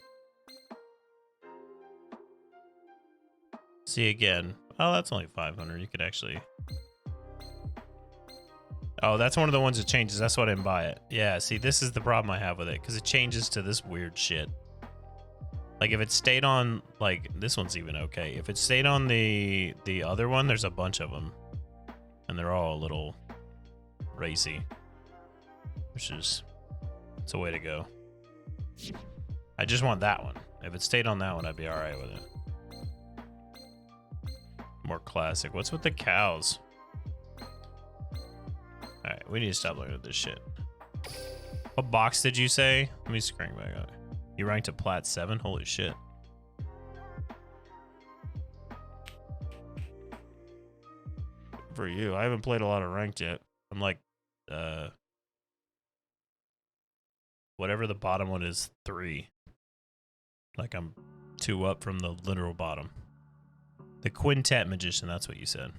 See again. Oh, that's only 500. You could actually. Oh, that's one of the ones that changes. That's why I didn't buy it. Yeah, see, this is the problem I have with it, because it changes to this weird shit. Like, if it stayed on, like, this one's even okay. If it stayed on the other one, there's a bunch of them. And they're all a little racy. Which is, it's a way to go. I just want that one. If it stayed on that one, I'd be alright with it. More classic. What's with the cows? Alright, we need to stop looking at this shit. What box did you say? Let me screen back up. You ranked at Plat 7? Holy shit. For you. I haven't played a lot of ranked yet. I'm like, whatever the bottom one is, 3. Like I'm 2 up from the literal bottom. The Quintet Magician, that's what you said.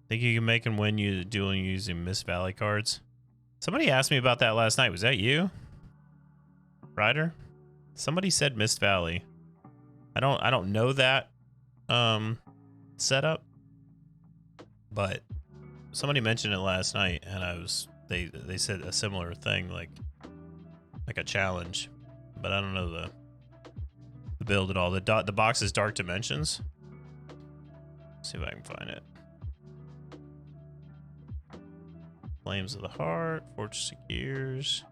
Think you can make and win you dueling using Mist Valley cards? Somebody asked me about that last night. Was that you? Ryder? Somebody said Mist Valley. I don't know that setup. But somebody mentioned it last night and they said a similar thing, like a challenge. But I don't know the build at all. The box is Dark Dimensions. Let's see if I can find it. Flames of the Heart, Fortress of Gears.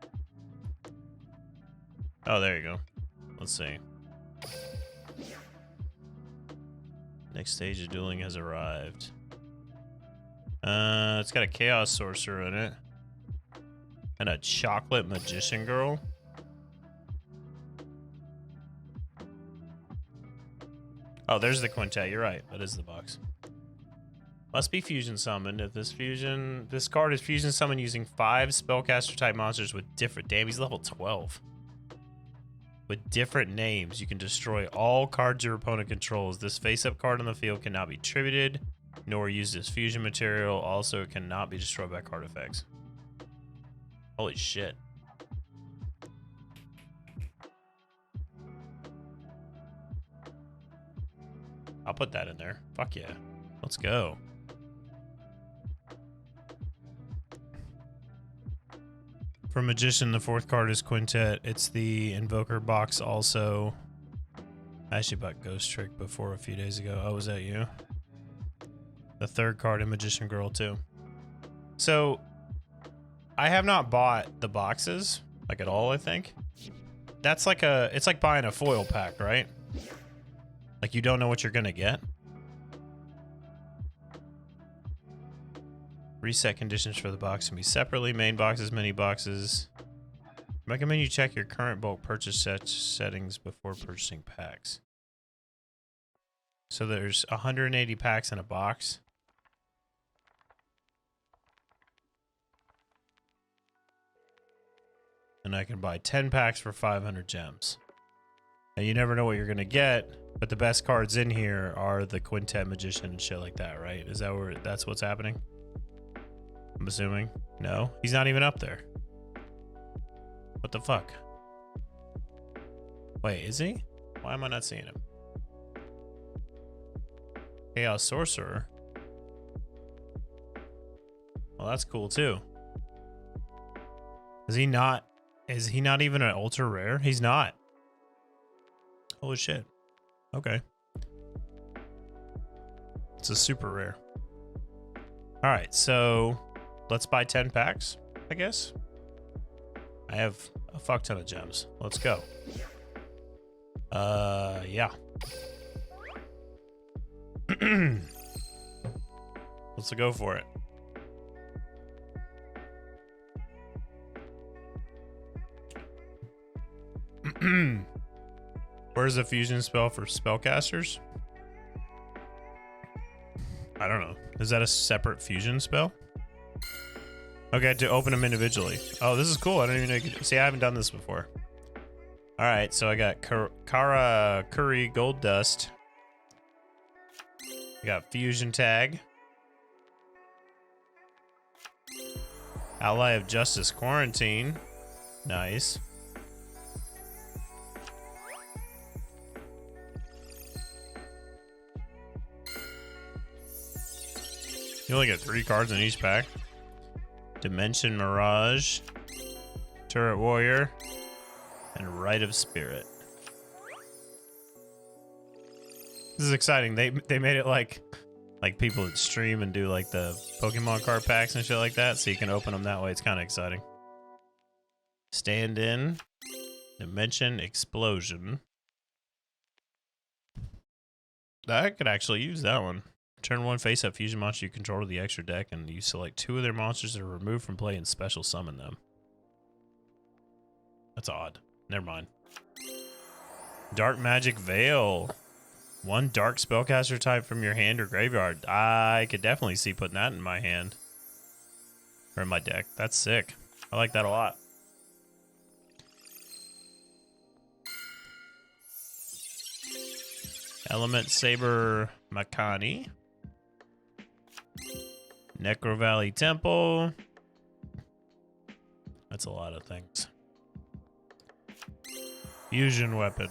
Oh, there you go. Let's see. Next stage of dueling has arrived. It's got a Chaos Sorcerer in it. And a Chocolate Magician Girl. Oh, there's the Quintet. You're right. That is the box. Must be fusion summoned. If this card is fusion summoned using 5 spellcaster type monsters with different. Damn, he's level 12. With different names, you can destroy all cards your opponent controls. This face-up card on the field cannot be tributed, nor used as fusion material. Also, it cannot be destroyed by card effects. Holy shit. I'll put that in there. Fuck yeah. Let's go. For Magician, the 4th card is Quintet. It's the Invoker box also. I actually bought Ghost Trick before a few days ago. Oh, was that you? The 3rd card in Magician Girl too. So, I have not bought the boxes, like at all, I think. That's like it's like buying a foil pack, right? Like you don't know what you're gonna get. Reset conditions for the box can be separately. Main boxes, mini boxes. Recommend you check your current bulk purchase settings before purchasing packs. So there's 180 packs in a box. And I can buy 10 packs for 500 gems. And you never know what you're gonna get, but the best cards in here are the Quintet Magician and shit like that, right? Is that where that's what's happening? I'm assuming. No, he's not even up there. What the fuck? Wait, is he? Why am I not seeing him? Chaos Sorcerer. Well, that's cool too. Is he not even an ultra rare? He's not. Holy shit. Okay. It's a super rare. All right, so let's buy 10 packs, I guess. I have a fuck ton of gems. Let's go. Yeah. Let's go for it. Where's the fusion spell for spellcasters? I don't know. Is that a separate fusion spell? Okay, to open them individually. Oh, this is cool. I don't even know you could... See, I haven't done this before. All right, so I got Kara Curry Gold Dust. I got Fusion Tag. Ally of Justice Quarantine. Nice. You only get 3 cards in each pack. Dimension Mirage, Turret Warrior, and Rite of Spirit. This is exciting. They made it like people that stream and do like the Pokemon card packs and shit like that, so you can open them that way. It's kind of exciting. Stand in, Dimension Explosion. I could actually use that one. Turn 1 face-up fusion monster you control to the extra deck, and you select 2 of their monsters that are removed from play and special summon them. That's odd. Never mind. Dark Magic Veil. 1 dark spellcaster type from your hand or graveyard. I could definitely see putting that in my hand. Or in my deck. That's sick. I like that a lot. Element Saber Makani. Necro Valley Temple. That's a lot of things. Fusion Weapon.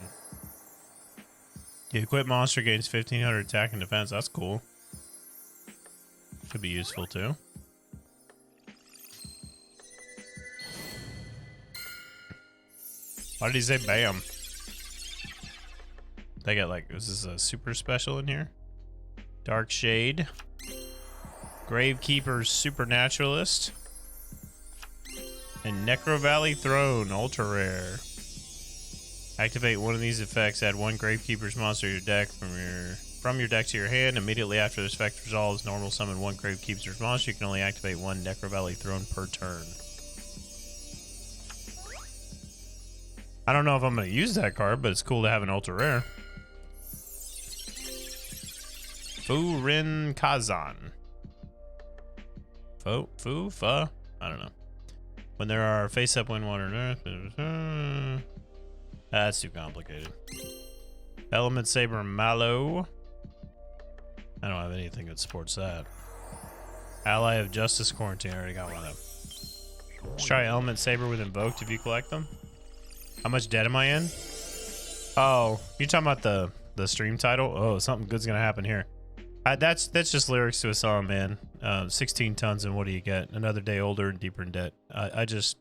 The equipped monster gains 1500 attack and defense. That's cool. Could be useful too. Why did he say bam? They got like, is this a super special in here? Dark Shade. Gravekeeper's Supernaturalist. And Necro Valley Throne, ultra rare. Activate one of these effects, add 1 Gravekeeper's monster to your deck from your deck to your hand. Immediately after this effect resolves, normal summon 1 Gravekeeper's monster. You can only activate 1 Necro Valley Throne per turn. I don't know if I'm going to use that card, but it's cool to have an ultra rare. Furin Kazan. Fa? I don't know. When there are face-up win 1 or earth. That's too complicated. Element Saber Mallow. I don't have anything that supports that. Ally of Justice Quarantine. I already got one of them. Let's try Element Saber with Invoked if you collect them. How much debt am I in? Oh, you're talking about the stream title? Oh, something good's gonna happen here. That's just lyrics to a song, man. 16 tons and what do you get? Another day older and deeper in debt. I just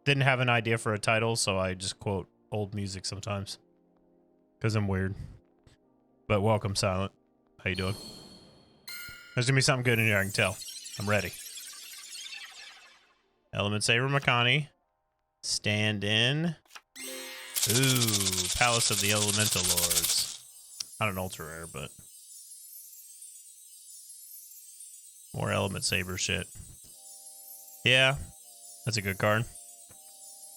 didn't have an idea for a title, so I just quote old music sometimes. Because I'm weird. But welcome, Silent. How you doing? There's gonna be something good in here, I can tell. I'm ready. Element Saber Makani. Stand in. Ooh, Palace of the Elemental Lords. Not an ultra rare, but more Element Saber shit. Yeah, that's a good card.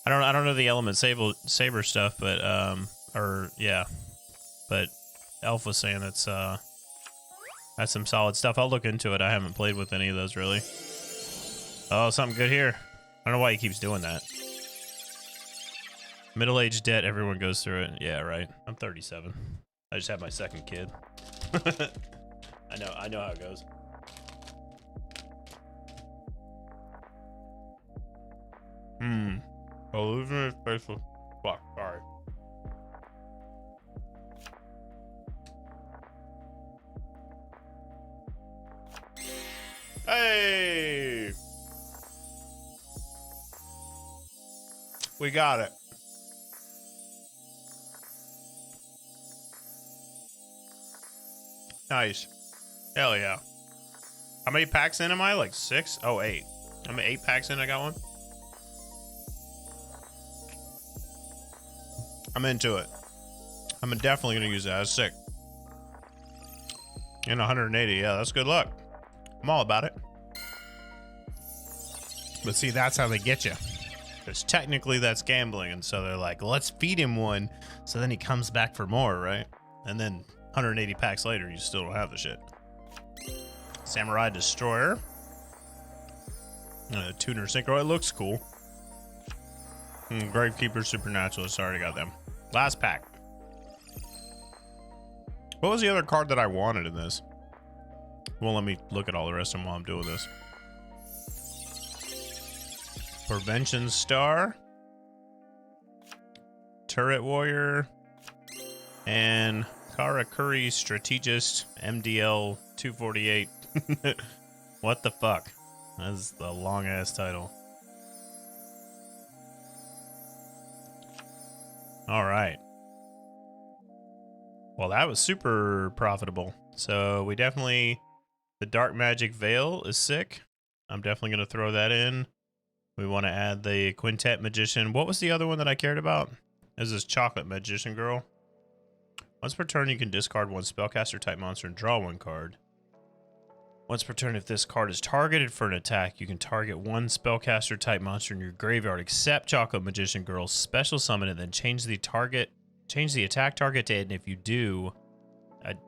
I don't know the Element Saber stuff, but but Elf was saying that's some solid stuff. I'll look into it. I haven't played with any of those really. Oh, something good here. I don't know why he keeps doing that. Middle-aged debt, everyone goes through it. Yeah, right. I'm 37. I just had my second kid. I know how it goes. Oh, losing his facial. Fuck, sorry. Hey! We got it. Nice. Hell yeah. How many packs in am I? Like 6? Oh, 8. I'm 8 packs in. I got one. I'm into it. I'm definitely going to use that. That's sick. And 180. Yeah, that's good luck. I'm all about it. But see, that's how they get you. Because technically that's gambling. And so they're like, let's feed him one. So then he comes back for more, right? And then 180 packs later, you still don't have the shit. Samurai Destroyer. Tuner Synchro. It looks cool. Gravekeeper Supernaturalist. Already got them. Last pack. What was the other card that I wanted in this? Well, let me look at all the rest of them while I'm doing this. Prevention Star. Turret Warrior. And Karakuri Strategist MDL 248. What the fuck? That's the long ass title. All right. Well, that was super profitable. So we definitely, the Dark Magic Veil is sick. I'm definitely going to throw that in. We want to add the Quintet Magician. What was the other one that I cared about? Is this Chocolate Magician Girl. Once per turn, you can discard one spellcaster type monster and draw one card. Once per turn, if this card is targeted for an attack, you can target one spellcaster type monster in your graveyard, except Chocolate Magician Girl, special summon it, then change the attack target to it, and if you do,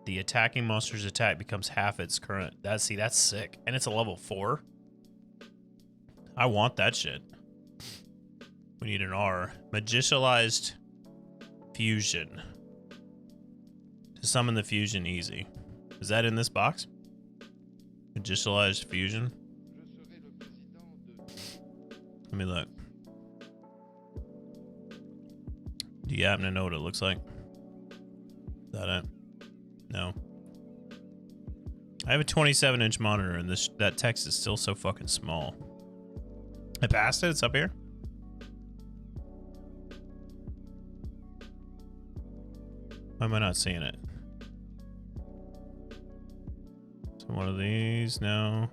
the attacking monster's attack becomes half its current. That's sick. And it's a level 4. I want that shit. We need an R. Magicialized Fusion. To summon the fusion easy. Is that in this box? Magicialized Fusion. Let me look. Do you happen to know what it looks like? Is that it? No. I have a 27-inch monitor and that text is still so fucking small. I passed it? It's up here? Why am I not seeing it? So one of these, no.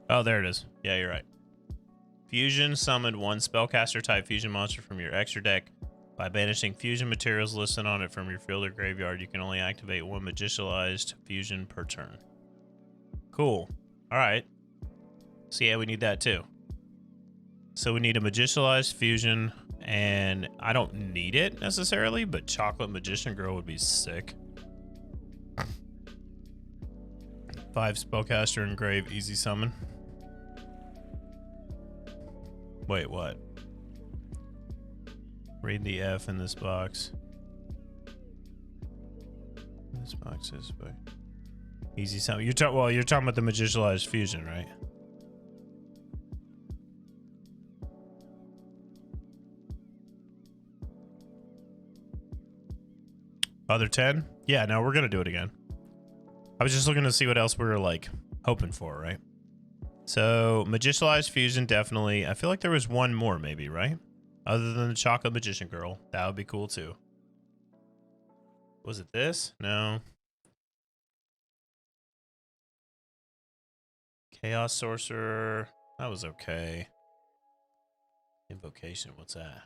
Oh, there it is. Yeah, you're right. Fusion summoned one spellcaster type fusion monster from your extra deck. By banishing fusion materials listed on it from your field or graveyard, you can only activate one magicialized fusion per turn. Cool. All right. So yeah, we need that too. So we need a magicialized fusion, and I don't need it necessarily, but Chocolate Magician Girl would be sick. 5 spellcaster engrave, easy summon. Wait, what? Read the F in this box. This box is easy summon. You're talking about the magicialized fusion, right? Other 10? Yeah, no, we're gonna do it again. I was just looking to see what else we were like hoping for, right? So magicialized fusion, definitely. I feel like there was one more maybe, right? Other than the Chocolate Magician Girl. That would be cool too. Was it this? No. Chaos Sorcerer. That was okay. Invocation, what's that?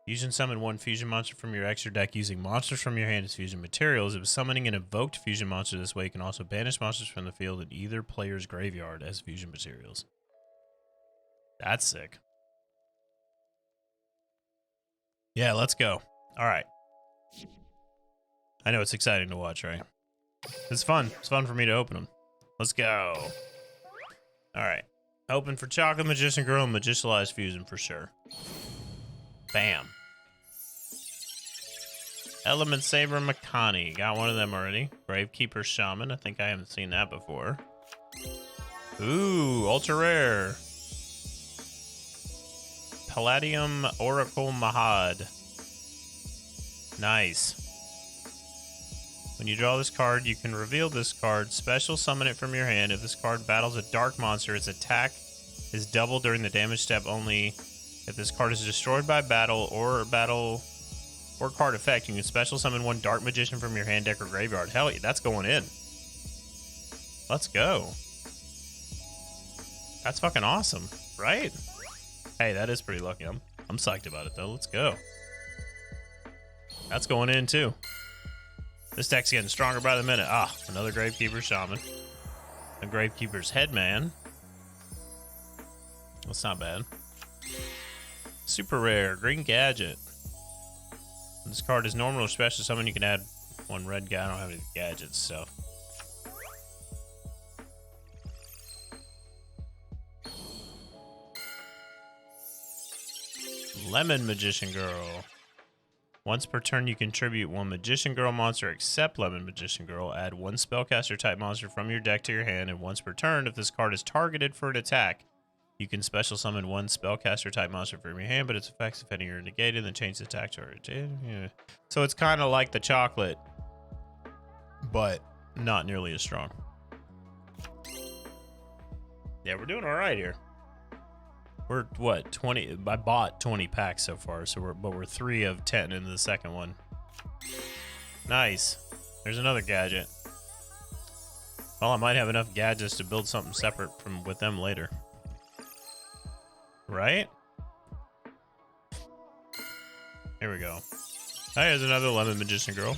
Fusion summon one fusion monster from your extra deck using monsters from your hand as fusion materials. If summoning an invoked fusion monster this way, you can also banish monsters from the field in either player's graveyard as fusion materials. That's sick. Yeah, let's go. All right. I know it's exciting to watch, right? It's fun. It's fun for me to open them. Let's go. All right. Open for Chocolate Magician Girl and Magicialized Fusion for sure. Bam. Element Saber Makani. Got one of them already. Gravekeeper Shaman. I think I haven't seen that before. Ooh, ultra rare. Palladium Oracle Mahad. Nice. When you draw this card, you can reveal this card, special summon it from your hand. If this card battles a dark monster, its attack is doubled during the damage step only. If this card is destroyed by battle or card effect, you can special summon one Dark Magician from your hand, deck, or graveyard. Hell yeah, that's going in. Let's go. That's fucking awesome, right? Hey, that is pretty lucky. I'm psyched about it though. Let's go. That's going in too. This deck's getting stronger by the minute. Ah, another Gravekeeper Shaman. A Gravekeeper's Headman. That's not bad. Super rare, Green Gadget. When this card is normal or special summon, you can add one red guy. I don't have any gadgets, so. Lemon Magician Girl. Once per turn, you contribute one Magician Girl monster except Lemon Magician Girl. Add one spellcaster type monster from your deck to your hand, and once per turn, if this card is targeted for an attack, you can special summon one spellcaster type monster from your hand, but its effects, if any, are negated, then change the attack target. Yeah. So it's kind of like the chocolate, but not nearly as strong. Yeah, we're doing all right here. We're what, 20? I bought 20 packs so far, so we're 3 of 10 into the second one. Nice. There's another gadget. Well, I might have enough gadgets to build something separate from with them later. Right? Here we go. Oh, here's another Lemon Magician Girl.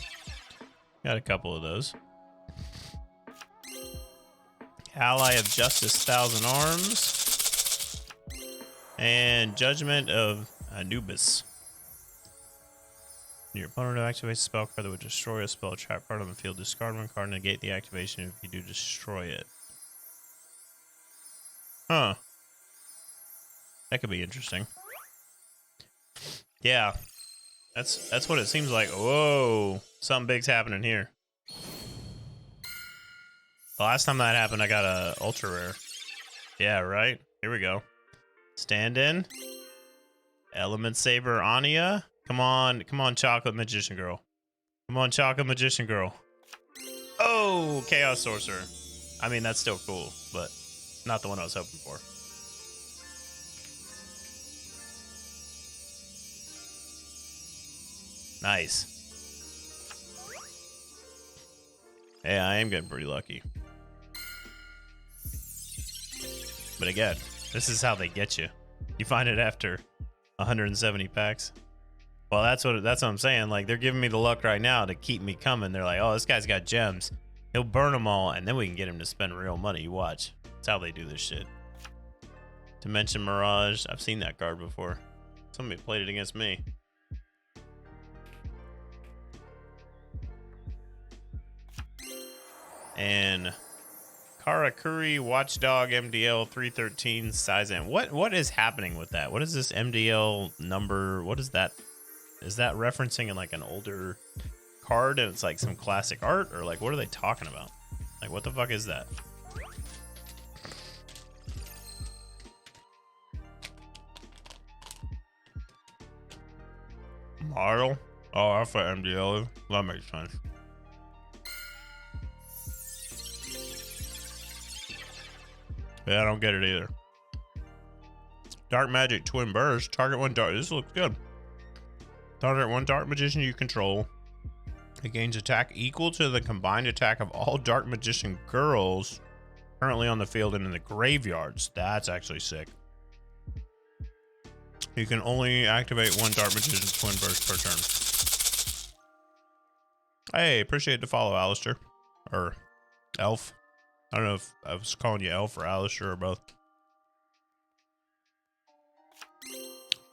Got a couple of those. Ally of Justice, Thousand Arms. And Judgment of Anubis. Your opponent activates a spell card that would destroy a spell trap card on the field. Discard one card and negate the activation if you do destroy it. Huh. That could be interesting. Yeah. That's what it seems like. Whoa. Something big's happening here. The last time that happened, I got a ultra rare. Yeah, right? Here we go. Stand in. Element Saber Anya. Come on, Chocolate Magician Girl. Come on, Chocolate Magician Girl. Oh, Chaos Sorcerer. I mean, that's still cool, but not the one I was hoping for. Nice. Hey, I am getting pretty lucky. But again, this is how they get you. You find it after 170 packs. Well, that's what I'm saying. Like, they're giving me the luck right now to keep me coming. They're like, oh, this guy's got gems. He'll burn them all, and then we can get him to spend real money. You watch. That's how they do this shit. Dimension Mirage. I've seen that card before. Somebody played it against me. And Karakuri Watchdog MDL 313 Saizen. What is happening with that? What is this MDL number? What is that? Is that referencing in like an older card and it's like some classic art, or like what are they talking about? Like what the fuck is that? Model? Oh, Alpha MDL. That makes sense. Yeah, I don't get it either. Dark Magic Twin Burst. Target one dark. This looks good. Target one dark magician you control. It gains attack equal to the combined attack of all dark magician girls currently on the field and in the graveyards. That's actually sick. You can only activate one dark magician's twin burst per turn. Hey, appreciate the follow, Alistair. Or Elf. I don't know if I was calling you Elf or Alistair or both.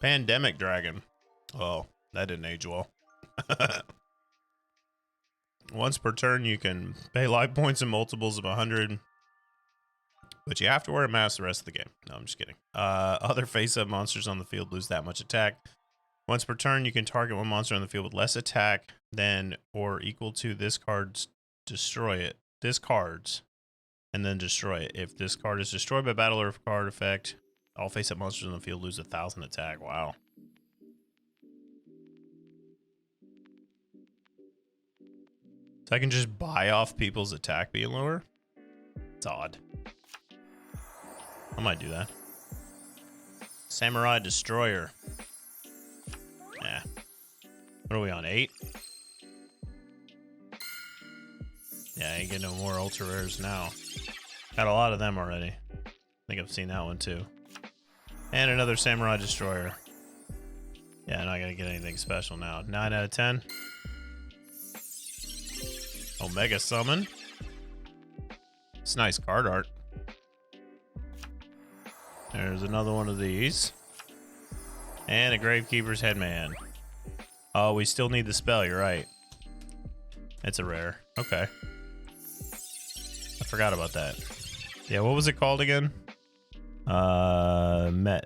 Pandemic Dragon. Oh, that didn't age well. Once per turn, you can pay life points in multiples of 100, but you have to wear a mask the rest of the game. No, I'm just kidding. Other face-up monsters on the field lose that much attack. Once per turn, you can target one monster on the field with less attack than or equal to this card's destroy it. This card's. And then destroy it. If this card is destroyed by battle or card effect, all face-up monsters on the field lose 1,000 attack. Wow. So I can just buy off people's attack being lower? It's odd. I might do that. Samurai Destroyer. Yeah. What are we on, 8? Yeah, I ain't getting no more ultra rares now. Got a lot of them already. I think I've seen that one too. And another Samurai Destroyer. Yeah, not gonna get anything special now. 9 out of 10. Omega Summon. It's nice card art. There's another one of these. And a Gravekeeper's Headman. Oh, we still need the spell, you're right. It's a rare. Okay. I forgot about that. Yeah, what was it called again?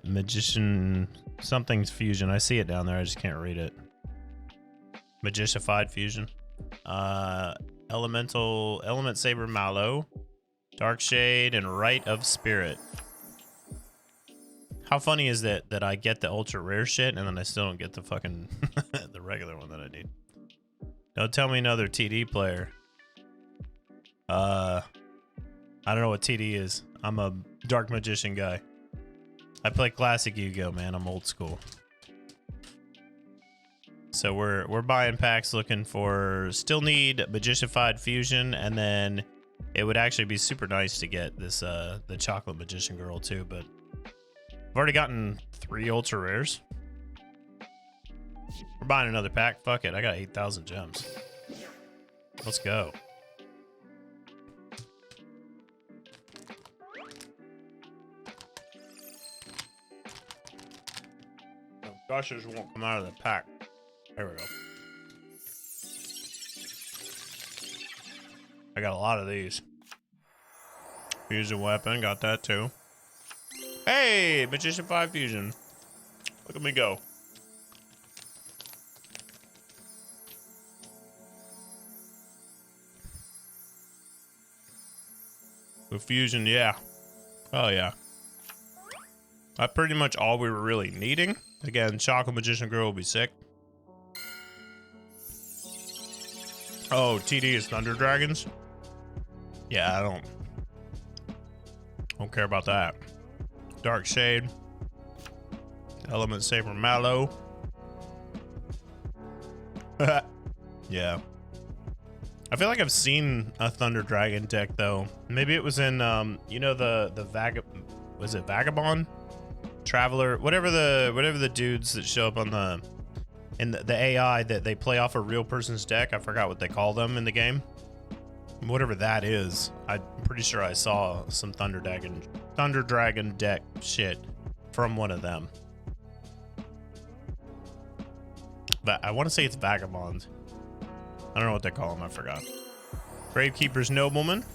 Magician something's fusion. I see it down there. I just can't read it. Magicified fusion. Element Saber Mallow, Dark Shade, and Rite of Spirit. How funny is that I get the ultra rare shit and then I still don't get the fucking the regular one that I need. Don't tell me another TD player. I don't know what TD is. I'm a Dark Magician guy. I play classic Yu-Gi-Oh, man. I'm old school. So we're buying packs looking for, still need Magicified Fusion, and then it would actually be super nice to get this the Chocolate Magician Girl too, but I've already gotten 3 ultra rares. We're buying another pack. Fuck it. I got 8,000 gems. Let's go. No, gushers won't come out of the pack. There we go. I got a lot of these. Fusion weapon, got that too. Hey, Magician 5 Fusion. Look at me go. The fusion, yeah. Oh yeah. That's pretty much all we were really needing. Again, Chocolate Magician Girl will be sick. Oh, TD is Thunder Dragons? Yeah, I don't care about that. Dark Shade. Element Saber Mallow. Yeah. I feel like I've seen a Thunder Dragon deck though. Maybe it was in you know the was it Vagabond? Traveler, whatever the dudes that show up on the AI that they play off a real person's deck. I forgot what they call them in the game. Whatever that is, I'm pretty sure I saw some Thunder Dragon deck shit from one of them. But I want to say it's Vagabond. I don't know what they call them. I forgot. Gravekeeper's Nobleman.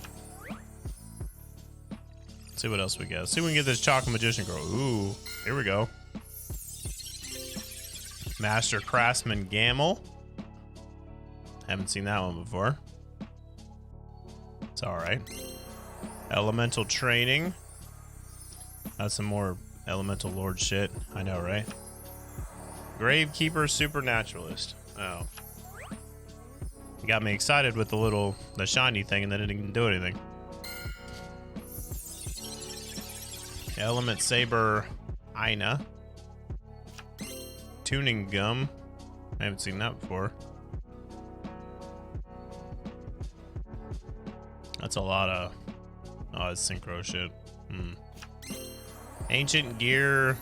Let's see what else we get. See if we can get this Chocolate Magician Girl. Ooh, here we go. Master Craftsman Gamel. Haven't seen that one before. It's all right. Elemental Training. That's some more Elemental Lord shit. I know, right? Gravekeeper Supernaturalist. Oh. You got me excited with the shiny thing, and then it didn't do anything. Element Saber Aina. Tuning Gum. I haven't seen that before. That's a lot of... Oh, it's synchro shit. Ancient Gear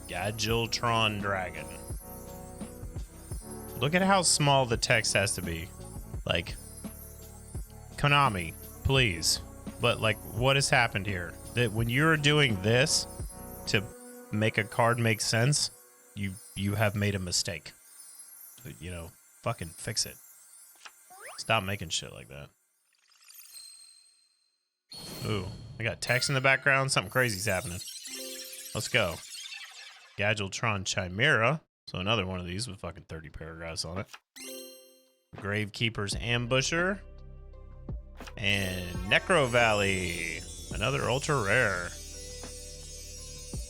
Gadgeltron Dragon. Look at how small the text has to be. Like, Konami, please. But, like, what has happened here? That when you're doing this to make a card make sense, you have made a mistake. You know, fucking fix it. Stop making shit like that. Ooh, I got text in the background. Something crazy's happening. Let's go. Gadgeltron Chimera. So another one of these with fucking 30 paragraphs on it. Gravekeeper's Ambusher. And Necro Valley. Another ultra rare.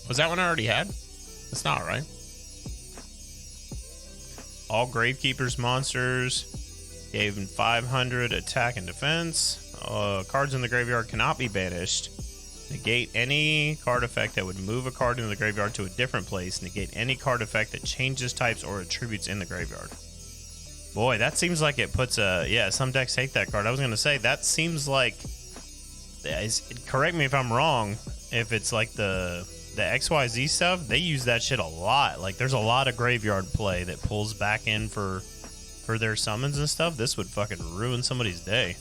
Was that one I already had? It's not, right? All Gravekeeper's monsters gave him 500 attack and defense. Cards in the graveyard cannot be banished. Negate any card effect that would move a card into the graveyard to a different place. Negate any card effect that changes types or attributes in the graveyard. Boy, that seems like it puts a... Yeah, some decks hate that card. I was going to say, that seems like... Correct me if I'm wrong. If it's like the XYZ stuff, they use that shit a lot. Like, there's a lot of graveyard play that pulls back in for their summons and stuff. This would fucking ruin somebody's day.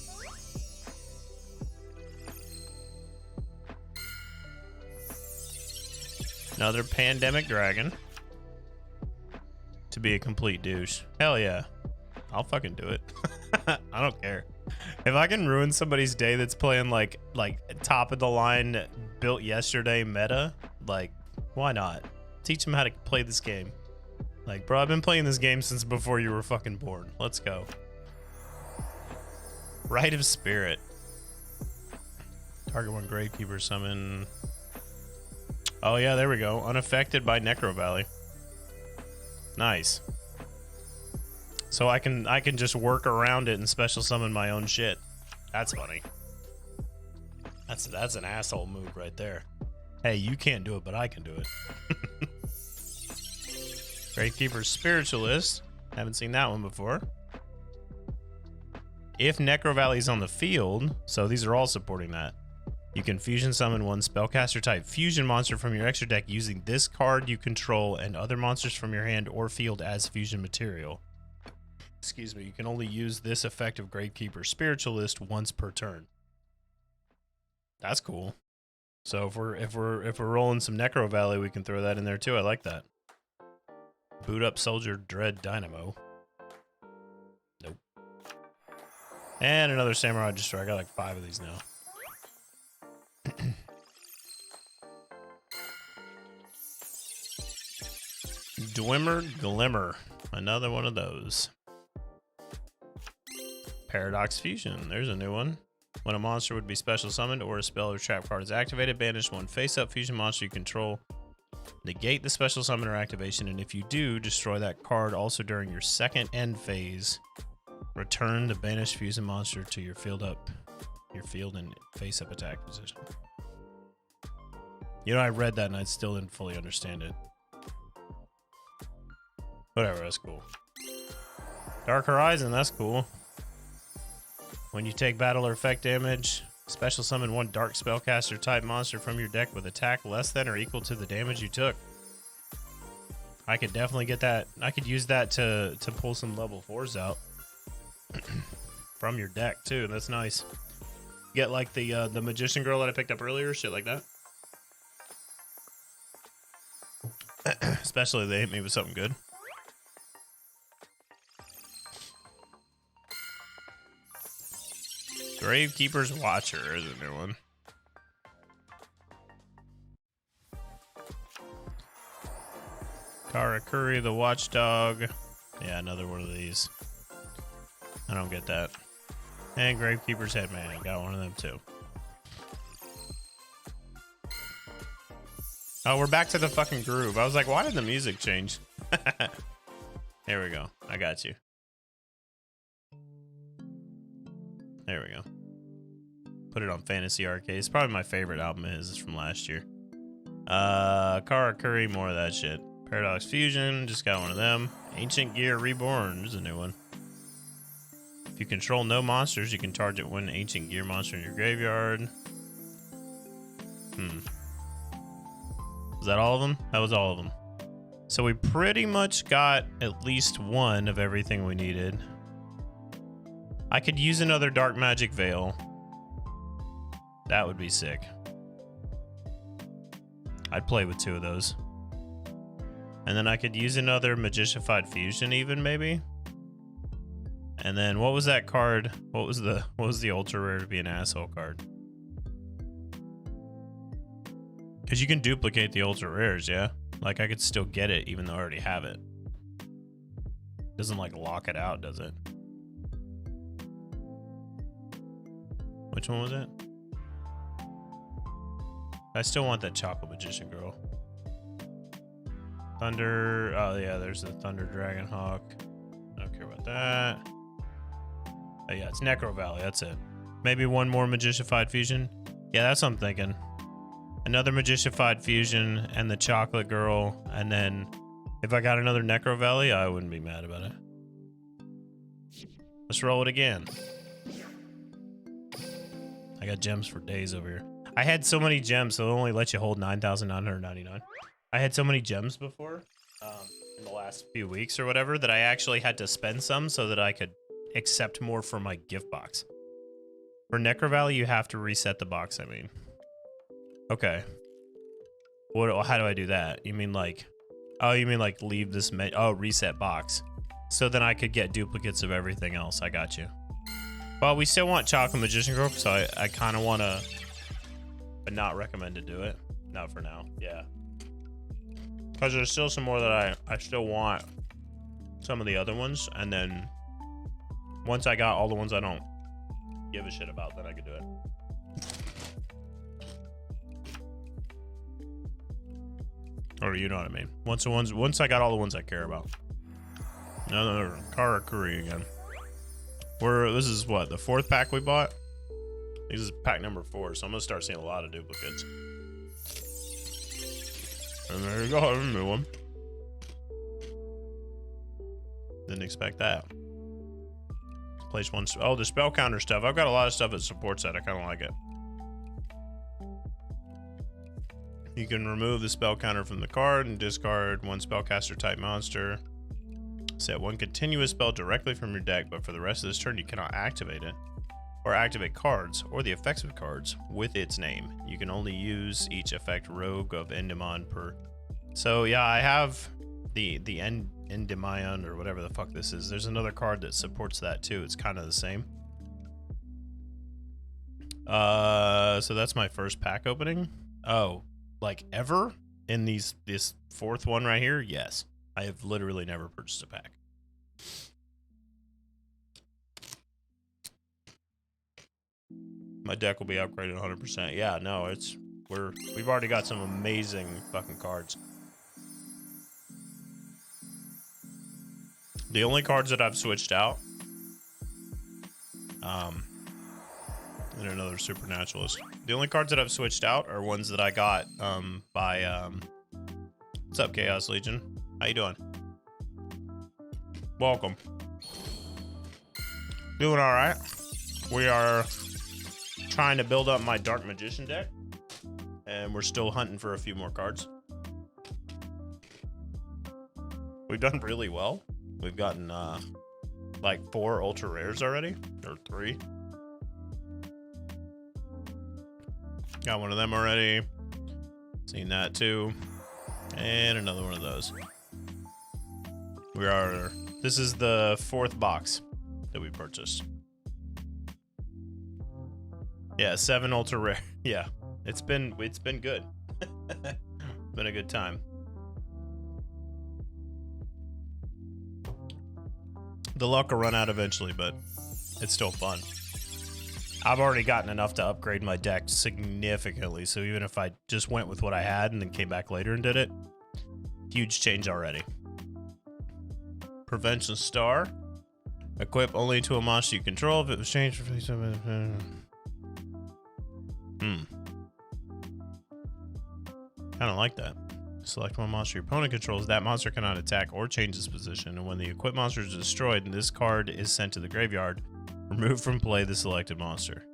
Another Pandemic Dragon. To be a complete douche. Hell yeah. I'll fucking do it. I don't care. If I can ruin somebody's day that's playing like top of the line built yesterday meta, like, why not? Teach them how to play this game. Like, bro, I've been playing this game since before you were fucking born. Let's go. Rite of Spirit. Target one Gravekeeper summon. Oh yeah, there we go. Unaffected by Necro Valley. Nice. So I can just work around it and special summon my own shit. That's funny. That's an asshole move right there. Hey, you can't do it, but I can do it. Gravekeeper's Spiritualist. Haven't seen that one before. If Necro Valley is on the field, so these are all supporting that, you can fusion summon one spellcaster type fusion monster from your extra deck using this card you control and other monsters from your hand or field as fusion material. Excuse me, you can only use this effect of Gravekeeper Spiritualist once per turn. That's cool. So if we're rolling some Necro Valley, we can throw that in there too. I like that. Boot up Soldier Dread Dynamo. Nope. And another Samurai Destroyer. I got like 5 of these now. Dwemer Glimmer. Another one of those. Paradox Fusion. There's a new one. When a monster would be special summoned or a spell or trap card is activated, banish one face-up fusion monster you control. Negate the special summon or activation, and if you do, destroy that card also during your second end phase. Return the banished fusion monster to your field and face-up attack position. You know, I read that and I still didn't fully understand it. Whatever, that's cool. Dark Horizon, that's cool. When you take battle or effect damage, special summon one dark spellcaster type monster from your deck with attack less than or equal to the damage you took. I could definitely get that. I could use that to pull some level 4s out from your deck too. That's nice. Get like the magician girl that I picked up earlier, shit like that. Especially if they hit me with something good. Gravekeeper's Watcher is a new one. Karakuri the Watchdog. Yeah, another one of these. I don't get that. And Gravekeeper's Headman. Got one of them too. Oh, we're back to the fucking groove. I was like, why did the music change? There we go. I got you. There we go. Put it on Fantasy Arcade. It's probably my favorite album is from last year. Karakuri, more of that shit. Paradox Fusion, just got one of them. Ancient Gear Reborn, there's a new one. If you control no monsters, you can target one Ancient Gear monster in your graveyard. Was that all of them? That was all of them. So we pretty much got at least one of everything we needed. I could use another Dark Magic Veil. That would be sick. I'd play with 2 of those. And then I could use another Magicified Fusion even, maybe. And then what was that card? What was the ultra rare to be an asshole card? Because you can duplicate the ultra rares, yeah? Like I could still get it even though I already have it. Doesn't like lock it out, does it? Which one was it? I still want that Chocolate Magician Girl. Thunder. Oh, yeah, there's the Thunder Dragon Hawk. I don't care about that. Oh, yeah, it's Necro Valley. That's it. Maybe one more Magicified Fusion. Yeah, that's what I'm thinking. Another Magicified Fusion and the Chocolate Girl. And then if I got another Necro Valley, I wouldn't be mad about it. Let's roll it again. I got gems for days over here. I had so many gems, so it only lets you hold 9,999. I had so many gems before, in the last few weeks or whatever, that I actually had to spend some so that I could accept more from my gift box. For Necro Valley, you have to reset the box, I mean. Okay. How do I do that? You mean like, oh, you mean like leave this, reset box. So then I could get duplicates of everything else. I got you. Well, we still want Chocolate Magician Girl, so I kind of want to, but not recommend to do it. Not for now, yeah. Because there's still some more that I still want some of the other ones, and then once I got all the ones I don't give a shit about, then I could do it. Or you know what I mean. Once I got all the ones I care about. Another Karakuri again. This is what, the 4th pack we bought? This is pack number 4, so I'm gonna start seeing a lot of duplicates. And there you go, there's a new one. Didn't expect that. Place one. Oh, the spell counter stuff. I've got a lot of stuff that supports that. I kind of like it. You can remove the spell counter from the card and discard one spellcaster type monster. Set one continuous spell directly from your deck, but for the rest of this turn, you cannot activate it or activate cards or the effects of cards with its name. You can only use each effect Rogue of Endymion per. So yeah, I have the Endymion or whatever the fuck this is. There's another card that supports that too. It's kind of the same. So that's my first pack opening. Oh, like ever in this 4th one right here? Yes. I have literally never purchased a pack. My deck will be upgraded 100%. Yeah, no, we've already got some amazing fucking cards. The only cards that I've switched out, and another Supernaturalist. The only cards that I've switched out are ones that I got by what's up, Chaos Legion? How you doing? Welcome. Doing all right. We are trying to build up my Dark Magician deck, and we're still hunting for a few more cards. We've done really well. We've gotten like 4 ultra rares already, or 3. Got one of them already. Seen that too. And another one of those. This is the 4th box that we purchased. Yeah, 7 ultra rare. Yeah, it's been good. Been a good time. The luck will run out eventually, but it's still fun. I've already gotten enough to upgrade my deck significantly, so even if I just went with what I had and then came back later and did it, huge change already. Prevention Star. Equip only to a monster you control if it was changed for kind of like that. Select one monster your opponent controls. That monster cannot attack or change its position, and when the equipped monster is destroyed and this card is sent to the graveyard, remove from play the selected monster.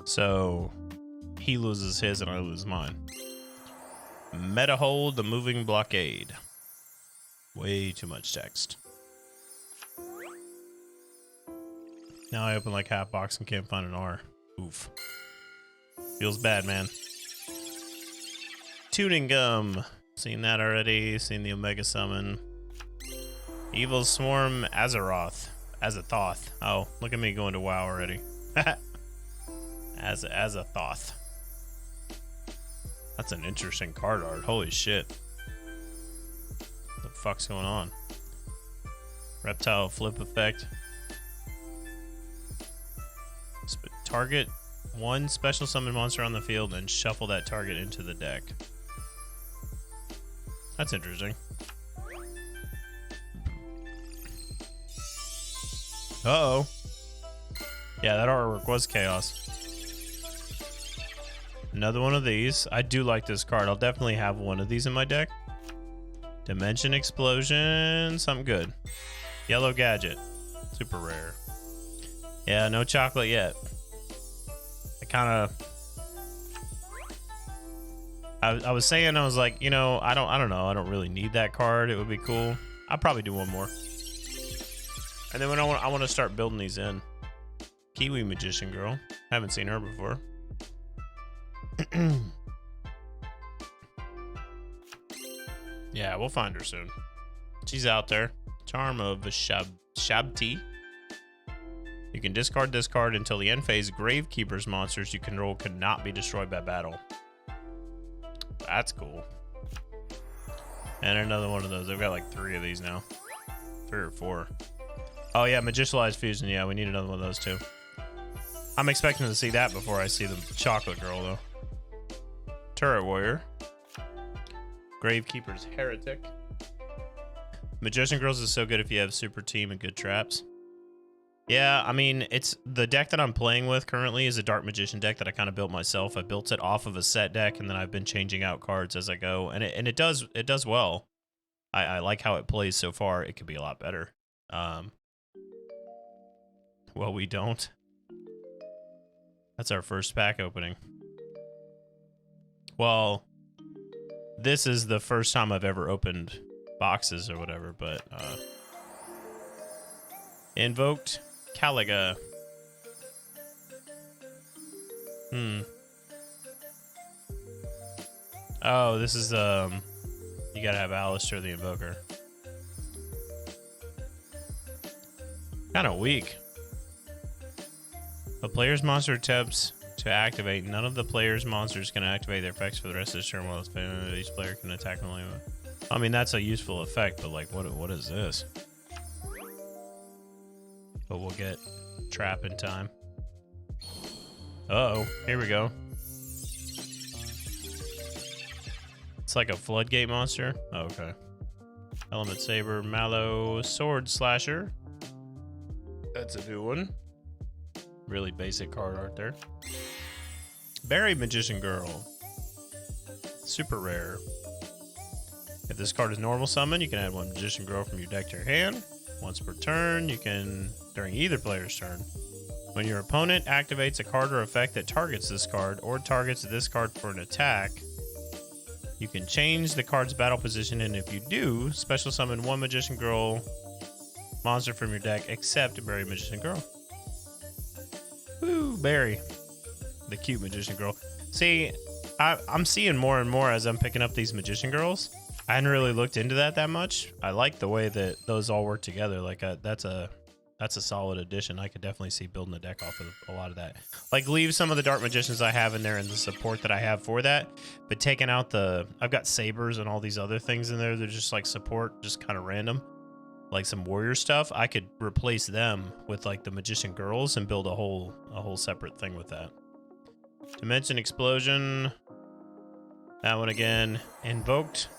So he loses his and I lose mine. Meta Hold, the Moving Blockade. Way too much text. Now I open like half box and can't find an R. Oof. Feels bad, man. Tuning Gum. Seen that already. Seen the Omega Summon. Evil Swarm Azeroth. Azathoth. Oh, look at me going to WoW already. Azathoth. That's an interesting card art. Holy shit. What the fuck's going on? Reptile Flip Effect. Target one special summon monster on the field and shuffle that target into the deck. That's interesting. Uh-oh. Yeah, that artwork was chaos. Another one of these. I do like this card. I'll definitely have one of these in my deck. Dimension Explosion. Something good. Yellow Gadget. Super rare. Yeah, no chocolate yet. I was saying, I was like, you know, I don't know, I don't really need that card. It would be cool. I'll probably do one more, and then when I want to start building these in. Kiwi Magician Girl, haven't seen her before. Yeah, we'll find her soon. She's out there. Charm of Shabti. You can discard this card until the end phase. Gravekeeper's monsters you control cannot be destroyed by battle. That's cool. And another one of those. I've got like 3 of these now. 3 or 4. Oh yeah, Magicialized Fusion. Yeah, we need another one of those too. I'm expecting to see that before I see the Chocolate Girl though. Turret Warrior. Gravekeeper's Heretic. Magician Girls is so good if you have super team and good traps. Yeah, I mean, it's the deck that I'm playing with currently is a Dark Magician deck that I kind of built myself. I built it off of a set deck, and then I've been changing out cards as I go, and it does well. I like how it plays so far. It could be a lot better. Well, we don't. That's our first pack opening. Well, this is the first time I've ever opened boxes or whatever, but invoked Caliga. Oh, this is you gotta have Alistair the Invoker. Kind of weak. A player's monster attempts to activate. None of the player's monsters can activate their effects for the rest of the turn while it's failing. Each player can attack only. I mean, that's a useful effect, but like, what is this? But we'll get trap in time. Uh-oh, here we go. It's like a floodgate monster. Oh, okay. Element Saber, Mallow, Sword Slasher. That's a new one. Really basic card art there. Berry Magician Girl. Super rare. If this card is normal summon, you can add one Magician Girl from your deck to your hand. Once per turn, you can, during either player's turn. When your opponent activates a card or effect that targets this card, or targets this card for an attack, you can change the card's battle position, and if you do, special summon one Magician Girl monster from your deck, except Berry Magician Girl. Woo, Barry. The cute Magician Girl. See, I'm seeing more and more as I'm picking up these Magician Girls. I hadn't really looked into that much. I like the way that those all work together. Like, that's a solid addition. I could definitely see building a deck off of a lot of that. Like, leave some of the Dark Magicians I have in there and the support that I have for that, but taking out I've got Sabers and all these other things in there. They're just like support, just kind of random. Like some warrior stuff, I could replace them with like the Magician Girls and build a whole separate thing with that. Dimension Explosion. That one again. Invoked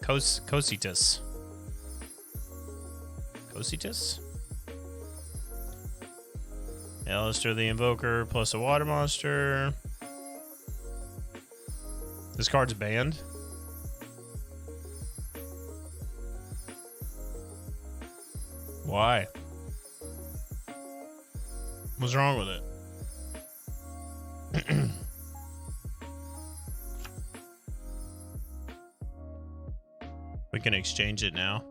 Cositus. Cositus? Alistair the Invoker plus a water monster. This card's banned. Why? What's wrong with it? We can exchange it now.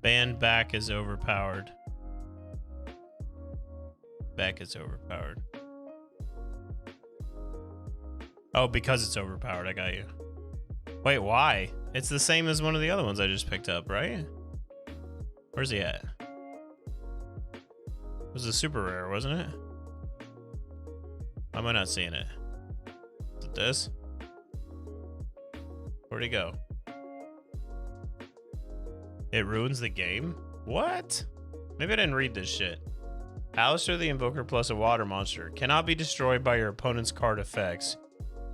Ban back is overpowered. Back is overpowered. Oh, because it's overpowered. I got you. Wait, why? It's the same as one of the other ones I just picked up, right? Where's he at? It was a super rare, wasn't it? Why am I not seeing it? Is it this? Where'd he go? It ruins the game? What? Maybe I didn't read this shit. Alistair the Invoker plus a water monster cannot be destroyed by your opponent's card effects.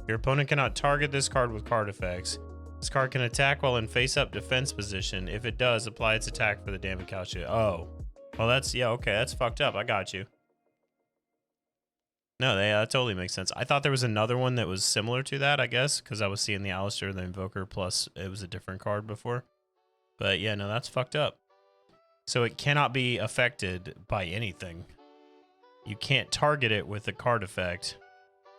Your opponent cannot target this card with card effects. This card can attack while in face-up defense position. If it does, apply its attack for the damage calculated. Oh. Well, that's, yeah, okay, that's fucked up. I got you. No, that totally makes sense. I thought there was another one that was similar to that, I guess, because I was seeing the Alistair the Invoker plus it was a different card before. But yeah, no, that's fucked up. So it cannot be affected by anything. You can't target it with a card effect.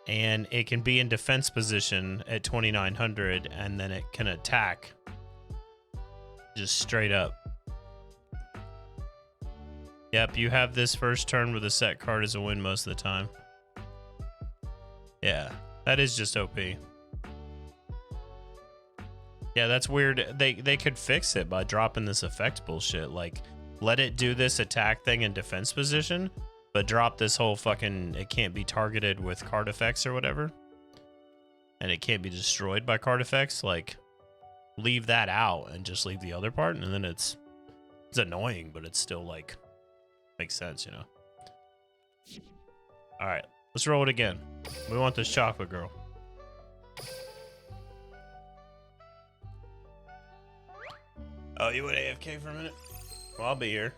And it can be in defense position at 2900, and then it can attack. Just straight up. Yep, you have this first turn with a set card as a win most of the time. Yeah, that is just OP. Yeah, that's weird. They could fix it by dropping this effect bullshit. Like, let it do this attack thing in defense position, but drop this whole fucking, it can't be targeted with card effects or whatever. And it can't be destroyed by card effects. Like, leave that out and just leave the other part. And then it's annoying, but it's still like, makes sense, you know? All right, let's roll it again. We want this chocolate girl. Oh, you went AFK for a minute? Well, I'll be here.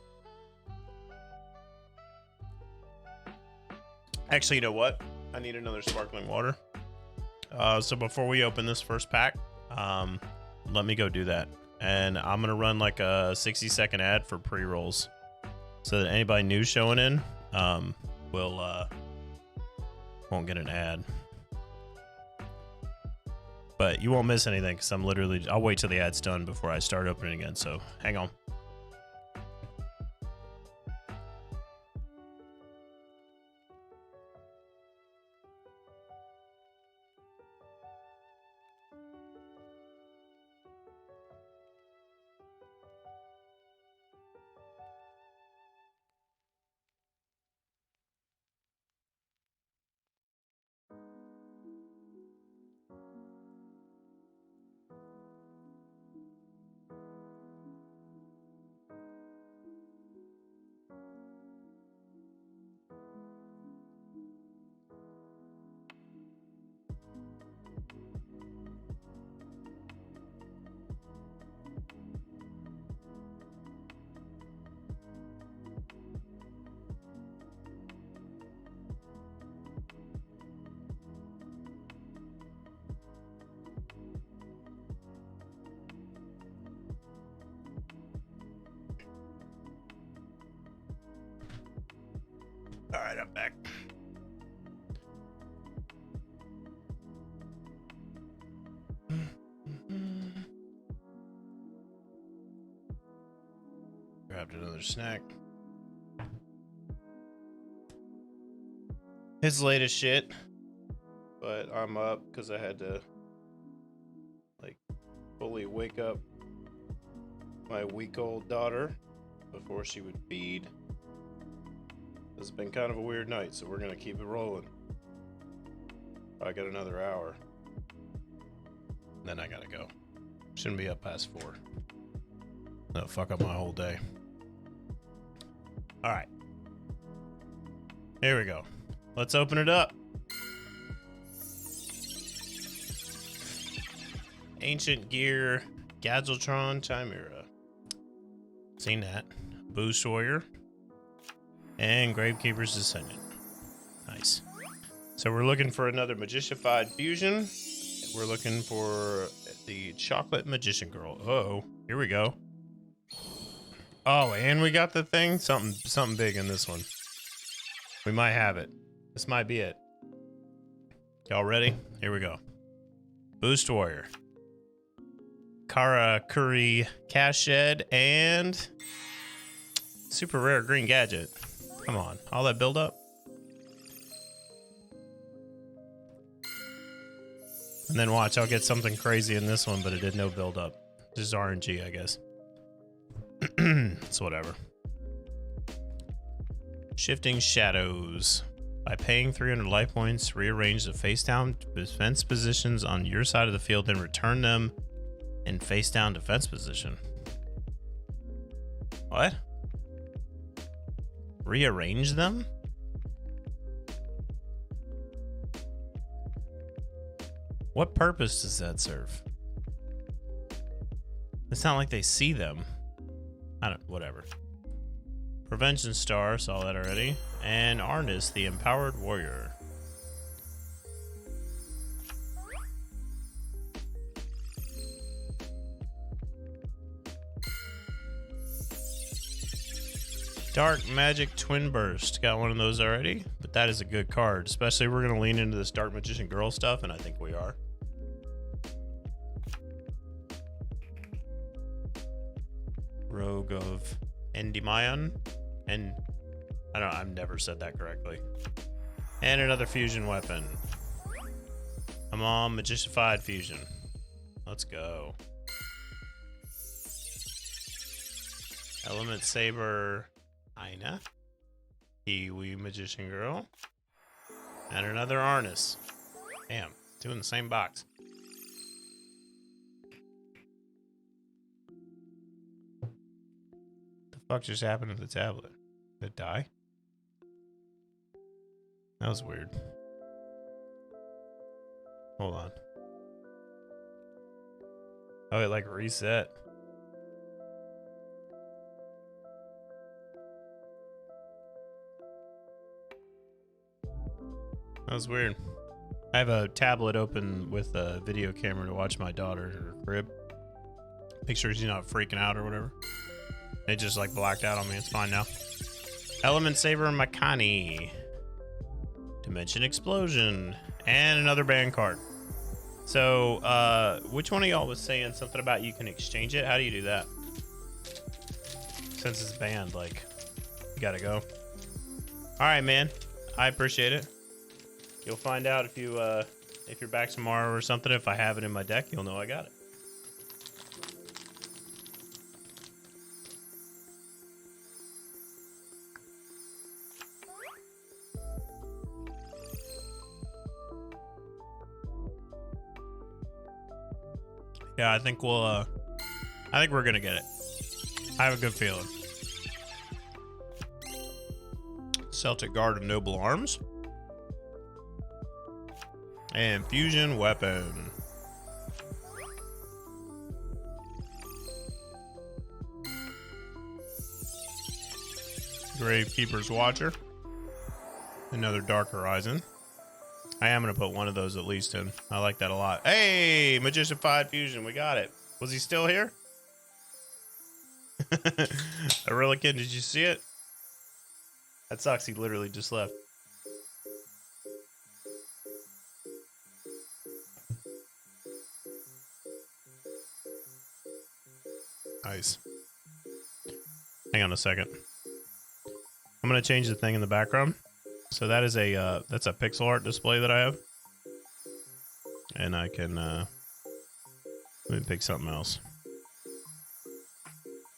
Actually, you know what? I need another sparkling water. So before we open this first pack, let me go do that. And I'm going to run like a 60-second ad for pre-rolls so that anybody new showing in won't get an ad. But you won't miss anything because I'll wait till the ad's done before I start opening again. So hang on. All right, I'm back. Grabbed another snack. It's late as shit, but I'm up because I had to like fully wake up my week-old daughter before she would feed. It's been kind of a weird night, so we're gonna keep it rolling. I got another hour. Then I gotta go. Shouldn't be up past 4. That'll fuck up my whole day. Alright. Here we go. Let's open it up. Ancient Gear, Gadgetron, Chimera. Seen that. Boost Warrior. And Gravekeeper's Descendant. Nice. So we're looking for another Magicified Fusion. We're looking for the Chocolate Magician Girl. Uh-oh. Here we go. Oh, and we got the thing. Something big in this one. We might have it. This might be it. Y'all ready? Here we go. Boost Warrior. Karakuri Cash Shed and super rare green gadget. Come on, all that build up. And then watch, I'll get something crazy in this one, but it did no build up. Just RNG, I guess. It's whatever. Shifting Shadows. By paying 300 life points, rearrange the face down defense positions on your side of the field, then return them in face down defense position. What? Rearrange them? What purpose does that serve? It's not like they see them. Whatever. Prevention Star, saw that already. And Arnis, the Empowered Warrior. Dark Magic Twin Burst. Got one of those already, but that is a good card. Especially we're going to lean into this Dark Magician Girl stuff, and I think we are. Rogue of Endymion. And I've never said that correctly. And another fusion weapon. Come on, Magicified Fusion. Let's go. Element Saber Aina. Kiwi Magician Girl. And another Arnis. Damn, two in the same box. The fuck just happened to the tablet? Did it die? That was weird. Hold on. Oh, it like reset. That was weird. I have a tablet open with a video camera to watch my daughter in her crib. Make sure she's not freaking out or whatever. It just like blacked out on me. It's fine now. Element Saber Makani. Dimension Explosion. And another band card. So, which one of y'all was saying something about you can exchange it? How do you do that? Since it's banned, like, you gotta go. Alright, man. I appreciate it. You'll find out if you're back tomorrow or something. If I have it in my deck, you'll know I got it. Yeah, I think we're gonna get it. I have a good feeling. Celtic Guard of Noble Arms. And Fusion Weapon. Gravekeeper's Watcher. Another Dark Horizon. I am going to put one of those at least in. I like that a lot. Hey, Magicified Fusion. We got it. Was he still here? Aurelican, did you see it? That sucks. He literally just left. Nice. Hang on a second. I'm going to change the thing in the background. So that is that's a pixel art display that I have. And I can, let me pick something else.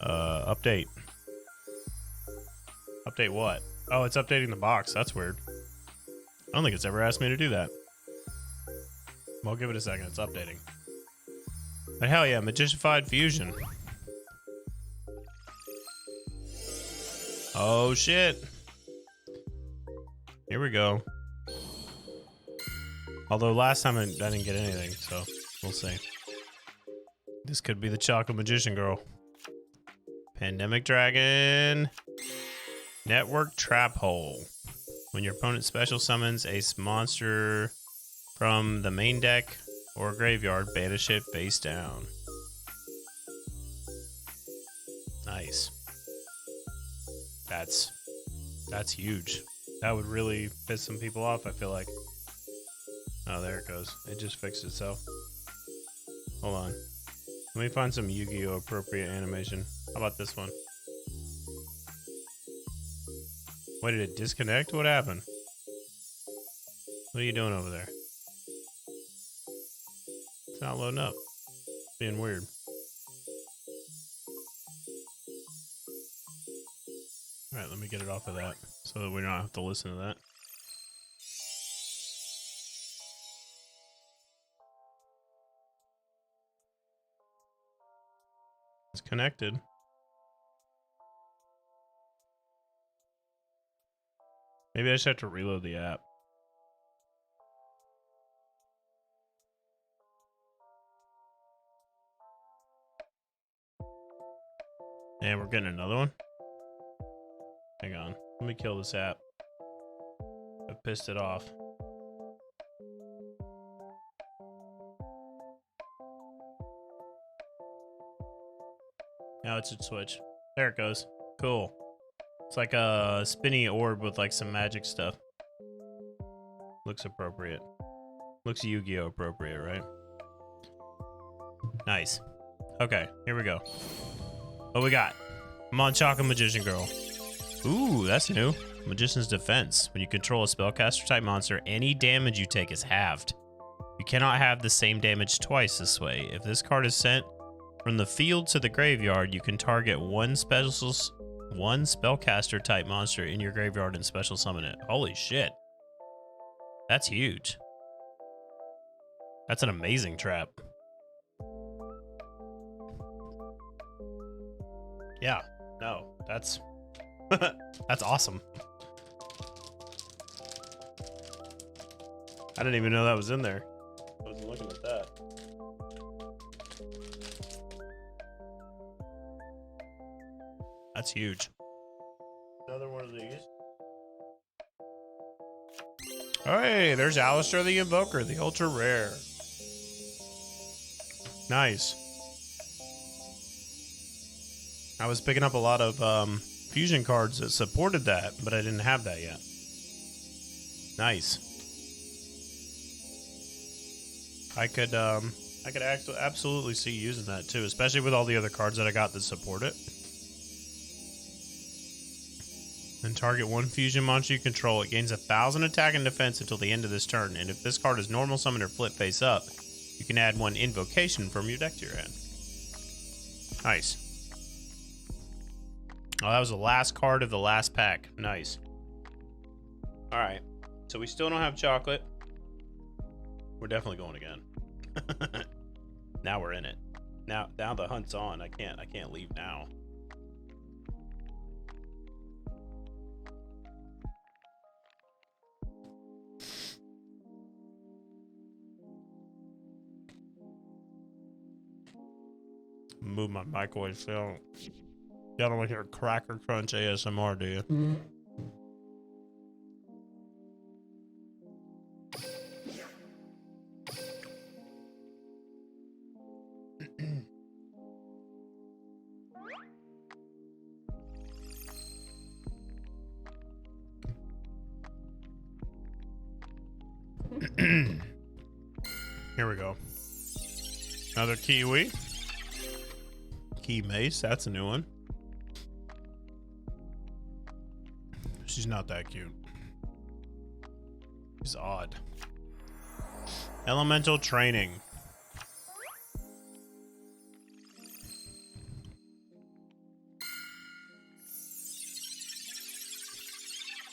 Update. Update what? Oh, it's updating the box. That's weird. I don't think it's ever asked me to do that. Well, give it a second. It's updating. But hell yeah, Magicified Fusion. Oh shit. Here we go. Although last time I didn't get anything, so we'll see. This could be the Chocolate Magician Girl. Pandemic Dragon. Network Trap Hole. When your opponent special summons a monster from the main deck or graveyard, banish it face down. Nice. That's huge. That would really piss some people off, I feel like. Oh, there it goes. It just fixed itself. Hold on. Let me find some Yu-Gi-Oh! Appropriate animation. How about this one? Wait, did it disconnect? What happened? What are you doing over there? It's not loading up. It's being weird. Alright, let me get it off of that so that we don't have to listen to that. It's connected. Maybe I just have to reload the app. And we're getting another one. Hang on. Let me kill this app. I pissed it off. Now it should switch. There it goes. Cool. It's like a spinny orb with like some magic stuff. Looks appropriate. Looks Yu-Gi-Oh! Appropriate, right? Nice. Okay, here we go. What we got? Chocolate Magician Girl. Ooh, that's new. Magician's Defense. When you control a spellcaster type monster, any damage you take is halved. You cannot have the same damage twice this way. If this card is sent from the field to the graveyard, you can target one spellcaster type monster in your graveyard and special summon it. Holy shit. That's huge. That's an amazing trap. Yeah, no, that's that's awesome. I didn't even know that was in there. I wasn't looking at that. That's huge. Another one of these. Hey, there's Alistair the Invoker, the ultra rare. Nice. I was picking up a lot of fusion cards that supported that, but I didn't have that yet. Nice. I could absolutely see using that too, especially with all the other cards that I got that support it. And target one fusion monster you control. It gains 1,000 attack and defense until the end of this turn. And if this card is normal summoned or flip face up, you can add one invocation from your deck to your hand. Nice. Oh, that was the last card of the last pack. Nice. All right. So we still don't have chocolate. We're definitely going again. Now we're in it. Now the hunt's on. I can't leave now. Move my microwave so y'all don't want to hear Cracker Crunch ASMR, do you? Here we go. Another kiwi. Key Mace, that's a new one. She's not that cute. She's odd. Elemental Training.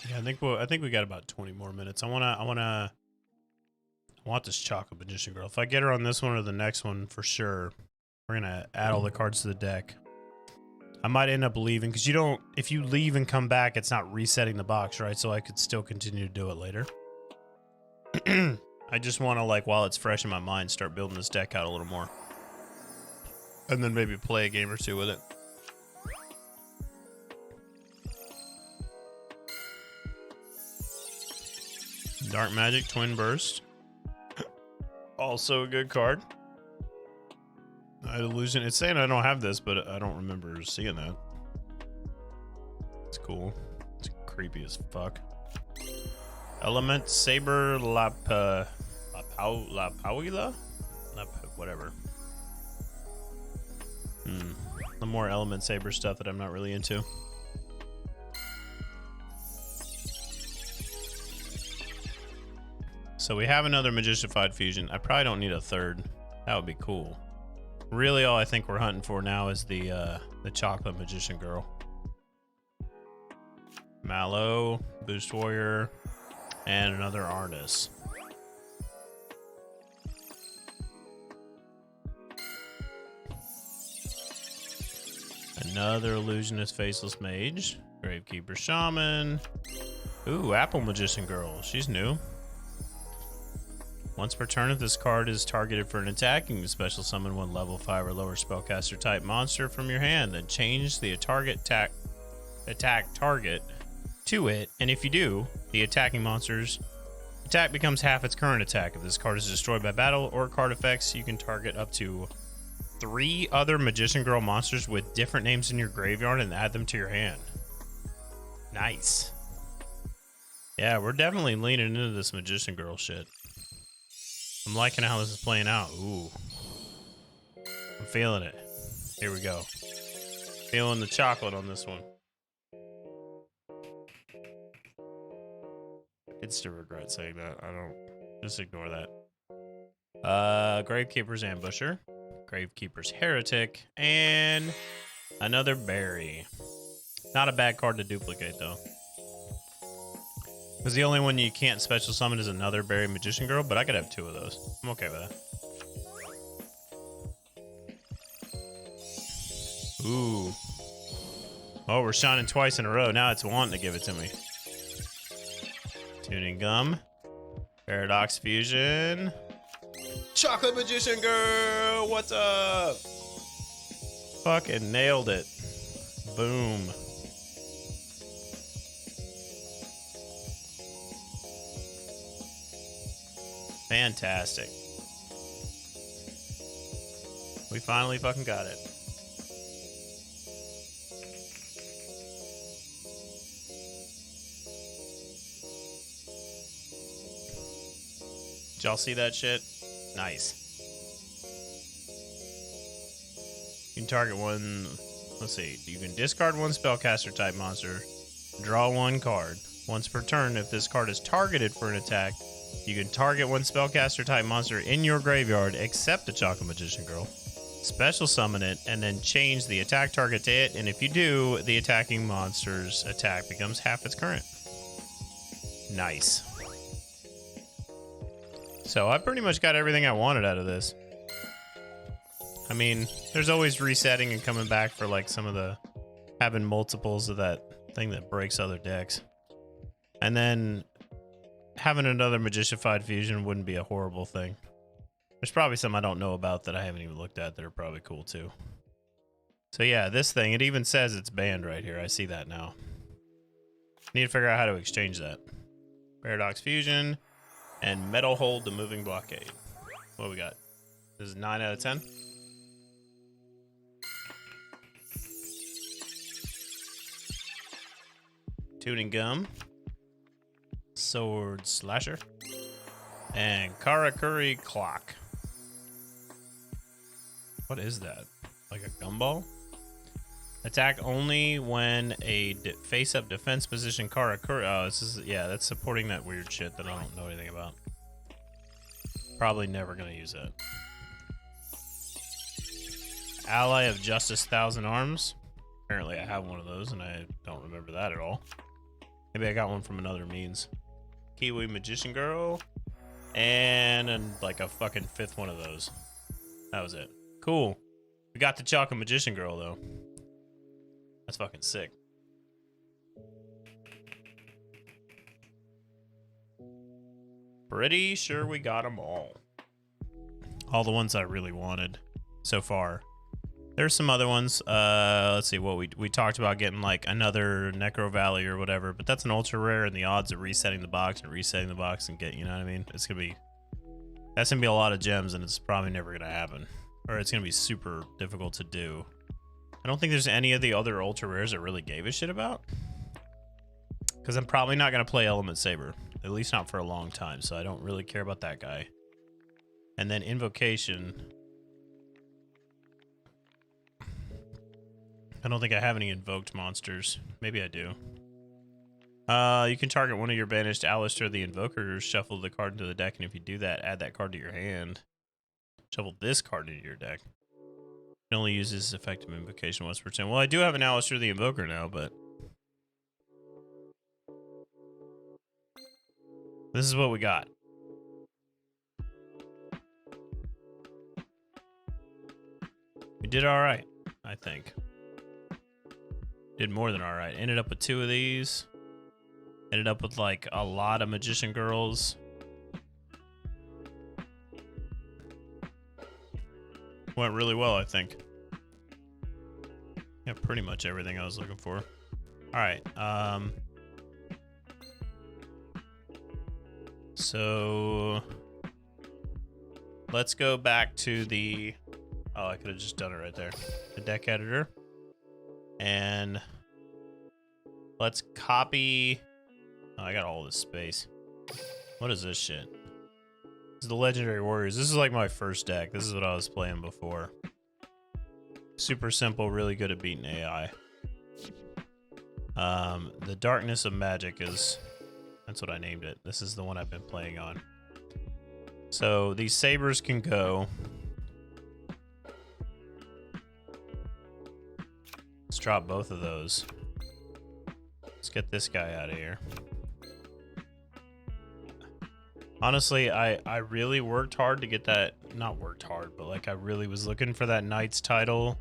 Yeah, I think we got about 20 more minutes. I want this Chocolate Magician Girl. If I get her on this one or the next one, for sure, we're gonna add all the cards to the deck. I might end up leaving because if you leave and come back, it's not resetting the box, right? So I could still continue to do it later. I just want to, like, while it's fresh in my mind, start building this deck out a little more. And then maybe play a game or two with it. Dark Magic Twin Burst. Also a good card. Night Illusion. It's saying I don't have this, but I don't remember seeing that. It's cool. It's creepy as fuck. Element Saber Lapauila? Whatever. The more Element Saber stuff that I'm not really into. So we have another Magicified Fusion. I probably don't need a third. That would be cool. Really, all I think we're hunting for now is the Chocolate Magician Girl. Mallow, Boost Warrior, and another Arnis. Another Illusionist Faceless Mage. Gravekeeper Shaman. Ooh, Apple Magician Girl. She's new. Once per turn, if this card is targeted for an attack, you can special summon one level 5 or lower spellcaster type monster from your hand, then change the target attack target to it, and if you do, the attacking monster's attack becomes half its current attack. If this card is destroyed by battle or card effects, you can target up to 3 other Magician Girl monsters with different names in your graveyard and add them to your hand. Nice. Yeah, we're definitely leaning into this Magician Girl shit. I'm liking how this is playing out. Ooh. I'm feeling it. Here we go. Feeling the chocolate on this one. I'd still regret saying that. I don't. Just ignore that. Gravekeeper's Ambusher. Gravekeeper's Heretic. And another Berry. Not a bad card to duplicate, though. Because the only one you can't special summon is another Berry Magician Girl, but I could have 2 of those. I'm okay with that. Ooh. Oh, we're shining twice in a row. Now it's wanting to give it to me. Tuning Gum. Paradox Fusion. Chocolate Magician Girl! What's up? Fucking nailed it. Boom. Fantastic. We finally fucking got it. Did y'all see that shit? Nice. You can target one. Let's see. You can discard one spellcaster type monster. Draw one card. Once per turn, if this card is targeted for an attack, you can target one spellcaster type monster in your graveyard except the Chocolate Magician Girl. Special summon it and then change the attack target to it. And if you do, the attacking monster's attack becomes half its current. Nice. So I pretty much got everything I wanted out of this. I mean, there's always resetting and coming back for like some of the having multiples of that thing that breaks other decks. And then having another Magicified Fusion wouldn't be a horrible thing. There's probably some I don't know about that I haven't even looked at that are probably cool too. So yeah, this thing, it even says it's banned right here. I see that now. Need to figure out how to exchange that. Paradox Fusion and Metal Hold the Moving Blockade. What we got? This is 9 out of 10. Tuning Gum. Sword Slasher. And Karakuri Clock. What is that? Like a gumball? Attack only when a face-up defense position Karakuri. Oh, this is, yeah, that's supporting that weird shit that I don't know anything about. Probably never gonna use that. Ally of Justice Thousand Arms. Apparently I have one of those and I don't remember that at all. Maybe I got one from another means. Kiwi Magician Girl. And like a fucking 5th one of those. That was it. Cool. We got the Chocolate Magician Girl though. That's fucking sick. Pretty sure we got them all. All the ones I really wanted so far. There's some other ones. Let's see what we talked about getting like another Necro Valley or whatever, but that's an ultra rare and the odds of resetting the box and get, you know what I mean? That's gonna be a lot of gems and it's probably never gonna happen. Or it's gonna be super difficult to do. I don't think there's any of the other ultra rares that really gave a shit about. Because I'm probably not gonna play Element Saber. At least not for a long time, so I don't really care about that guy. And then Invocation. I don't think I have any invoked monsters. Maybe I do. You can target one of your banished Alistair the Invoker, shuffle the card into the deck, and if you do that, add that card to your hand. Shuffle this card into your deck. It only uses effective invocation once per turn. Well, I do have an Alistair the Invoker now, but this is what we got. We did all right, I think. Did more than all right. Ended up with 2 of these. Ended up with like a lot of Magician Girls. Went really well, I think. Yeah, pretty much everything I was looking for. All right. So let's go back to the. Oh, I could have just done it right there. The deck editor. And let's copy. Oh, I got all this space. What is this shit? This is the Legendary Warriors. This is like my first deck. This is what I was playing before. Super simple, really good at beating AI. The Darkness of Magic is, that's what I named it. This is the one I've been playing on. So these sabers can go. Let's drop both of those. Let's get this guy out of here. Honestly, I really worked hard to get that. Not worked hard, but like I really was looking for that Knight's title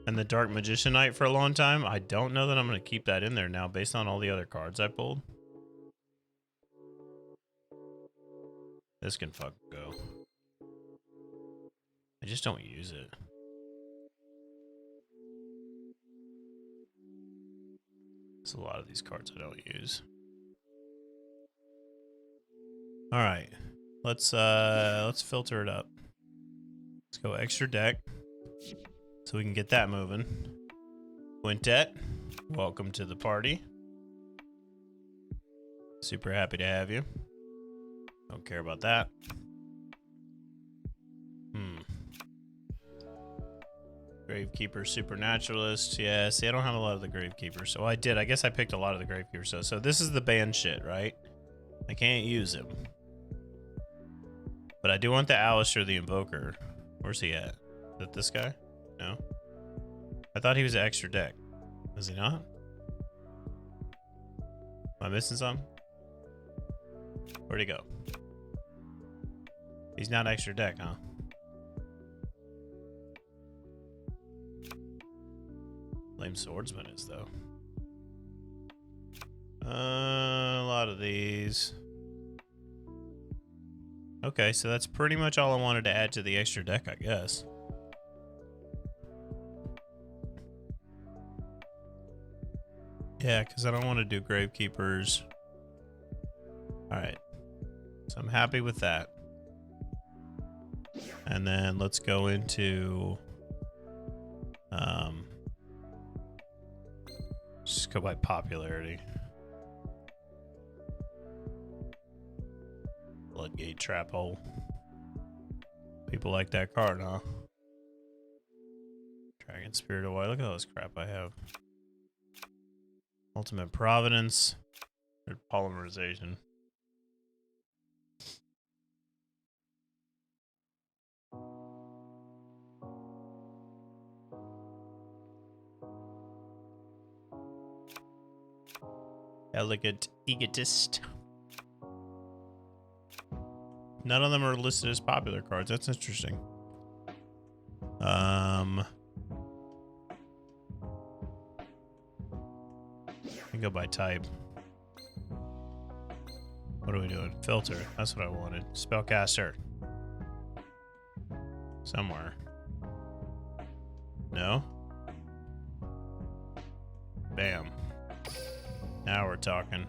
and the Dark Magician Knight for a long time. I don't know that I'm going to keep that in there now based on all the other cards I pulled. This can fucking go. I just don't use it. There's a lot of these cards I don't use. All right. Let's filter it up. Let's go extra deck so we can get that moving. Quintet, welcome to the party. Super happy to have you. Don't care about that. Gravekeeper, Supernaturalist. Yeah, see, I don't have a lot of the Gravekeepers. So I did. I guess I picked a lot of the Gravekeepers. So this is the banned shit, right? I can't use him. But I do want the Alistair the Invoker. Where's he at? Is that this guy? No? I thought he was an extra deck. Is he not? Am I missing something? Where'd he go? He's not extra deck, huh? Lame Swordsman is, though. A lot of these. Okay, so that's pretty much all I wanted to add to the extra deck, I guess. Yeah, because I don't want to do Gravekeepers. Alright. So I'm happy with that. And then let's go into... just go by popularity. Bloodgate Trap Hole. People like that card, huh? Dragon Spirit Away. Look at all this crap I have. Ultimate Providence. Polymerization. Elegant Egotist. None of them are listed as popular cards. That's interesting. I can go by type. What are we doing? Filter. That's what I wanted. Spellcaster. Somewhere. No? Bam. Now we're talking.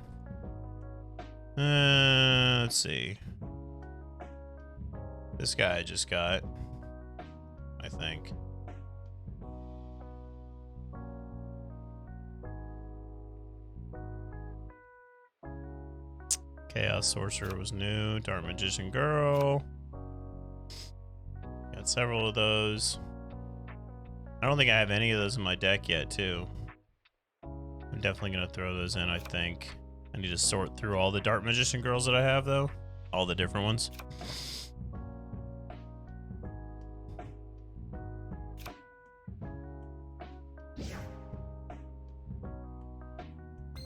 Let's see. This guy I just got, I think. Chaos Sorcerer was new. Dark Magician Girl. Got several of those. I don't think I have any of those in my deck yet, too. I'm definitely going to throw those in, I think. I need to sort through all the Dark Magician Girls that I have, though. All the different ones.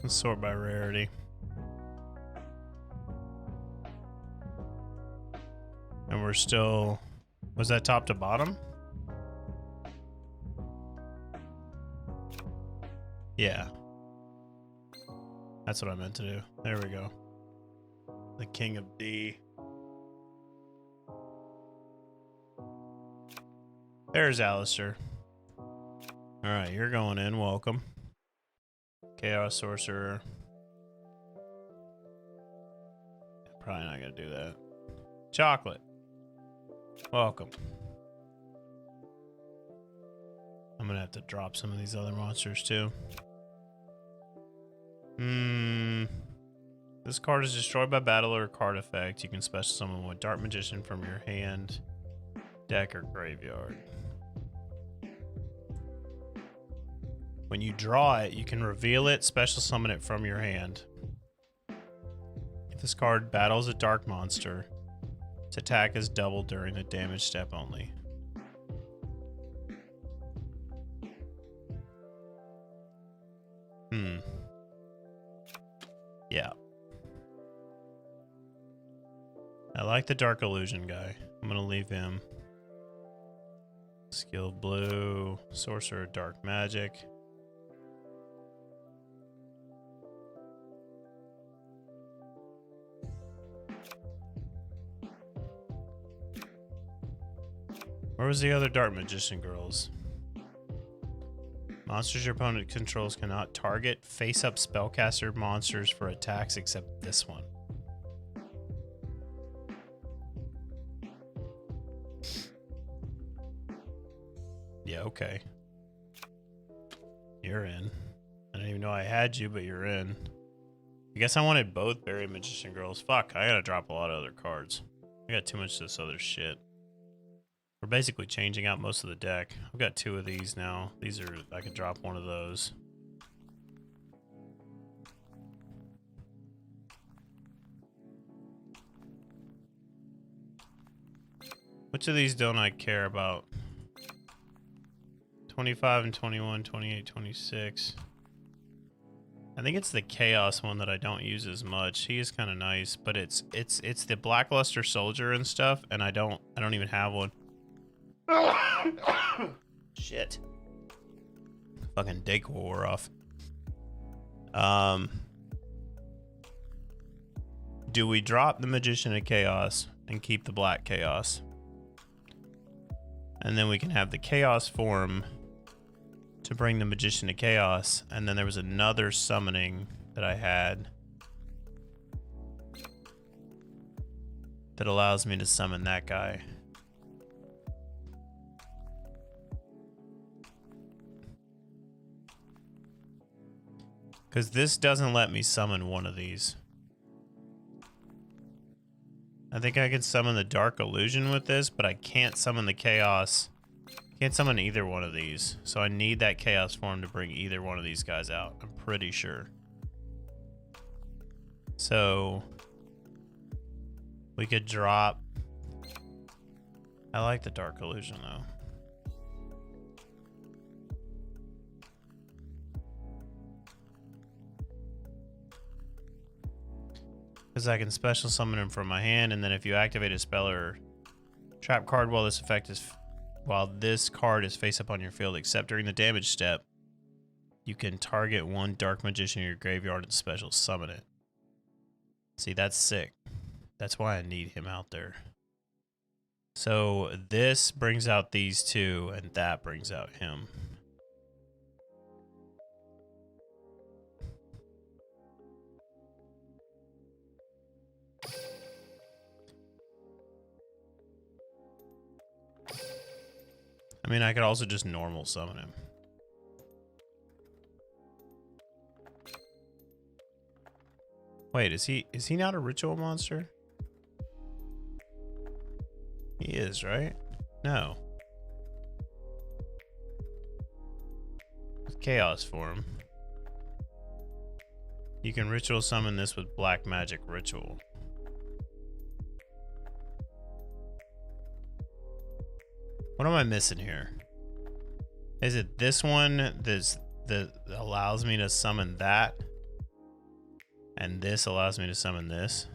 Let's sort by rarity. And we're still... Was that top to bottom? Yeah. That's what I meant to do. There we go. The King of D. There's Alistair. Alright, you're going in. Welcome. Chaos Sorcerer. Probably not going to do that. Chocolate. Welcome. I'm going to have to drop some of these other monsters too. This card is destroyed by battle or card effect. You can special summon with Dark Magician from your hand, deck, or graveyard. When you draw it, you can reveal it, special summon it from your hand. If this card battles a dark monster, its attack is doubled during the damage step only. Yeah. I like the Dark Illusion guy. I'm gonna leave him. Skilled Blue, Sorcerer, Dark Magic. Where was the other Dark Magician girls? Monsters your opponent controls cannot target face-up spellcaster monsters for attacks except this one. okay. You're in. I didn't even know I had you, but you're in. I guess I wanted both Berry Magician Girls. Fuck, I gotta drop a lot of other cards. I got too much of this other shit. We're basically changing out most of the deck. I've got 2 of these now. These are, I could drop one of those. Which of these don't I care about? 25 and 21, 28, 26. I think it's the Chaos one that I don't use as much. He is kind of nice, but it's the Blackluster Soldier and stuff, and I don't even have one. Shit. Fucking Dayquil wore off. Do we drop the Magician of Chaos and keep the Black Chaos? And then we can have the Chaos form to bring the Magician to Chaos. And then there was another summoning that I had that allows me to summon that guy. Because this doesn't let me summon one of these. I think I can summon the Dark Illusion with this, but I can't summon the Chaos. Can't summon either one of these. So I need that Chaos form to bring either one of these guys out. I'm pretty sure. So we could drop. I like the Dark Illusion though. Because I can special summon him from my hand, and then if you activate a spell or trap card while this card is face up on your field, except during the damage step, you can target one Dark Magician in your graveyard and special summon it. See, that's sick. That's why I need him out there. So this brings out these 2, and that brings out him. I mean, I could also just normal summon him. Wait, is he not a ritual monster? He is, right? No. With Chaos form. You can ritual summon this with Black Magic Ritual. What am I missing here? Is it this one that allows me to summon that? And this allows me to summon this?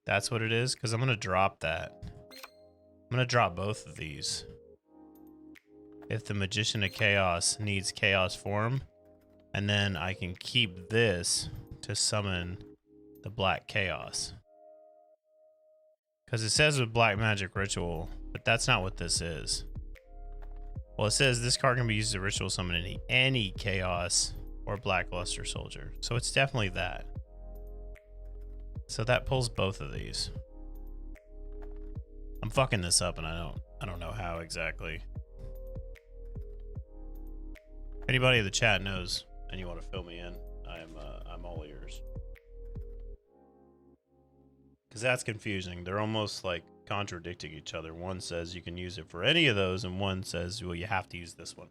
That's what it is? Because I'm going to drop that. I'm going to drop both of these. If the Magician of Chaos needs Chaos form, and then I can keep this to summon the Black Chaos. Because it says with Black Magic Ritual, but that's not what this is. Well, it says this card can be used to ritual summon any Chaos or Blackluster Soldier. So it's definitely that. So that pulls both of these. I'm fucking this up and I don't know how exactly. If anybody in the chat knows and you want to fill me in, I'm all ears. Because that's confusing. They're almost like contradicting each other. One says you can use it for any of those, and one says, well, you have to use this one.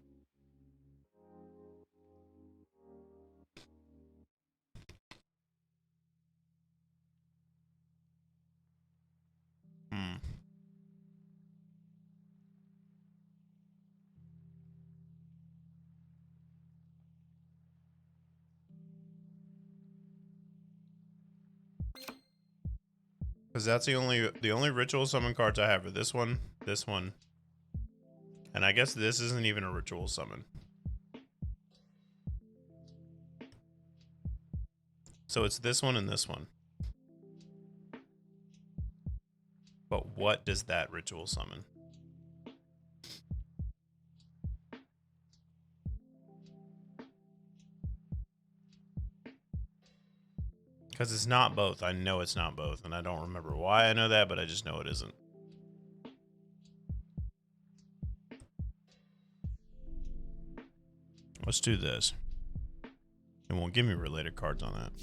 Because that's the only ritual summon cards I have are this one, and I guess this isn't even a ritual summon. So it's this one and this one. But what does that ritual summon? Because it's not both. I know it's not both, and I don't remember why I know that, but I just know it isn't. let's do this. It won't give me related cards on that.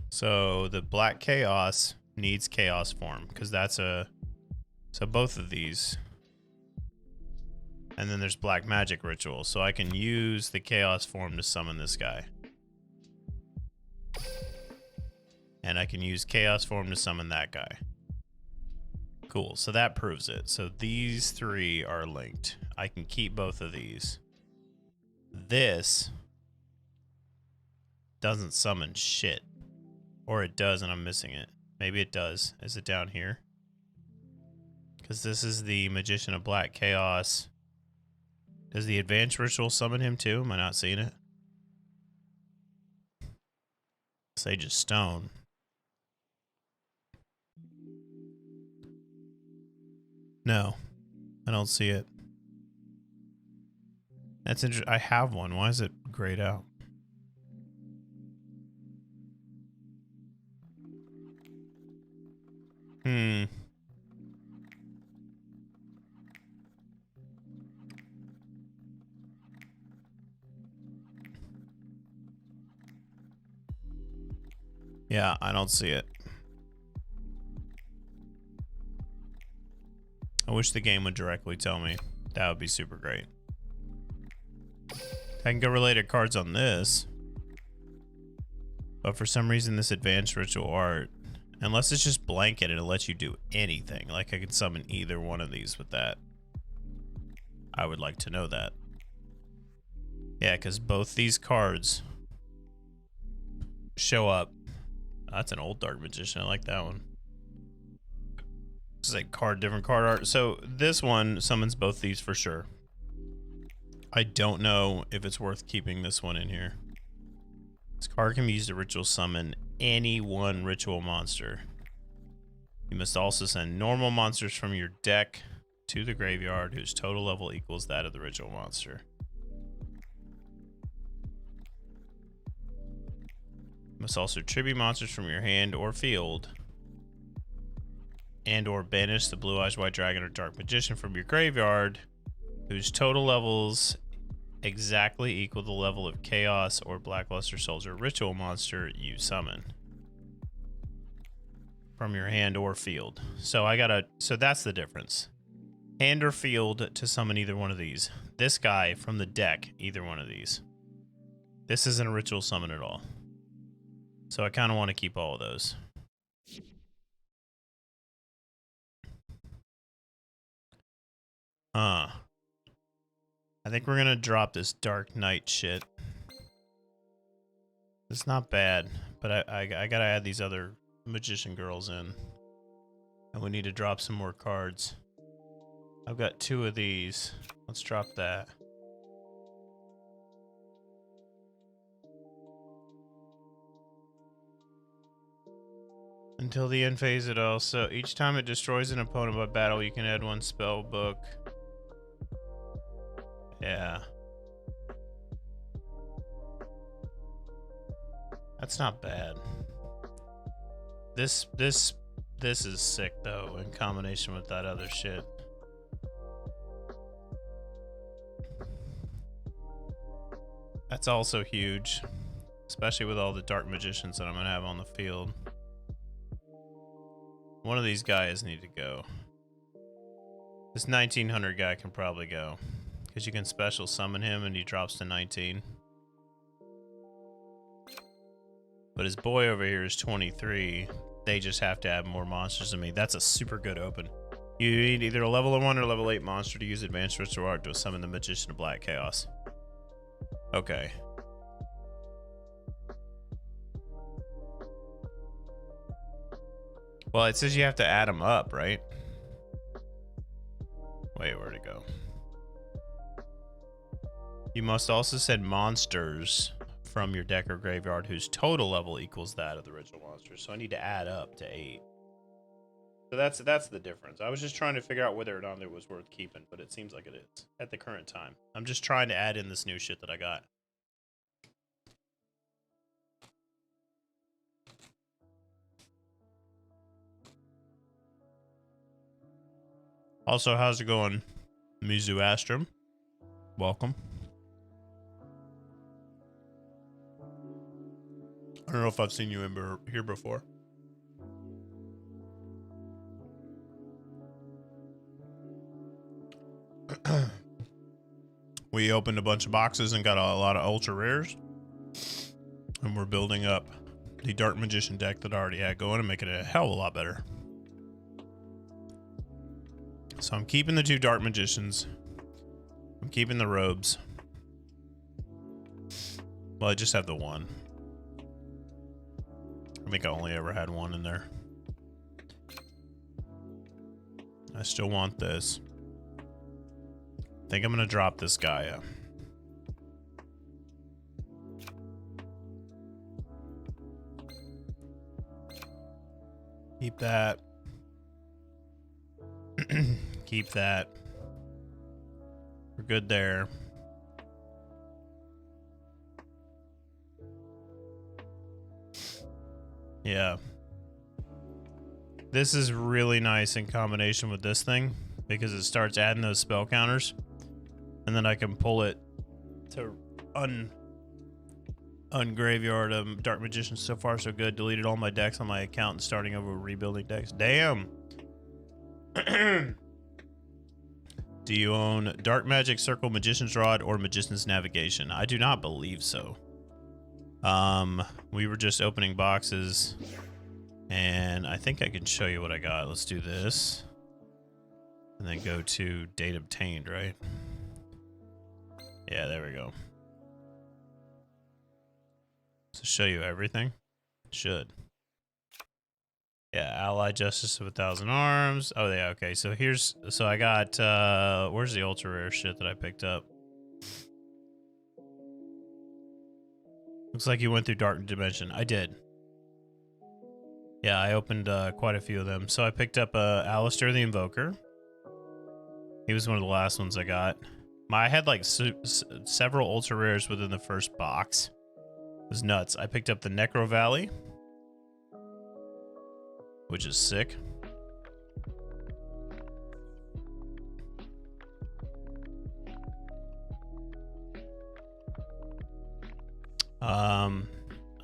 So the Black Chaos needs Chaos form because that's a. So both of these. And then there's Black Magic Ritual. So I can use the Chaos form to summon this guy. And I can use Chaos form to summon that guy. Cool, so that proves it. So these three are linked. I can keep both of these. This doesn't summon shit. Or it does and I'm missing it. Maybe it does. Is it down here? Because this is the Magician of Black Chaos. Does the Advanced Ritual summon him too? Am I not seeing it? Sage of Stone. No, I don't see it. That's interesting. I have one. Why is it grayed out? Yeah, I don't see it. I wish the game would directly tell me. That would be super great. I can go related cards on this. But for some reason, this Advanced Ritual Art, unless it's just blanket and it lets you do anything, like I could summon either one of these with that. I would like to know that. Yeah, because both these cards show up. That's an old Dark Magician. I like that one. It's like different card art. So this one summons both these for sure. I don't know if it's worth keeping this one in here. This card can be used to ritual summon any one ritual monster. You must also send normal monsters from your deck to the graveyard whose total level equals that of the ritual monster. You must also tribute monsters from your hand or field and or banish the Blue Eyes White Dragon or Dark Magician from your graveyard whose total levels exactly equal the level of Chaos or Blackluster Soldier ritual monster you summon from your hand or field. So so that's the difference. Hand or field to summon either one of these. This guy from the deck, either one of these. This isn't a ritual summon at all. So I kind of want to keep all of those. I think we're gonna drop this Dark Knight shit. It's not bad, but I gotta add these other magician girls in. And we need to drop some more cards. I've got 2 of these. Let's drop that. Until the end phase it also. Each time it destroys an opponent by battle, you can add 1 spell book. Yeah. That's not bad. This is sick though, in combination with that other shit. That's also huge, especially with all the Dark Magicians that I'm gonna have on the field. One of these guys need to go. This 1900 guy can probably go. Because you can special summon him and he drops to 19. But his boy over here is 23. They just have to have more monsters than me. That's a super good open. You need either a level 1 or level 8 monster to use Advanced Ritual Art to summon the Magician of Black Chaos. Okay. Well, it says you have to add them up, right? Wait, where'd it go? You must also send monsters from your deck or graveyard whose total level equals that of the original monster. So I need to add up to 8. So that's the difference. I was just trying to figure out whether or not it was worth keeping, but it seems like it is at the current time. I'm just trying to add in this new shit that I got. Also, how's it going, Mizu Astrum? Welcome. I don't know if I've seen you here before. We opened a bunch of boxes and got a lot of ultra rares. And we're building up the Dark Magician deck that I already had going and making it a hell of a lot better. So I'm keeping the 2 Dark Magicians. I'm keeping the robes. Well, I just have the 1. I think I only ever had 1 in there. I still want this. I think I'm gonna drop this Gaia. Keep that. Keep that. We're good there. Yeah. This is really nice in combination with this thing because it starts adding those spell counters. And then I can pull it to ungraveyard Dark Magician. So far so good. Deleted all my decks on my account and starting over rebuilding decks. Damn. Do you own Dark Magic Circle, Magician's Rod, or Magician's Navigation? I do not believe so. We were just opening boxes, and I think I can show you what I got. Let's do this, and then go to date obtained, right? Yeah, there we go. To show you everything, should. Yeah, Allied Justice of 1,000 Arms. Oh yeah, okay. So I got where's the ultra rare shit that I picked up? Looks like you went through Dark Dimension. I did. Yeah, I opened quite a few of them. So I picked up Alistair the Invoker. He was one of the last ones I got. I had like several ultra rares within the first box. It was nuts. I picked up the Necro Valley, which is sick.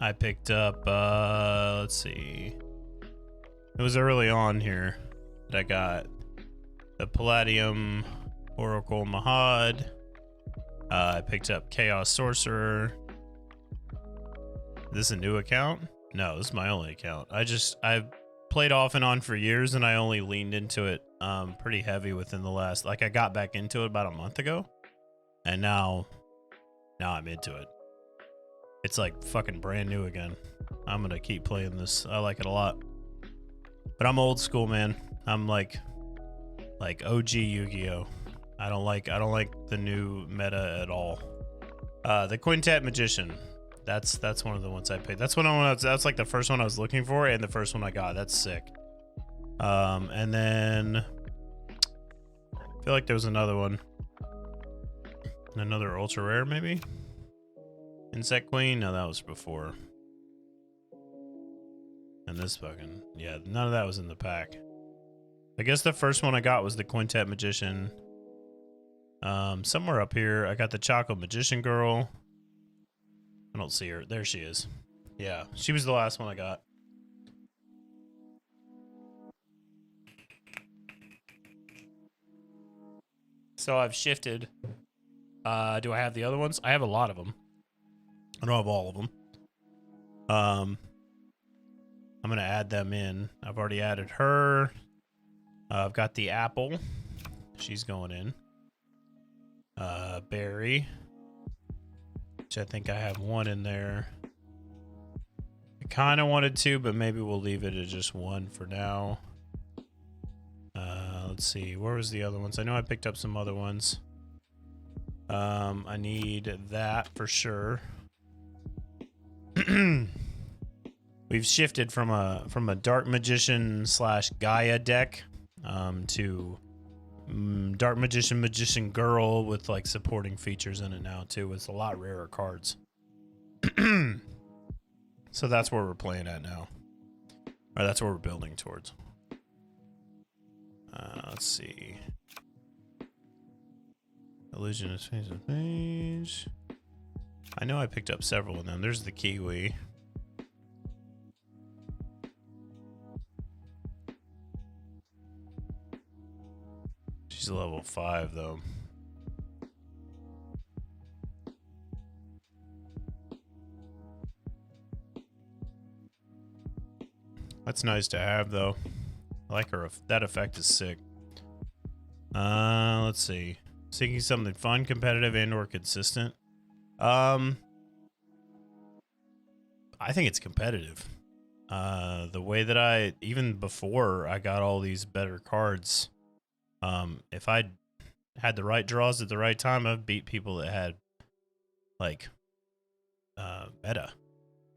I picked up, let's see. It was early on here that I got the Palladium Oracle Mahad. I picked up Chaos Sorcerer. Is this a new account? No, this is my only account. I've played off and on for years, and I only leaned into it pretty heavy within the last, like I got back into it about a month ago, and now I'm into it. It's like fucking brand new again. I'm gonna keep playing this. I like it a lot. But I'm old school, man. I'm like OG Yu-Gi-Oh. I don't like the new meta at all. The Quintet Magician. That's one of the ones I picked. That's like the first one I was looking for and the first one I got. That's sick. And then I feel like there was another one. Another ultra rare maybe? Insect Queen? No, that was before. And this fucking, yeah, none of that was in the pack. I guess the first one I got was the Quintet Magician. Somewhere up here, I got the Choco Magician Girl. I don't see her. There she is. Yeah, she was the last one I got. So I've shifted. Do I have the other ones? I have a lot of them. I don't have all of them. I'm gonna add them in. I've already added her. I've got the Apple. She's going in. Barry, which I think I have one in there. I kind of wanted two, but maybe we'll leave it at just one for now. Let's see. Where was the other ones? I know I picked up some other ones. I need that for sure. We've shifted from a Dark Magician / Gaia deck to Dark Magician Girl with like supporting features in it now too. It's a lot rarer cards. So that's where we're playing at now. Or that's what we're building towards. Let's see. Illusion is face of page. I know I picked up several of them. There's the Kiwi. She's level 5 though. That's nice to have though. I like her. That effect is sick. Let's see. Seeking something fun, competitive, and/or consistent. I think it's competitive. The way that even before I got all these better cards, if I had the right draws at the right time, I've beat people that had like meta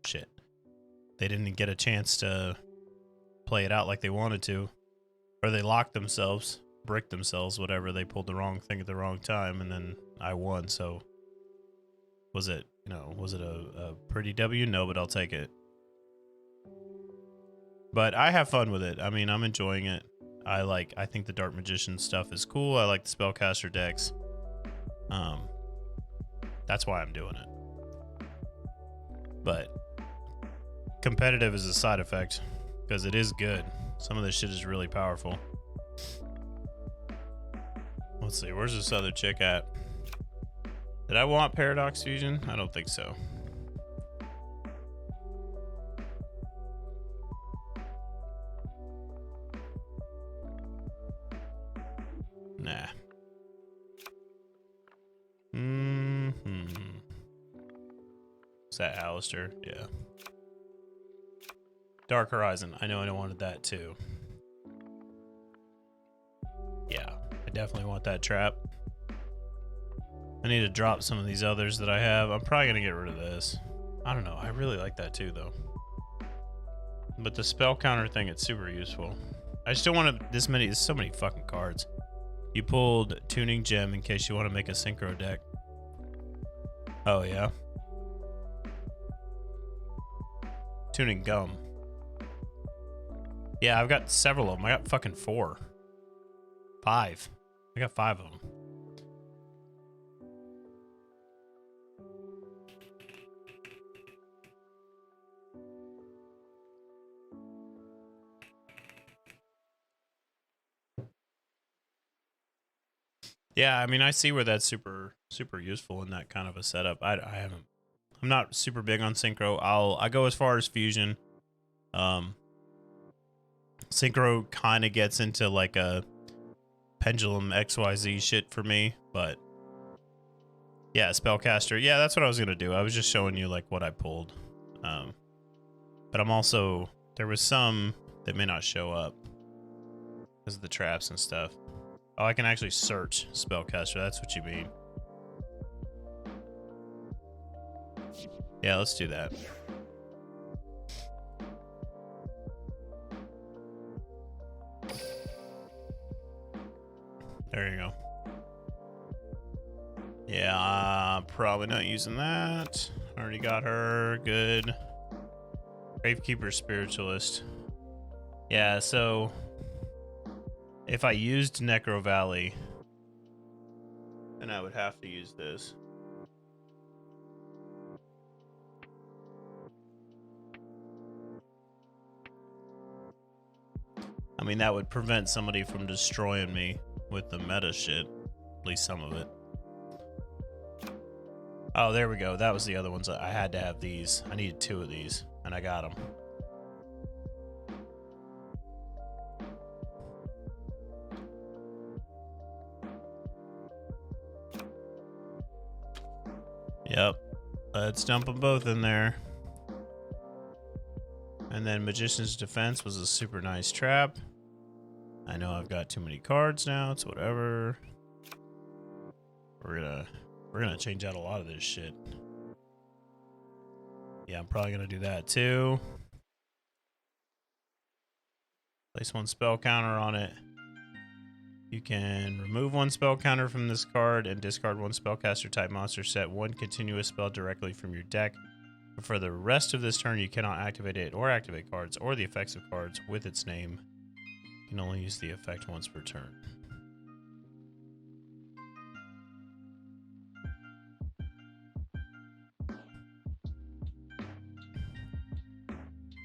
shit. They didn't get a chance to play it out like they wanted to, or they locked themselves, bricked themselves, whatever. They pulled the wrong thing at the wrong time, and then I won. So was it a pretty W? No, but I'll take it. But I have fun with it. I mean, I'm enjoying it. I think the Dark Magician stuff is cool. I like the Spellcaster decks. That's why I'm doing it. But competitive is a side effect because it is good. Some of this shit is really powerful. Let's see, where's this other chick at? Did I want Paradox Fusion? I don't think so. Nah. Is that Alistair? Yeah. Dark Horizon. I know I wanted that too. Yeah, I definitely want that trap. I need to drop some of these others that I have. I'm probably going to get rid of this. I don't know. I really like that too, though. But the spell counter thing, it's super useful. I just don't want to... There's so many fucking cards. You pulled Tuning Gem in case you want to make a Synchro deck. Oh, yeah? Tuning Gum. Yeah, I've got several of them. I got fucking 4. 5. I got 5 of them. Yeah, I mean, I see where that's super useful in that kind of a setup. I'm not super big on Synchro. I go as far as Fusion. Synchro kind of gets into like a pendulum XYZ shit for me, but yeah, Spellcaster. Yeah, that's what I was gonna do. I was just showing you like what I pulled. But I'm also, there was some that may not show up because of the traps and stuff. Oh, I can actually search Spellcaster. That's what you mean. Yeah, let's do that. There you go. Yeah, probably not using that. Already got her. Good. Gravekeeper Spiritualist. Yeah, so if I used Necro Valley, then I would have to use this. I mean, that would prevent somebody from destroying me with the meta shit. At least some of it. Oh, there we go. That was the other ones. I had to have these. I needed 2 of these, and I got them. Yep. Let's dump them both in there. And then Magician's Defense was a super nice trap. I know I've got too many cards now. It's whatever. We're gonna change out a lot of this shit. Yeah, I'm probably gonna do that too. Place 1 spell counter on it. You can remove 1 spell counter from this card and discard 1 spellcaster type monster. Set 1 continuous spell directly from your deck. But for the rest of this turn, you cannot activate it or activate cards or the effects of cards with its name. You can only use the effect once per turn.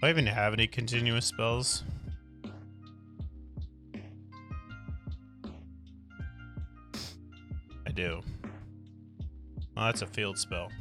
I even have any continuous spells? I do. Well, that's a field spell.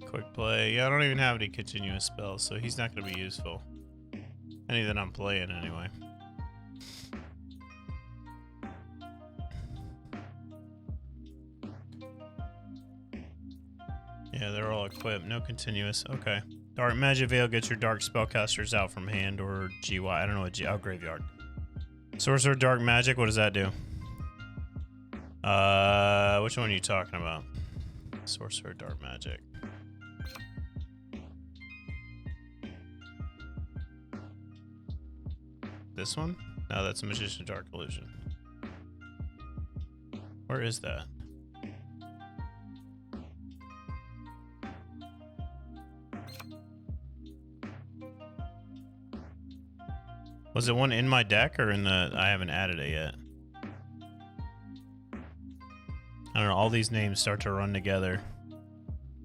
Quick play. Yeah, I don't even have any continuous spells, so he's not going to be useful. Any that I'm playing, anyway. Yeah, they're all equipped. No continuous. Okay. Dark Magic Veil gets your Dark Spellcasters out from hand or GY. I don't know what oh, Graveyard. Sorcerer Dark Magic, what does that do? Which one are you talking about? Sorcerer Dark Magic. This one? No, that's a Magician Dark Illusion. Where is that? Was it one in my deck or in the... I haven't added it yet. I don't know, all these names start to run together.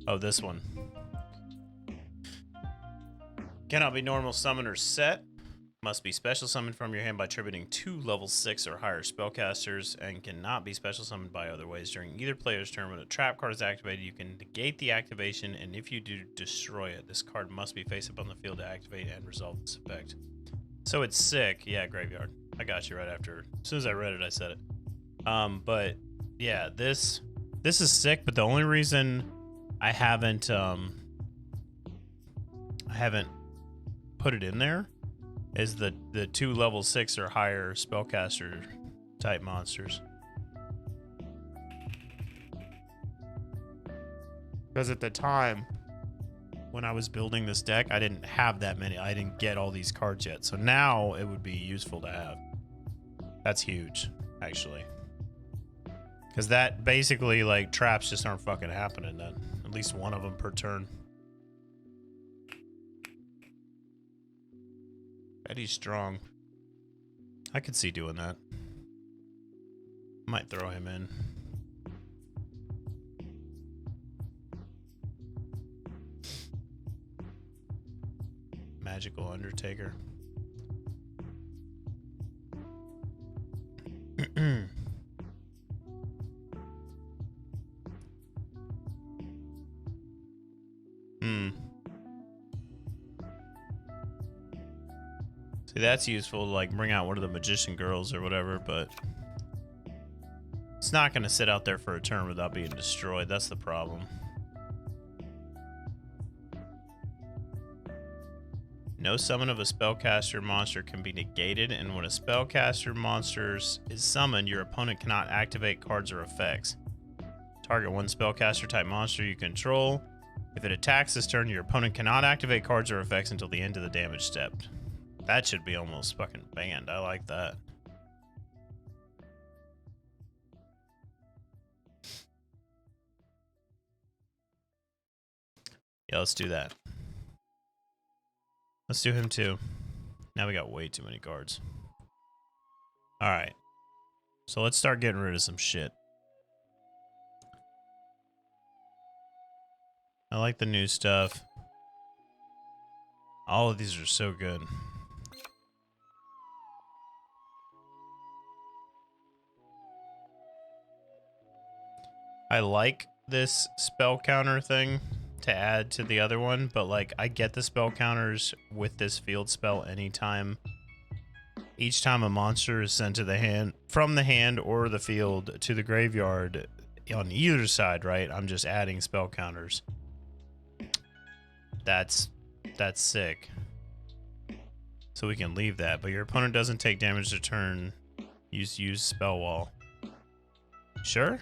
Oh, this one. Cannot be normal summoner set. Must be special summoned from your hand by attributing 2 level 6 or higher spellcasters, and cannot be special summoned by other ways during either player's turn. When a trap card is activated, you can negate the activation, and if you do, destroy it. This card must be face up on the field to activate and resolve this effect. So it's sick. Yeah, Graveyard. I got you right after. As soon as I read it, I said it. But yeah, this is sick, but the only reason I haven't put it in there is the 2 level 6 or higher spellcaster type monsters. Because at the time when I was building this deck, I didn't have that many. I didn't get all these cards yet. So now it would be useful to have. That's huge, actually. Because that basically, like, traps just aren't fucking happening then. At least one of them per turn. Eddie's strong. I could see doing that. Might throw him in. Magical Undertaker. See, that's useful to, like, bring out one of the Magician Girls or whatever, but it's not going to sit out there for a turn without being destroyed. That's the problem. No summon of a spellcaster monster can be negated, and when a spellcaster monster is summoned, your opponent cannot activate cards or effects. Target one spellcaster type monster you control. If it attacks this turn, your opponent cannot activate cards or effects until the end of the damage step. That should be almost fucking banned. I like that. Yeah, let's do that. Let's do him too. Now we got way too many cards. Alright. So let's start getting rid of some shit. I like the new stuff. All of these are so good. I like this spell counter thing to add to the other one, but like I get the spell counters with this field spell anytime. Each time a monster is sent to the hand, from the hand or the field to the graveyard on either side, right? I'm just adding spell counters. That's sick. So we can leave that, but your opponent doesn't take damage to turn. Use spell wall. Sure?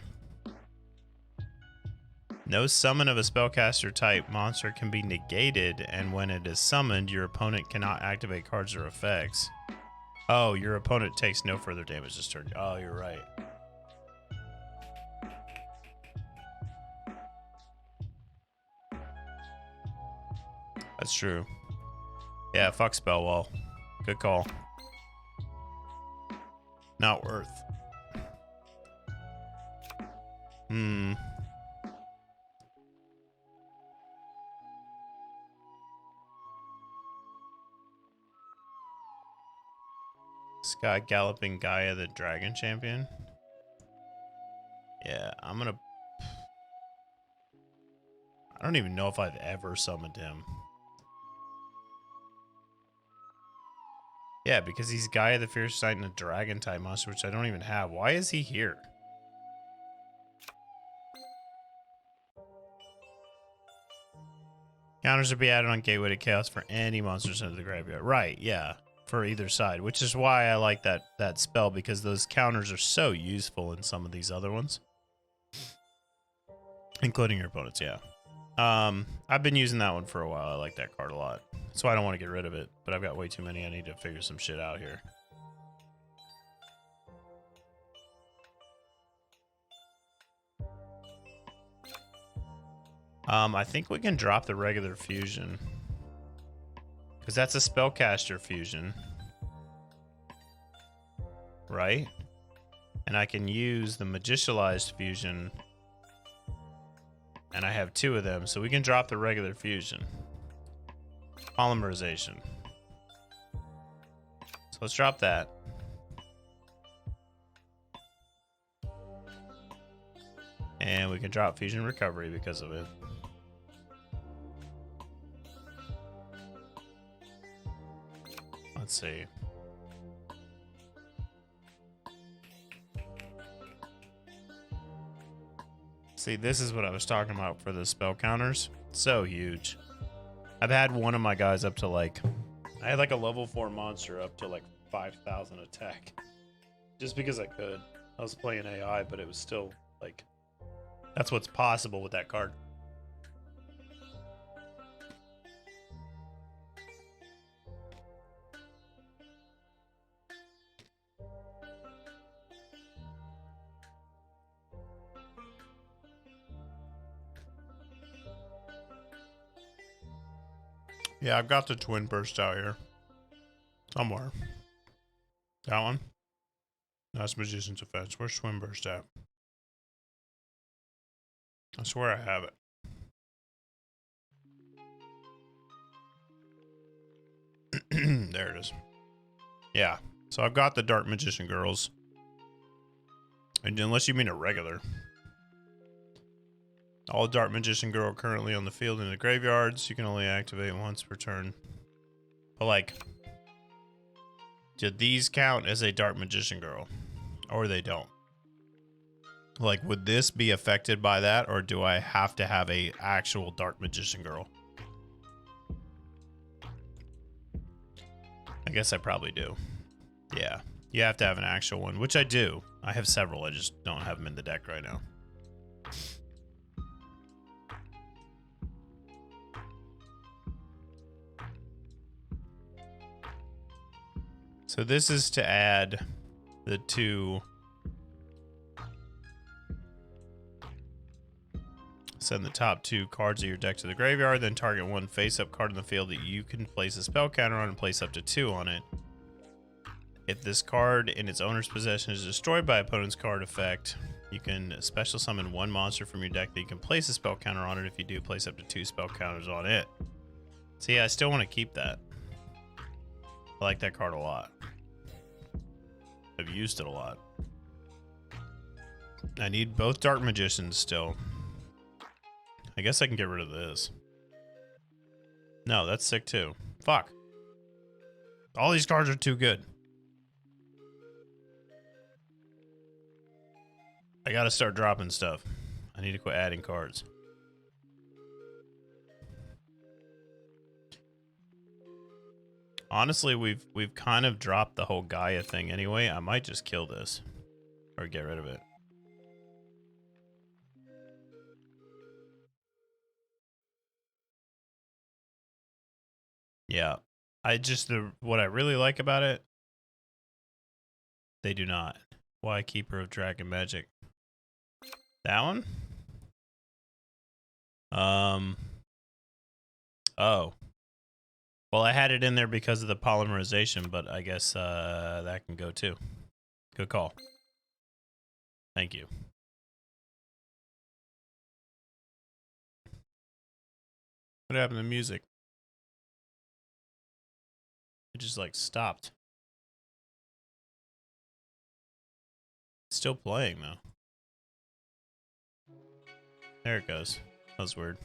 No summon of a spellcaster type monster can be negated, and when it is summoned, your opponent cannot activate cards or effects. Oh, your opponent takes no further damage this turn. Oh, you're right. That's true. Yeah, fuck spell wall. Good call. Not worth. Hmm. Sky Galloping Gaia, the Dragon Champion. Yeah, I'm gonna... I don't even know if I've ever summoned him. Yeah, because he's Gaia the Fierce Titan, a Dragon type monster, which I don't even have. Why is he here? Counters will be added on Gateway to Chaos for any monsters into the graveyard. Right, yeah. For either side, which is why I like that spell, because those counters are so useful in some of these other ones. Including your opponents, yeah. I've been using that one for a while. I like that card a lot. That's why I don't want to get rid of it, but I've got way too many. I need to figure some shit out here. I think we can drop the regular fusion. Because that's a spellcaster fusion. Right? And I can use the magicialized fusion. And I have 2 of them, so we can drop the regular fusion. Polymerization. So let's drop that. And we can drop fusion recovery because of it. Let's see. See, this is what I was talking about for the spell counters. So huge. I've had one of my guys up to like... I had like a level 4 monster up to like 5,000 attack. Just because I could. I was playing AI, but it was still like... That's what's possible with that card. Yeah, I've got the twin burst out here. Somewhere. That one? That's Magician's Offense. Where's twin burst at? I swear I have it. There it is. Yeah. So I've got the Dark Magician Girls. And unless you mean a regular. All Dark Magician Girl currently on the field in the graveyards. You can only activate once per turn. But like, do these count as a Dark Magician Girl? Or they don't? Like, would this be affected by that? Or do I have to have a actual Dark Magician Girl? I guess I probably do. Yeah. You have to have an actual one, which I do. I have several. I just don't have them in the deck right now. So this is to add the 2. Send the top 2 cards of your deck to the graveyard, then target 1 face-up card in the field that you can place a spell counter on and place up to 2 on it. If this card in its owner's possession is destroyed by opponent's card effect, you can special summon 1 monster from your deck that you can place a spell counter on it. If you do, place up to 2 spell counters on it. So yeah, I still want to keep that. I like that card a lot. I've used it a lot. I need both Dark Magicians still. I guess I can get rid of this. No, that's sick too. Fuck. All these cards are too good. I gotta start dropping stuff. I need to quit adding cards. Honestly, we've kind of dropped the whole Gaia thing anyway. I might just kill this. Or get rid of it. Yeah. What I really like about it, they do not. Why Keeper of Dragon Magic? That one? Oh. Well, I had it in there because of the polymerization, but I guess that can go too. Good call. Thank you. What happened to music? It just like stopped. It's still playing though. There it goes. That was weird.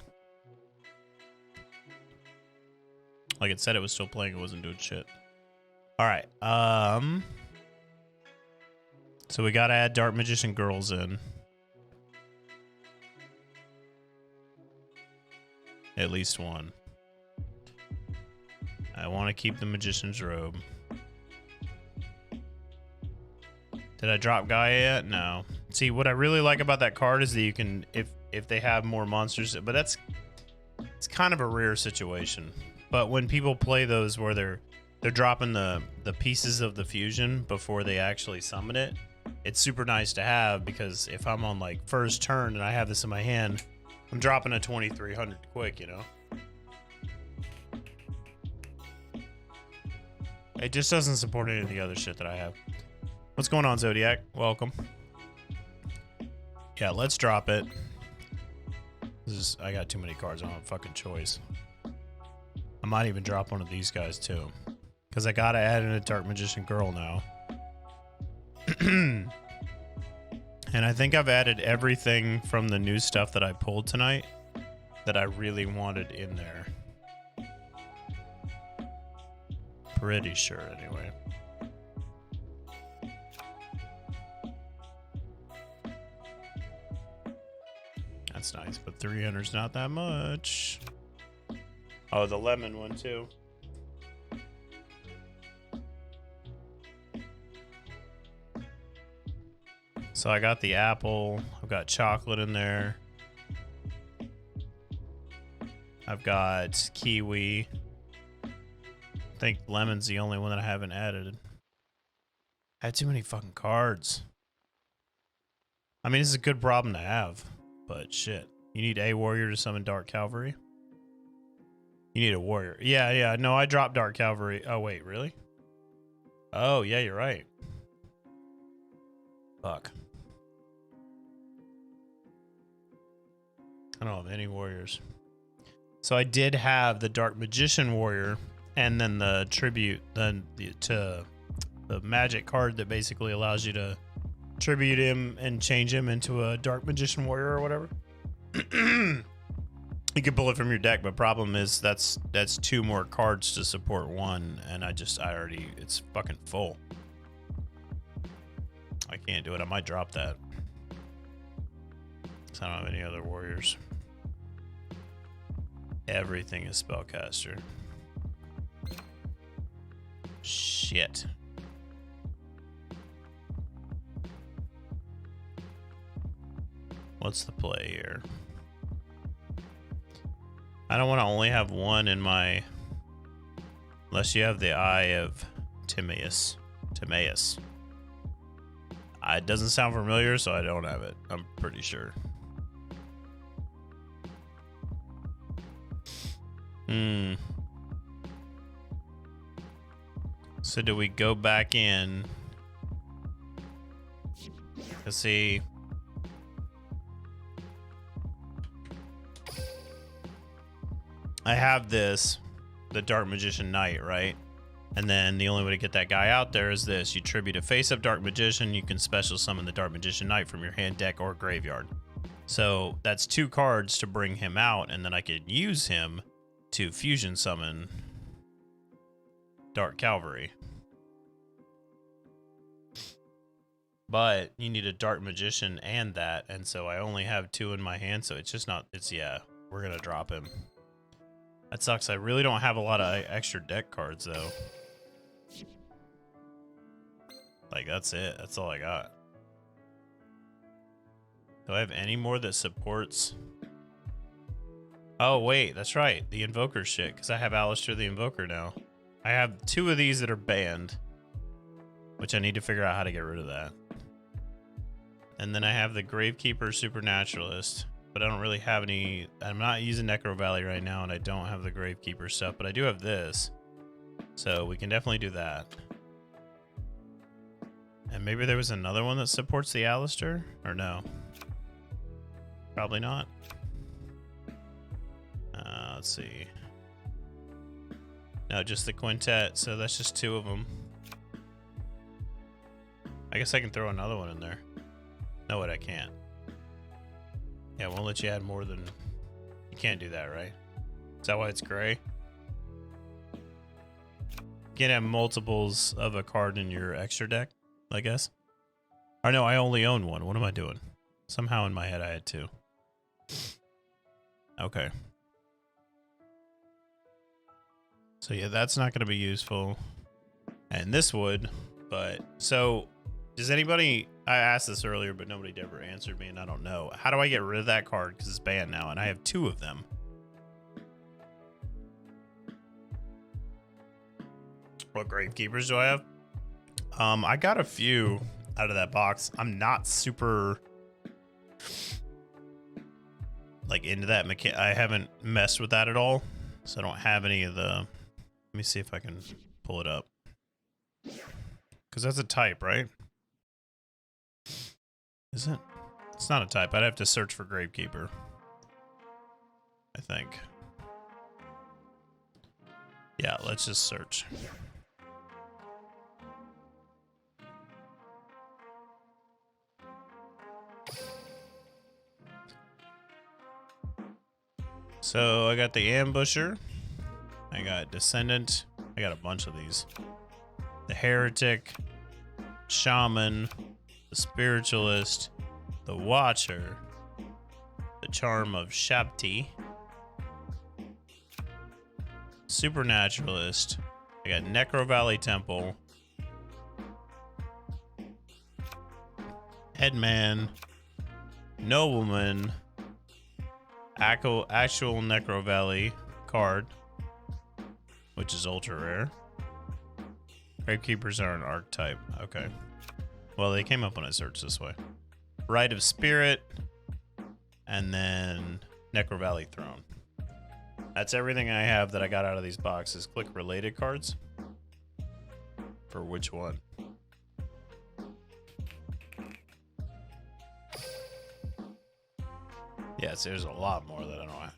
Like it said it was still playing, it wasn't doing shit. Alright, so we gotta add Dark Magician Girls in. At least one. I want to keep the Magician's Robe. Did I drop Gaia yet? No. See, what I really like about that card is that you can, if they have more monsters, but it's kind of a rare situation. But when people play those where they're dropping the pieces of the fusion before they actually summon it, it's super nice to have, because if I'm on like first turn and I have this in my hand, I'm dropping a 2300 quick, you know? It just doesn't support any of the other shit that I have. What's going on, Zodiac? Welcome. Yeah, let's drop it. I got too many cards. I don't have a fucking choice. I might even drop one of these guys too, because I gotta add in a Dark Magician Girl now. And I think I've added everything from the new stuff that I pulled tonight that I really wanted in there. Pretty sure, anyway. That's nice, but 300's not that much. Oh, the lemon one too. So I got the apple. I've got chocolate in there. I've got kiwi. I think lemon's the only one that I haven't added. I had too many fucking cards. I mean, this is a good problem to have, but shit. You need a warrior to summon Dark Cavalry? You need a warrior. Yeah. No, I dropped Dark Cavalry. Oh, wait, really? Oh, yeah, you're right. Fuck. I don't have any warriors. So I did have the Dark Magician warrior, and then the tribute, then to the magic card that basically allows you to tribute him and change him into a Dark Magician warrior or whatever. You can pull it from your deck, but problem is that's 2 more cards to support 1, and it's fucking full. I can't do it. I might drop that. So I don't have any other warriors. Everything is spellcaster. Shit. What's the play here? I don't want to only have 1 in my... Unless you have the Eye of Timaeus. It doesn't sound familiar, so I don't have it. I'm pretty sure. So do we go back in? Let's see. I have this, the Dark Magician Knight, right? And then the only way to get that guy out there is this. You tribute a face-up Dark Magician. You can special summon the Dark Magician Knight from your hand, deck, or graveyard. So that's 2 cards to bring him out, and then I could use him to fusion summon Dark Cavalry. But you need a Dark Magician and that, and so I only have 2 in my hand, so it's just not, yeah, we're gonna drop him. That sucks. I really don't have a lot of extra deck cards, though. Like, that's it. That's all I got. Do I have any more that supports... Oh, wait. That's right. The Invoker shit, because I have Alistair the Invoker now. I have 2 of these that are banned, which I need to figure out how to get rid of that. And then I have the Gravekeeper Supernaturalist. but I don't really have any. I'm not using Necro Valley right now, and I don't have the Gravekeeper stuff, but I do have this. So we can definitely do that. And maybe there was another one that supports the Alistair? Or no? Probably not. Let's see. No, just the quintet, so that's just 2 of them. I guess I can throw another one in there. No, wait, I can't. Yeah, it won't let you add more than... You can't do that, right? Is that why it's gray? You can't have multiples of a card in your extra deck, I guess. Or no, I only own one. What am I doing? Somehow in my head I had 2. Okay. So yeah, that's not going to be useful. And this would, but... So, does anybody... I asked this earlier, but nobody ever answered me, and I don't know. How do I get rid of that card? Because it's banned now, and I have 2 of them. What Gravekeepers do I have? I got a few out of that box. I'm not super... like into that I haven't messed with that at all, so I don't have any of the... Let me see if I can pull it up. Because that's a type, right? Is it? It's not a type. I'd have to search for Gravekeeper, I think. Yeah, let's just search. So I got the Ambusher. I got Descendant. I got a bunch of these. The Heretic, Shaman, the Spiritualist, the Watcher, the Charm of Shabti, Supernaturalist. I got Necro Valley Temple, Headman, Nobleman, actual Necro Valley card, which is ultra rare. Gravekeepers are an archetype. Okay. Well, they came up when I searched this way. Rite of Spirit, and then Necro Valley Throne. That's everything I have that I got out of these boxes. Click related cards. For which one? Yes, there's a lot more that I don't have.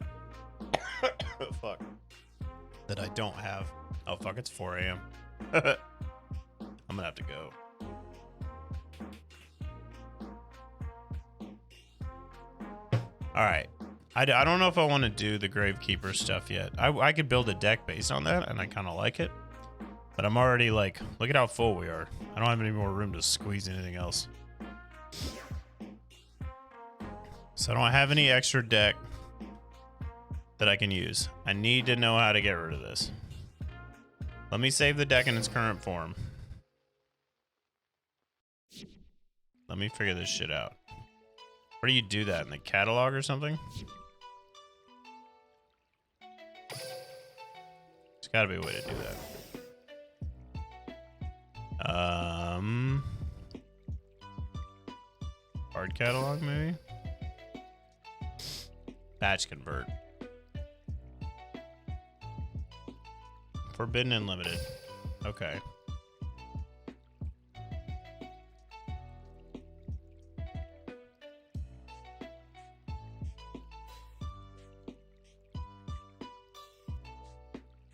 Fuck. That I don't have. Oh, fuck, it's 4 a.m. I'm gonna have to go. Alright. I don't know if I want to do the Gravekeeper stuff yet. I could build a deck based on that, and I kind of like it. But I'm already like, look at how full we are. I don't have any more room to squeeze anything else. So I don't have any extra deck that I can use. I need to know how to get rid of this. Let me save the deck in its current form. Let me figure this shit out. Where do you do that? In the catalog or something? There's gotta be a way to do that. Card catalog, maybe? Batch convert. Forbidden and limited. Okay.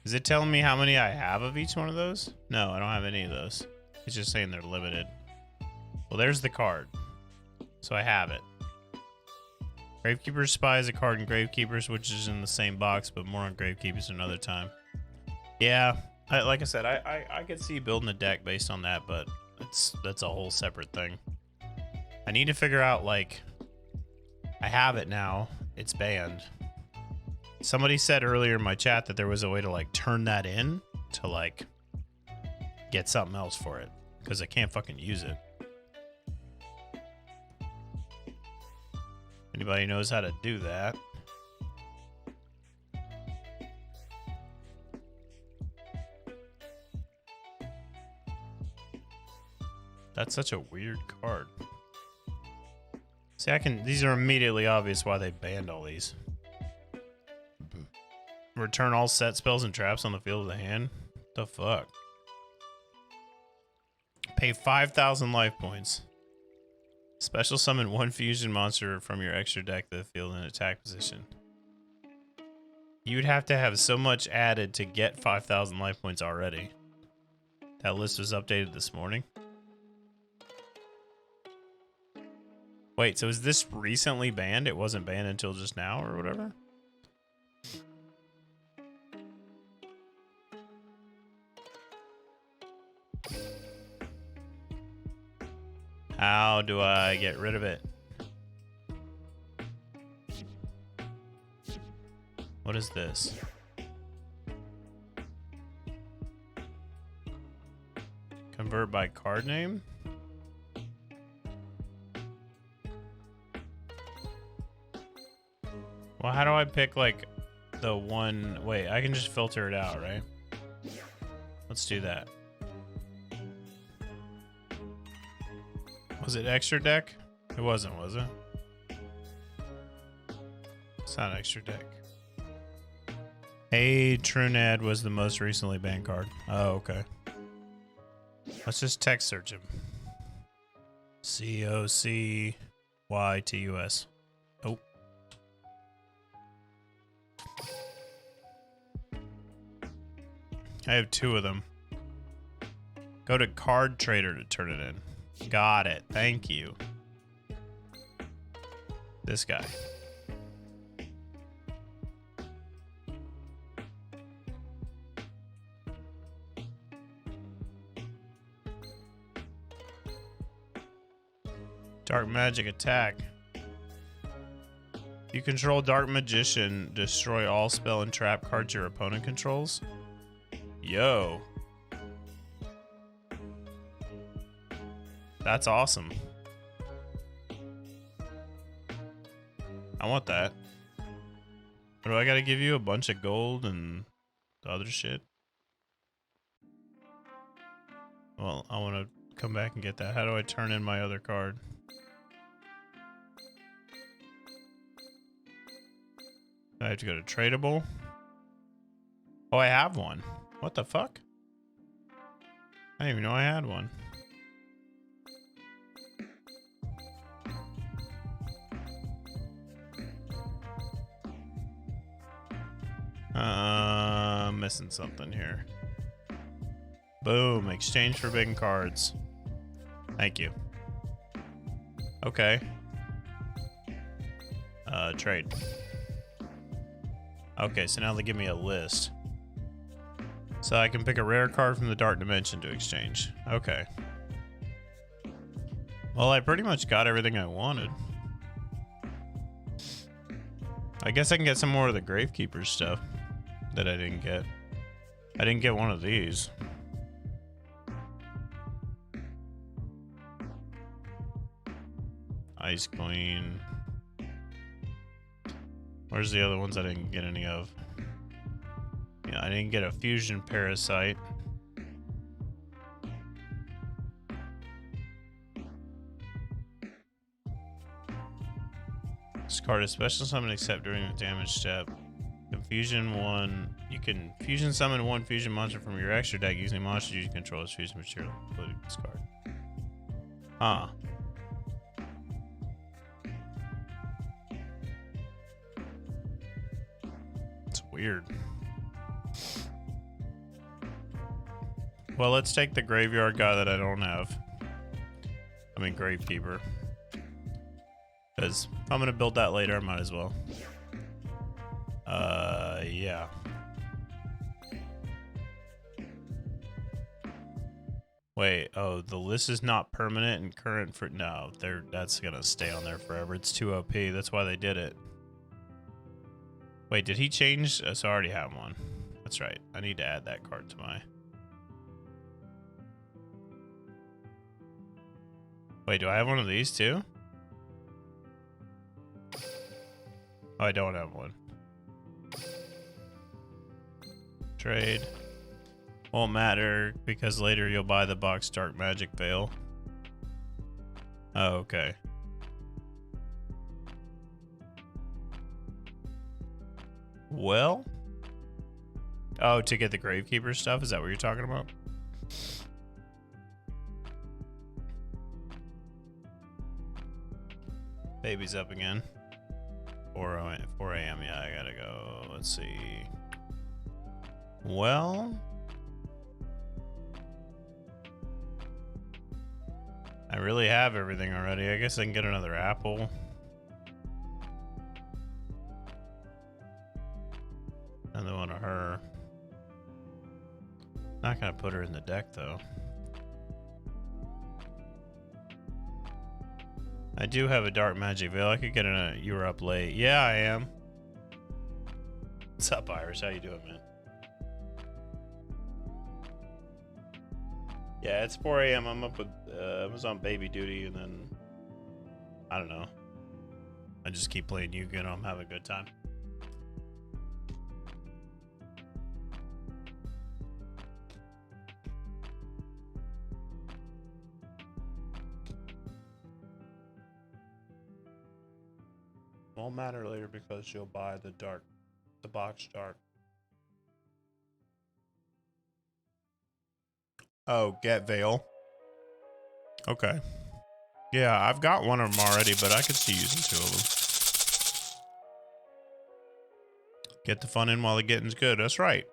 Is it telling me how many I have of each one of those? No, I don't have any of those. It's just saying they're limited. Well, there's the card. So I have it. Gravekeeper's Spy is a card in Gravekeepers, which is in the same box, but more on Gravekeepers another time. Yeah, like I said, I could see building a deck based on that, but that's a whole separate thing. I need to figure out, like, I have it now. It's banned. Somebody said earlier in my chat that there was a way to, like, turn that in to, like, get something else for it, because I can't fucking use it. Anybody knows how to do that? That's such a weird card. See, these are immediately obvious why they banned all these. Return all set spells and traps on the field of the hand? The fuck? Pay 5,000 life points. Special summon one fusion monster from your extra deck to the field in attack position. You'd have to have so much added to get 5,000 life points already. That list was updated this morning. Wait, so is this recently banned? It wasn't banned until just now or whatever? How do I get rid of it? What is this? Convert by card name? Well, how do I pick like the one? Wait, I can just filter it out, right? Let's do that. Was it extra deck? It wasn't, was it? It's not extra deck. Hey, Trunad was the most recently banned card. Oh, okay. Let's just text search him. COCYTUS. Oh. I have 2 of them. Go to Card Trader to turn it in. Got it. Thank you. This guy. Dark Magic attack. You control Dark Magician. Destroy all spell and trap cards your opponent controls. Yo. That's awesome. I want that. What do I gotta give you? A bunch of gold and the other shit? Well, I want to come back and get that. How do I turn in my other card? I have to go to tradable. Oh, I have one. What the fuck? I didn't even know I had one. Missing something here. Boom, exchange forbidden cards. Thank you. Okay. Trade. Okay, so now they give me a list. So I can pick a rare card from the Dark Dimension to exchange. Okay. Well, I pretty much got everything I wanted. I guess I can get some more of the Gravekeeper stuff that I didn't get. I didn't get one of these. Ice Queen. Where's the other ones I didn't get any of? Yeah, I didn't get a Fusion Parasite. This card is special summon except during the damage step. Confusion 1. You can fusion summon 1 fusion monster from your extra deck using monsters you control as fusion material, including this card. Huh. It's weird. Well, let's take the graveyard guy that I don't have. I mean, Gravekeeper. Because if I'm going to build that later, I might as well. Yeah. Wait, oh, the list is not permanent and current for... No, that's going to stay on there forever. It's too OP. That's why they did it. Wait, did he change? So I already have one. That's right. I need to add that card to my... Wait, do I have one of these too? Oh, I don't have one. Trade. Won't matter because later you'll buy the box Dark Magic Veil. Oh, okay. Well. Oh, to get the Gravekeeper stuff? Is that what you're talking about? Baby's up again. 4 a.m. Yeah, I gotta go. Let's see. Well, I really have everything already. I guess I can get another apple. Another one of her. Not gonna put her in the deck though. I do have a Dark Magic Veil. I could get in a. You were up late. Yeah, I am. What's up, Iris? How you doing, man? Yeah, it's 4 a.m. I'm up with. I was on baby duty, and then I don't know. I just keep playing Yu-Gi-Oh! I'm having a good time. Won't matter later because she'll buy the box dark. Oh, get Veil. Okay. Yeah, I've got one of them already, but I could see using 2 of them. Get the fun in while the getting's good. That's right.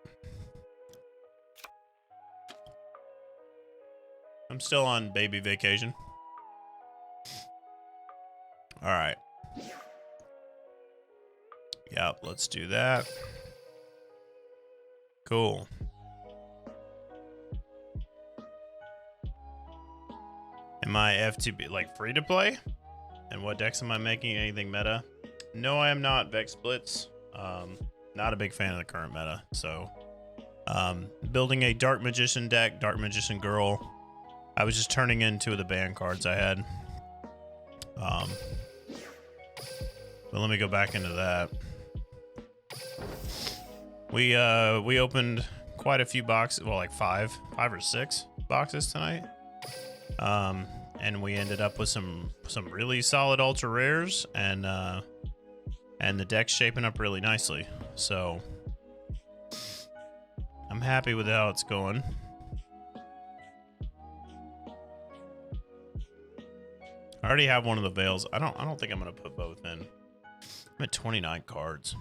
I'm still on baby vacation. All right. Yep, let's do that. Cool. Am I F2B like free to play? And what decks am I making? Anything meta? No, I am not. Vex Blitz. Not a big fan of the current meta. So, building a Dark Magician deck, Dark Magician Girl. I was just turning in 2 of the ban cards I had. But let me go back into that. We opened quite a few boxes, well, like 5 or 6 boxes tonight. And we ended up with some really solid ultra rares, and the deck's shaping up really nicely. So I'm happy with how it's going. I already have one of the veils. I don't think I'm gonna put both in. I'm at 29 cards.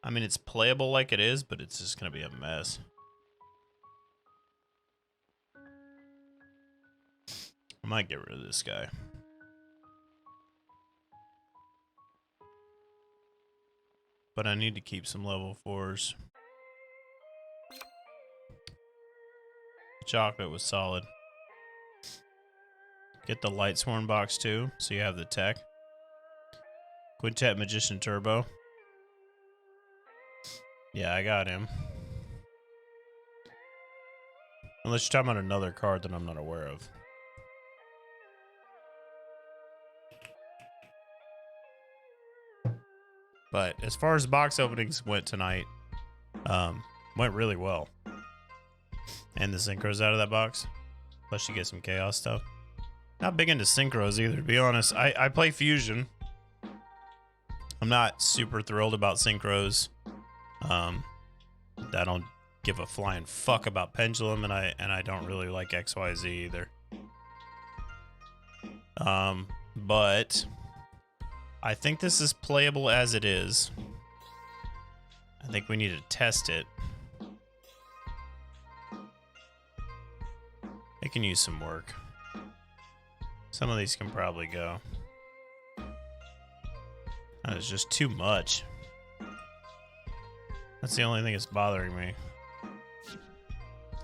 I mean, it's playable like it is, but it's just gonna be a mess. I might get rid of this guy. But I need to keep some level 4s. Chocolate was solid. Get the Lightsworn box too, so you have the tech. Quintet Magician Turbo. Yeah, I got him. Unless you're talking about another card that I'm not aware of. But as far as box openings went tonight, went really well. And the synchros out of that box. Plus you get some chaos stuff. Not big into synchros either, to be honest. I play Fusion. I'm not super thrilled about synchros. I don't give a flying fuck about Pendulum, and I don't really like XYZ either. But I think this is playable as it is. I think we need to test it. It can use some work. Some of these can probably go. That is just too much. That's the only thing that's bothering me.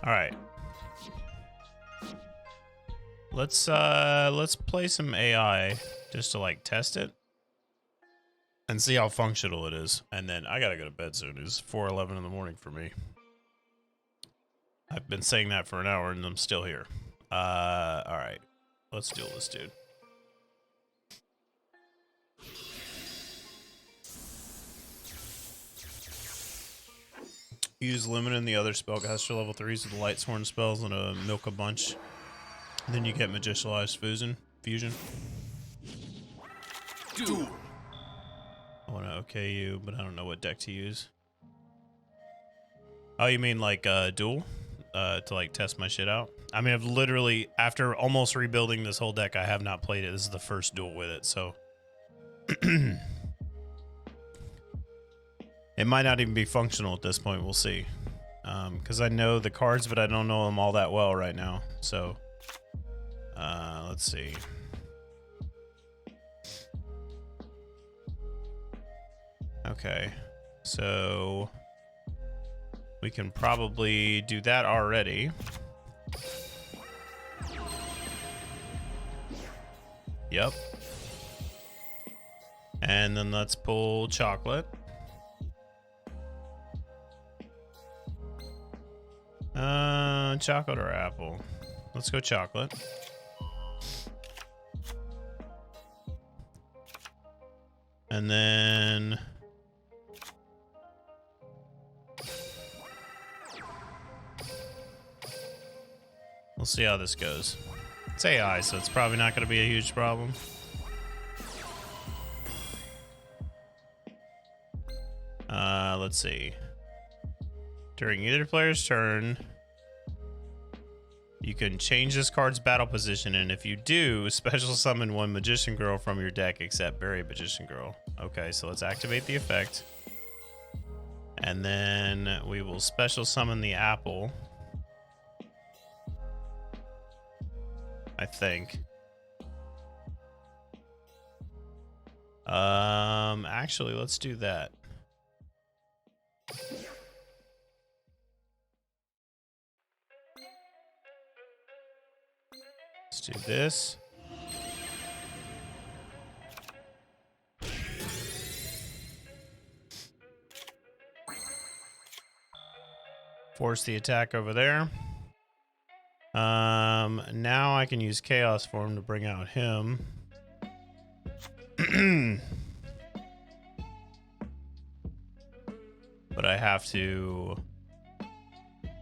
All right. Let's play some AI just to like test it and see how functional it is. And then I gotta go to bed soon. It's 4:11 in the morning for me. I've been saying that for an hour and I'm still here. All right. Let's duel this dude. Use Limit and the other spellcaster level 3s with the Light Sworn spells and a Milk a Bunch. Then you get Magicialized Fusion. Duel. I want to okay you, but I don't know what deck to use. Oh, you mean like duel? To like test my shit out? I mean, I've literally, after almost rebuilding this whole deck, I have not played it. This is the first duel with it, so. It might not even be functional at this point. We'll see. Because I know the cards, but I don't know them all that well right now. So, let's see. Okay, so we can probably do that already. Yep. And then let's pull chocolate. Chocolate or apple? Let's go chocolate. And then we'll see how this goes. It's AI, so it's probably not going to be a huge problem. Let's see. During either player's turn, you can change this card's battle position, and if you do, special summon one Magician Girl from your deck except Berry Magician Girl. Okay, so let's activate the effect. And then we will special summon the apple. I think. Actually, let's do that. Let's do this. Force the attack over there. Now I can use Chaos Form to bring out him. But I have to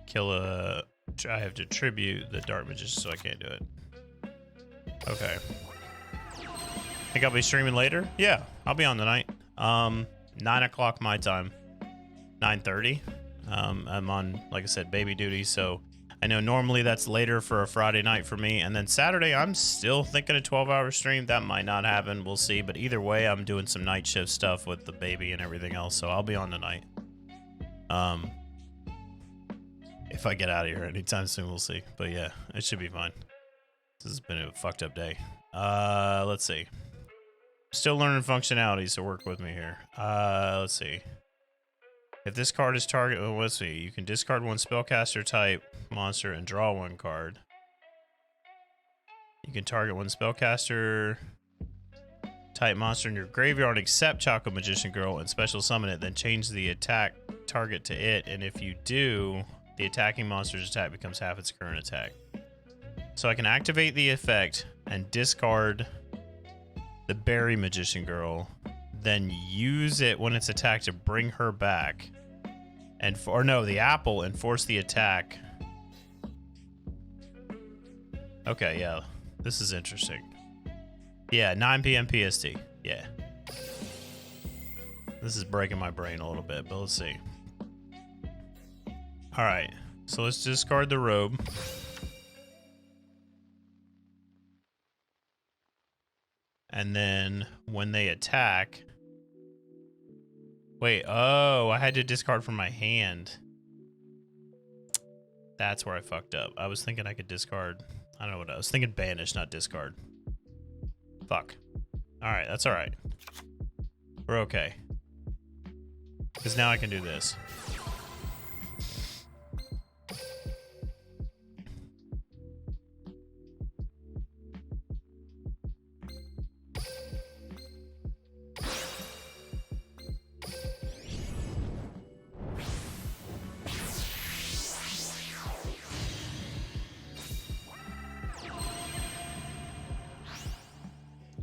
kill a... I have to tribute the Dark Magician, so I can't do it. Okay. Think I'll be streaming later? Yeah, I'll be on tonight. 9 o'clock my time. 9:30. I'm on, like I said, baby duty, so I know normally that's later for a Friday night for me. And then Saturday, I'm still thinking a 12-hour stream. That might not happen. We'll see. But either way, I'm doing some night shift stuff with the baby and everything else, so I'll be on tonight. If I get out of here anytime soon, we'll see. But yeah, it should be fine. This has been a fucked up day. Let's see. Still learning functionality, so work with me here. Let's see. If this card is target, well, let's see. You can discard one spellcaster type monster and draw one card. You can target one spellcaster type monster in your graveyard except Chocolate Magician Girl and special summon it, then change the attack target to it. And if you do, the attacking monster's attack becomes half its current attack. So I can activate the effect and discard the Berry Magician Girl, then use it when it's attacked to bring her back. And or no, the apple, and force the attack. Okay, yeah. This is interesting. Yeah, 9 p.m. PST. Yeah. This is breaking my brain a little bit, but let's see. Alright, so let's discard the robe. And then when they attack... Wait, oh, I had to discard from my hand. That's where I fucked up. I was thinking I could discard... I don't know what I was thinking, banish, not discard. Fuck. Alright, that's alright. We're okay. Because now I can do this.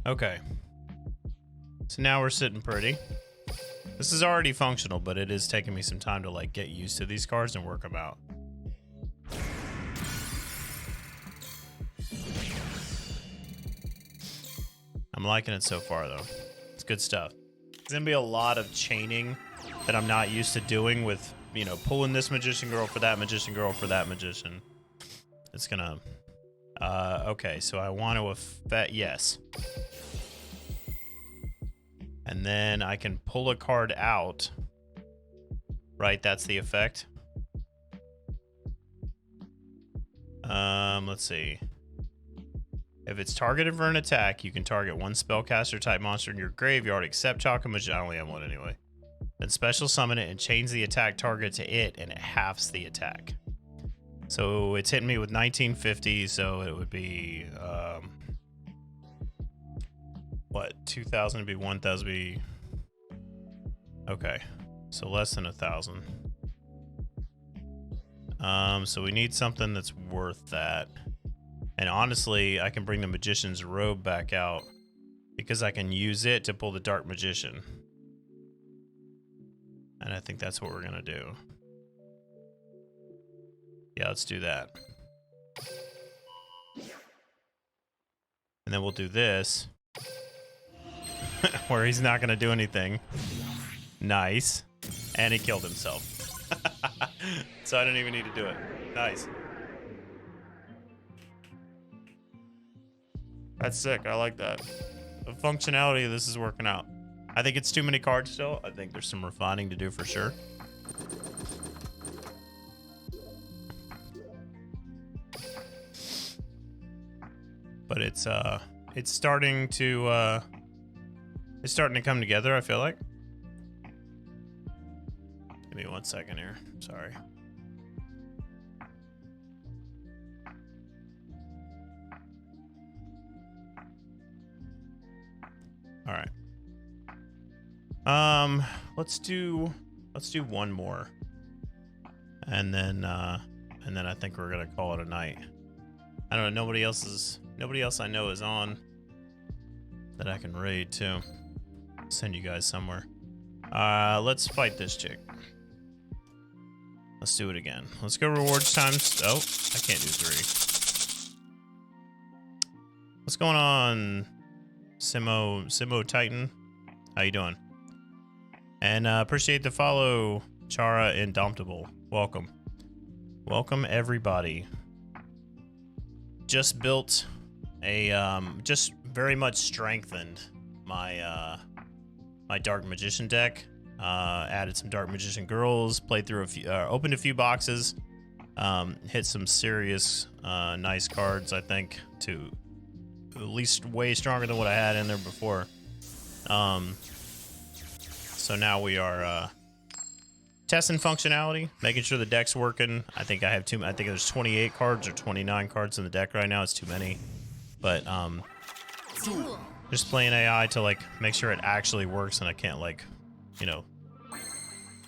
Okay. So now we're sitting pretty. This is already functional, but it is taking me some time to like get used to these cards and work them out. I'm liking it so far, though. It's good stuff. There's gonna be a lot of chaining that I'm not used to doing with, you know, pulling this magician girl for that magician girl for that magician. It's gonna... okay, so I want to affect... Yes. And then I can pull a card out. Right, that's the effect. Let's see. If it's targeted for an attack, you can target one spellcaster type monster in your graveyard except Chalk Magician. I only have one anyway. Then special summon it and change the attack target to it, and it halves the attack. So it's hitting me with 1950, so it would be what, 2,000 would be 1,000 be... Okay, so less than 1,000. So we need something that's worth that. And honestly, I can bring the Magician's Robe back out because I can use it to pull the Dark Magician. And I think that's what we're gonna do. Yeah, let's do that. And then we'll do this. Where he's not gonna do anything. Nice. And he killed himself. So I didn't even need to do it. Nice. That's sick. I like that. The functionality of this is working out. I think it's too many cards still. I think there's some refining to do for sure. But it's starting to come together, I feel like. Give me 1 second here. Sorry. All right. Let's do one more. And then I think we're gonna call it a night. I don't know, nobody else I know is on that I can raid too. Send you guys somewhere. Let's fight this chick. Let's do it again. Let's go rewards times. Oh, I can't do 3. What's going on, Simo Titan? How you doing? And appreciate the follow, Chara Indomptable. Welcome. Welcome everybody. Just built a just very much strengthened my my Dark Magician deck. Added some Dark Magician girls, played through a few, opened a few boxes, hit some serious nice cards, I think, to at least way stronger than what I had in there before. So now we are testing functionality, making sure the deck's working. I think I think there's 28 cards or 29 cards in the deck right now. It's too many, but just playing AI to like make sure it actually works and I can't like, you know,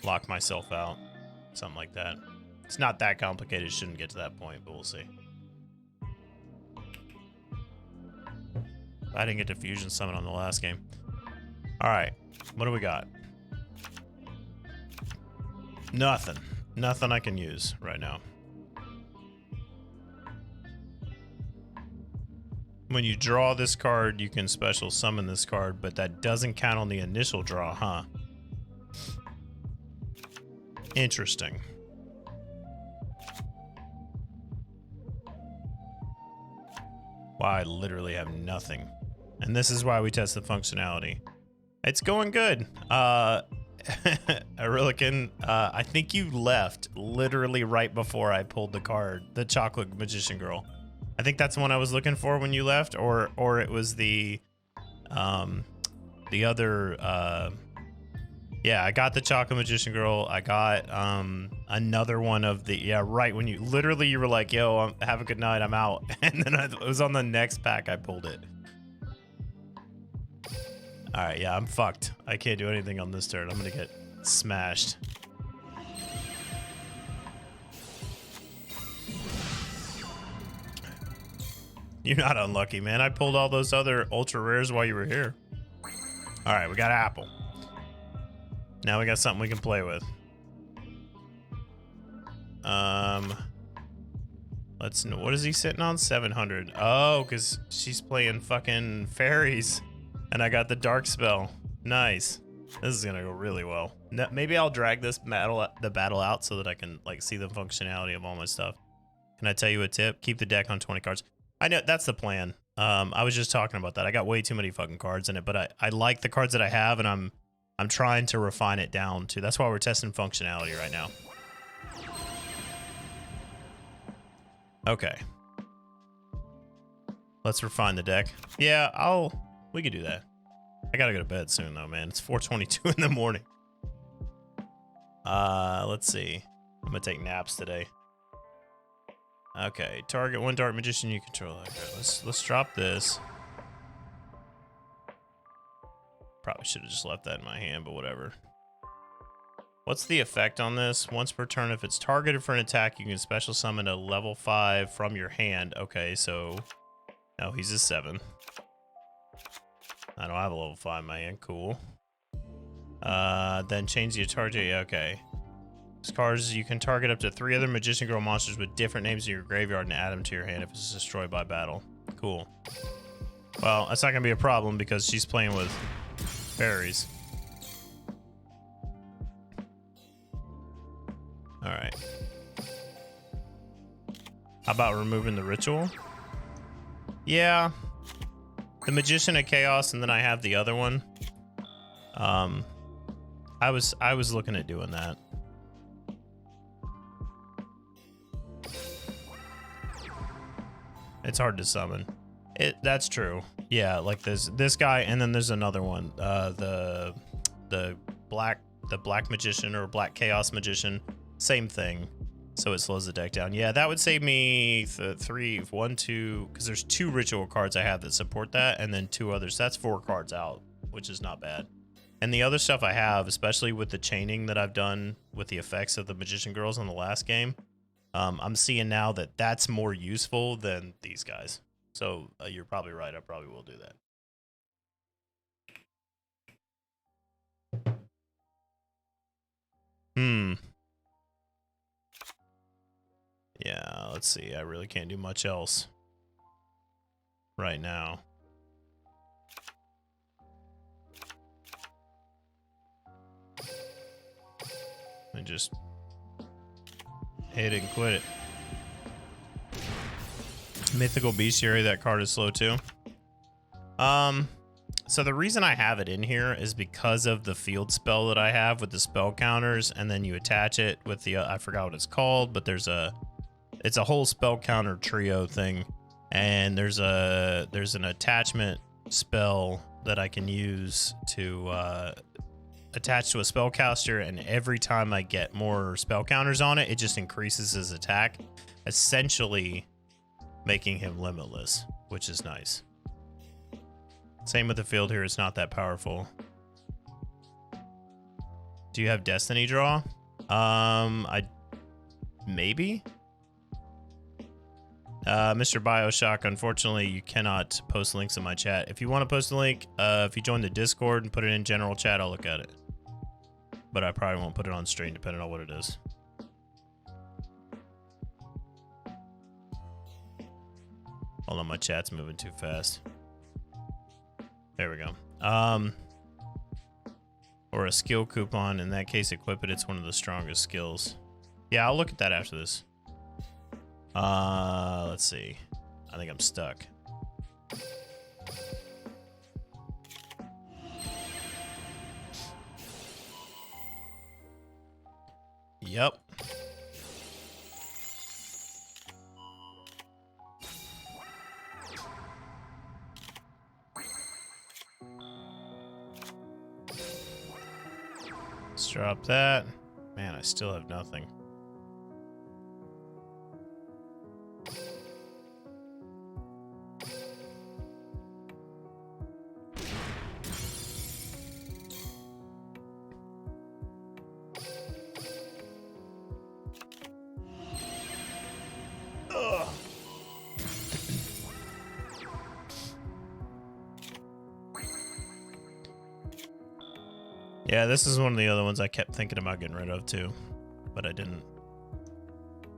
lock myself out, something like that. It's not that complicated. It shouldn't get to that point, but we'll see. I didn't get to Fusion Summon on the last game. All right, what do we got? Nothing. Nothing I can use right now. When you draw this card, you can special summon this card, but that doesn't count on the initial draw, huh? Interesting. Wow, I literally have nothing. And this is why we test the functionality. It's going good. Aurelican, I think you left literally right before I pulled the card, the Chocolate Magician Girl. I think that's the one I was looking for when you left, or it was the other, yeah, I got the Chocolate Magician Girl. I got another one of the, yeah, right when you literally you were like, yo, have a good night, I'm out. And then it was on the next pack I pulled it. All right, yeah, I'm fucked. I can't do anything on this turn. I'm gonna get smashed. You're not unlucky, man. I pulled all those other ultra rares while you were here. All right, we got Apple. Now we got something we can play with. Let's know. What is he sitting on? 700. Oh, because she's playing fucking fairies. And I got the dark spell. Nice. This is gonna go really well. Maybe I'll drag the battle out so that I can like see the functionality of all my stuff. Can I tell you a tip? Keep the deck on 20 cards. I know that's the plan. I was just talking about that. I got way too many fucking cards in it, but I like the cards that I have, and I'm trying to refine it down to. That's why we're testing functionality right now. Okay. Let's refine the deck. Yeah, we could do that. I gotta go to bed soon though, man. It's 4:22 in the morning. Let's see. I'm gonna take naps today. Okay, target one dark magician you control. Okay, let's drop this. Probably should have just left that in my hand, but whatever. What's the effect on this? Once per turn, if it's targeted for an attack, you can special summon a level 5 from your hand. Okay, so no, he's a 7. I don't have a level 5 in my hand. Cool. Then change the target. Okay. These cards, you can target up to 3 other Magician Girl monsters with different names in your graveyard and add them to your hand if it's destroyed by battle. Cool. Well, that's not going to be a problem because she's playing with fairies. Alright. How about removing the ritual? Yeah. The Magician of Chaos, and then I have the other one. I was looking at doing that. It's hard to summon. That's true. Yeah, like this guy, and then there's another one. The black magician or black chaos magician. Same thing. So it slows the deck down. Yeah, that would save me 1, 2, because there's 2 ritual cards I have that support that, and then 2 others. That's 4 cards out, which is not bad. And the other stuff I have, especially with the chaining that I've done with the effects of the Magician Girls in the last game, I'm seeing now that that's more useful than these guys. So you're probably right. I probably will do that. Yeah, let's see. I really can't do much else right now. And just hit it and quit it. Mythical Bestiary, that card is slow too. So the reason I have it in here is because of the field spell that I have with the spell counters, and then you attach it with the I forgot what it's called, but it's a whole spell counter trio thing, and there's an attachment spell that I can use to attach to a spellcaster, and every time I get more spell counters on it, it just increases his attack, essentially making him limitless, which is nice. Same with the field here, it's not that powerful. Do you have Destiny Draw? Maybe? Mr. Bioshock, unfortunately, you cannot post links in my chat. If you want to post a link, if you join the Discord and put it in general chat, I'll look at it. But I probably won't put it on stream, depending on what it is. Hold on, my chat's moving too fast. There we go. Or a skill coupon. In that case, equip it. It's one of the strongest skills. Yeah, I'll look at that after this. Let's see. I think I'm stuck. Yep. Let's drop that. Man, I still have nothing. Yeah, this is one of the other ones I kept thinking about getting rid of too, but I didn't.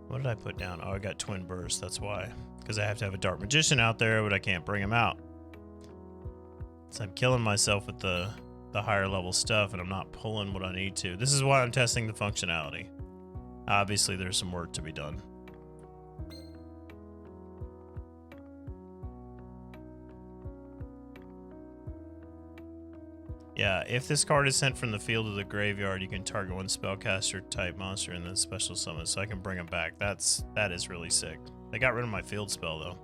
What did I put down? Oh, I got Twin Burst, that's why. Because I have to have a Dark Magician out there, but I can't bring him out. So I'm killing myself with the higher level stuff, and I'm not pulling what I need to. This is why I'm testing the functionality. Obviously, there's some work to be done. Yeah, if this card is sent from the field to the graveyard, you can target one spellcaster type monster and then special summon, so I can bring them back. That is really sick. They got rid of my field spell though.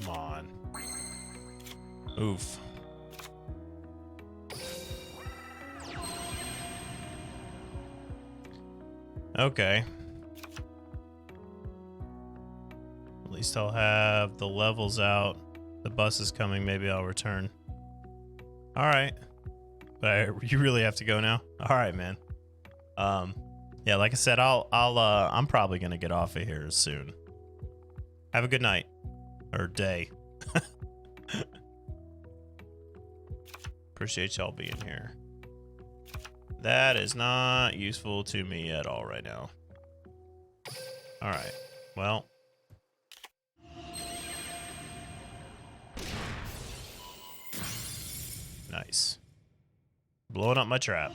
Come on. Oof. Okay. At least I'll have the levels out. The bus is coming. Maybe I'll return. All right. But you really have to go now? All right, man. Yeah, like I said, I'm probably going to get off of here soon. Have a good night. Or day. Appreciate y'all being here. That is not useful to me at all right now. All right. Well. Nice. Blowing up my trap.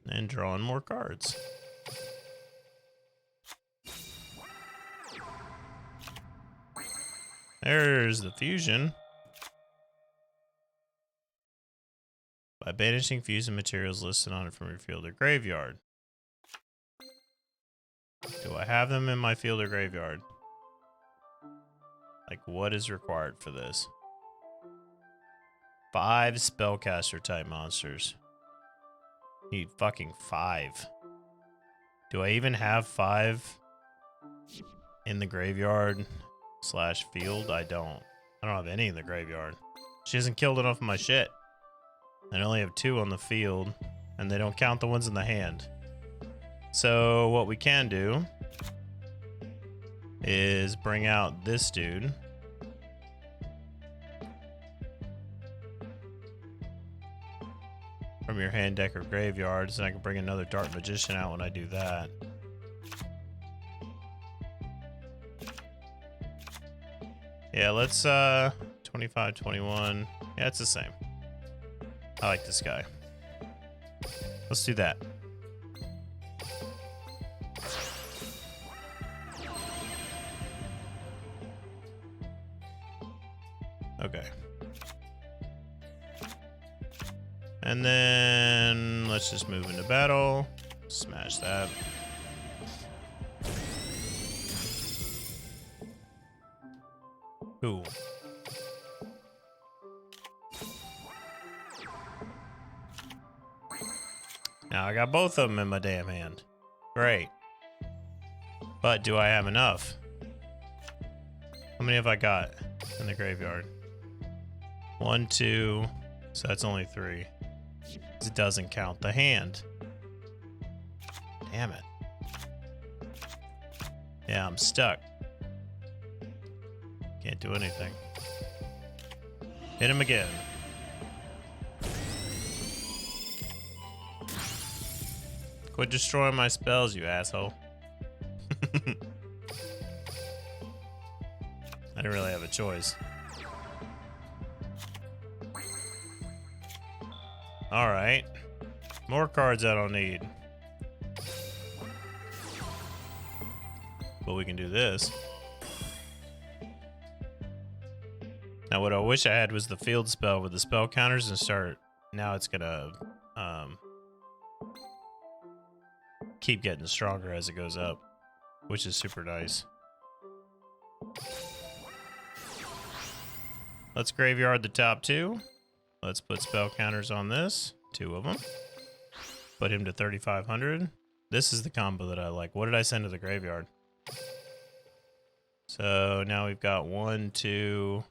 And drawing more cards. There's the fusion. By banishing fusion materials listed on it from your field or graveyard. Do I have them in my field or graveyard? Like, what is required for this? 5 spellcaster type monsters. Need fucking 5. Do I even have 5 in the graveyard / field? I don't have any in the graveyard. She hasn't killed enough of my shit. I only have 2 on the field, and they don't count the ones in the hand. So what we can do is bring out this dude. From your hand, deck, or graveyards, and I can bring another Dark Magician out when I do that. Yeah, let's 25, 21. Yeah, it's the same. I like this guy. Let's do that. Okay. And then let's just move into battle. Smash that. Cool. Now I got both of them in my damn hand. Great. But do I have enough? How many have I got in the graveyard? 1, 2. So that's only 3. It doesn't count the hand. Damn it. Yeah, I'm stuck. Can't do anything. Hit him again. Quit destroying my spells, you asshole. I didn't really have a choice. Alright. More cards I don't need. But we can do this. Now what I wish I had was the field spell with the spell counters and start. Now it's gonna keep getting stronger as it goes up, which is super nice. Let's graveyard the top 2. Let's put spell counters on this. 2 of them. Put him to 3,500. This is the combo that I like. What did I send to the graveyard? So now we've got 1, 2,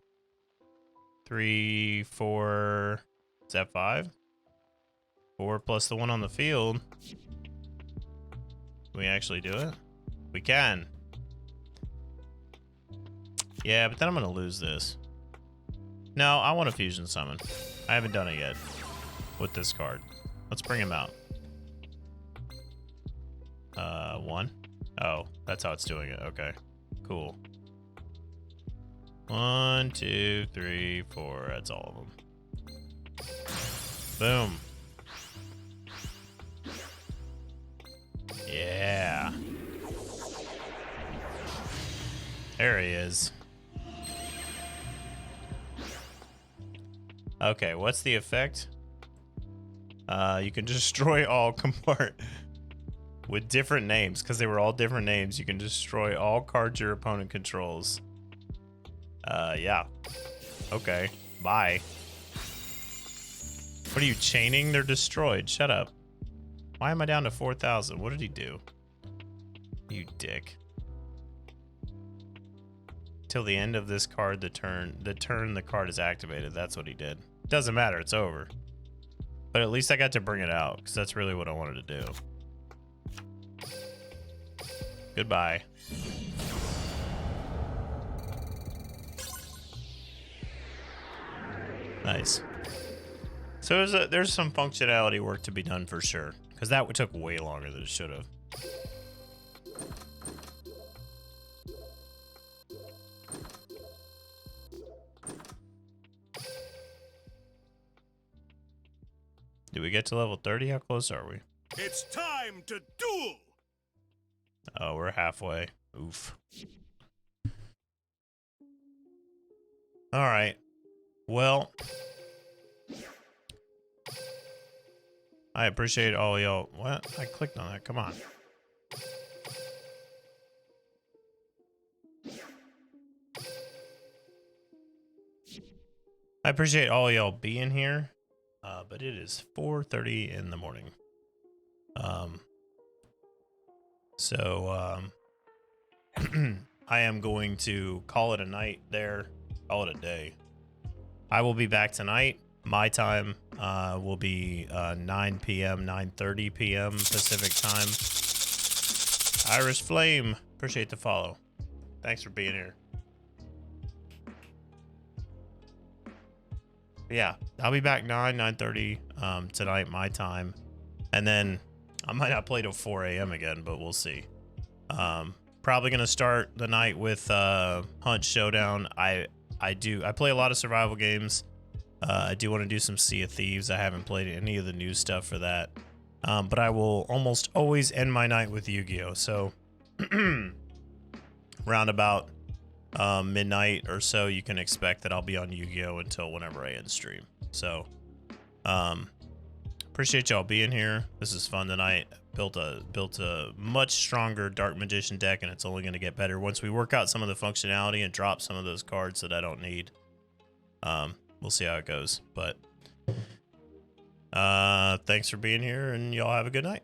3, 4, Is that 5? 4 plus the one on the field. Can we actually do it? We can. Yeah, but then I'm going to lose this. No, I want a fusion summon. I haven't done it yet with this card. Let's bring him out. 1. Oh, that's how it's doing it. Okay, cool. 1, 2, 3, 4. That's all of them. Boom. Yeah. There he is. Okay, what's the effect? You can destroy all with different names, because they were all different names. You can destroy all cards your opponent controls. Yeah. Okay. Bye. What are you chaining? They're destroyed. Shut up. Why am I down to 4,000? What did he do? You dick. Till the end of this card, the turn the card is activated. That's what he did. Doesn't matter. It's over. But at least I got to bring it out, because that's really what I wanted to do. Goodbye. Nice. So there's some functionality work to be done for sure, because that took way longer than it should have. Do we get to level 30? How close are we? It's time to duel! Oh, we're halfway. Oof. All right. Well, I appreciate all y'all. What? I clicked on that. Come on. I appreciate all y'all being here. But it is 4:30 in the morning. I am going to call it a night there. Call it a day. I will be back tonight. My time will be 9 p.m., 9:30 p.m. Pacific time. Irish Flame, appreciate the follow. Thanks for being here. Yeah, I'll be back 9:30 tonight, my time. And then I might not play till 4 a.m. again, but we'll see. Probably going to start the night with Hunt Showdown. I play a lot of survival games. I do want to do some Sea of Thieves. I haven't played any of the new stuff for that. But I will almost always end my night with Yu-Gi-Oh! So round about midnight or so, you can expect that I'll be on Yu-Gi-Oh! Until whenever I end stream. So appreciate y'all being here. This is fun tonight. Built a much stronger Dark Magician deck, and it's only going to get better once we work out some of the functionality and drop some of those cards that I don't need. We'll see how it goes, but thanks for being here, and y'all have a good night.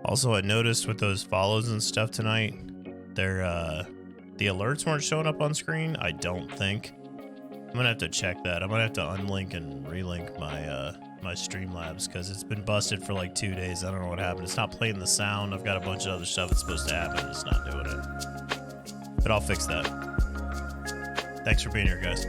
Also, I noticed with those follows and stuff tonight, the alerts weren't showing up on screen. I don't think. I'm gonna have to check that. I'm gonna have to unlink and relink my my Streamlabs because it's been busted for like 2 days. I don't know what happened. It's not playing the sound. I've got a bunch of other stuff that's supposed to happen. It's not doing it. But I'll fix that. Thanks for being here, guys.